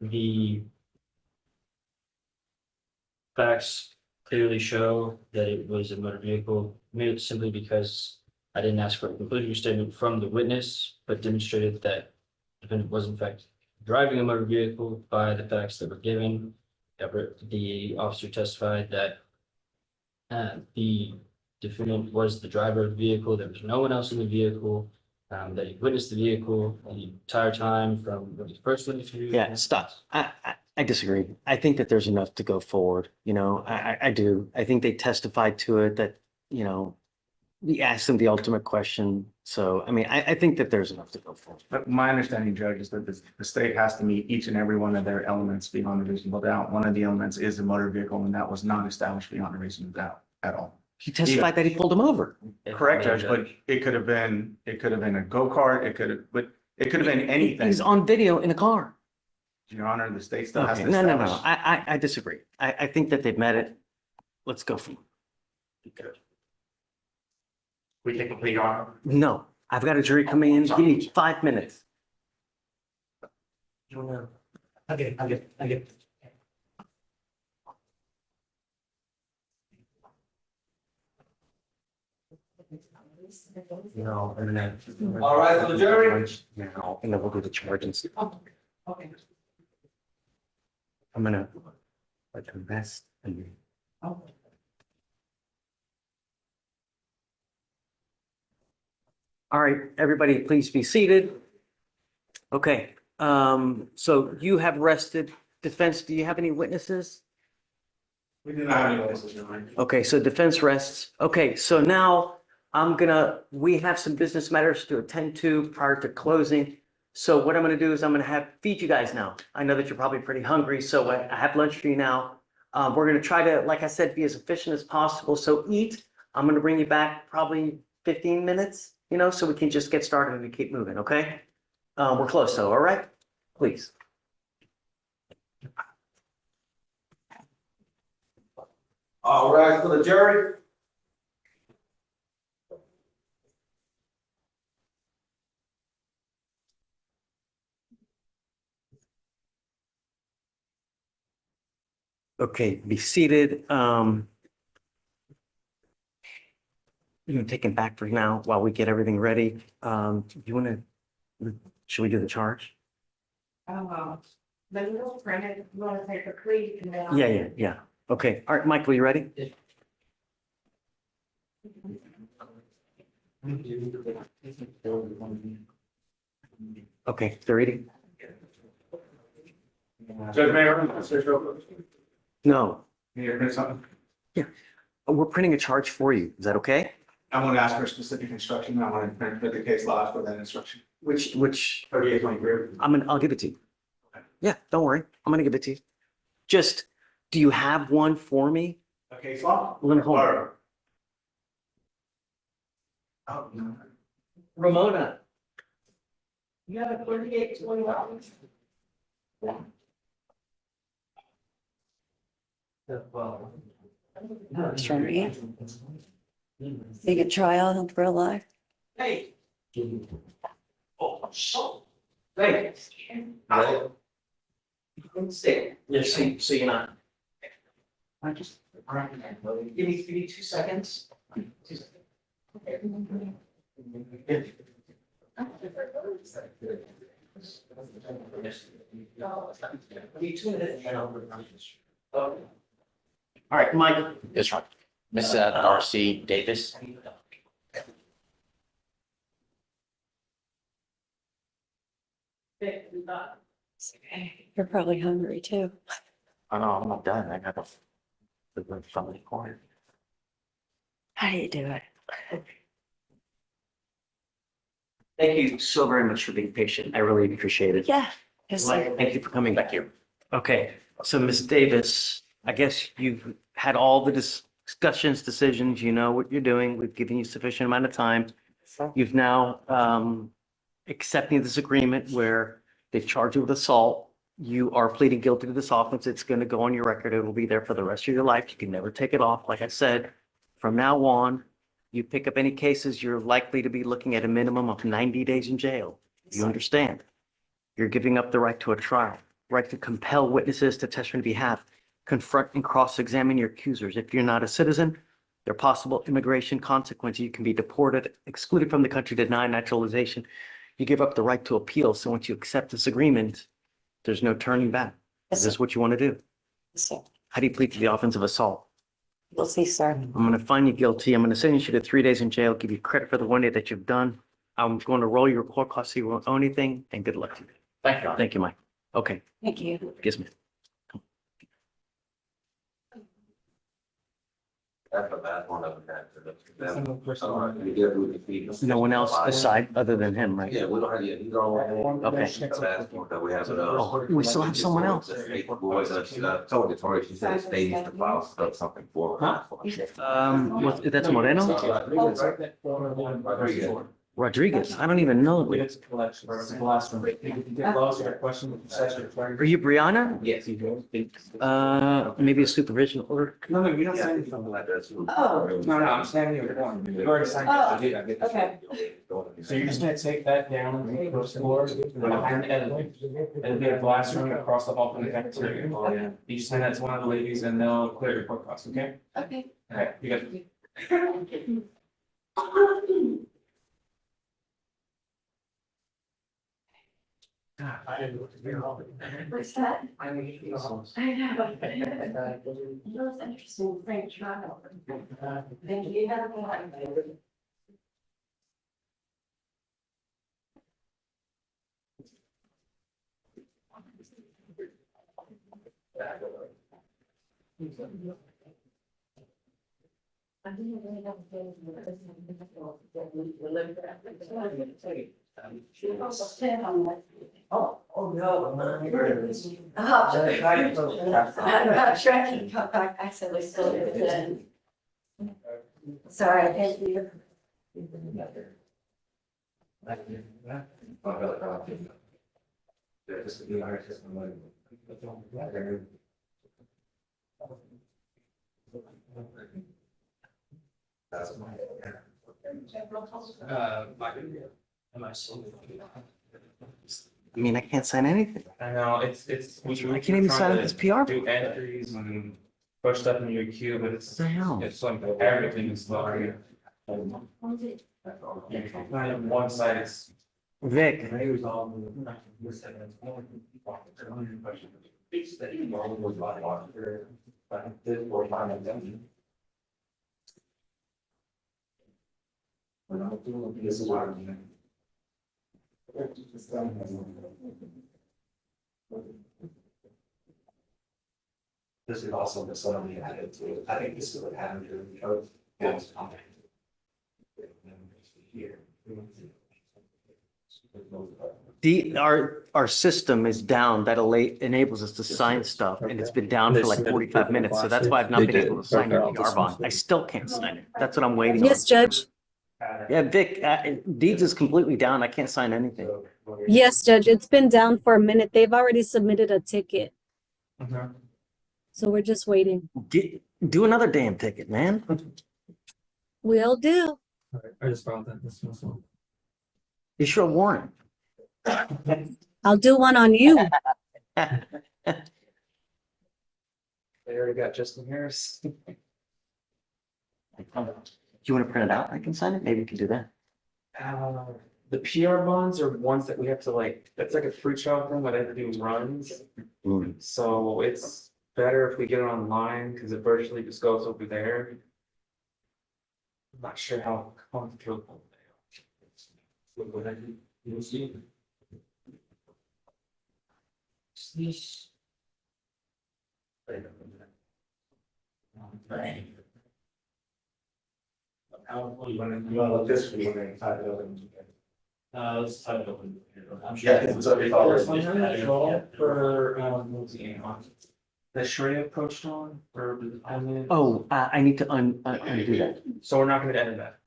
The facts clearly show that it was a motor vehicle, maybe simply because I didn't ask for a conclusory statement from the witness, but demonstrated that the defendant was in fact driving a motor vehicle by the facts that were given. The officer testified that the defendant was the driver of the vehicle. There was no one else in the vehicle, that he witnessed the vehicle the entire time from when he first went into. Yeah, stop. I disagree. I think that there's enough to go forward. You know, I do. I think they testified to it that, you know, we asked them the ultimate question. So, I mean, I think that there's enough to go forward. But my understanding, Judge, is that the state has to meet each and every one of their elements beyond a reasonable doubt. One of the elements is a motor vehicle, and that was not established beyond a reasonable doubt at all. He testified that he pulled him over. Correct, Judge, but it could have been a go-kart, it could have been anything. He's on video in a car. Your Honor, the state still has Okay, to no. establish. I disagree. I think that they've met it. Let's go from. We take a plea, Your Honor. No, I've got a jury coming in. Give me 5 minutes. I get. No, and then. All right, for the jury. Now, and then we'll do the charges. Okay. I'm gonna like invest and. All right, everybody, please be seated. Okay, so you have rested. Defense, do you have any witnesses? We do not have any witnesses, Your Honor. Okay, so defense rests. Okay, so now we have some business matters to attend to prior to closing. So what I'm gonna do is I'm gonna feed you guys now. I know that you're probably pretty hungry, so I have lunch for you now. We're gonna try to, like I said, be as efficient as possible. So eat. I'm gonna bring you back probably 15 minutes, so we can just get started and keep moving, okay? We're close, so, all right? Please. All right, for the jury. Okay, be seated. You're gonna take it back for now while we get everything ready. Should we do the charge? The little printed, you want to take a plea and then. Yeah. Okay, all right, Michael, you ready? Okay, they're reading? Judge Mayor, No, can you print something? we're printing a charge for you. Is that okay? I want to ask for a specific instruction. I want to print the case law for that instruction. Which, 3823. I'll give it to you. Yeah, don't worry. I'm gonna give it to you. Just, do you have one for me? A case law? Let me hold it. Or- Oh, no. Ramona. You have a 3821? That's from me. Take a trial in real life. Hey. Oh, so. Hey. Stay. Yeah, so you're not. I just. Give me 2 seconds. 2 seconds. All right, Mike. Yes, right. Miss Darcy Davis. You're probably hungry too. Oh, no, I'm not done. I got the family corner. How do you do it? Thank you so very much for being patient. I really appreciate it. Yeah. Yes, sir. Thank you for coming. Thank you. Okay, so Ms. Davis, I guess you've had all the discussions, decisions, you know what you're doing. We've given you sufficient amount of time. You've now accepting this agreement where they charge you with assault. You are pleading guilty to this offense. It's going to go on your record. It will be there for the rest of your life. You can never take it off. Like I said, from now on, you pick up any cases, you're likely to be looking at a minimum of 90 days in jail. You understand? You're giving up the right to a trial, right to compel witnesses to testify on behalf, confront and cross-examine your accusers. If you're not a citizen, there are possible immigration consequences. You can be deported, excluded from the country, denied naturalization. You give up the right to appeal. So once you accept this agreement, there's no turning back. Is this what you want to do? Yes, sir. How do you plead to the offense of assault? We'll see, sir. I'm going to find you guilty. I'm going to sentence you to 3 days in jail, give you credit for the 1 day that you've done. I'm going to roll your court costs so you won't owe anything, and good luck to you. Thank you. Thank you, Mike. Okay, Thank you. yes, ma'am. That's a bad one of that. No one else aside other than him, right? Yeah, we don't have, he's all. Okay. The last one that we have. Oh, we still have someone else. Told Victoria, she said they used to file something for her. That's Moreno? Rodriguez. I don't even know. It's a collection. It's the last one. If you get lost, you got questions. Are you Brianna? Yes. Maybe a supervision order? No, we don't sign anything like that. Oh. No, I'm standing here. You've already signed it. Okay. So you're just gonna take that down, go to the floor, behind the edit. It'll be a glass room across the hall from the cafeteria. You just hand that to one of the ladies and they'll clear your court costs, okay? Okay. Okay, you got. What's that? I know. That was interesting. French trial. Thank you. Have a good night. Oh, no. I'm not trying to come back, I said we still did it. Sorry, thank you. Am I still? I mean, I can't sign anything. I know, it's. I can't even sign up this PR. Do entries and push stuff into your queue, but it's like everything is slow. On one side, it's. Vic. This is also the sort of the added to, I think this is what happened to the code. Yes. Here. Our system is down that enables us to sign stuff, and it's been down for like 45 minutes, so that's why I've not been able to sign the PR bond. I still can't sign it. That's what I'm waiting on. Yes, Judge. Yeah, Vic, Deeds is completely down. I can't sign anything. Yes, Judge. It's been down for a minute. They've already submitted a ticket. So we're just waiting. Do another damn ticket, man. We'll do. I just found that this was. Issue a warrant. I'll do one on you. They already got Justin Harris. Do you want to print it out? I can sign it. Maybe we can do that. The PR bonds are ones that we have to like, that's like a free trial thing, but everything runs. So it's better if we get it online because it virtually just goes over there. I'm not sure how comfortable they are. You'll see. This. You want to look this, or you want to type it open? Let's type it open. I'm Yeah, it's already For the Sharia approached on for the. Oh, I need to undo that. So we're not going to edit that.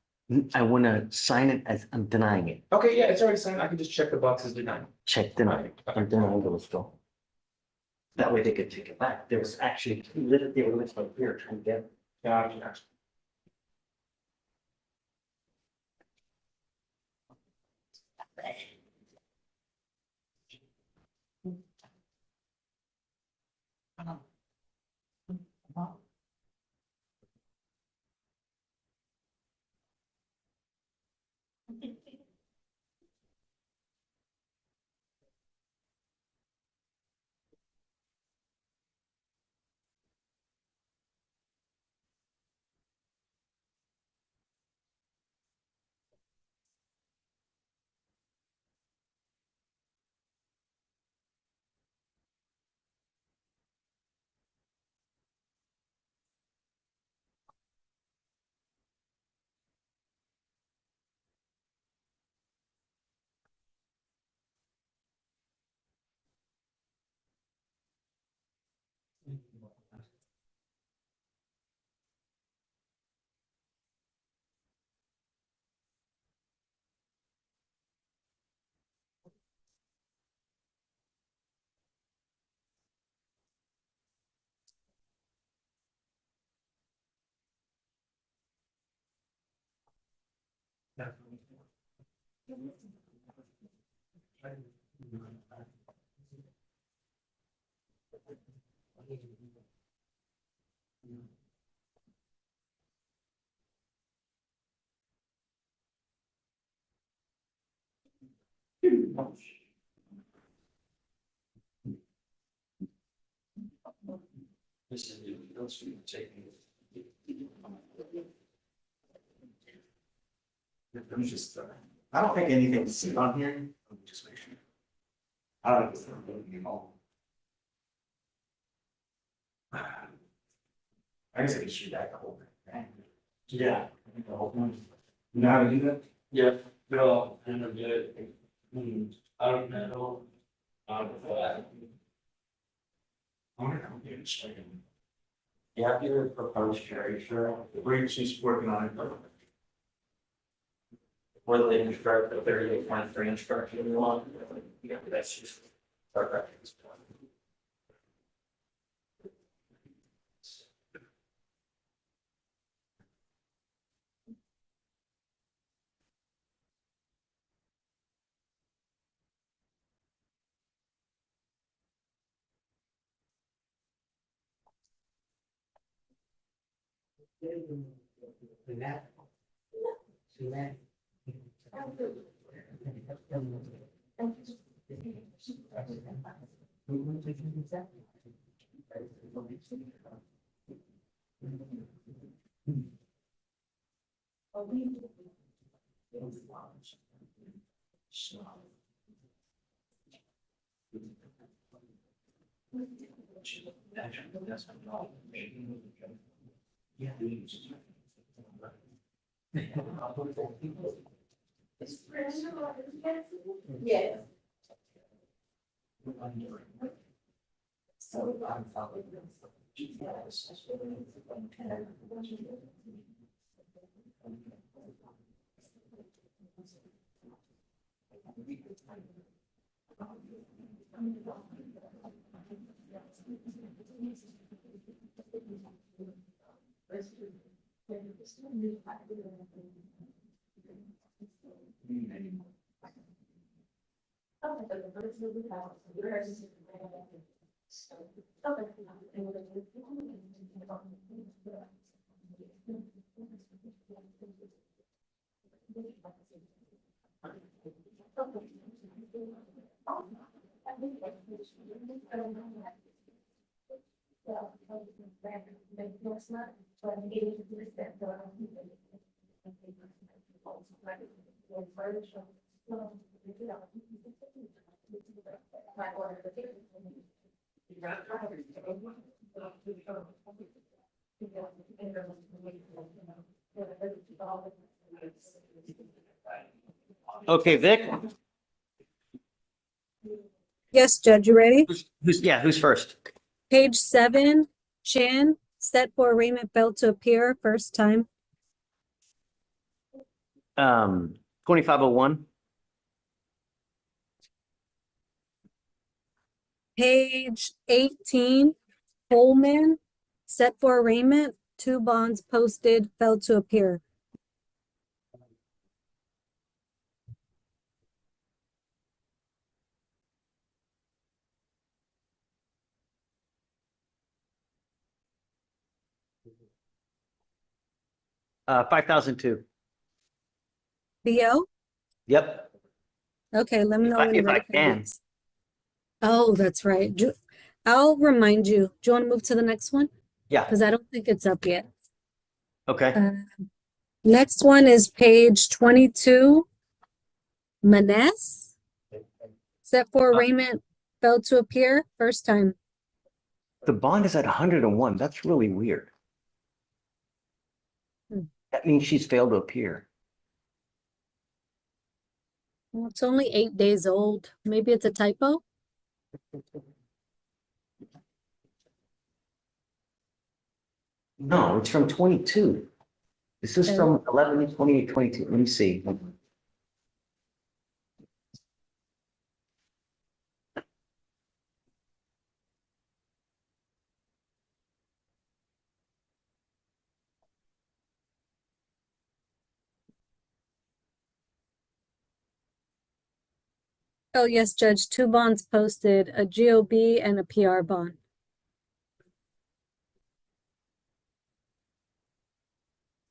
I want to sign it as I'm denying it. Okay, yeah, it's already signed. I can just check the boxes denied. Check deny. I'm denying the withdrawal. That way they could take it back. There was actually, they were listening here trying to get it. Gotcha. This is those who take. Let me just, I don't think anything's on here. Let me just make sure. I don't know if it's anything at all. I guess I could shoot that whole thing. Yeah. The whole thing. You know how to do that? Yeah, no, I never did it. I don't know. I wonder how we get straight. You have to propose cherry, sure. She's working on it. Whether they construct the 38.3 instruction you want. Yeah, that's just. Start practice. Yes. Okay, Vic, Yes, Judge, you ready? who's first? Page 7, Chan, set for arraignment failed to appear, first time. 2501. Page 18, Coleman, set for arraignment, 2 bonds posted, failed to appear. Uh, 5002. BO? Yep. Okay, let me know when you're If I ready for the can. next. Oh, that's right. I'll remind you. Do you want to move to the next one? Yeah. Because I don't think it's up yet. Okay. Next one is page 22. Maness, set for arraignment, failed to appear, first time. The bond is at 101. That's really weird. That means she's failed to appear. Well, it's only 8 days old. Maybe it's a typo. No, it's from 22. This is from 11, 28, 22. Let me see. Oh, yes, Judge, 2 bonds posted, a GOB and a PR bond.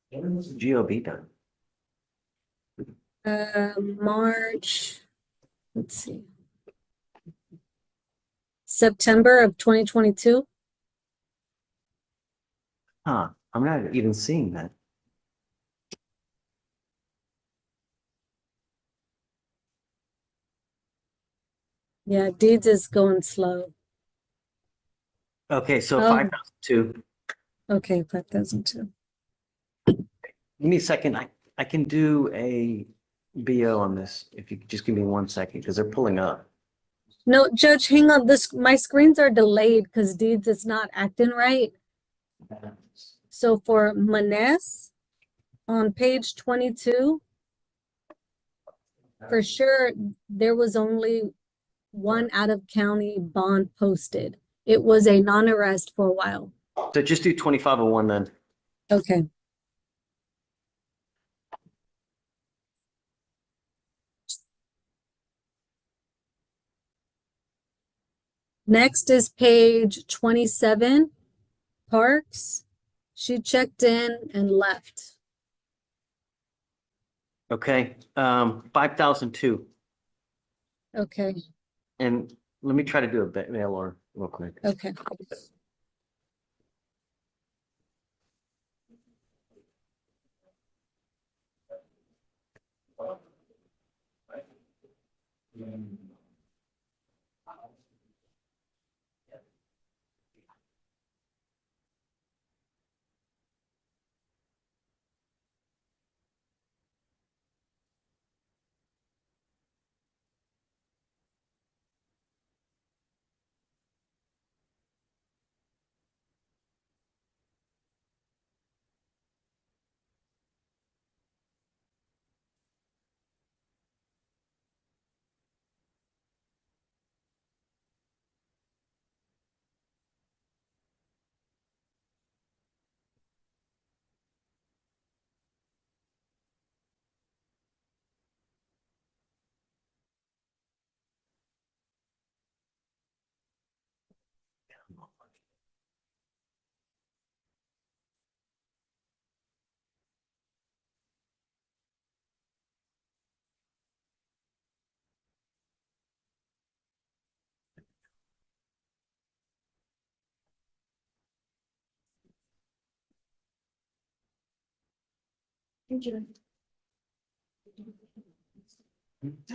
When was the GOB done? March, let's see. September of 2022. Huh, I'm not even seeing that. Yeah, deeds is going slow. Okay, so Oh. 5,002. Okay, 5,002. Give me a second. I can do a BO on this if you could just give me 1 second because they're pulling up. No, Judge, hang on. My screens are delayed because Deeds is not acting right. So for Manes on page 22, for sure, there was only one out of county bond posted. It was a non-arrest for a while. So just do 2501 then. Okay. Next is page 27, Parks. She checked in and left. Okay, 5,002. Okay, And let me try to do a bit mail order real quick. okay.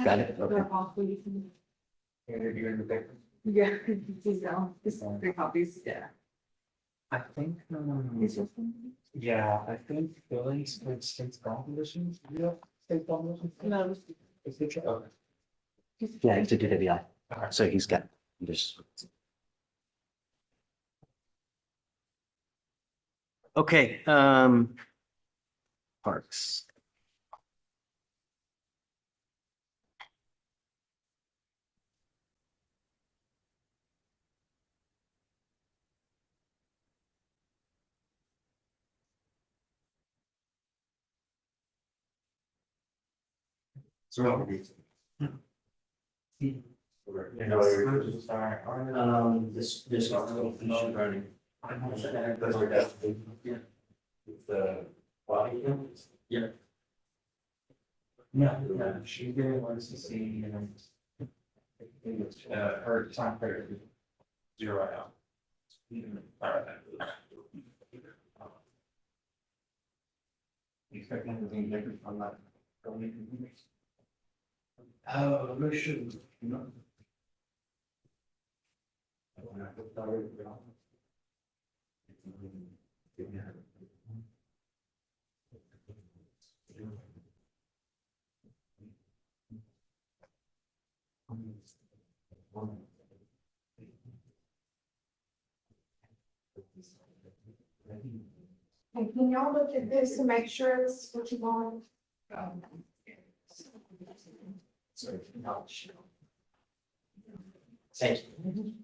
Got it? Okay. Yeah, please go. This is 3 copies. Yeah. I think, yeah, I think billings with state bond conditions, yeah, state bond conditions. No. Is it true? Okay. Yeah, it's a DWI. So he's got just. Okay, Parks. This running. It's the body. Yeah. Yeah, she really wants to see, her time period. 0 out. All right. Expecting anything different from that. Oh, no, shouldn't, And can y'all look at this to make sure it's what you want? Thank you.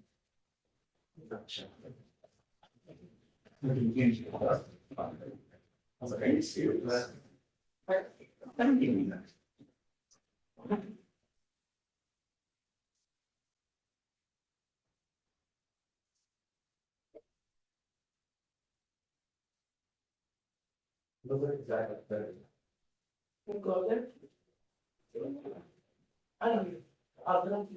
Go there. I don't. I'll.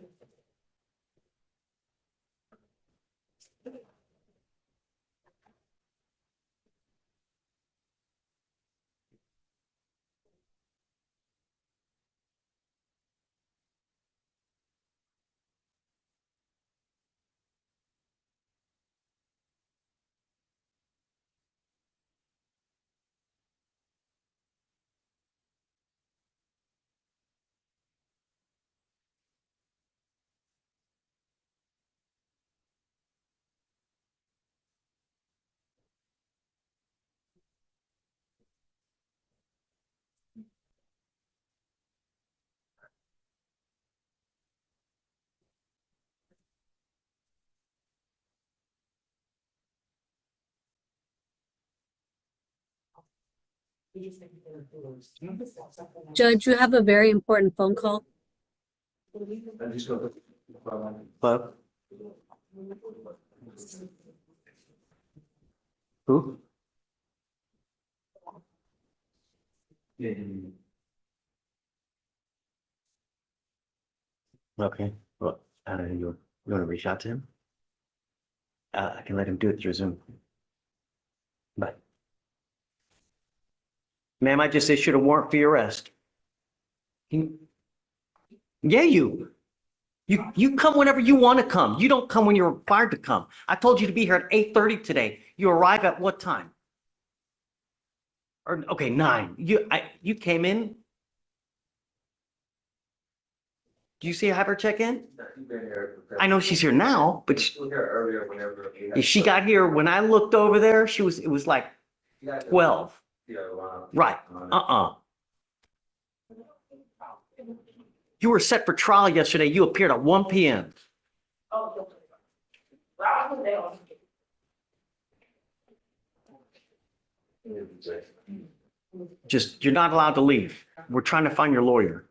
Judge, you have a very important phone call. Hello? Who? Okay, well, you want to reach out to him? I can let him do it through Zoom. Bye. Ma'am, I just issued a warrant for your arrest. Yeah, you come whenever you want to come. You don't come when you're required to come. I told you to be here at 8:30 today. You arrive at what time? Or, okay, 9. You came in? Do you see I have her check in? I know she's here now, but she got here when I looked over there, it was like 12. Right, You were set for trial yesterday. You appeared at 1 p.m. Just, you're not allowed to leave. We're trying to find your lawyer.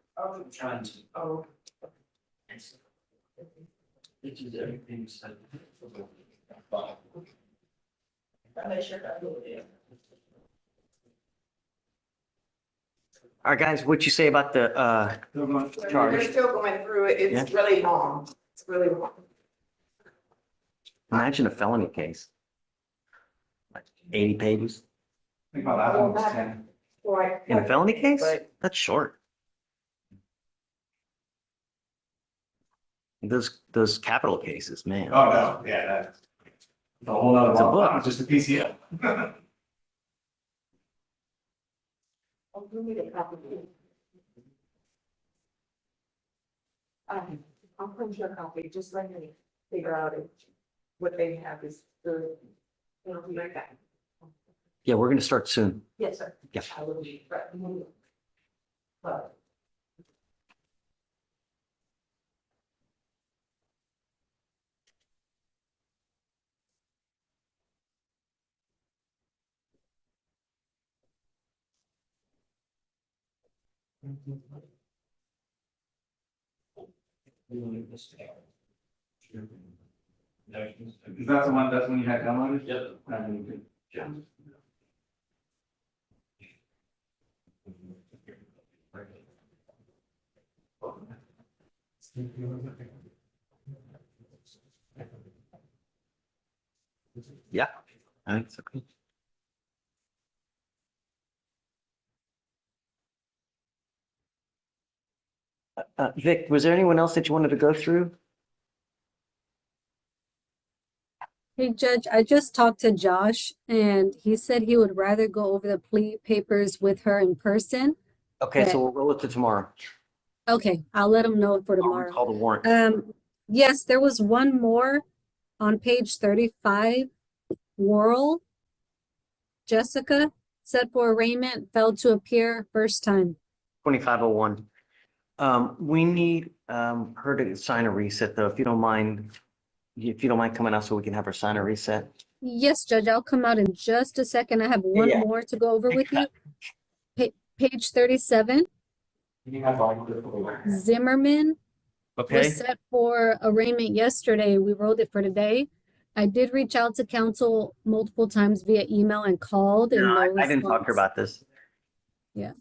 All right, guys, what'd you say about the We're charge? still going through it. It's Yeah. really long. It's really long. Imagine a felony case. Like 80 pages. I think my last one was 10. Right. In a felony case? That's short. Those capital cases, man. Oh, no, yeah, that's a whole nother It's a ball. book. Not just a PCL. I'll print you a copy, just let me figure out what they have is the, like that. Yeah, we're gonna start soon. Yes, sir. Yeah. I will be, but. Is that the one, that's when you had downloaded? Yep. Yeah. That's okay. Vic, was there anyone else that you wanted to go through? Hey, Judge, I just talked to Josh and he said he would rather go over the plea papers with her in person. Okay, But- so we'll roll it to tomorrow. Okay, I'll let him know for I'll tomorrow. recall the warrant. Yes, there was one more on page 35. Worrell. Jessica, set for arraignment, failed to appear first time. 2501. We need her to sign a reset though, if you don't mind. If you don't mind coming out so we can have her sign a reset. Yes, Judge, I'll come out in just a second. I have one Yeah. more to go over with you. Page 37, Zimmerman Okay, was set for arraignment yesterday. We rolled it for today. I did reach out to counsel multiple times via email and called and no, no I didn't talk to her response. about this. Yeah.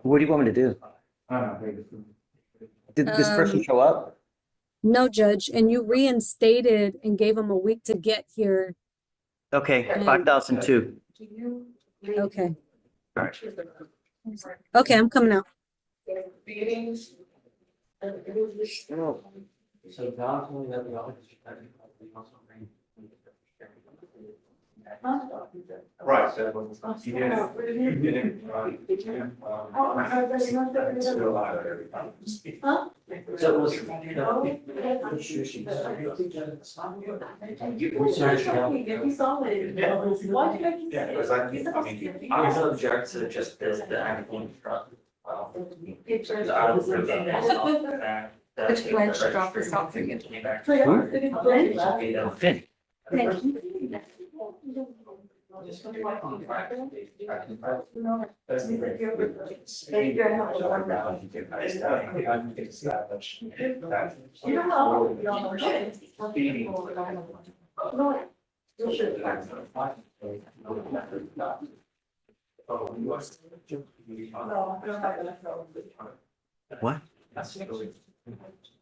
What do you want me to do? Did this person show up? No, Judge, and you reinstated and gave him a week to get here. Okay, 5002. Okay. All right. Okay, I'm coming out. So Don told me that the office. Right, so you did it. You did it. So it was. Yeah, because I mean, I was object to just the acting truck. I don't approve that. Which French drop this off for you? Finn. What?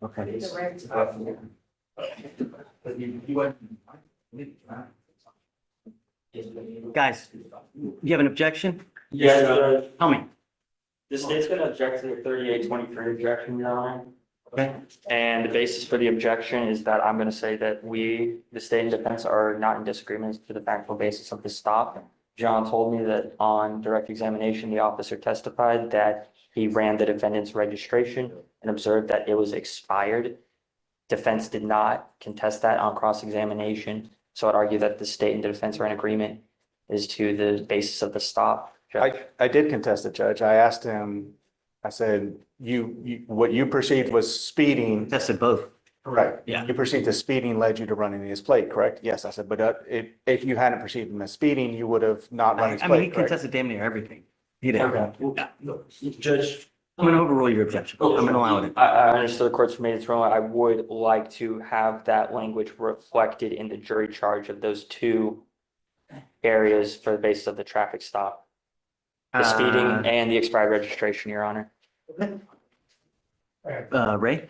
Okay. Guys, you have an objection? Yes, Tell me. the state's gonna object to the 3823 objection, Your Honor. Okay. And the basis for the objection is that I'm gonna say that we, the state and defense, are not in disagreement to the factual basis of the stop. John told me that on direct examination, the officer testified that he ran the defendant's registration and observed that it was expired. Defense did not contest that on cross-examination, so I'd argue that the state and defense are in agreement as to the basis of the stop. I did contest it, Judge. I asked him, I said, what you perceived was speeding. Tested both. Right. Yeah. You perceived the speeding led you to running his plate, correct? Yes, I said, but if you hadn't perceived him as speeding, you would have not run his I mean, he plate, correct? contested damn near everything. He did. Okay. Judge, I'm gonna overrule your objection. I'm gonna allow it. I understood the court's made its ruling. I would like to have that language reflected in the jury charge of those two areas for the basis of the traffic stop. The speeding and the expired registration, Your Honor. Ray?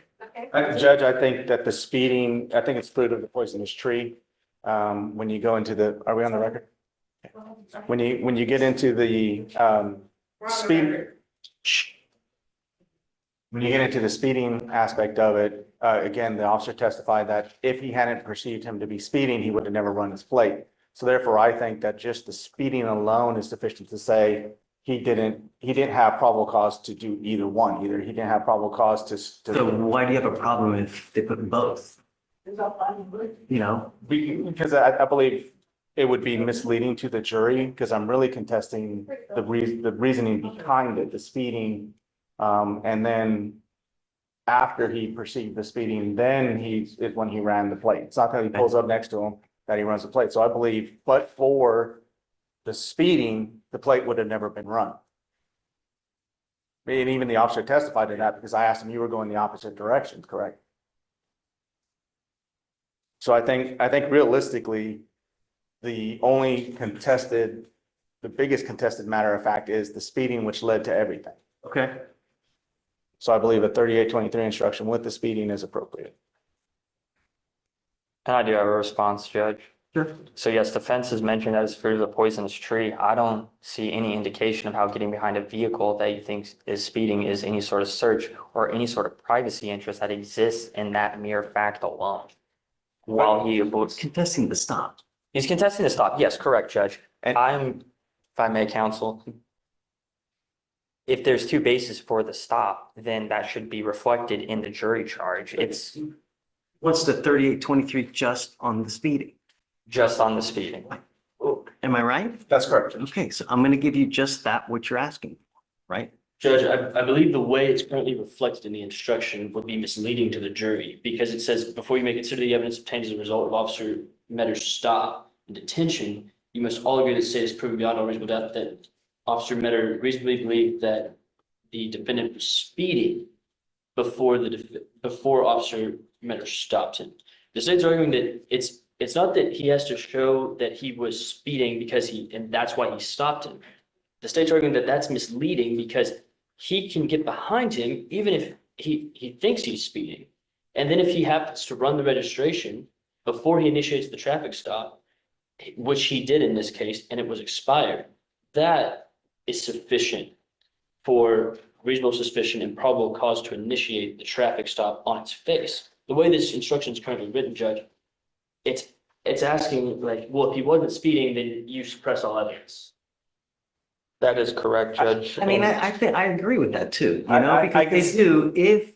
Judge, I think that the speeding, I think it's fruit of the poisonous tree. When you go into the, are we on the record? When you get into the, speed. When you get into the speeding aspect of it, again, the officer testified that if he hadn't perceived him to be speeding, he would have never run his plate. So therefore, I think that just the speeding alone is sufficient to say he didn't have probable cause to do either one. Either he didn't have probable cause to. So why do you have a problem if they put both? You know? Because I believe it would be misleading to the jury, because I'm really contesting the reasoning behind it, the speeding. And then after he perceived the speeding, then is when he ran the plate. It's not that he pulls up next to him that he runs the plate. So I believe, but for the speeding, the plate would have never been run. And even the officer testified to that, because I asked him, you were going the opposite direction, correct? So I think realistically, the biggest contested matter of fact is the speeding, which led to everything. Okay. So I believe a 3823 instruction with the speeding is appropriate. And I do have a response, Judge. Sure. So yes, defense has mentioned that it's fruit of the poisonous tree. I don't see any indication of how getting behind a vehicle that you think is speeding is any sort of search or any sort of privacy interest that exists in that mere fact alone. While he was contesting the stop. He's contesting the stop. Yes, correct, Judge. And if I may, counsel, if there's two bases for the stop, then that should be reflected in the jury charge. It's What's the 3823 just on the speeding? just on the speeding. Am I right? That's correct. Okay, so I'm gonna give you just that, what you're asking, right? Judge, I believe the way it's currently reflected in the instruction would be misleading to the jury because it says, before you may consider the evidence obtained as a result of Officer Metter's stop and detention, you must all agree that the state has proven beyond all reasonable doubt that Officer Metter reasonably believed that the defendant was speeding before Officer Metter stopped him. The state's arguing that it's not that he has to show that he was speeding and that's why he stopped him. The state's arguing that that's misleading because he can get behind him even if he thinks he's speeding. And then if he happens to run the registration before he initiates the traffic stop, which he did in this case, and it was expired, that is sufficient for reasonable suspicion and probable cause to initiate the traffic stop on its face. The way this instruction is currently written, Judge, it's asking like, well, if he wasn't speeding, then you suppress all evidence. That is correct, Judge. I mean, I think I agree with that too, you know, because they do, if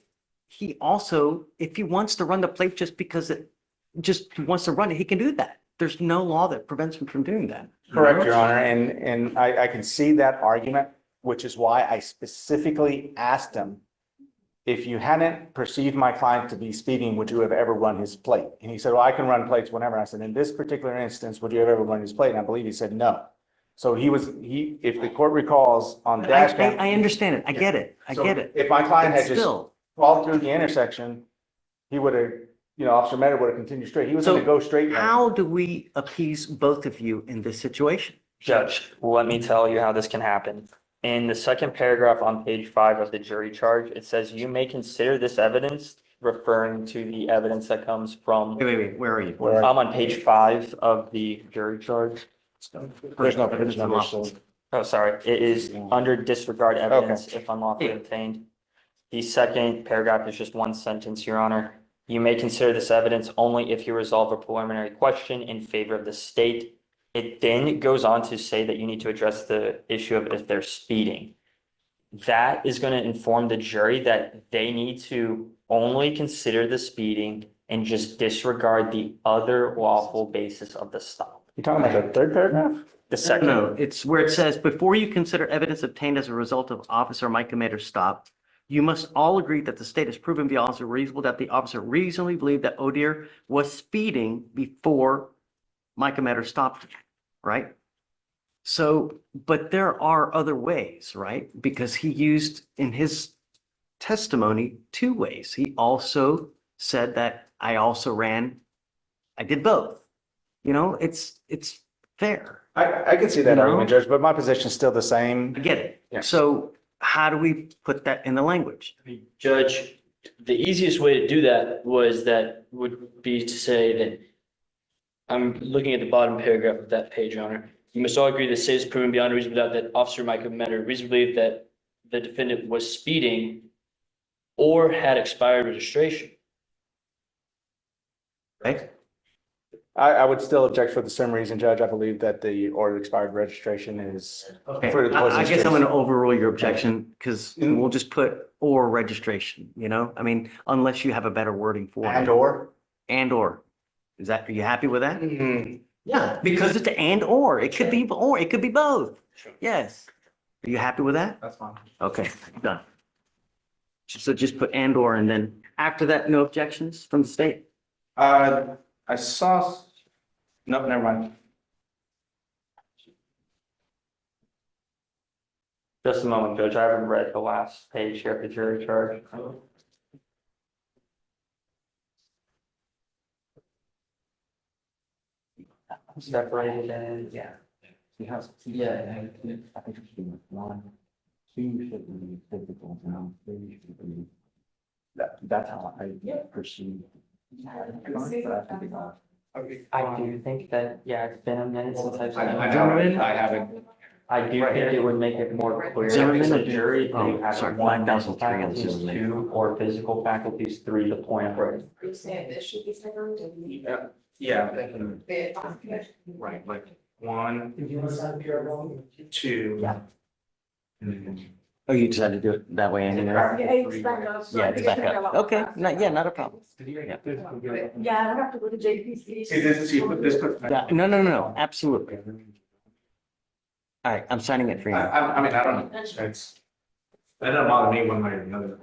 he wants to run the plate just because he wants to run it, he can do that. There's no law that prevents him from doing that. Correct, Your Honor, and I can see that argument, which is why I specifically asked him if you hadn't perceived my client to be speeding, would you have ever run his plate? And he said, well, I can run plates whenever. I said, in this particular instance, would you have ever run his plate? And I believe he said no. So if the court recalls on dash cam. I understand it. I get it. I So get it. If my client But had just still. followed through the intersection, he would have, Officer Metter would have continued straight. He was gonna go straight. How do we appease both of you in this situation? Judge, let me tell you how this can happen. In the second paragraph on page 5 of the jury charge, it says you may consider this evidence, referring to the evidence that comes from. Wait, where are you? I'm on page 5 of the jury charge. There's no page number, so. Oh, sorry, it is under disregard evidence if unlawfully obtained. The second paragraph is just one sentence, Your Honor. You may consider this evidence only if you resolve a preliminary question in favor of the state. It then goes on to say that you need to address the issue of if they're speeding. That is going to inform the jury that they need to only consider the speeding and just disregard the other lawful basis of the stop. You talking about the third paragraph? The second. No, it's where it says, before you consider evidence obtained as a result of Officer Mike Commander stop, you must all agree that the state has proven beyond a reasonable doubt the officer reasonably believed that O'Dear was speeding before Mike Commander stopped him, right? So, but there are other ways, right? Because he used in his testimony 2 ways. He also said that I did both. It's fair. I can see that argument, Judge, but my position is still the same. I get it. So how do we put that in the language? Judge, the easiest way to do that would be to say that, I'm looking at the bottom paragraph of that page, Your Honor. You must all agree that the state has proven beyond a reasonable doubt that Officer Mike Metter reasonably believed that the defendant was speeding or had expired registration. Right? I would still object for the same reason, Judge. I believe that the order expired registration is. Okay, for the I guess I'm case. going to overrule your objection because we'll just put or registration, I mean, unless you have a better wording for it. And or? And or. Are you happy with that? Yeah, because it's and or. It could be or. It could be both. Yes. Are you happy with that? That's fine. Okay, done. So just put and or, and then after that, no objections from the state? I saw, no, never mind. Just a moment, Judge. I haven't read the last page here of the jury charge. Separated and, yeah. I think it should be 1, 2 should be typical, 3 should be. That's how I perceive. I do think that, it's been a minute since I've seen it. I haven't. I do think it would make it more clear Zimmerman if the or- jury oh, they have sorry, 1 5,003 mental on faculties, Zimmerman. 2 or physical faculties, 3 the point of right. You said this should be second. Yeah, I'm thinking, Right, like. 1, 2. Yeah. Oh, you decided to do it that way anyway? Yeah, it's back up. Okay, not a problem. Yeah, I have to go to JPC. See, you put this. Yeah, no, absolutely. All right, I'm signing it for you. I mean, I don't know. That doesn't bother me one way or the other.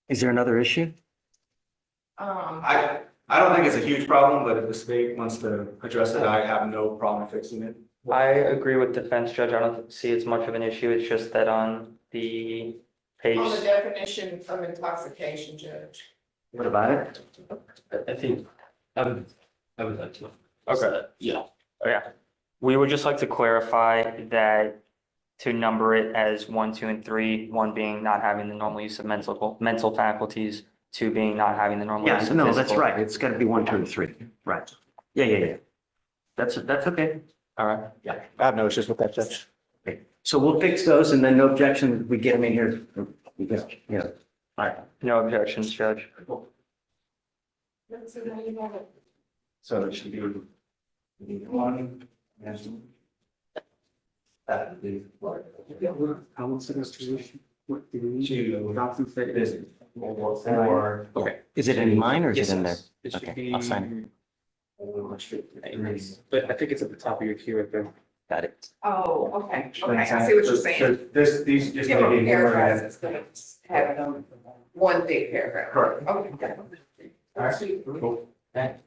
Is there another issue? I don't think it's a huge problem, but if the state wants to address it, I have no problem fixing it. I agree with defense judge. I don't see it's much of an issue. It's just that on the page. On the definition of intoxication, Judge. What about it? I think, I would like to. Okay. Yeah. Oh, yeah. We would just like to clarify that to number it as 1, 2, and 3, 1 being not having the normal use of mental faculties, 2 being not having the normal use Yeah, of no, that's physical. right. It's got to be 1, 2, and 3. Right. Yeah. That's okay. All right. Yeah. I have no issues with that, Judge. Okay. So we'll fix those and then no objection. We get them in here. All right. No objections, Judge. So it should be 1 and. How much is restoration? Or. Okay. Is it in mine or is it in there? It should Okay, be. I'll sign But I think it's at the top of your queue right there. Got it. Oh, okay, okay, I see what you're saying. These just Give them may be paragraphs, numbered. it's gonna have one big paragraph. Correct. Okay, got it. All right, cool. Thanks.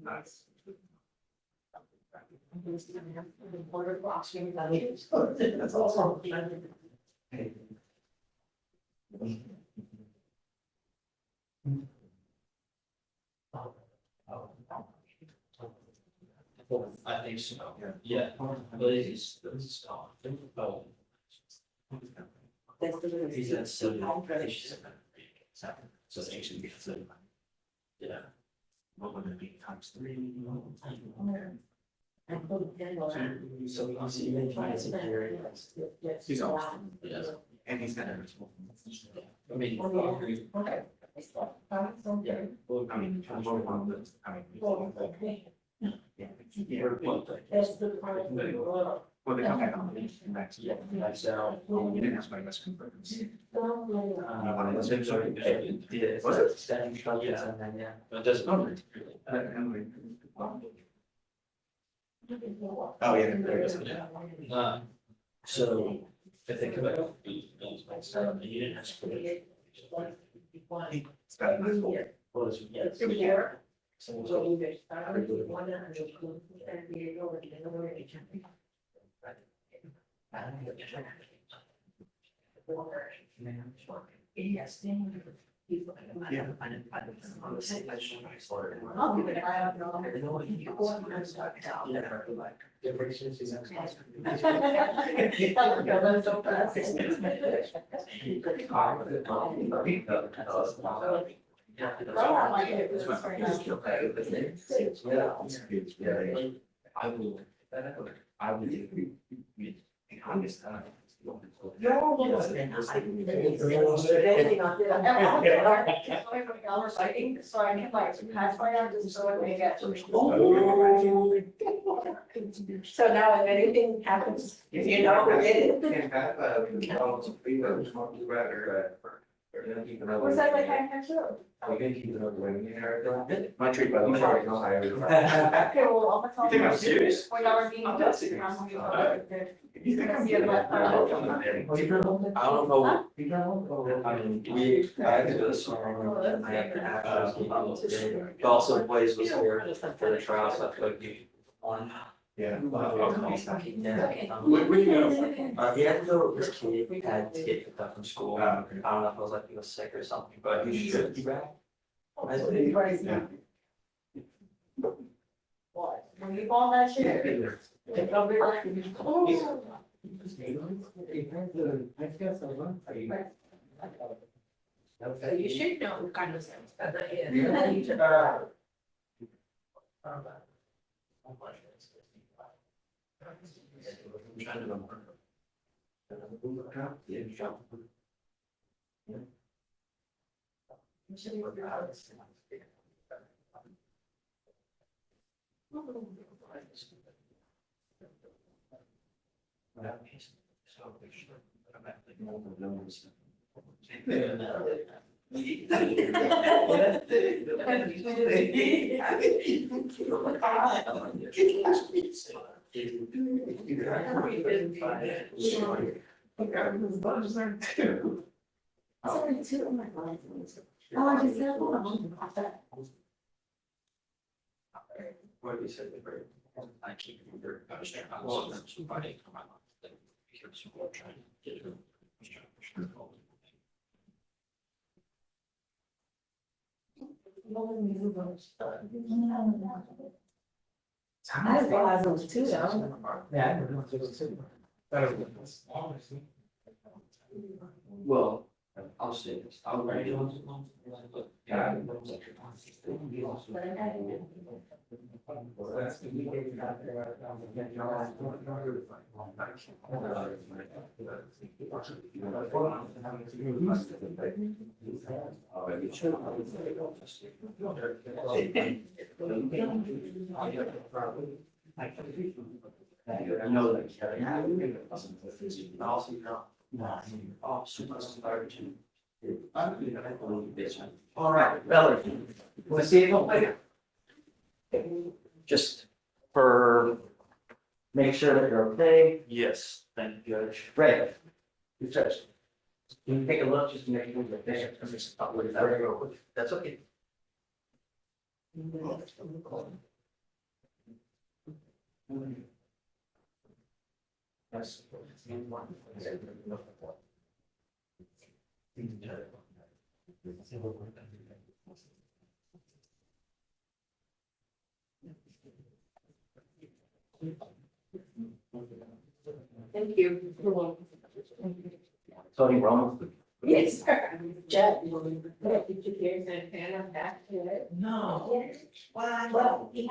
Nice. That's awesome. I think so, yeah, but it's stop. Oh. He's at 7. So it's actually 7. Yeah. What would it be, times 3? So we can see even finance in here. He's off. Yeah. And he's gonna. I mean. Yeah. Well, I mean, I'm voting on this, I mean. Yeah. That's the part. Well, they come back on the next. Yeah, that's out. You didn't ask my best conference. Was it? Standing contracts and then, yeah, but it doesn't. Oh, yeah, there it is. So if they come back, you didn't have to put it. It's got a nice goal. Well, it's, yeah. it's- Here. So Yes. Yeah. I'll give it a try. I don't know. I will understand. So I can like pass by out just so I can get. So now if anything happens, you know who did it. Was that like I have to? My treat, by the way. Okay, well, I'll You think I'm serious? When y'all are being. I'm not serious. You think I'm serious? I don't know. I mean, I had to do this song. I have to ask. It also plays was here for the trial, so I feel like you on. Yeah. Where you go? He had to go, this kid had to get picked up from school. I don't know if it was like he was sick or something, but he should be back. Yeah. When you fall that shit. It'll be like. So you should know what kind of sense that is. Sorry, too. Oh my God. Oh, I just said, What we said, I keep remember, I was trying to somebody from my mom. Because we're trying to get her. I didn't realize it was two though. Yeah, I didn't know it was two. Well, I'll say this, I'll write it on. Yeah. I know that. All right, Bella, we'll see you later. Just for, make sure that you're okay. Yes, thank you, Judge. Right. Good judge. Can you take a look, just to make sure you're efficient? I'm just not worried about it. That's okay. Yes. Thank you. Tony Romo. Yes. Judge. Did you hear Santana back to it? No. Why? Well, he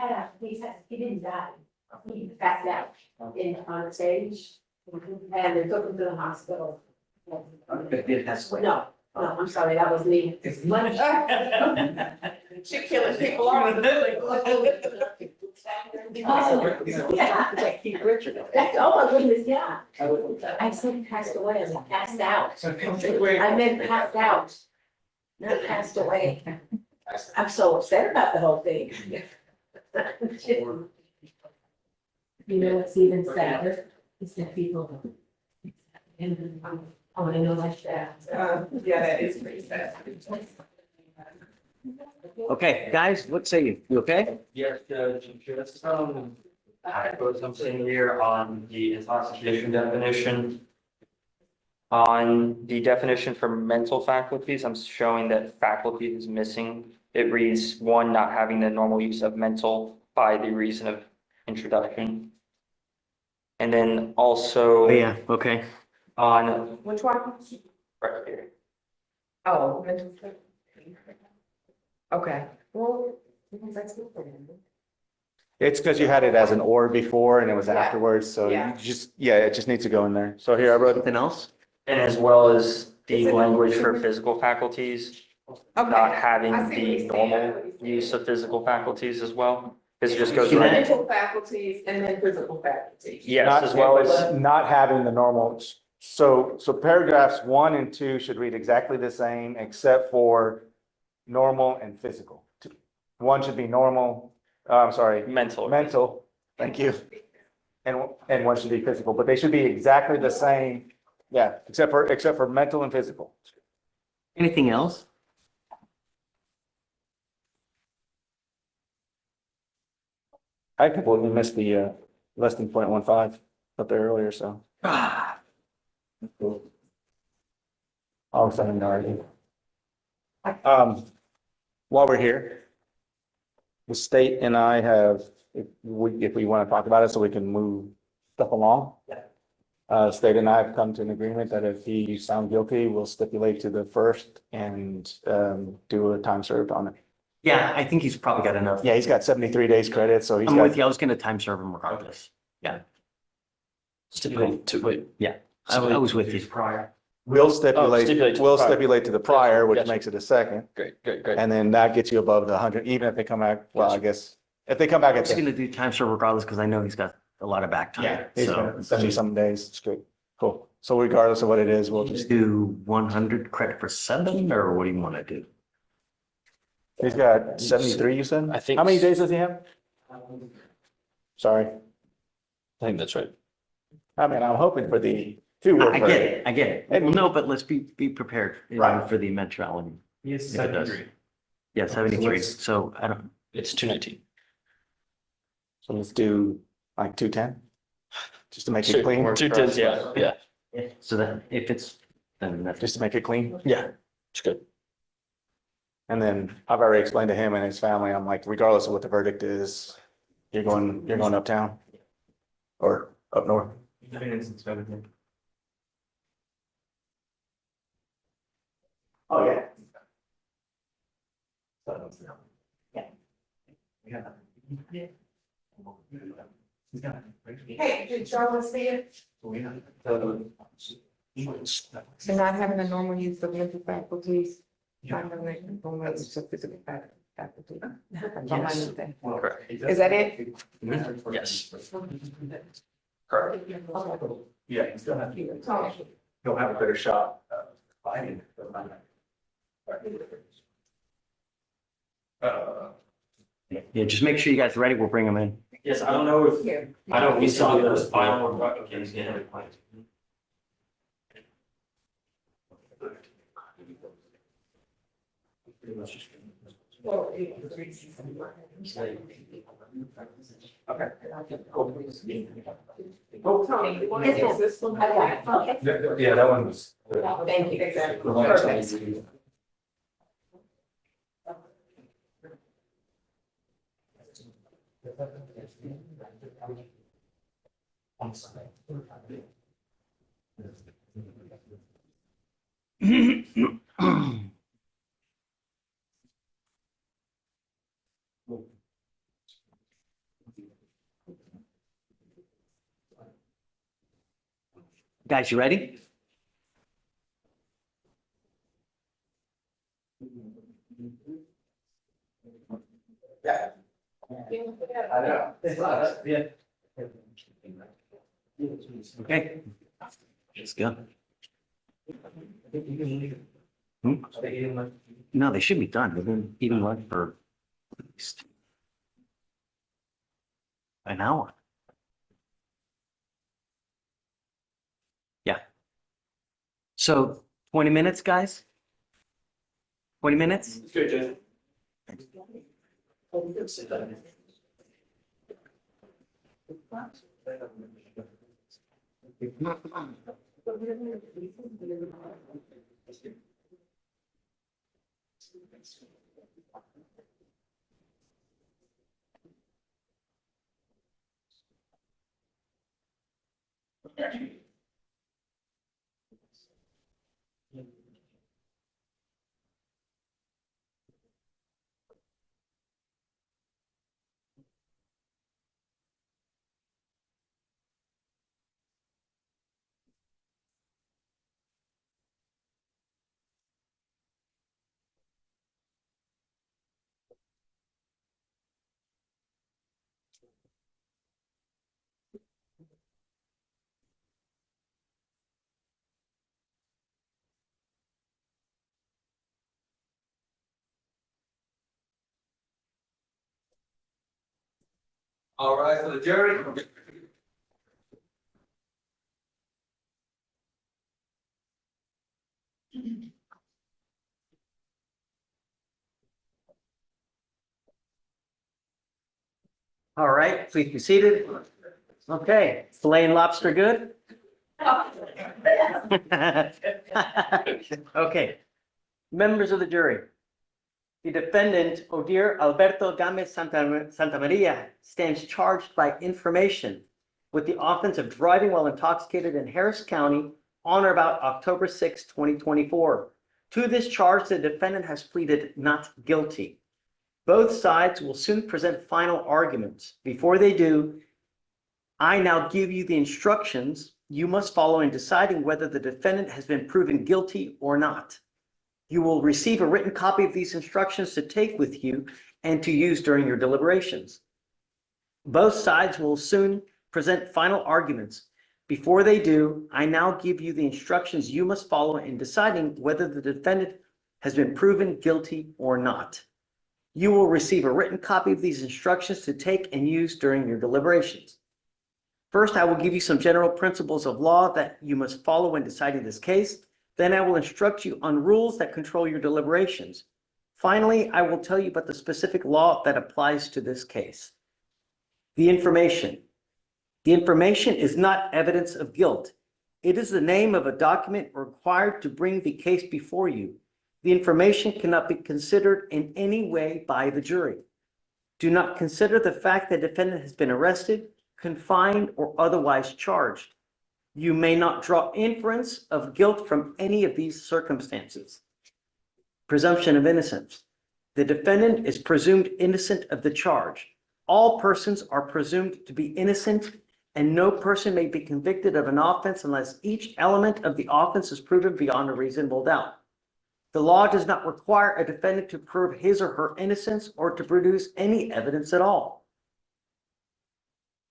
didn't die. He passed out on stage. And they took him to the hospital. It has. No, I'm sorry, that was me. She killing people all the Yeah. Keith Richard. Oh my goodness, yeah. I said he passed away, I passed out. I meant passed out, not passed away. I'm so upset about the whole thing. You know what's even sadder is that people. And I want to know like that. Yeah, that is pretty sad. Okay, guys, what say you? You okay? Yes, Judge, just, I put something here on the intoxication definition. On the definition for mental faculties, I'm showing that faculty is missing. It reads, one, not having the normal use of mental by the reason of introduction. And then also. Oh, yeah, okay. On, Which one? right here. Oh. Okay, well, that's good for him. It's because you had it as an or before and it was Yeah. afterwards, so Yeah. you just, yeah, it just needs to go in there. So here I wrote. Anything else? And as well as the language for physical faculties, not having the normal use of physical faculties as well. Because it just goes right. Mental faculties and then physical faculties. Yes, Not- as well as, Not having the normal, so paragraphs 1 and 2 should read exactly the same except for normal and physical. One should be normal, I'm sorry, mental, thank you. And one should be physical, but they should be exactly the same, yeah, except for mental and physical. Anything else? I completely missed the less than 0.15 up there earlier, so. All of a sudden, already. While we're here, the state and I have, if we want to talk about it so we can move stuff along. State and I have come to an agreement that if he's found guilty, we'll stipulate to the first and do a time served on it. Yeah, I think he's probably got enough. Yeah, he's got 73 days credit, so he's I'm with got, you. I was gonna time serve him regardless. Yeah. Stipulate to, wait. Yeah, I was with you. we'll stipulate to the prior. stipulate to the prior, which Gotcha. makes it a second. Great. And then that gets you above the 100, even if they come back, well, I guess, if they come back I'm at just the, gonna do time serve regardless because I know he's got a lot of back time. he's So got 70 some days, it's good, cool. So regardless of what it is, we'll just just, do 100 credit for 7, or what do you want to do? he's got 73, you said? I think- How many days does he have? Sorry, I think that's right. I mean, I'm hoping for the 2 I get it. I get it. And- Well, no, but let's be prepared Right. for the eventuality. Yes, If it does. Yeah, 73. So I don't, It's 219. So let's do like 210, just to make it Sure. clean. 210s, yeah. so that if it's, then that's Just to make it clean. Yeah, it's good. And then I've already explained to him and his family, I'm like, regardless of what the verdict is, you're going uptown or up north. Oh, yeah. Hey, did y'all see it? So not having a normal use of mental faculties. Not having a normal use of physical faculty. That's all I need to say. correct. Is that it? Yes. Correct. Yeah, he'll have a better shot finding. yeah, just make sure you guys are ready. We'll bring them in. Yes, I don't know if, I know we saw those final, okay, he's gonna have a plan. Is this one? Okay. Yeah, that one was. Thank you, exactly. Perfect. Guys, you ready? Yeah. I know. Yeah. Okay. Let's go. Hmm? No, they should be done. They've been even like for at least an hour. Yeah. So 20 minutes, guys? 20 minutes? It's good, Jason. All right, so the jury. All right, please be seated. Okay, filet and lobster good? Okay, members of the jury. The defendant, Odir Alberto Gamez Santamaria, stands charged by information with the offense of driving while intoxicated in Harris County on or about October 6, 2024. To this charge, the defendant has pleaded not guilty. Both sides will soon present final arguments. Before they do, I now give you the instructions you must follow in deciding whether the defendant has been proven guilty or not. You will receive a written copy of these instructions to take with you and to use during your deliberations. Both sides will soon present final arguments. Before they do, I now give you the instructions you must follow in deciding whether the defendant has been proven guilty or not. You will receive a written copy of these instructions to take and use during your deliberations. First, I will give you some general principles of law that you must follow when deciding this case. Then I will instruct you on rules that control your deliberations. Finally, I will tell you about the specific law that applies to this case. The information. The information is not evidence of guilt. It is the name of a document required to bring the case before you. The information cannot be considered in any way by the jury. Do not consider the fact that the defendant has been arrested, confined, or otherwise charged. You may not draw inference of guilt from any of these circumstances. Presumption of innocence. The defendant is presumed innocent of the charge. All persons are presumed to be innocent, and no person may be convicted of an offense unless each element of the offense is proven beyond a reasonable doubt. The law does not require a defendant to prove his or her innocence or to produce any evidence at all.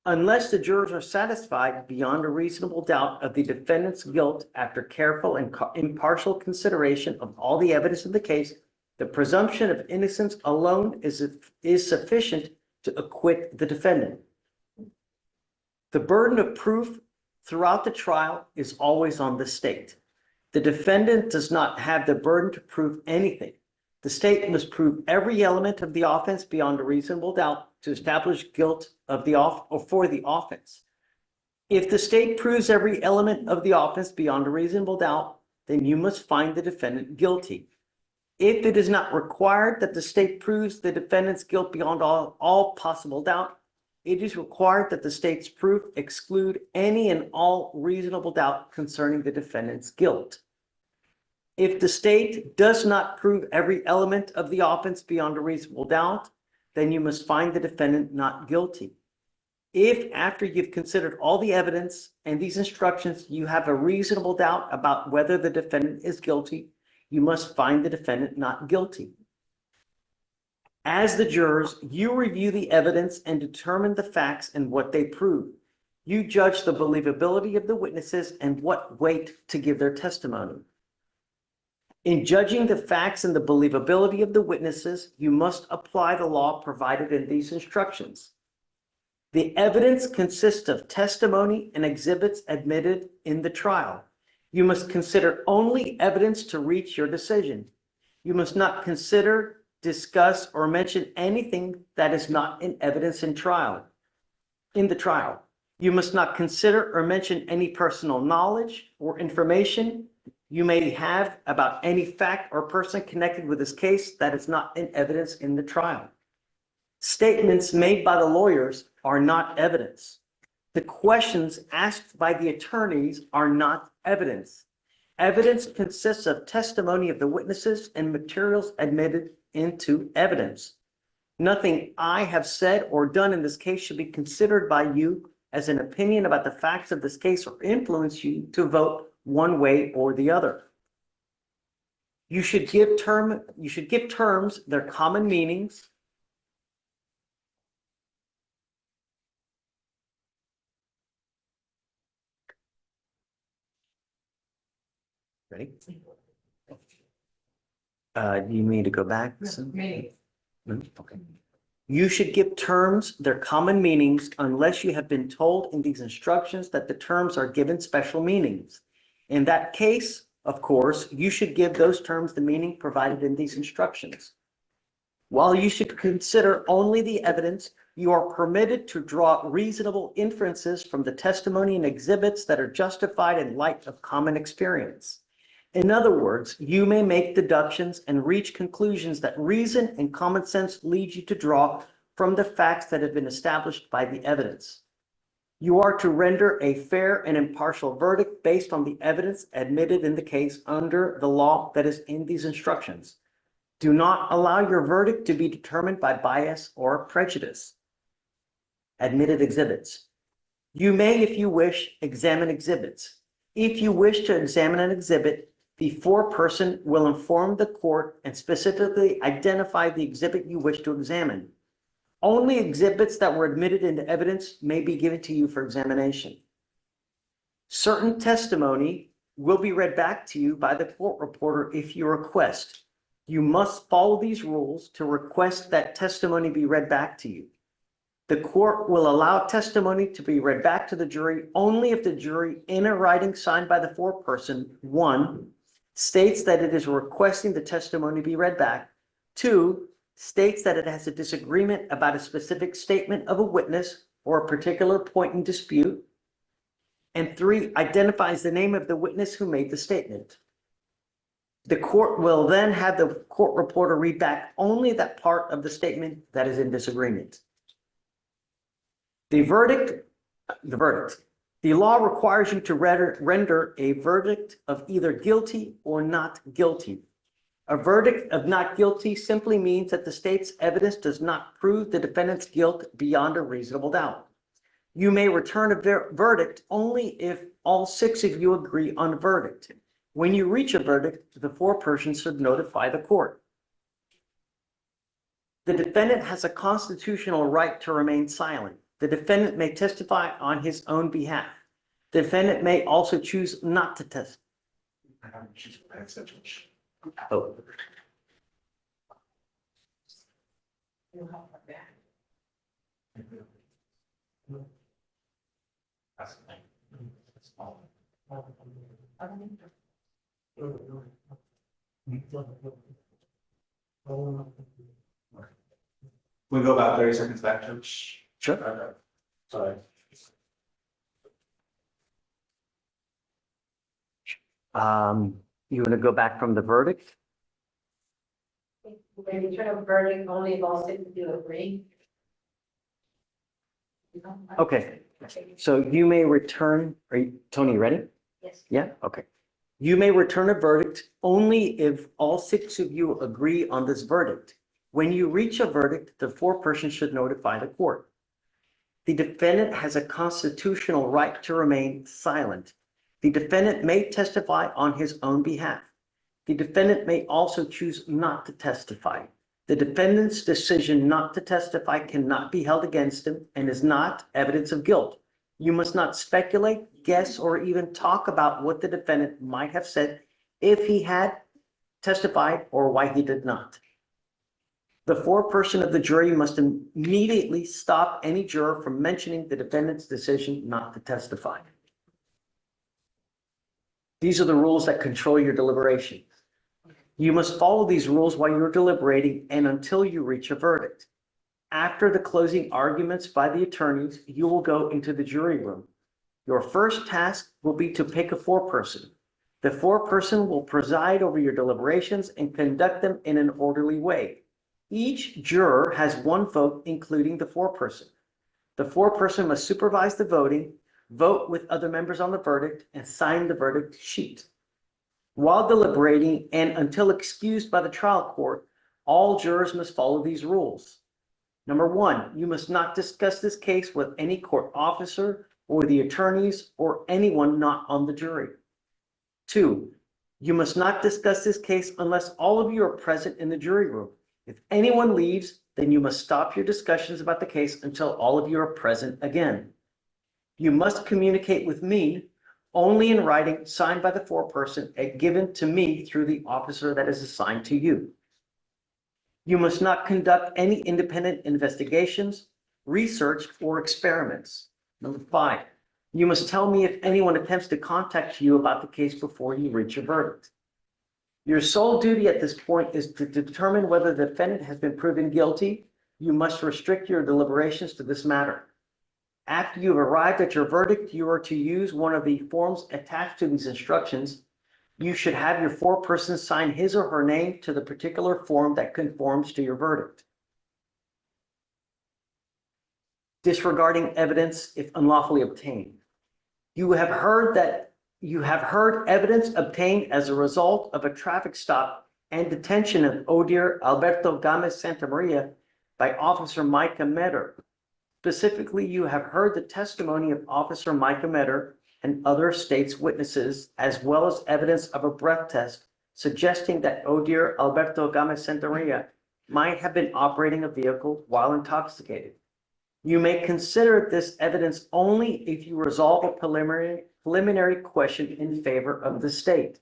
Unless the jurors are satisfied beyond a reasonable doubt of the defendant's guilt after careful and impartial consideration of all the evidence in the case, the presumption of innocence alone is sufficient to acquit the defendant. The burden of proof throughout the trial is always on the state. The defendant does not have the burden to prove anything. The state must prove every element of the offense beyond a reasonable doubt to establish guilt of the for the offense. If the state proves every element of the offense beyond a reasonable doubt, then you must find the defendant guilty. If it is not required that the state proves the defendant's guilt beyond all possible doubt, it is required that the state's proof exclude any and all reasonable doubt concerning the defendant's guilt. If the state does not prove every element of the offense beyond a reasonable doubt, then you must find the defendant not guilty. If after you've considered all the evidence and these instructions, you have a reasonable doubt about whether the defendant is guilty, you must find the defendant not guilty. As the jurors, you review the evidence and determine the facts and what they prove. You judge the believability of the witnesses and what weight to give their testimony. In judging the facts and the believability of the witnesses, you must apply the law provided in these instructions. The evidence consists of testimony and exhibits admitted in the trial. You must consider only evidence to reach your decision. You must not consider, discuss, or mention anything that is not in evidence in the trial. You must not consider or mention any personal knowledge or information you may have about any fact or person connected with this case that is not in evidence in the trial. Statements made by the lawyers are not evidence. The questions asked by the attorneys are not evidence. Evidence consists of testimony of the witnesses and materials admitted into evidence. Nothing I have said or done in this case should be considered by you as an opinion about the facts of this case or influence you to vote one way or the other. You should give terms their common meanings. Ready? You need to go back? Okay. You should give terms their common meanings unless you have been told in these instructions that the terms are given special meanings. In that case, of course, you should give those terms the meaning provided in these instructions. While you should consider only the evidence, you are permitted to draw reasonable inferences from the testimony and exhibits that are justified in light of common experience. In other words, you may make deductions and reach conclusions that reason and common sense lead you to draw from the facts that have been established by the evidence. You are to render a fair and impartial verdict based on the evidence admitted in the case under the law that is in these instructions. Do not allow your verdict to be determined by bias or prejudice. Admitted exhibits. You may, if you wish, examine exhibits. If you wish to examine an exhibit, the foreperson will inform the court and specifically identify the exhibit you wish to examine. Only exhibits that were admitted into evidence may be given to you for examination. Certain testimony will be read back to you by the court reporter if you request. You must follow these rules to request that testimony be read back to you. The court will allow testimony to be read back to the jury only if the jury, in a writing signed by the foreperson, 1, states that it is requesting the testimony be read back, 2, states that it has a disagreement about a specific statement of a witness or a particular point in dispute, and 3, identifies the name of the witness who made the statement. The court will then have the court reporter read back only that part of the statement that is in disagreement. The verdict. The law requires you to render a verdict of either guilty or not guilty. A verdict of not guilty simply means that the state's evidence does not prove the defendant's guilt beyond a reasonable doubt. You may return a verdict only if all 6 of you agree on a verdict. When you reach a verdict, the foreperson should notify the court. The defendant has a constitutional right to remain silent. The defendant may testify on his own behalf. The defendant may also choose not to testify. Oh. We go about 30 seconds back, Judge. Sure. Sorry. You want to go back from the verdict? When you turn a verdict, only if all 6 of you agree. Okay, so you may return, Tony, ready? Yes. Yeah, okay. You may return a verdict only if all 6 of you agree on this verdict. When you reach a verdict, the foreperson should notify the court. The defendant has a constitutional right to remain silent. The defendant may testify on his own behalf. The defendant may also choose not to testify. The defendant's decision not to testify cannot be held against him and is not evidence of guilt. You must not speculate, guess, or even talk about what the defendant might have said if he had testified or why he did not. The foreperson of the jury must immediately stop any juror from mentioning the defendant's decision not to testify. These are the rules that control your deliberation. You must follow these rules while you're deliberating and until you reach a verdict. After the closing arguments by the attorneys, you will go into the jury room. Your first task will be to pick a foreperson. The foreperson will preside over your deliberations and conduct them in an orderly way. Each juror has 1 vote, including the foreperson. The foreperson must supervise the voting, vote with other members on the verdict, and sign the verdict sheet. While deliberating and until excused by the trial court, all jurors must follow these rules. Number 1, you must not discuss this case with any court officer or the attorneys or anyone not on the jury. 2, you must not discuss this case unless all of you are present in the jury room. If anyone leaves, then you must stop your discussions about the case until all of you are present again. You must communicate with me only in writing signed by the foreperson and given to me through the officer that is assigned to you. You must not conduct any independent investigations, research, or experiments. Number 5, you must tell me if anyone attempts to contact you about the case before you reach a verdict. Your sole duty at this point is to determine whether the defendant has been proven guilty. You must restrict your deliberations to this matter. After you've arrived at your verdict, you are to use one of the forms attached to these instructions. You should have your foreperson sign his or her name to the particular form that conforms to your verdict. Disregarding evidence if unlawfully obtained. You have heard evidence obtained as a result of a traffic stop and detention of Odier Alberto Gomez Santamaria by Officer Micah Metter. Specifically, you have heard the testimony of Officer Micah Metter and other state's witnesses, as well as evidence of a breath test suggesting that Odier Alberto Gomez Santamaria might have been operating a vehicle while intoxicated. You may consider this evidence only if you resolve a preliminary question in favor of the state.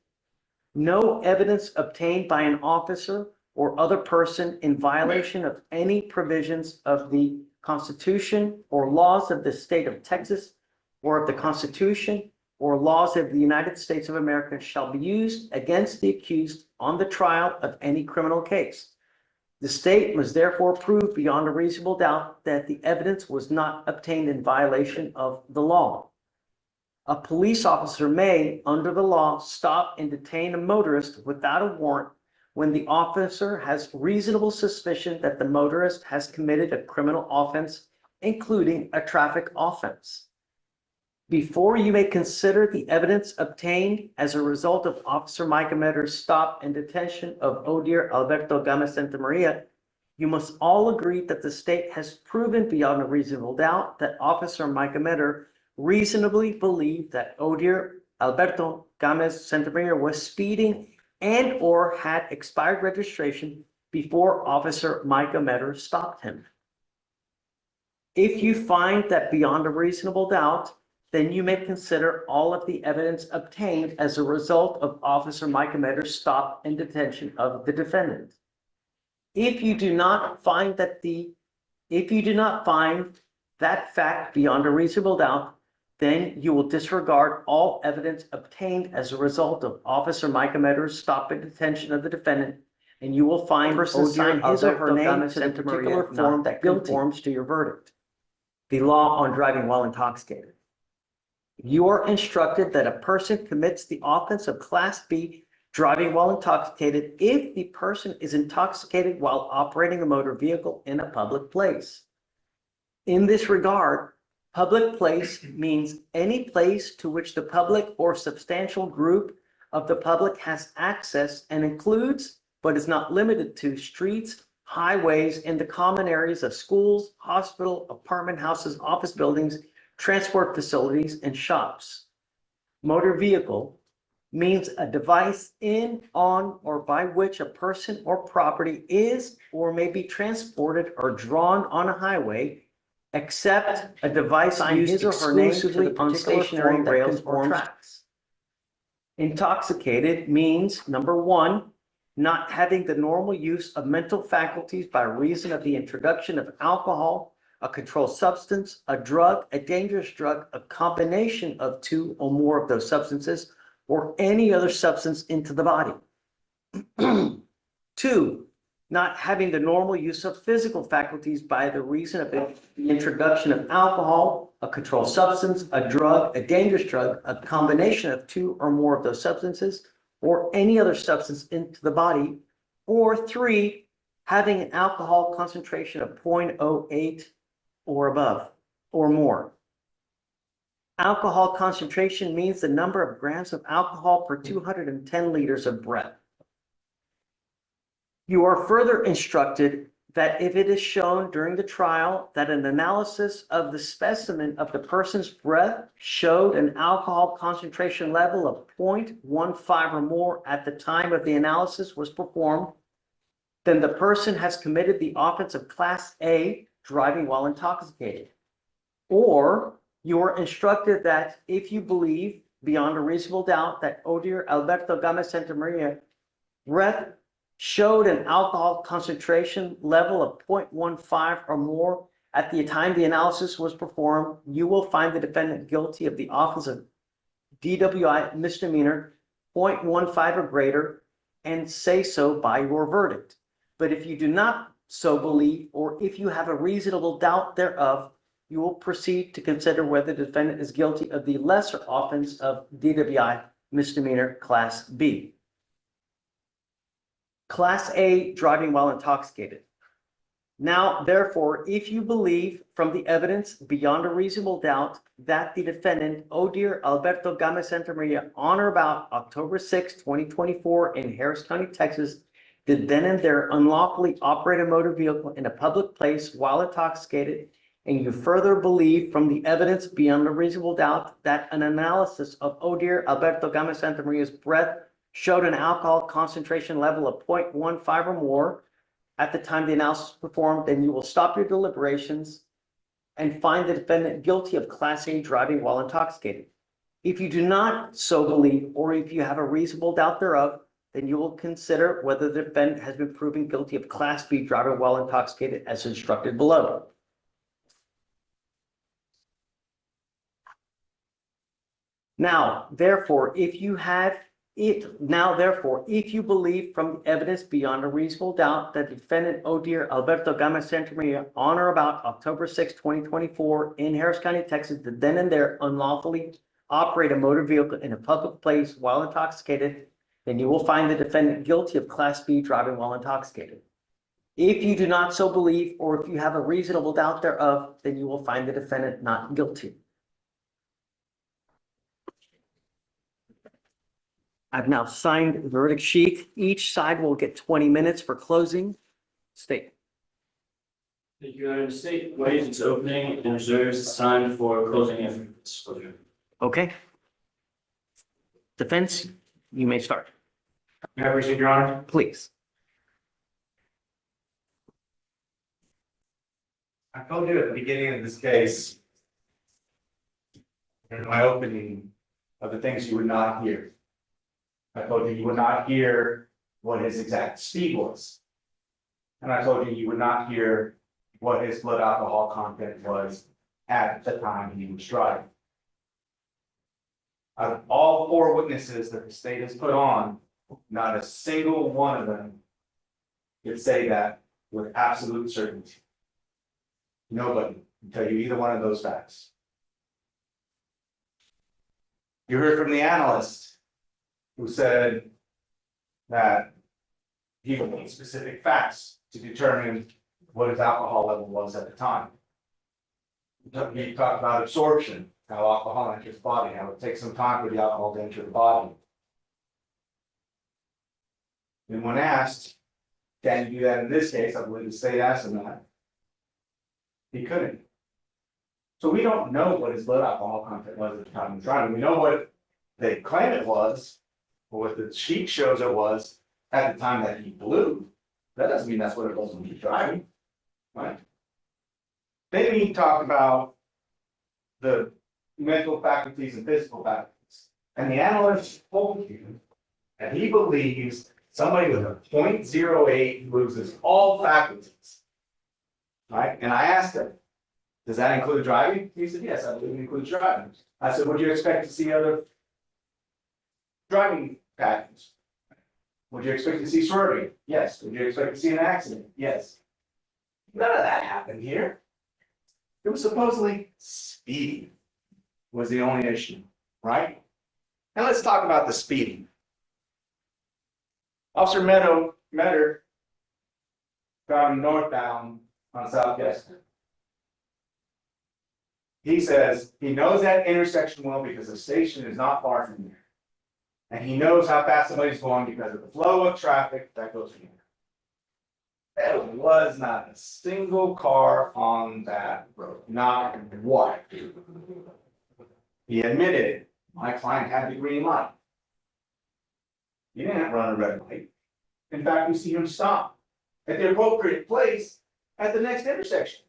No evidence obtained by an officer or other person in violation of any provisions of the Constitution or laws of the state of Texas or of the Constitution or laws of the United States of America shall be used against the accused on the trial of any criminal case. The state must therefore prove beyond a reasonable doubt that the evidence was not obtained in violation of the law. A police officer may, under the law, stop and detain a motorist without a warrant when the officer has reasonable suspicion that the motorist has committed a criminal offense, including a traffic offense. Before you may consider the evidence obtained as a result of Officer Micah Metter's stop and detention of Odier Alberto Gomez Santamaria, you must all agree that the state has proven beyond a reasonable doubt that Officer Micah Metter reasonably believed that Odier Alberto Gomez Santamaria was speeding and or had expired registration before Officer Micah Metter stopped him. If you find that beyond a reasonable doubt, then you may consider all of the evidence obtained as a result of Officer Micah Metter's stop and detention of the defendant. If you do not find that fact beyond a reasonable doubt, then you will disregard all evidence obtained as a result of Officer Micah Metter's stop and detention of the defendant, and you will find sign his or her name to the particular form that conforms to your verdict. The law on driving while intoxicated. You are instructed that a person commits the offense of Class B driving while intoxicated if the person is intoxicated while operating a motor vehicle in a public place. In this regard, public place means any place to which the public or substantial group of the public has access and includes, but is not limited to, streets, highways, and the common areas of schools, hospital, apartment houses, office buildings, transport facilities, and shops. Motor vehicle means a device in, on, or by which a person or property is or may be transported or drawn on a highway, except a device used exclusively on stationary rails or tracks. Intoxicated means, number 1, not having the normal use of mental faculties by reason of the introduction of alcohol, a controlled substance, a drug, a dangerous drug, a combination of 2 or more of those substances, or any other substance into the body. 2, not having the normal use of physical faculties by the reason of the introduction of alcohol, a controlled substance, a drug, a dangerous drug, a combination of 2 or more of those substances, or any other substance into the body. Or 3, having an alcohol concentration of 0.08 or above or more. Alcohol concentration means the number of grams of alcohol per 210 liters of breath. You are further instructed that if it is shown during the trial that an analysis of the specimen of the person's breath showed an alcohol concentration level of 0.15 or more at the time of the analysis was performed, then the person has committed the offense of Class A, driving while intoxicated. Or you are instructed that if you believe beyond a reasonable doubt that Odier Alberto Gomez Santamaria breath showed an alcohol concentration level of 0.15 or more at the time the analysis was performed, you will find the defendant guilty of the offense of DWI misdemeanor 0.15 or greater and say so by your verdict. But if you do not so believe, or if you have a reasonable doubt thereof, you will proceed to consider whether the defendant is guilty of the lesser offense of DWI misdemeanor class B. Class A, driving while intoxicated. Now, therefore, if you believe from the evidence beyond a reasonable doubt that the defendant, Odir Alberto Gomez Santamaria, on or about October 6, 2024 in Harris County, Texas, did then and there unlawfully operate a motor vehicle in a public place while intoxicated, and you further believe from the evidence beyond a reasonable doubt that an analysis of Odir Alberto Gomez Santamaria's breath showed an alcohol concentration level of 0.15 or more at the time the analysis was performed, then you will stop your deliberations and find the defendant guilty of Class A driving while intoxicated. If you do not so believe, or if you have a reasonable doubt thereof, then you will consider whether the defendant has been proven guilty of Class B driving while intoxicated as instructed below. Now, therefore, if you believe from the evidence beyond a reasonable doubt that defendant Odir Alberto Gomez Santamaria on or about October 6, 2024 in Harris County, Texas, did then and there unlawfully operate a motor vehicle in a public place while intoxicated, then you will find the defendant guilty of Class B driving while intoxicated. If you do not so believe, or if you have a reasonable doubt thereof, then you will find the defendant not guilty. I've now signed the verdict sheet. Each side will get 20 minutes for closing statement. Thank you, Your Honor. The state waives its opening and reserves its time for closing after disclosure. Okay. Defense, you may start. May I proceed, Your Honor? Please. I told you at the beginning of this case, in my opening, of the things you would not hear. I told you you would not hear what his exact speed was. And I told you you would not hear what his blood alcohol content was at the time he was driving. Out of all 4 witnesses that the state has put on, not a single one of them could say that with absolute certainty. Nobody can tell you either one of those facts. You heard from the analyst who said that he would need specific facts to determine what his alcohol level was at the time. He talked about absorption, how alcohol enters the body, how it takes some time for the alcohol to enter the body. And when asked, can you do that in this case? I believe the state asked him that. He couldn't. So we don't know what his blood alcohol content was at the time of driving. We know what they claim it was, or what the sheet shows it was at the time that he blew. That doesn't mean that's what it was when he was driving, right? Then he talked about the mental faculties and physical faculties. And the analyst told you that he believes somebody with a 0.08 loses all faculties, right? And I asked him, does that include driving? He said, yes, I believe it includes driving. I said, would you expect to see other driving patterns? Would you expect to see swerving? Yes. Would you expect to see an accident? Yes. None of that happened here. It was supposedly speeding was the only issue, right? Now let's talk about the speeding. Officer Metter driving northbound on South Chestnut. He says he knows that intersection well because the station is not far from there. And he knows how fast somebody's going because of the flow of traffic that goes from there. There was not a single car on that road, not one. He admitted it. My client had the green light. He didn't run a red light. In fact, we see him stop at the appropriate place at the next intersection.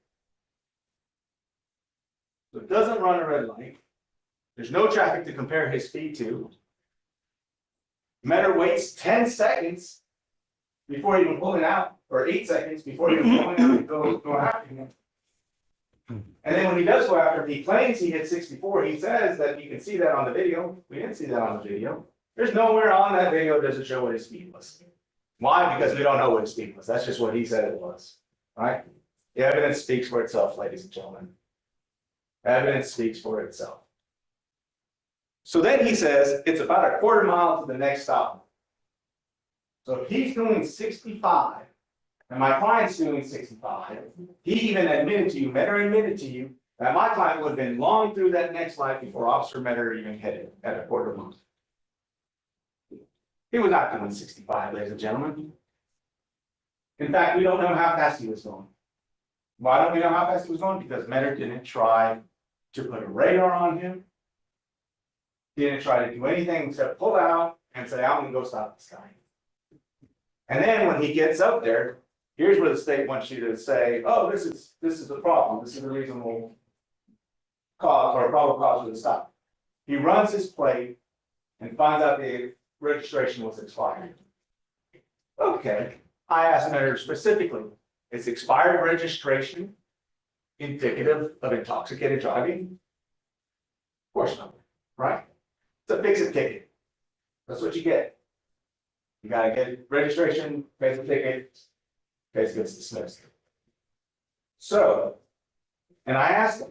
So it doesn't run a red light. There's no traffic to compare his speed to. Metter waits 10 seconds before even pulling out, or 8 seconds before even pulling out and go after him. And then when he does go after him, he claims he hit 64. He says that you can see that on the video. We didn't see that on the video. There's nowhere on that video does it show what his speed was. Why? Because we don't know what his speed was. That's just what he said it was, right? The evidence speaks for itself, ladies and gentlemen. Evidence speaks for itself. So then he says it's about a quarter mile to the next stop. So if he's doing 65, and my client's doing 65, he even admitted to you, Metter admitted to you, that my client would have been long through that next light before Officer Metter even hit it at a quarter mile. He was not doing 65, ladies and gentlemen. In fact, we don't know how fast he was going. Why don't we know how fast he was going? Because Metter didn't try to put a radar on him. He didn't try to do anything except pull out and say, I'm gonna go stop this guy. And then when he gets up there, here's where the state wants you to say, oh, this is a problem. This is a reasonable cause or a probable cause for the stop. He runs his plate and finds out the registration was expired. Okay, I asked Metter specifically, is expired registration indicative of intoxicated driving? Of course not, right? It's a fix-it ticket. That's what you get. You gotta get registration, pay the ticket, case gets dismissed. So, and I asked him,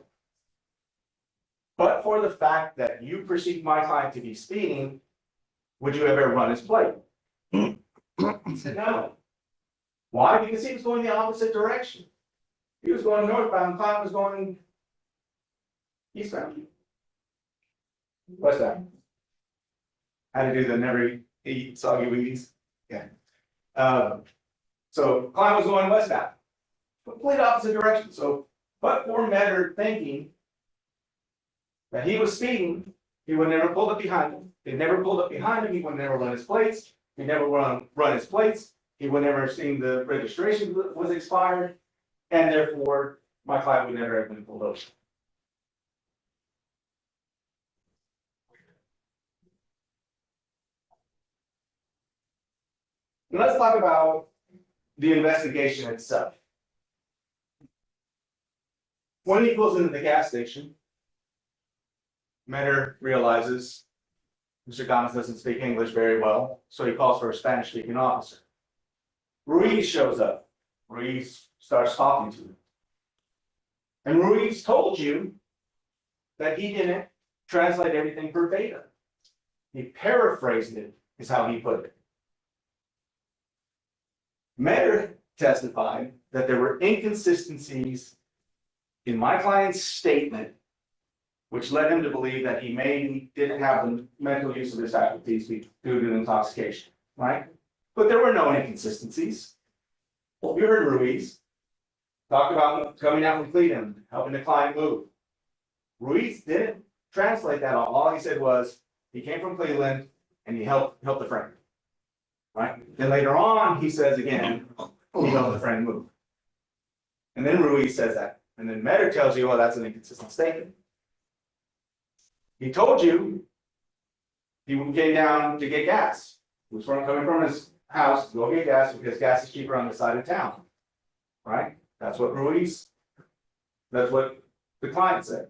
but for the fact that you perceive my client to be speeding, would you ever run his plate? He said no. Why? Because he was going the opposite direction. He was going northbound, the client was going eastbound. Westbound. Had to do the never eat soggy weeds. Yeah. So client was going westbound. Complete opposite direction. So, but for Metter thinking that he was speeding, he would never pull up behind him. He never pulled up behind him. He would never run his plates. He never run his plates. He would never have seen the registration was expired, and therefore my client would never have been pulled over. Let's talk about the investigation itself. When he pulls into the gas station, Metter realizes Mr. Gomez doesn't speak English very well, so he calls for a Spanish-speaking officer. Ruiz shows up. Ruiz starts talking to him. And Ruiz told you that he didn't translate everything verbatim. He paraphrased it, is how he put it. Metter testified that there were inconsistencies in my client's statement, which led him to believe that he maybe didn't have the mental use of his faculties due to intoxication, right? But there were no inconsistencies. We heard Ruiz talk about coming out from Cleveland, helping the client move. Ruiz didn't translate that all. All he said was he came from Cleveland and he helped the friend, right? Then later on, he says again, he helped the friend move. And then Ruiz says that. And then Metter tells you, well, that's an inconsistent statement. He told you he came down to get gas. He was coming from his house to go get gas because gas is cheaper on the side of town, right? That's what that's what the client said,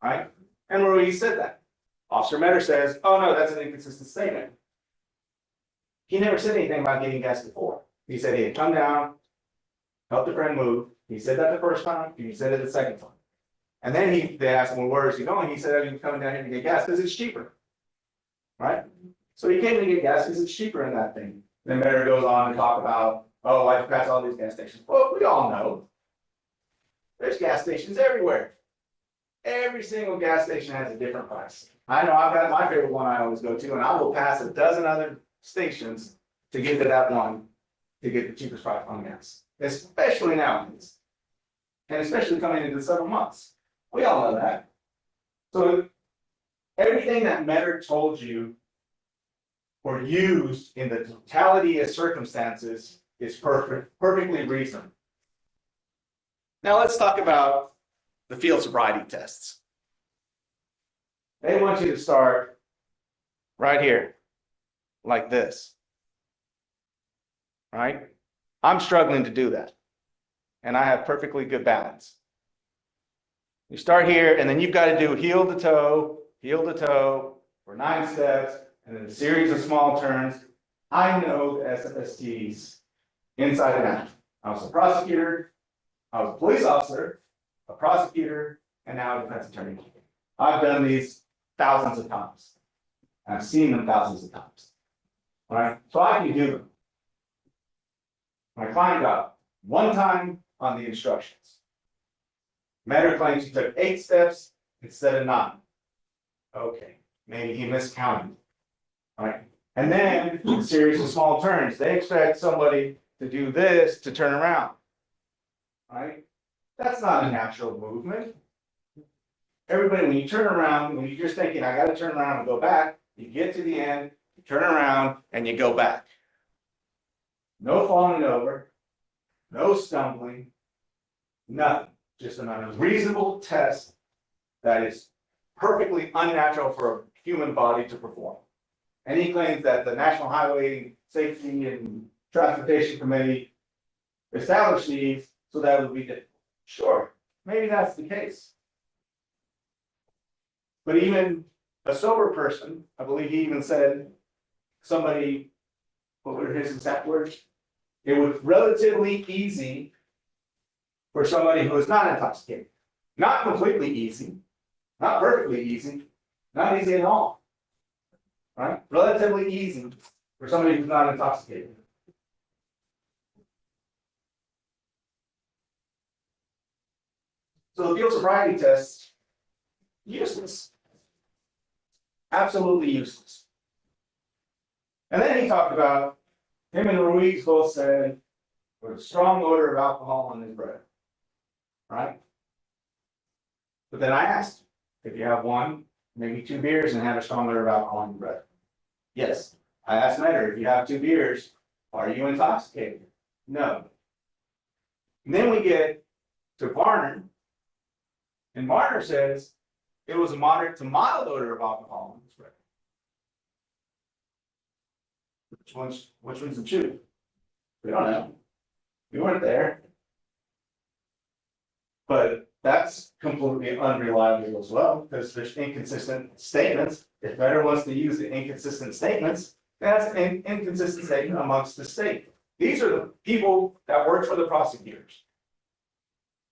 right? And Ruiz said that. Officer Metter says, oh no, that's an inconsistent statement. He never said anything about getting gas before. He said he had come down, helped the friend move. He said that the first time, and he said it the second time. And then they asked him, well, where is he going? He said, he was coming down here to get gas because it's cheaper, right? So he came to get gas because it's cheaper in that thing. Then Metter goes on to talk about, oh, why'd you pass all these gas stations? Well, we all know there's gas stations everywhere. Every single gas station has a different price. I know I've got my favorite one I always go to, and I will pass a dozen other stations to get to that one to get the cheapest price on gas, especially nowadays, and especially coming into the summer months. We all know that. So everything that Metter told you or used in the totality of circumstances is perfectly reasonable. Now let's talk about the field sobriety tests. They want you to start right here, like this. right? I'm struggling to do that. And I have perfectly good balance. You start here, and then you've got to do heel to toe for 9 steps, and then a series of small turns. I know the SFSTs inside and out. I was a prosecutor, I was a police officer, a prosecutor, and now a defense attorney. I've done these thousands of times. And I've seen them thousands of times. All right, so I can do them. My client got 1 time on the instructions. Matter claims he took 8 steps instead of 9. Okay, maybe he miscounted. All right, and then a series of small turns. They expect somebody to do this to turn around. All right, that's not a natural movement. Everybody, when you turn around, when you're just thinking, I got to turn around and go back, you get to the end, you turn around, and you go back. No falling over, no stumbling, nothing. Just an unreasonable test that is perfectly unnatural for a human body to perform. And he claims that the National Highway Safety and Transportation Committee established these so that it would be difficult. Sure, maybe that's the case. But even a sober person, I believe he even said, somebody, what were his exact words? It was relatively easy for somebody who is not intoxicated. Not completely easy, not perfectly easy, not easy at all. Right? Relatively easy for somebody who's not intoxicated. So the field sobriety test, useless. Absolutely useless. And then he talked about, him and Ruiz both said, there's a strong odor of alcohol on his breath. Right? But then I asked, if you have 1, maybe 2 beers and have a strong odor of alcohol on your breath. Yes. I asked later, if you have 2 beers, are you intoxicated? No. And then we get to Varner, and Varner says it was a moderate to mild odor of alcohol on his breath. Which one's the truth? We don't know. We weren't there. But that's completely unreliable as well, because there's inconsistent statements. If Better wants to use the inconsistent statements, that's an inconsistent statement amongst the state. These are the people that work for the prosecutors.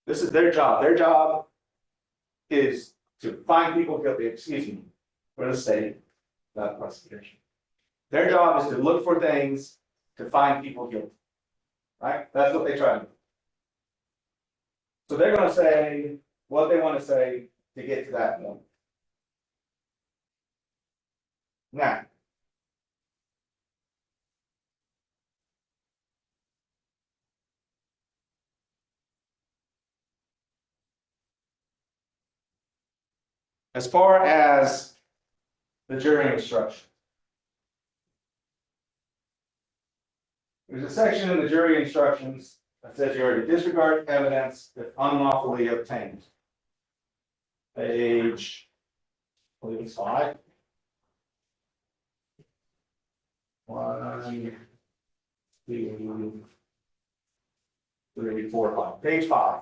This is their job. Their job is to find people guilty, for the state, not prosecution. Their job is to look for things to find people guilty. Right? That's what they try to do. So they're going to say what they want to say to get to that point. Now, as far as the jury instruction, there's a section in the jury instructions that says you are to disregard evidence if unlawfully obtained. Page, I believe it's 5. 1, 2, 3, 4, 5. Page 5.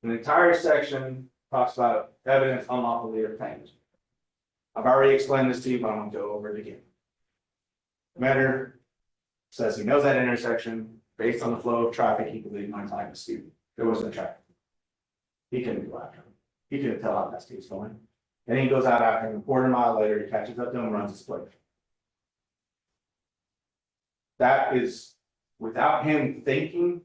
An entire section talks about evidence unlawfully obtained. I've already explained this to you, but I'm going to go over it again. Matter says he knows that intersection. Based on the flow of traffic, he believed my client was speeding. There wasn't traffic. He couldn't go after him. He couldn't tell how fast he was going. And he goes out after him. A quarter mile later, he catches up to him and runs his plate. That is, without him thinking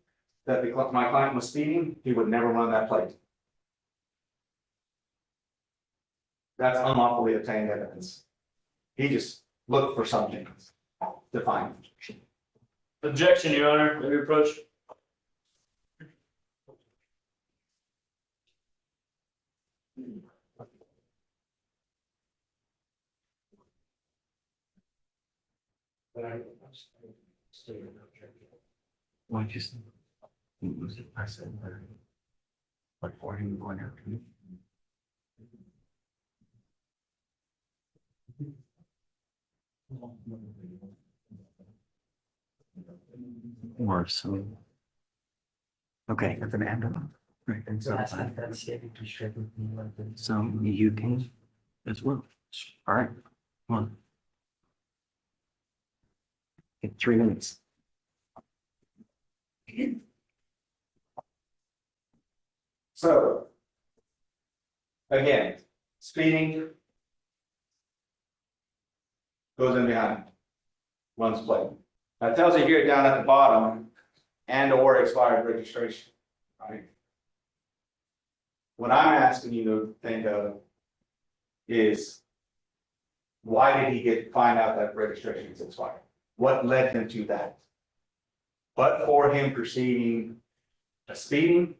that my client was speeding, he would never run that plate. That's unlawfully obtained evidence. He just looked for something to find. Objection, Your Honor. May we approach? Why just was it? I said, like for him going after me. Or some. Okay. That's an and. Right. And so that's stated to share with me like this. So you can as well. All right, come on. In 3 minutes. So. Again, speeding. Goes in behind. Runs plate. That tells you here down at the bottom, and or expired registration, right? What I'm asking you to think of is, why did he find out that registration is expired? What led him to that? But for him perceiving a speeding,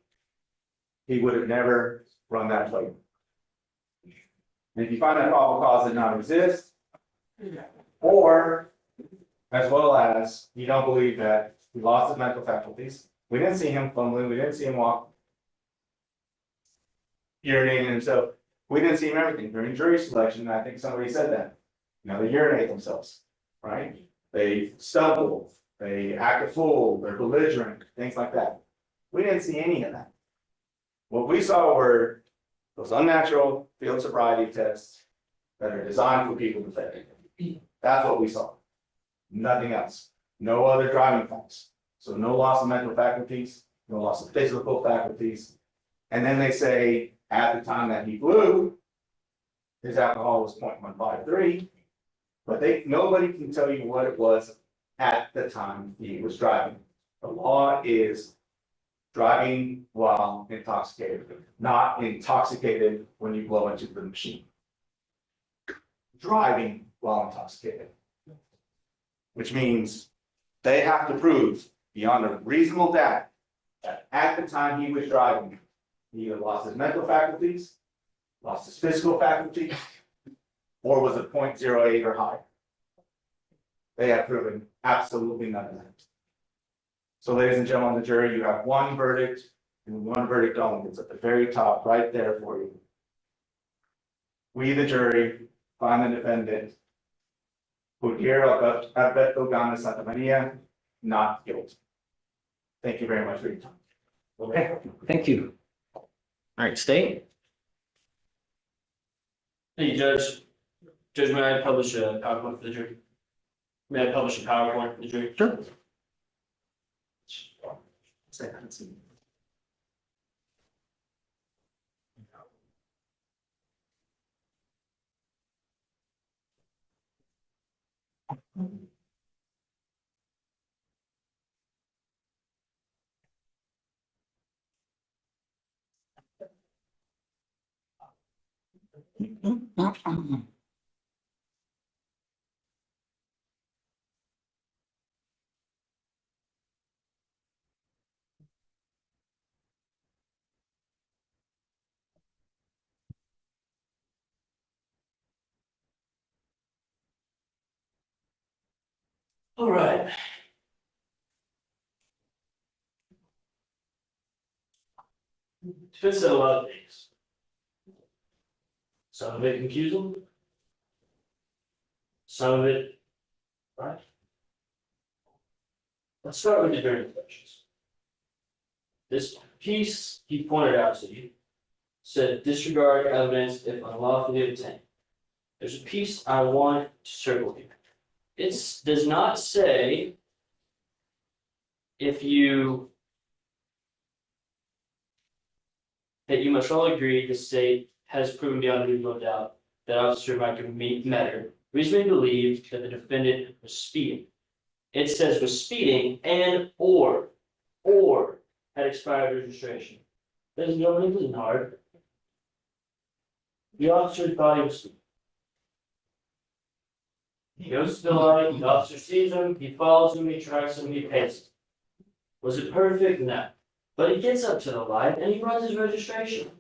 he would have never run that plate. And if you find that probable cause did not exist, or as well as you don't believe that he lost his mental faculties, we didn't see him fumbling, we didn't see him walk, urinating himself, we didn't see him everything during jury selection. I think somebody said that, you know, they urinate themselves, right? They stumble, they act a fool, they're belligerent, things like that. We didn't see any of that. What we saw were those unnatural field sobriety tests that are designed for people to fail. That's what we saw. Nothing else. No other driving facts. So no loss of mental faculties, no loss of physical faculties. And then they say at the time that he blew, his alcohol was 0.153, but nobody can tell you what it was at the time he was driving. The law is driving while intoxicated, not intoxicated when you blow into the machine. Driving while intoxicated. Which means they have to prove beyond a reasonable doubt that at the time he was driving, he either lost his mental faculties, lost his physical faculties, or was at 0.08 or higher. They have proven absolutely none of that. So ladies and gentlemen, the jury, you have one verdict and one verdict only. It's at the very top right there for you. We, the jury, find the defendant Alberto Gana Santa Maria, not guilty. Thank you very much for your time. Okay, thank you. All right, state. Thank you, Judge. Judge, may I publish a PowerPoint for the jury? May I publish a PowerPoint for the jury? Sure. All right. Defense said a lot of things. Some of it confusing. Some of it, right? Let's start with the jury instructions. This piece he pointed out to you said disregard evidence if unlawfully obtained. There's a piece I want to circle here. It does not say that you must all agree the state has proven beyond a reasonable doubt that Officer Metter reasonably believed that the defendant was speeding. It says was speeding and or had expired registration. Ladies and gentlemen, it isn't hard. The officer thought he was speeding. He goes to the light, the officer sees him, he follows him, he tracks him, he pays him. Was it perfect? No. But he gets up to the light and he runs his registration.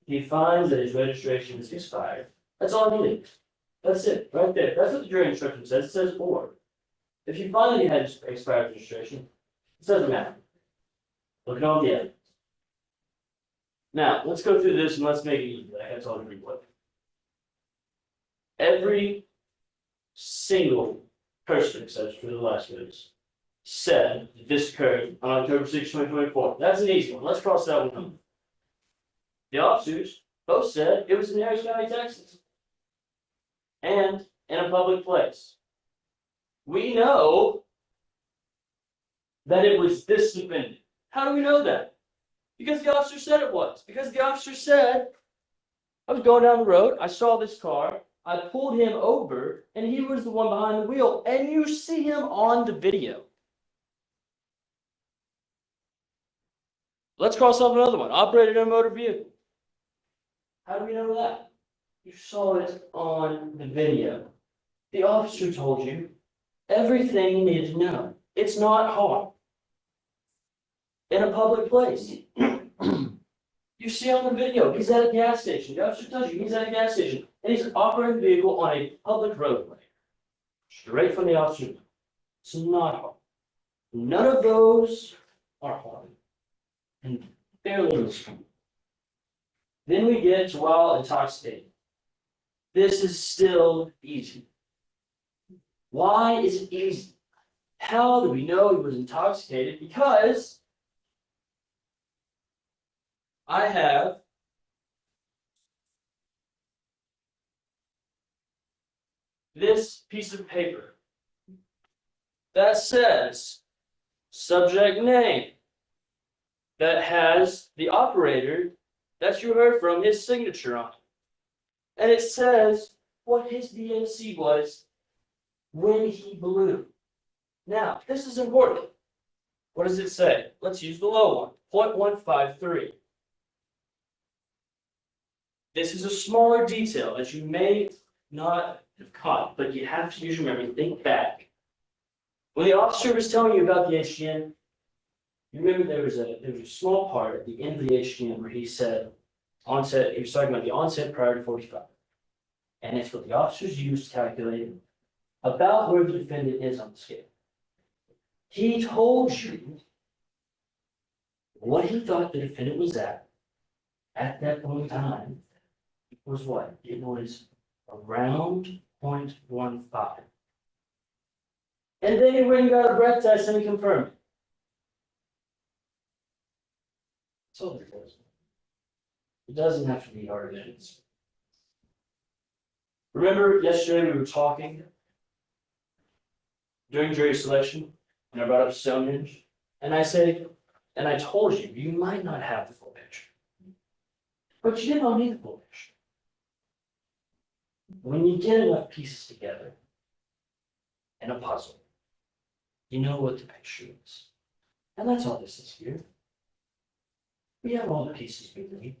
He finds that his registration is expired. That's all he needs. That's it, right there. That's what the jury instruction says. It says or. If you find that he had expired registration, it doesn't matter. Look at all the evidence. Now, let's go through this and let's make it easy. Like I told everybody. Every single person, except for the last witness, said that this occurred on October 6, 2024. That's an easy one. Let's cross that one off. The officers both said it was in Harris County, Texas, and in a public place. We know that it was this defendant. How do we know that? Because the officer said it was. Because the officer said, I was going down the road, I saw this car, I pulled him over, and he was the one behind the wheel, and you see him on the video. Let's cross off another one. Operated a motor vehicle. How do we know that? You saw it on the video. The officer told you everything you needed to know. It's not hard. In a public place. You see on the video, he's at a gas station. The officer tells you he's at a gas station. And he's operating the vehicle on a public roadway. Straight from the officer. It's not hard. None of those are hard. And fairly useful. Then we get to while intoxicated. This is still easy. Why is it easy? How do we know he was intoxicated? Because I have this piece of paper that says subject name, that has the operator that you heard from, his signature on it. And it says what his DNC was when he blew. Now, this is important. What does it say? Let's use the low one, 0.153. This is a smaller detail that you may not have caught, but you have to use your memory. Think back. When the officer was telling you about the HGN, you remember there was a small part at the end of the HGN where he said onset, he was talking about the onset prior to 45. And it's what the officers used to calculate about where the defendant is on the scale. He told you what he thought the defendant was at that point in time was what? It was around 0.15. And then he went and got a breath test and he confirmed it. That's all there is. It doesn't have to be hard evidence. Remember yesterday we were talking during jury selection and I brought up Stonehenge and I said, and I told you, you might not have the full picture. But you don't need the full picture. When you get enough pieces together in a puzzle, you know what the picture is. And that's all this is here. We have all the pieces we need.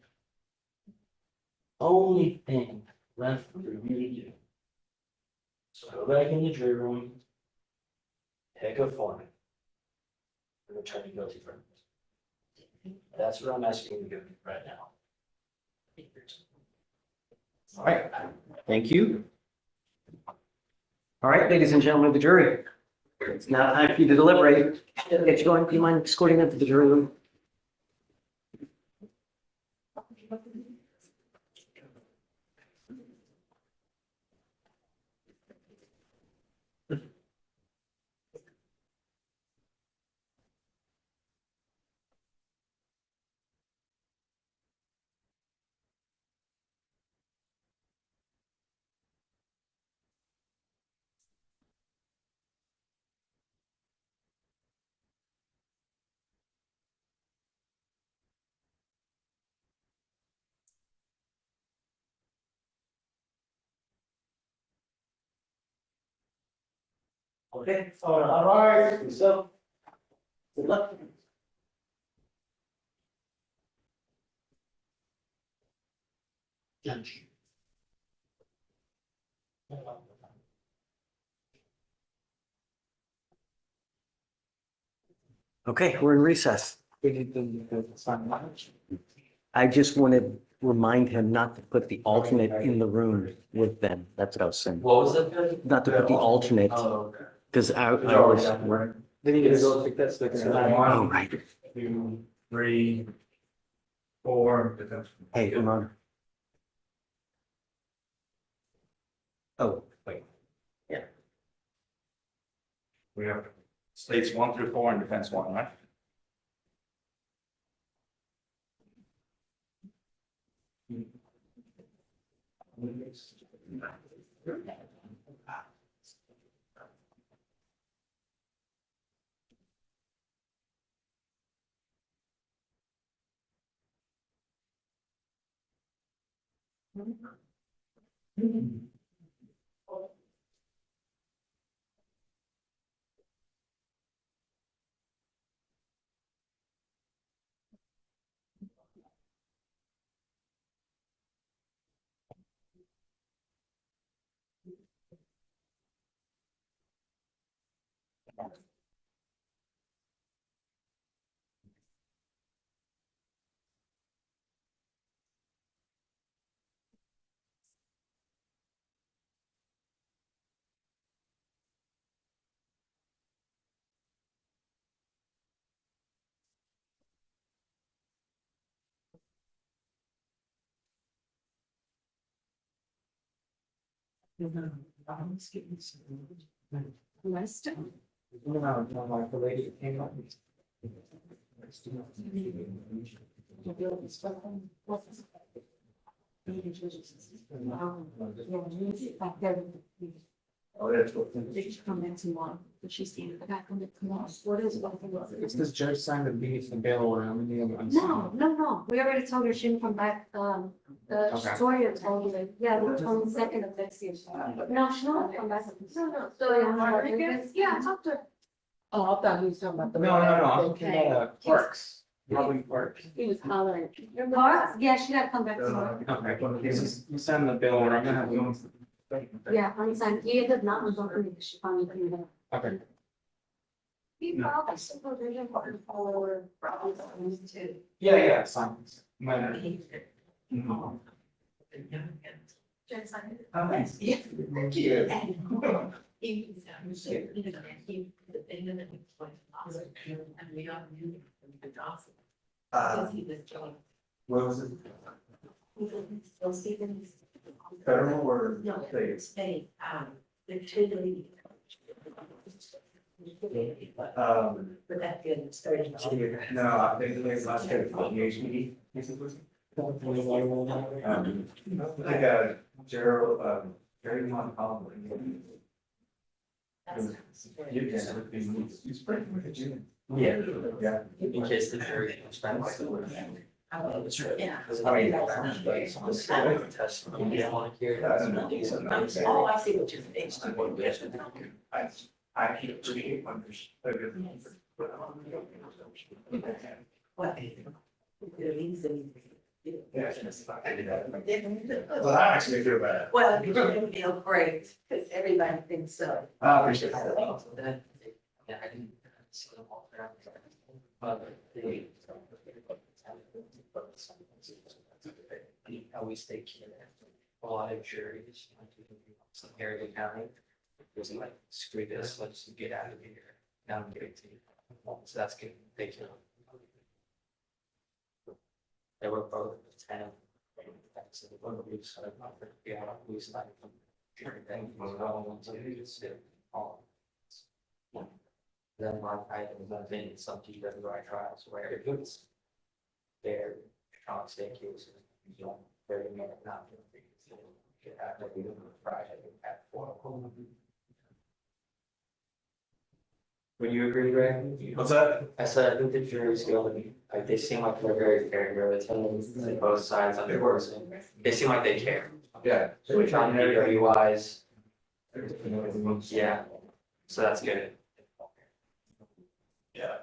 Only thing left for you to do. So go back in the jury room, pick a form, and return your guilty verdict. That's what I'm asking you to do right now. All right, thank you. All right, ladies and gentlemen of the jury, it's now time for you to deliberate. Get you going, do you mind escorting them to the jury room? Okay, all right, so good luck. Judge. Okay, we're in recess. I just want to remind him not to put the alternate in the room with them. That's what I was saying. What was it? Not to put the alternate, Oh, okay. because I always. They need to go take that second. Oh, right. 2, 3, 4. Hey, come on. Oh, wait. Yeah. We have States 1 through 4 and defense 1, right? Like the lady that came up. Oh, that's what. She's seen the back on it tomorrow. What is it? It's because Judge signed the lease and bail around and the other. No. We already told her she didn't come back. Victoria told me, yeah, the 22nd of next year. No, she don't come back. No. So, yeah, I talked to her. Oh, I thought he was talking about the. No, I'm talking about Parks. Robin Parks. He was hollering. Your parts? Yeah, she gotta come back tomorrow. Okay, you send the bill or I'm gonna have to. Yeah, I'm saying, he ended up not revoking it, she finally came back. Okay. He filed a supervision for follower problems too. Yeah, it's fine. Minor. Jen signed it. Oh, nice. Yeah. Thank you. He was, he, the thing that we went to and we got him the gossip. Because he was joined. What was it? So Stevens. Federal or No, state? state, the two ladies. But that good, starting. No, I think the last year for the HPD. Like Gerald, Jerry Montgomery. Yeah. In case the jury expands. Yeah. Test. Yeah, I want to hear. Oh, I see what you're saying. I keep reading understood. What? Well, that makes me feel bad. Well, you should feel great, because everybody thinks so. I appreciate that. Yeah, I didn't see them all there. But they. Always take care of a lot of juries, like some area county. It was like, screw this, let's get out of here. Now I'm getting to you. So that's good. Thank you. They were both 10. So one of these, yeah, we started from jury thing was all to it's all. Then I've been in some DWI trials where it was their strong state cases, you know, 30-minute not. Get out of the Friday at 4. Would you agree, Greg? What's that? I said, I think the jury's going, like, they seem like they're very fair, they're attending both sides of the course. They seem like they care. Yeah. So we're trying to be very wise. Yeah, so that's good. Yeah.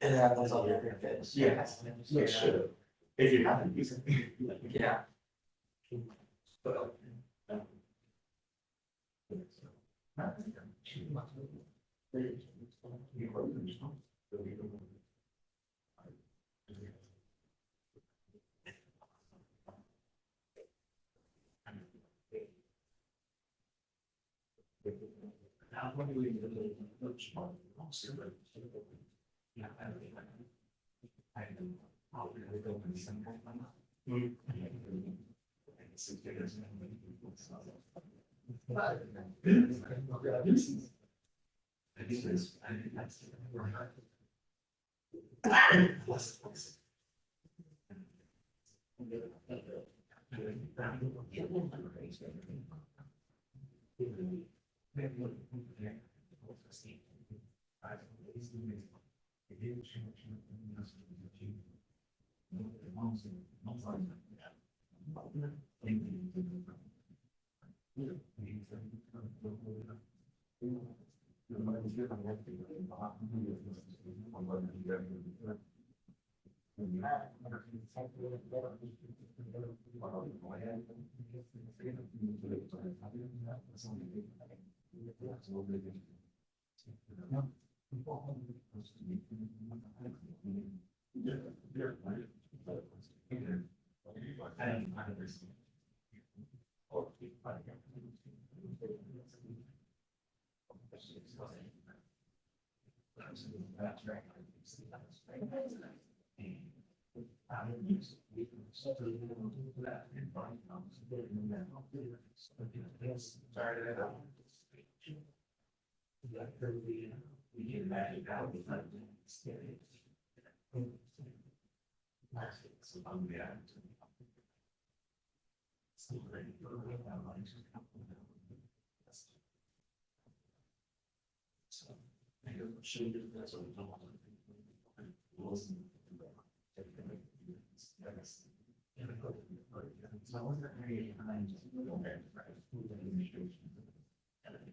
And that's all you're gonna fix. Yeah. Make sure. If you're not using. Yeah.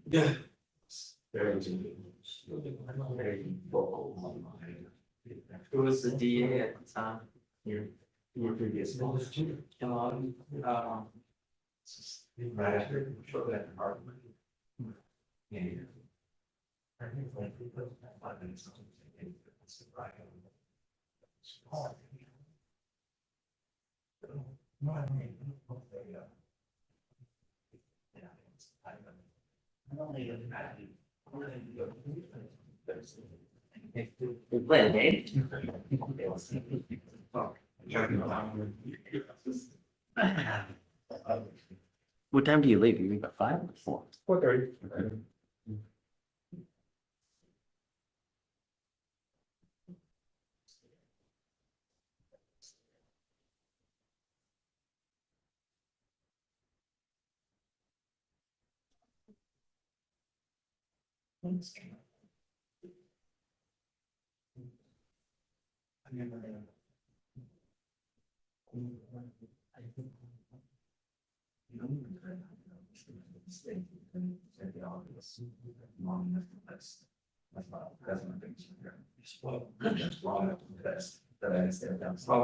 Yeah. Who was the DA at the time? Your previous boss? Come on, right after. Yeah. What time do you leave? You leave at 5 or 4? 4:30. Oh,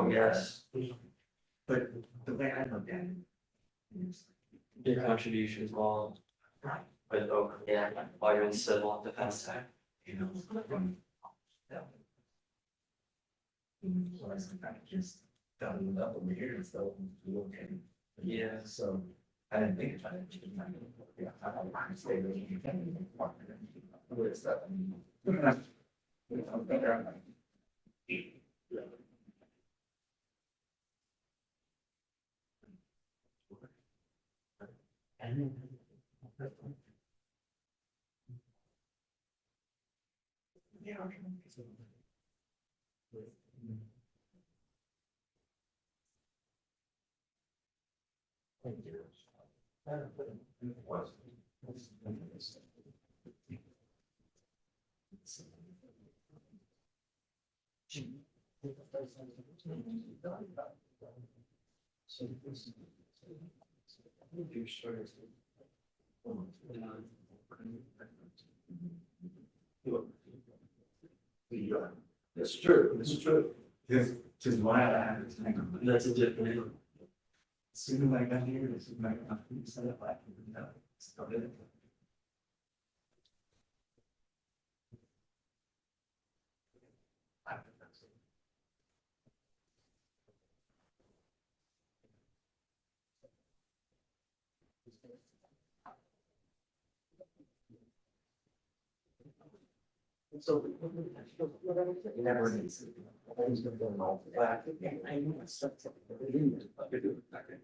yes. But the way I look at it is. Your contributions while, but, oh, yeah, while you're in civil defense side. You know. So I said, I just done it up over here, so okay. Yeah. So I didn't think about it. Yeah, I stay with you. With stuff. That's true, that's true. Just why I have to think of it. That's a different. As soon as I got here, as soon as I got here, set up like, started. So. You never need to. Always been doing all that. I know it's something. I could do it back in.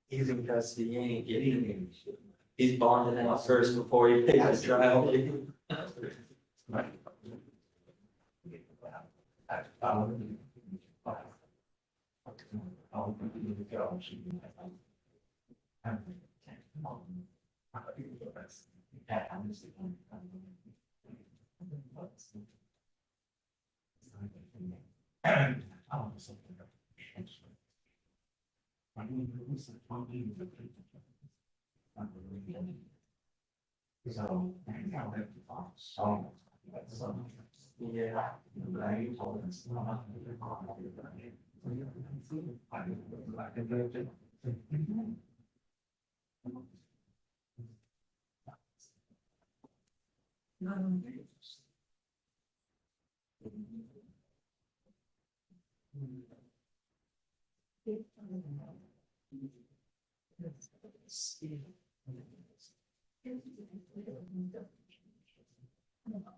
He's in custody, he ain't getting it. He's bonded out first before he pays his trial. Yeah.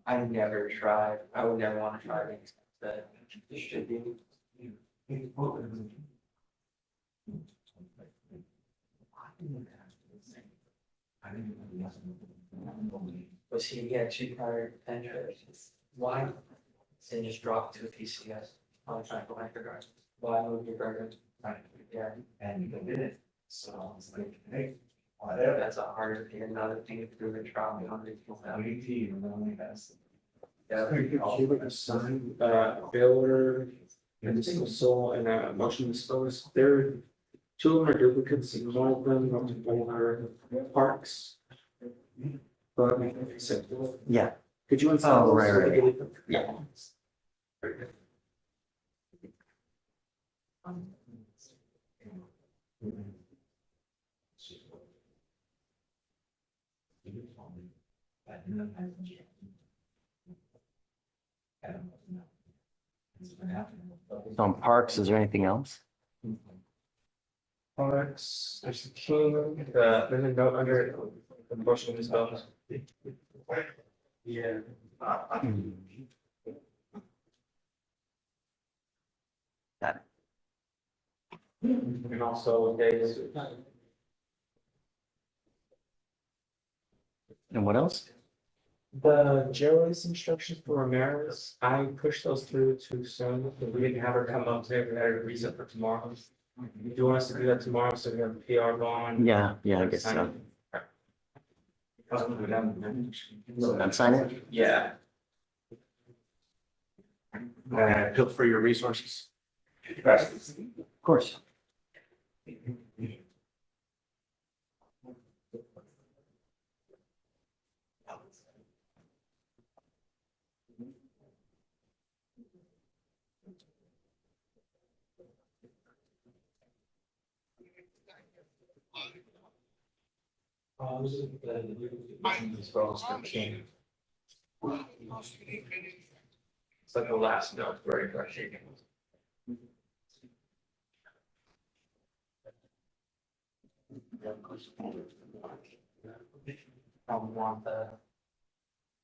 I never tried. I would never want to try things that should be. Was he had 2 prior pensions? Why? And just dropped to a PCS on track of regard. Why move your burden? Right. Yeah. And you did it. So I was like, hey. That's a harder thing, another thing to prove a trial. She would assign bailiff and single soul and a motion disposed. There, 2 of them are duplicates, and one of them are parks. But Yeah. could you install? Oh, right. Yeah. On parks, is there anything else? Parks, there's a king, there's a note under the motion disposed. Yeah. Got it. And also days. And what else? The jail release instructions for Ramirez, I pushed those through too soon, but we didn't have her come up today, we had a reason for tomorrow. Do you want us to do that tomorrow, so we have the PR going? Yeah, I guess so. Unsign it? Yeah. Appeal for your resources. Of course. It's like the last note, very frustrating. I want the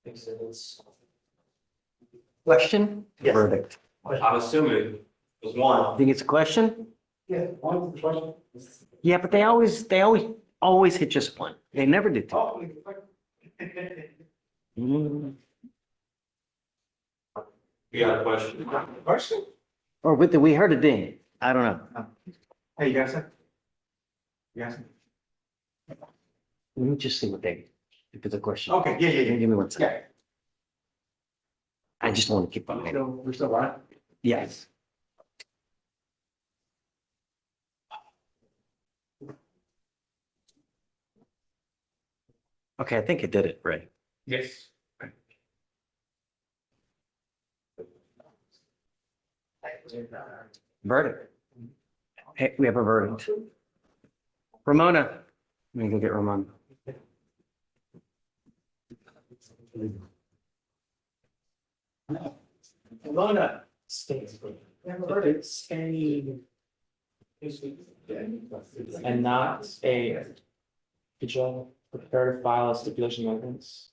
exhibits. Question? Yes. Verdict. I'm assuming it was one. Think it's a question? Yeah, one question. Yeah, but they always hit just one. They never did two. Oh. Mm. You got a question? Question? Or we heard a ding. I don't know. Hey, you guys? You guys? Let me just see if it's a question. Okay, yeah. Give me one second. Yeah. I just want to keep on. We're still live? Yes. Okay, I think I did it right. Yes. Verdict. Hey, we have a verdict. Ramona. Let me go get Ramona. Ramona. It's and not a, could you prepare to file a stipulation of evidence?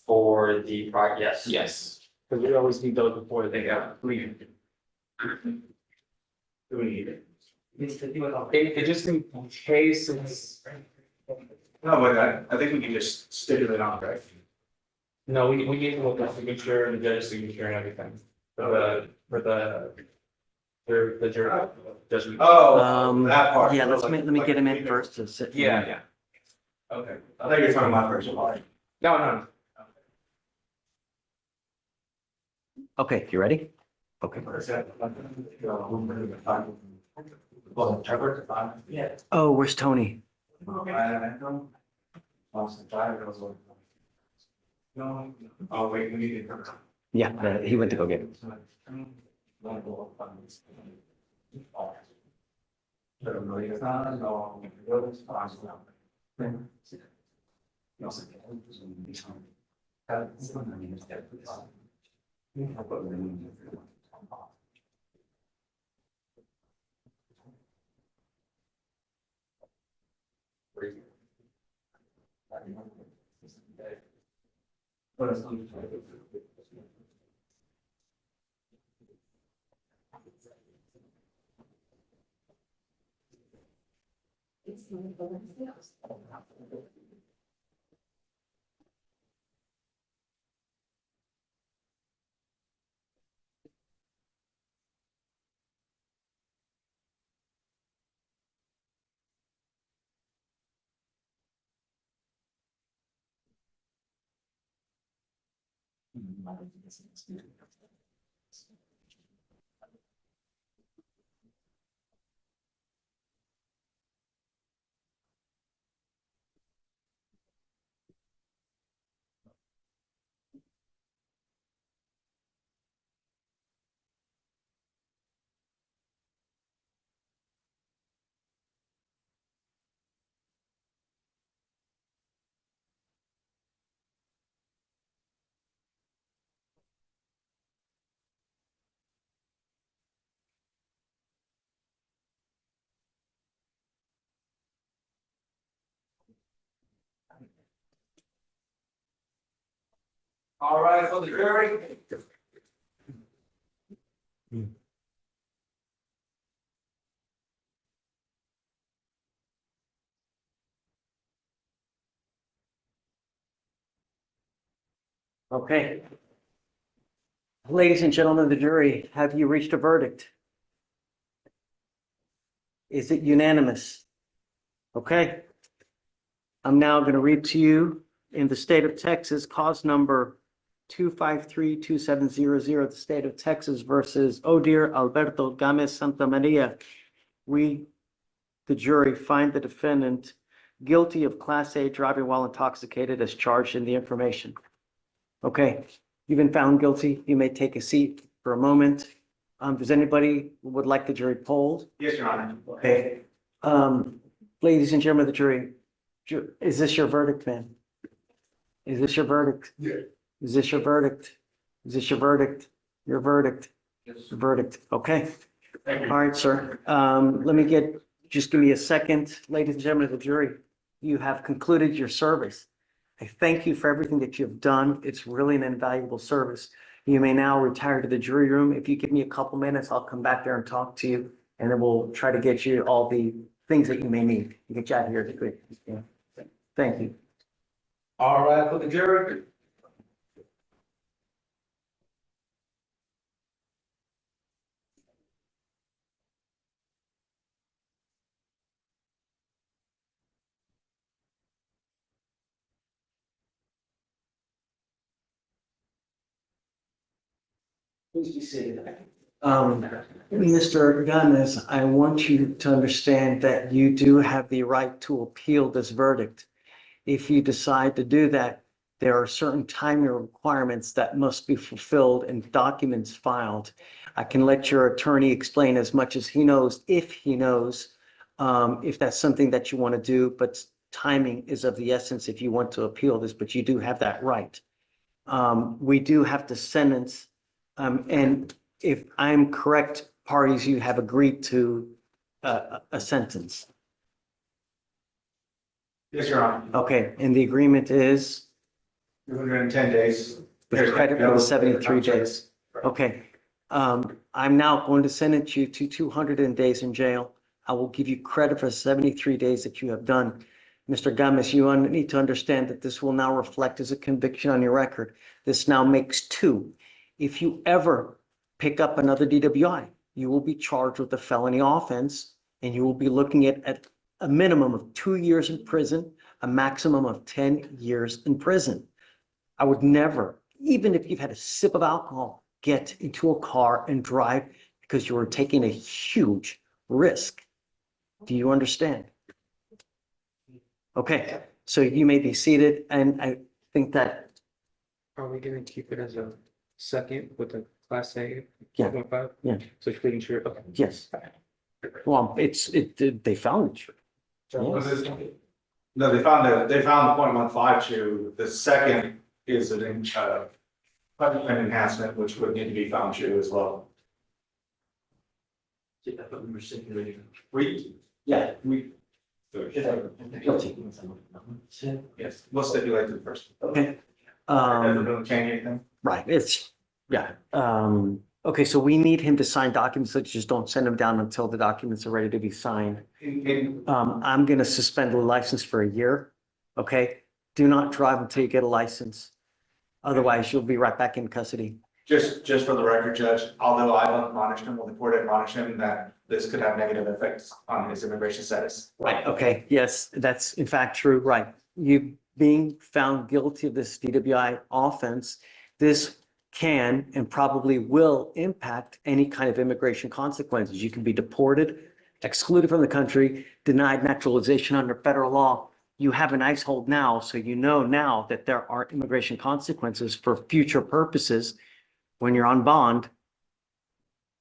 For the project, yes. Yes, because we always need those before they leave. Do we need it? It just in case it's. No, but I think we can just stipulate on, right? No, we need to look at signature and the judge's signature and everything. For the jury judgment. Oh, that part. Yeah, let me get him in first to sit. Yeah. Okay. I thought you were talking about first part. No. Okay, you ready? Okay. Yeah. Oh, where's Tony? Oh, wait, we need it. Yeah, he went to go get it. All right, for the jury. Okay. Ladies and gentlemen of the jury, have you reached a verdict? Is it unanimous? Okay. I'm now going to read to you in the state of Texas, cause number 2532700, the state of Texas versus Odir Alberto Gomez Santa Maria. We, the jury, find the defendant guilty of Class A driving while intoxicated as charged in the information. Okay, you've been found guilty. You may take a seat for a moment. Does anybody who would like the jury polled? Yes, Your Honor. Okay. Ladies and gentlemen of the jury, is this your verdict, man? Is this your verdict? Yeah. Is this your verdict? Is this your verdict? Your verdict? Yes. Your verdict. Okay. Thank you. All right, sir. Let me just give me a second. Ladies and gentlemen of the jury, you have concluded your service. I thank you for everything that you've done. It's really an invaluable service. You may now retire to the jury room. If you give me a couple minutes, I'll come back there and talk to you, and then we'll try to get you all the things that you may need to get you out of here quick. Yeah. Thank you. All right, for the jury. Please be seated. Mr. Gomez, I want you to understand that you do have the right to appeal this verdict. If you decide to do that, there are certain timing requirements that must be fulfilled and documents filed. I can let your attorney explain as much as he knows, if that's something that you want to do, but timing is of the essence if you want to appeal this, but you do have that right. We do have to sentence, and if I'm correct, parties, you have agreed to a sentence. Yes, Your Honor. Okay, and the agreement is 210 days. with credit for the 73 days. Okay. I'm now going to sentence you to 200 days in jail. I will give you credit for 73 days that you have done. Mr. Gomez, you need to understand that this will now reflect as a conviction on your record. This now makes 2. If you ever pick up another DWI, you will be charged with a felony offense, and you will be looking at a minimum of 2 years in prison, a maximum of 10 years in prison. I would never, even if you've had a sip of alcohol, get into a car and drive because you are taking a huge risk. Do you understand? Okay, so you may be seated, and I think that. Are we gonna keep it as a second with the Class A? Yeah. 4.5? Yeah. So you're making sure, okay. Yes. Well, they found it. Yes. No, they found the 0.15 true. The second is an punishment enhancement, which would need to be found true as well. Guilty. Yes, we'll stipulate to the first. Okay. Doesn't really change anything. Right, yeah. Okay, so we need him to sign documents, so just don't send him down until the documents are ready to be signed. I'm gonna suspend the license for a year, okay? Do not drive until you get a license. Otherwise, you'll be right back in custody. Just for the record, Judge, although I've admonished him, the court admonished him that this could have negative effects on his immigration status. Right, okay, yes, that's in fact true, right. You being found guilty of this DWI offense, this can and probably will impact any kind of immigration consequences. You can be deported, excluded from the country, denied naturalization under federal law. You have an ICE hold now, so you know now that there are immigration consequences for future purposes. When you're on bond,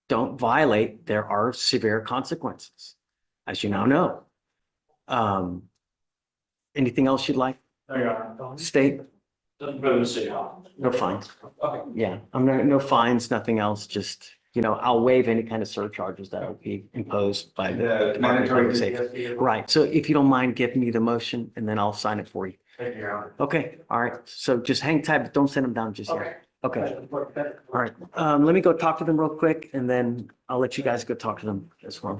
don't violate, there are severe consequences, as you now know. Anything else you'd like? State? No fines. Yeah, no fines, nothing else, just, I'll waive any kind of surcharges that would be imposed by the Department of Public Safety. Right, so if you don't mind giving me the motion, and then I'll sign it for you. Thank you, Your Honor. Okay, all right, so just hang tight, but don't send them down just yet. Okay, all right, let me go talk to them real quick, and then I'll let you guys go talk to them as well.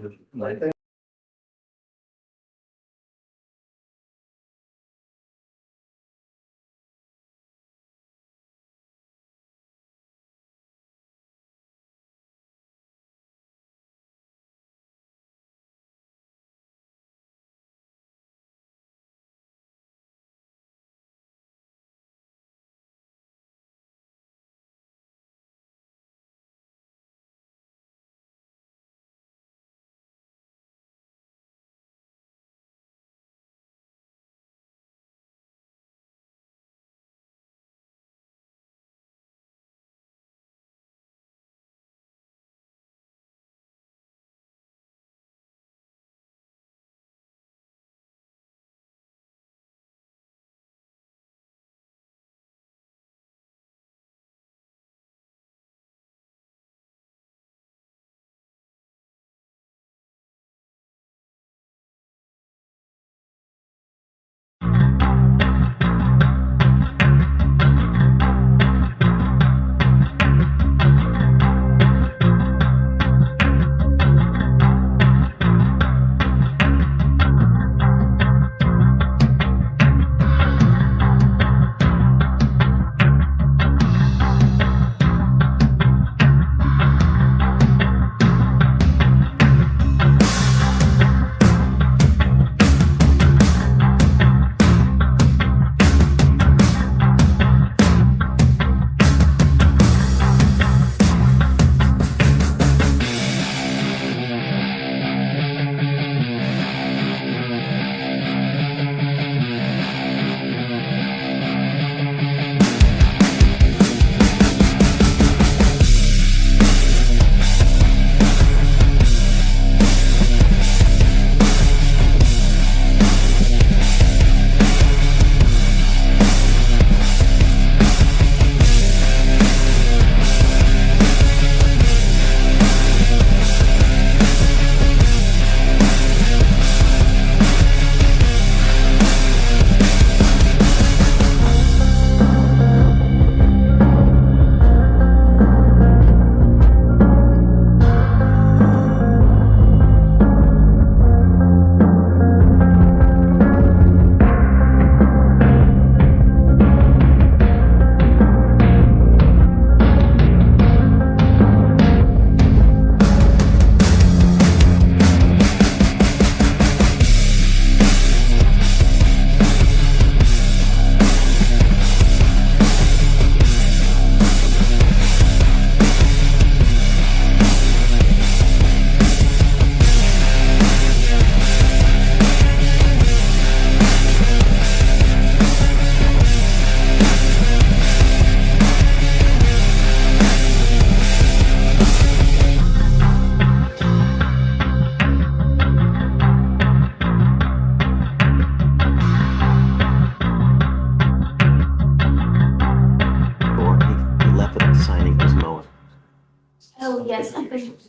Oh, yes, I think.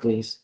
Please.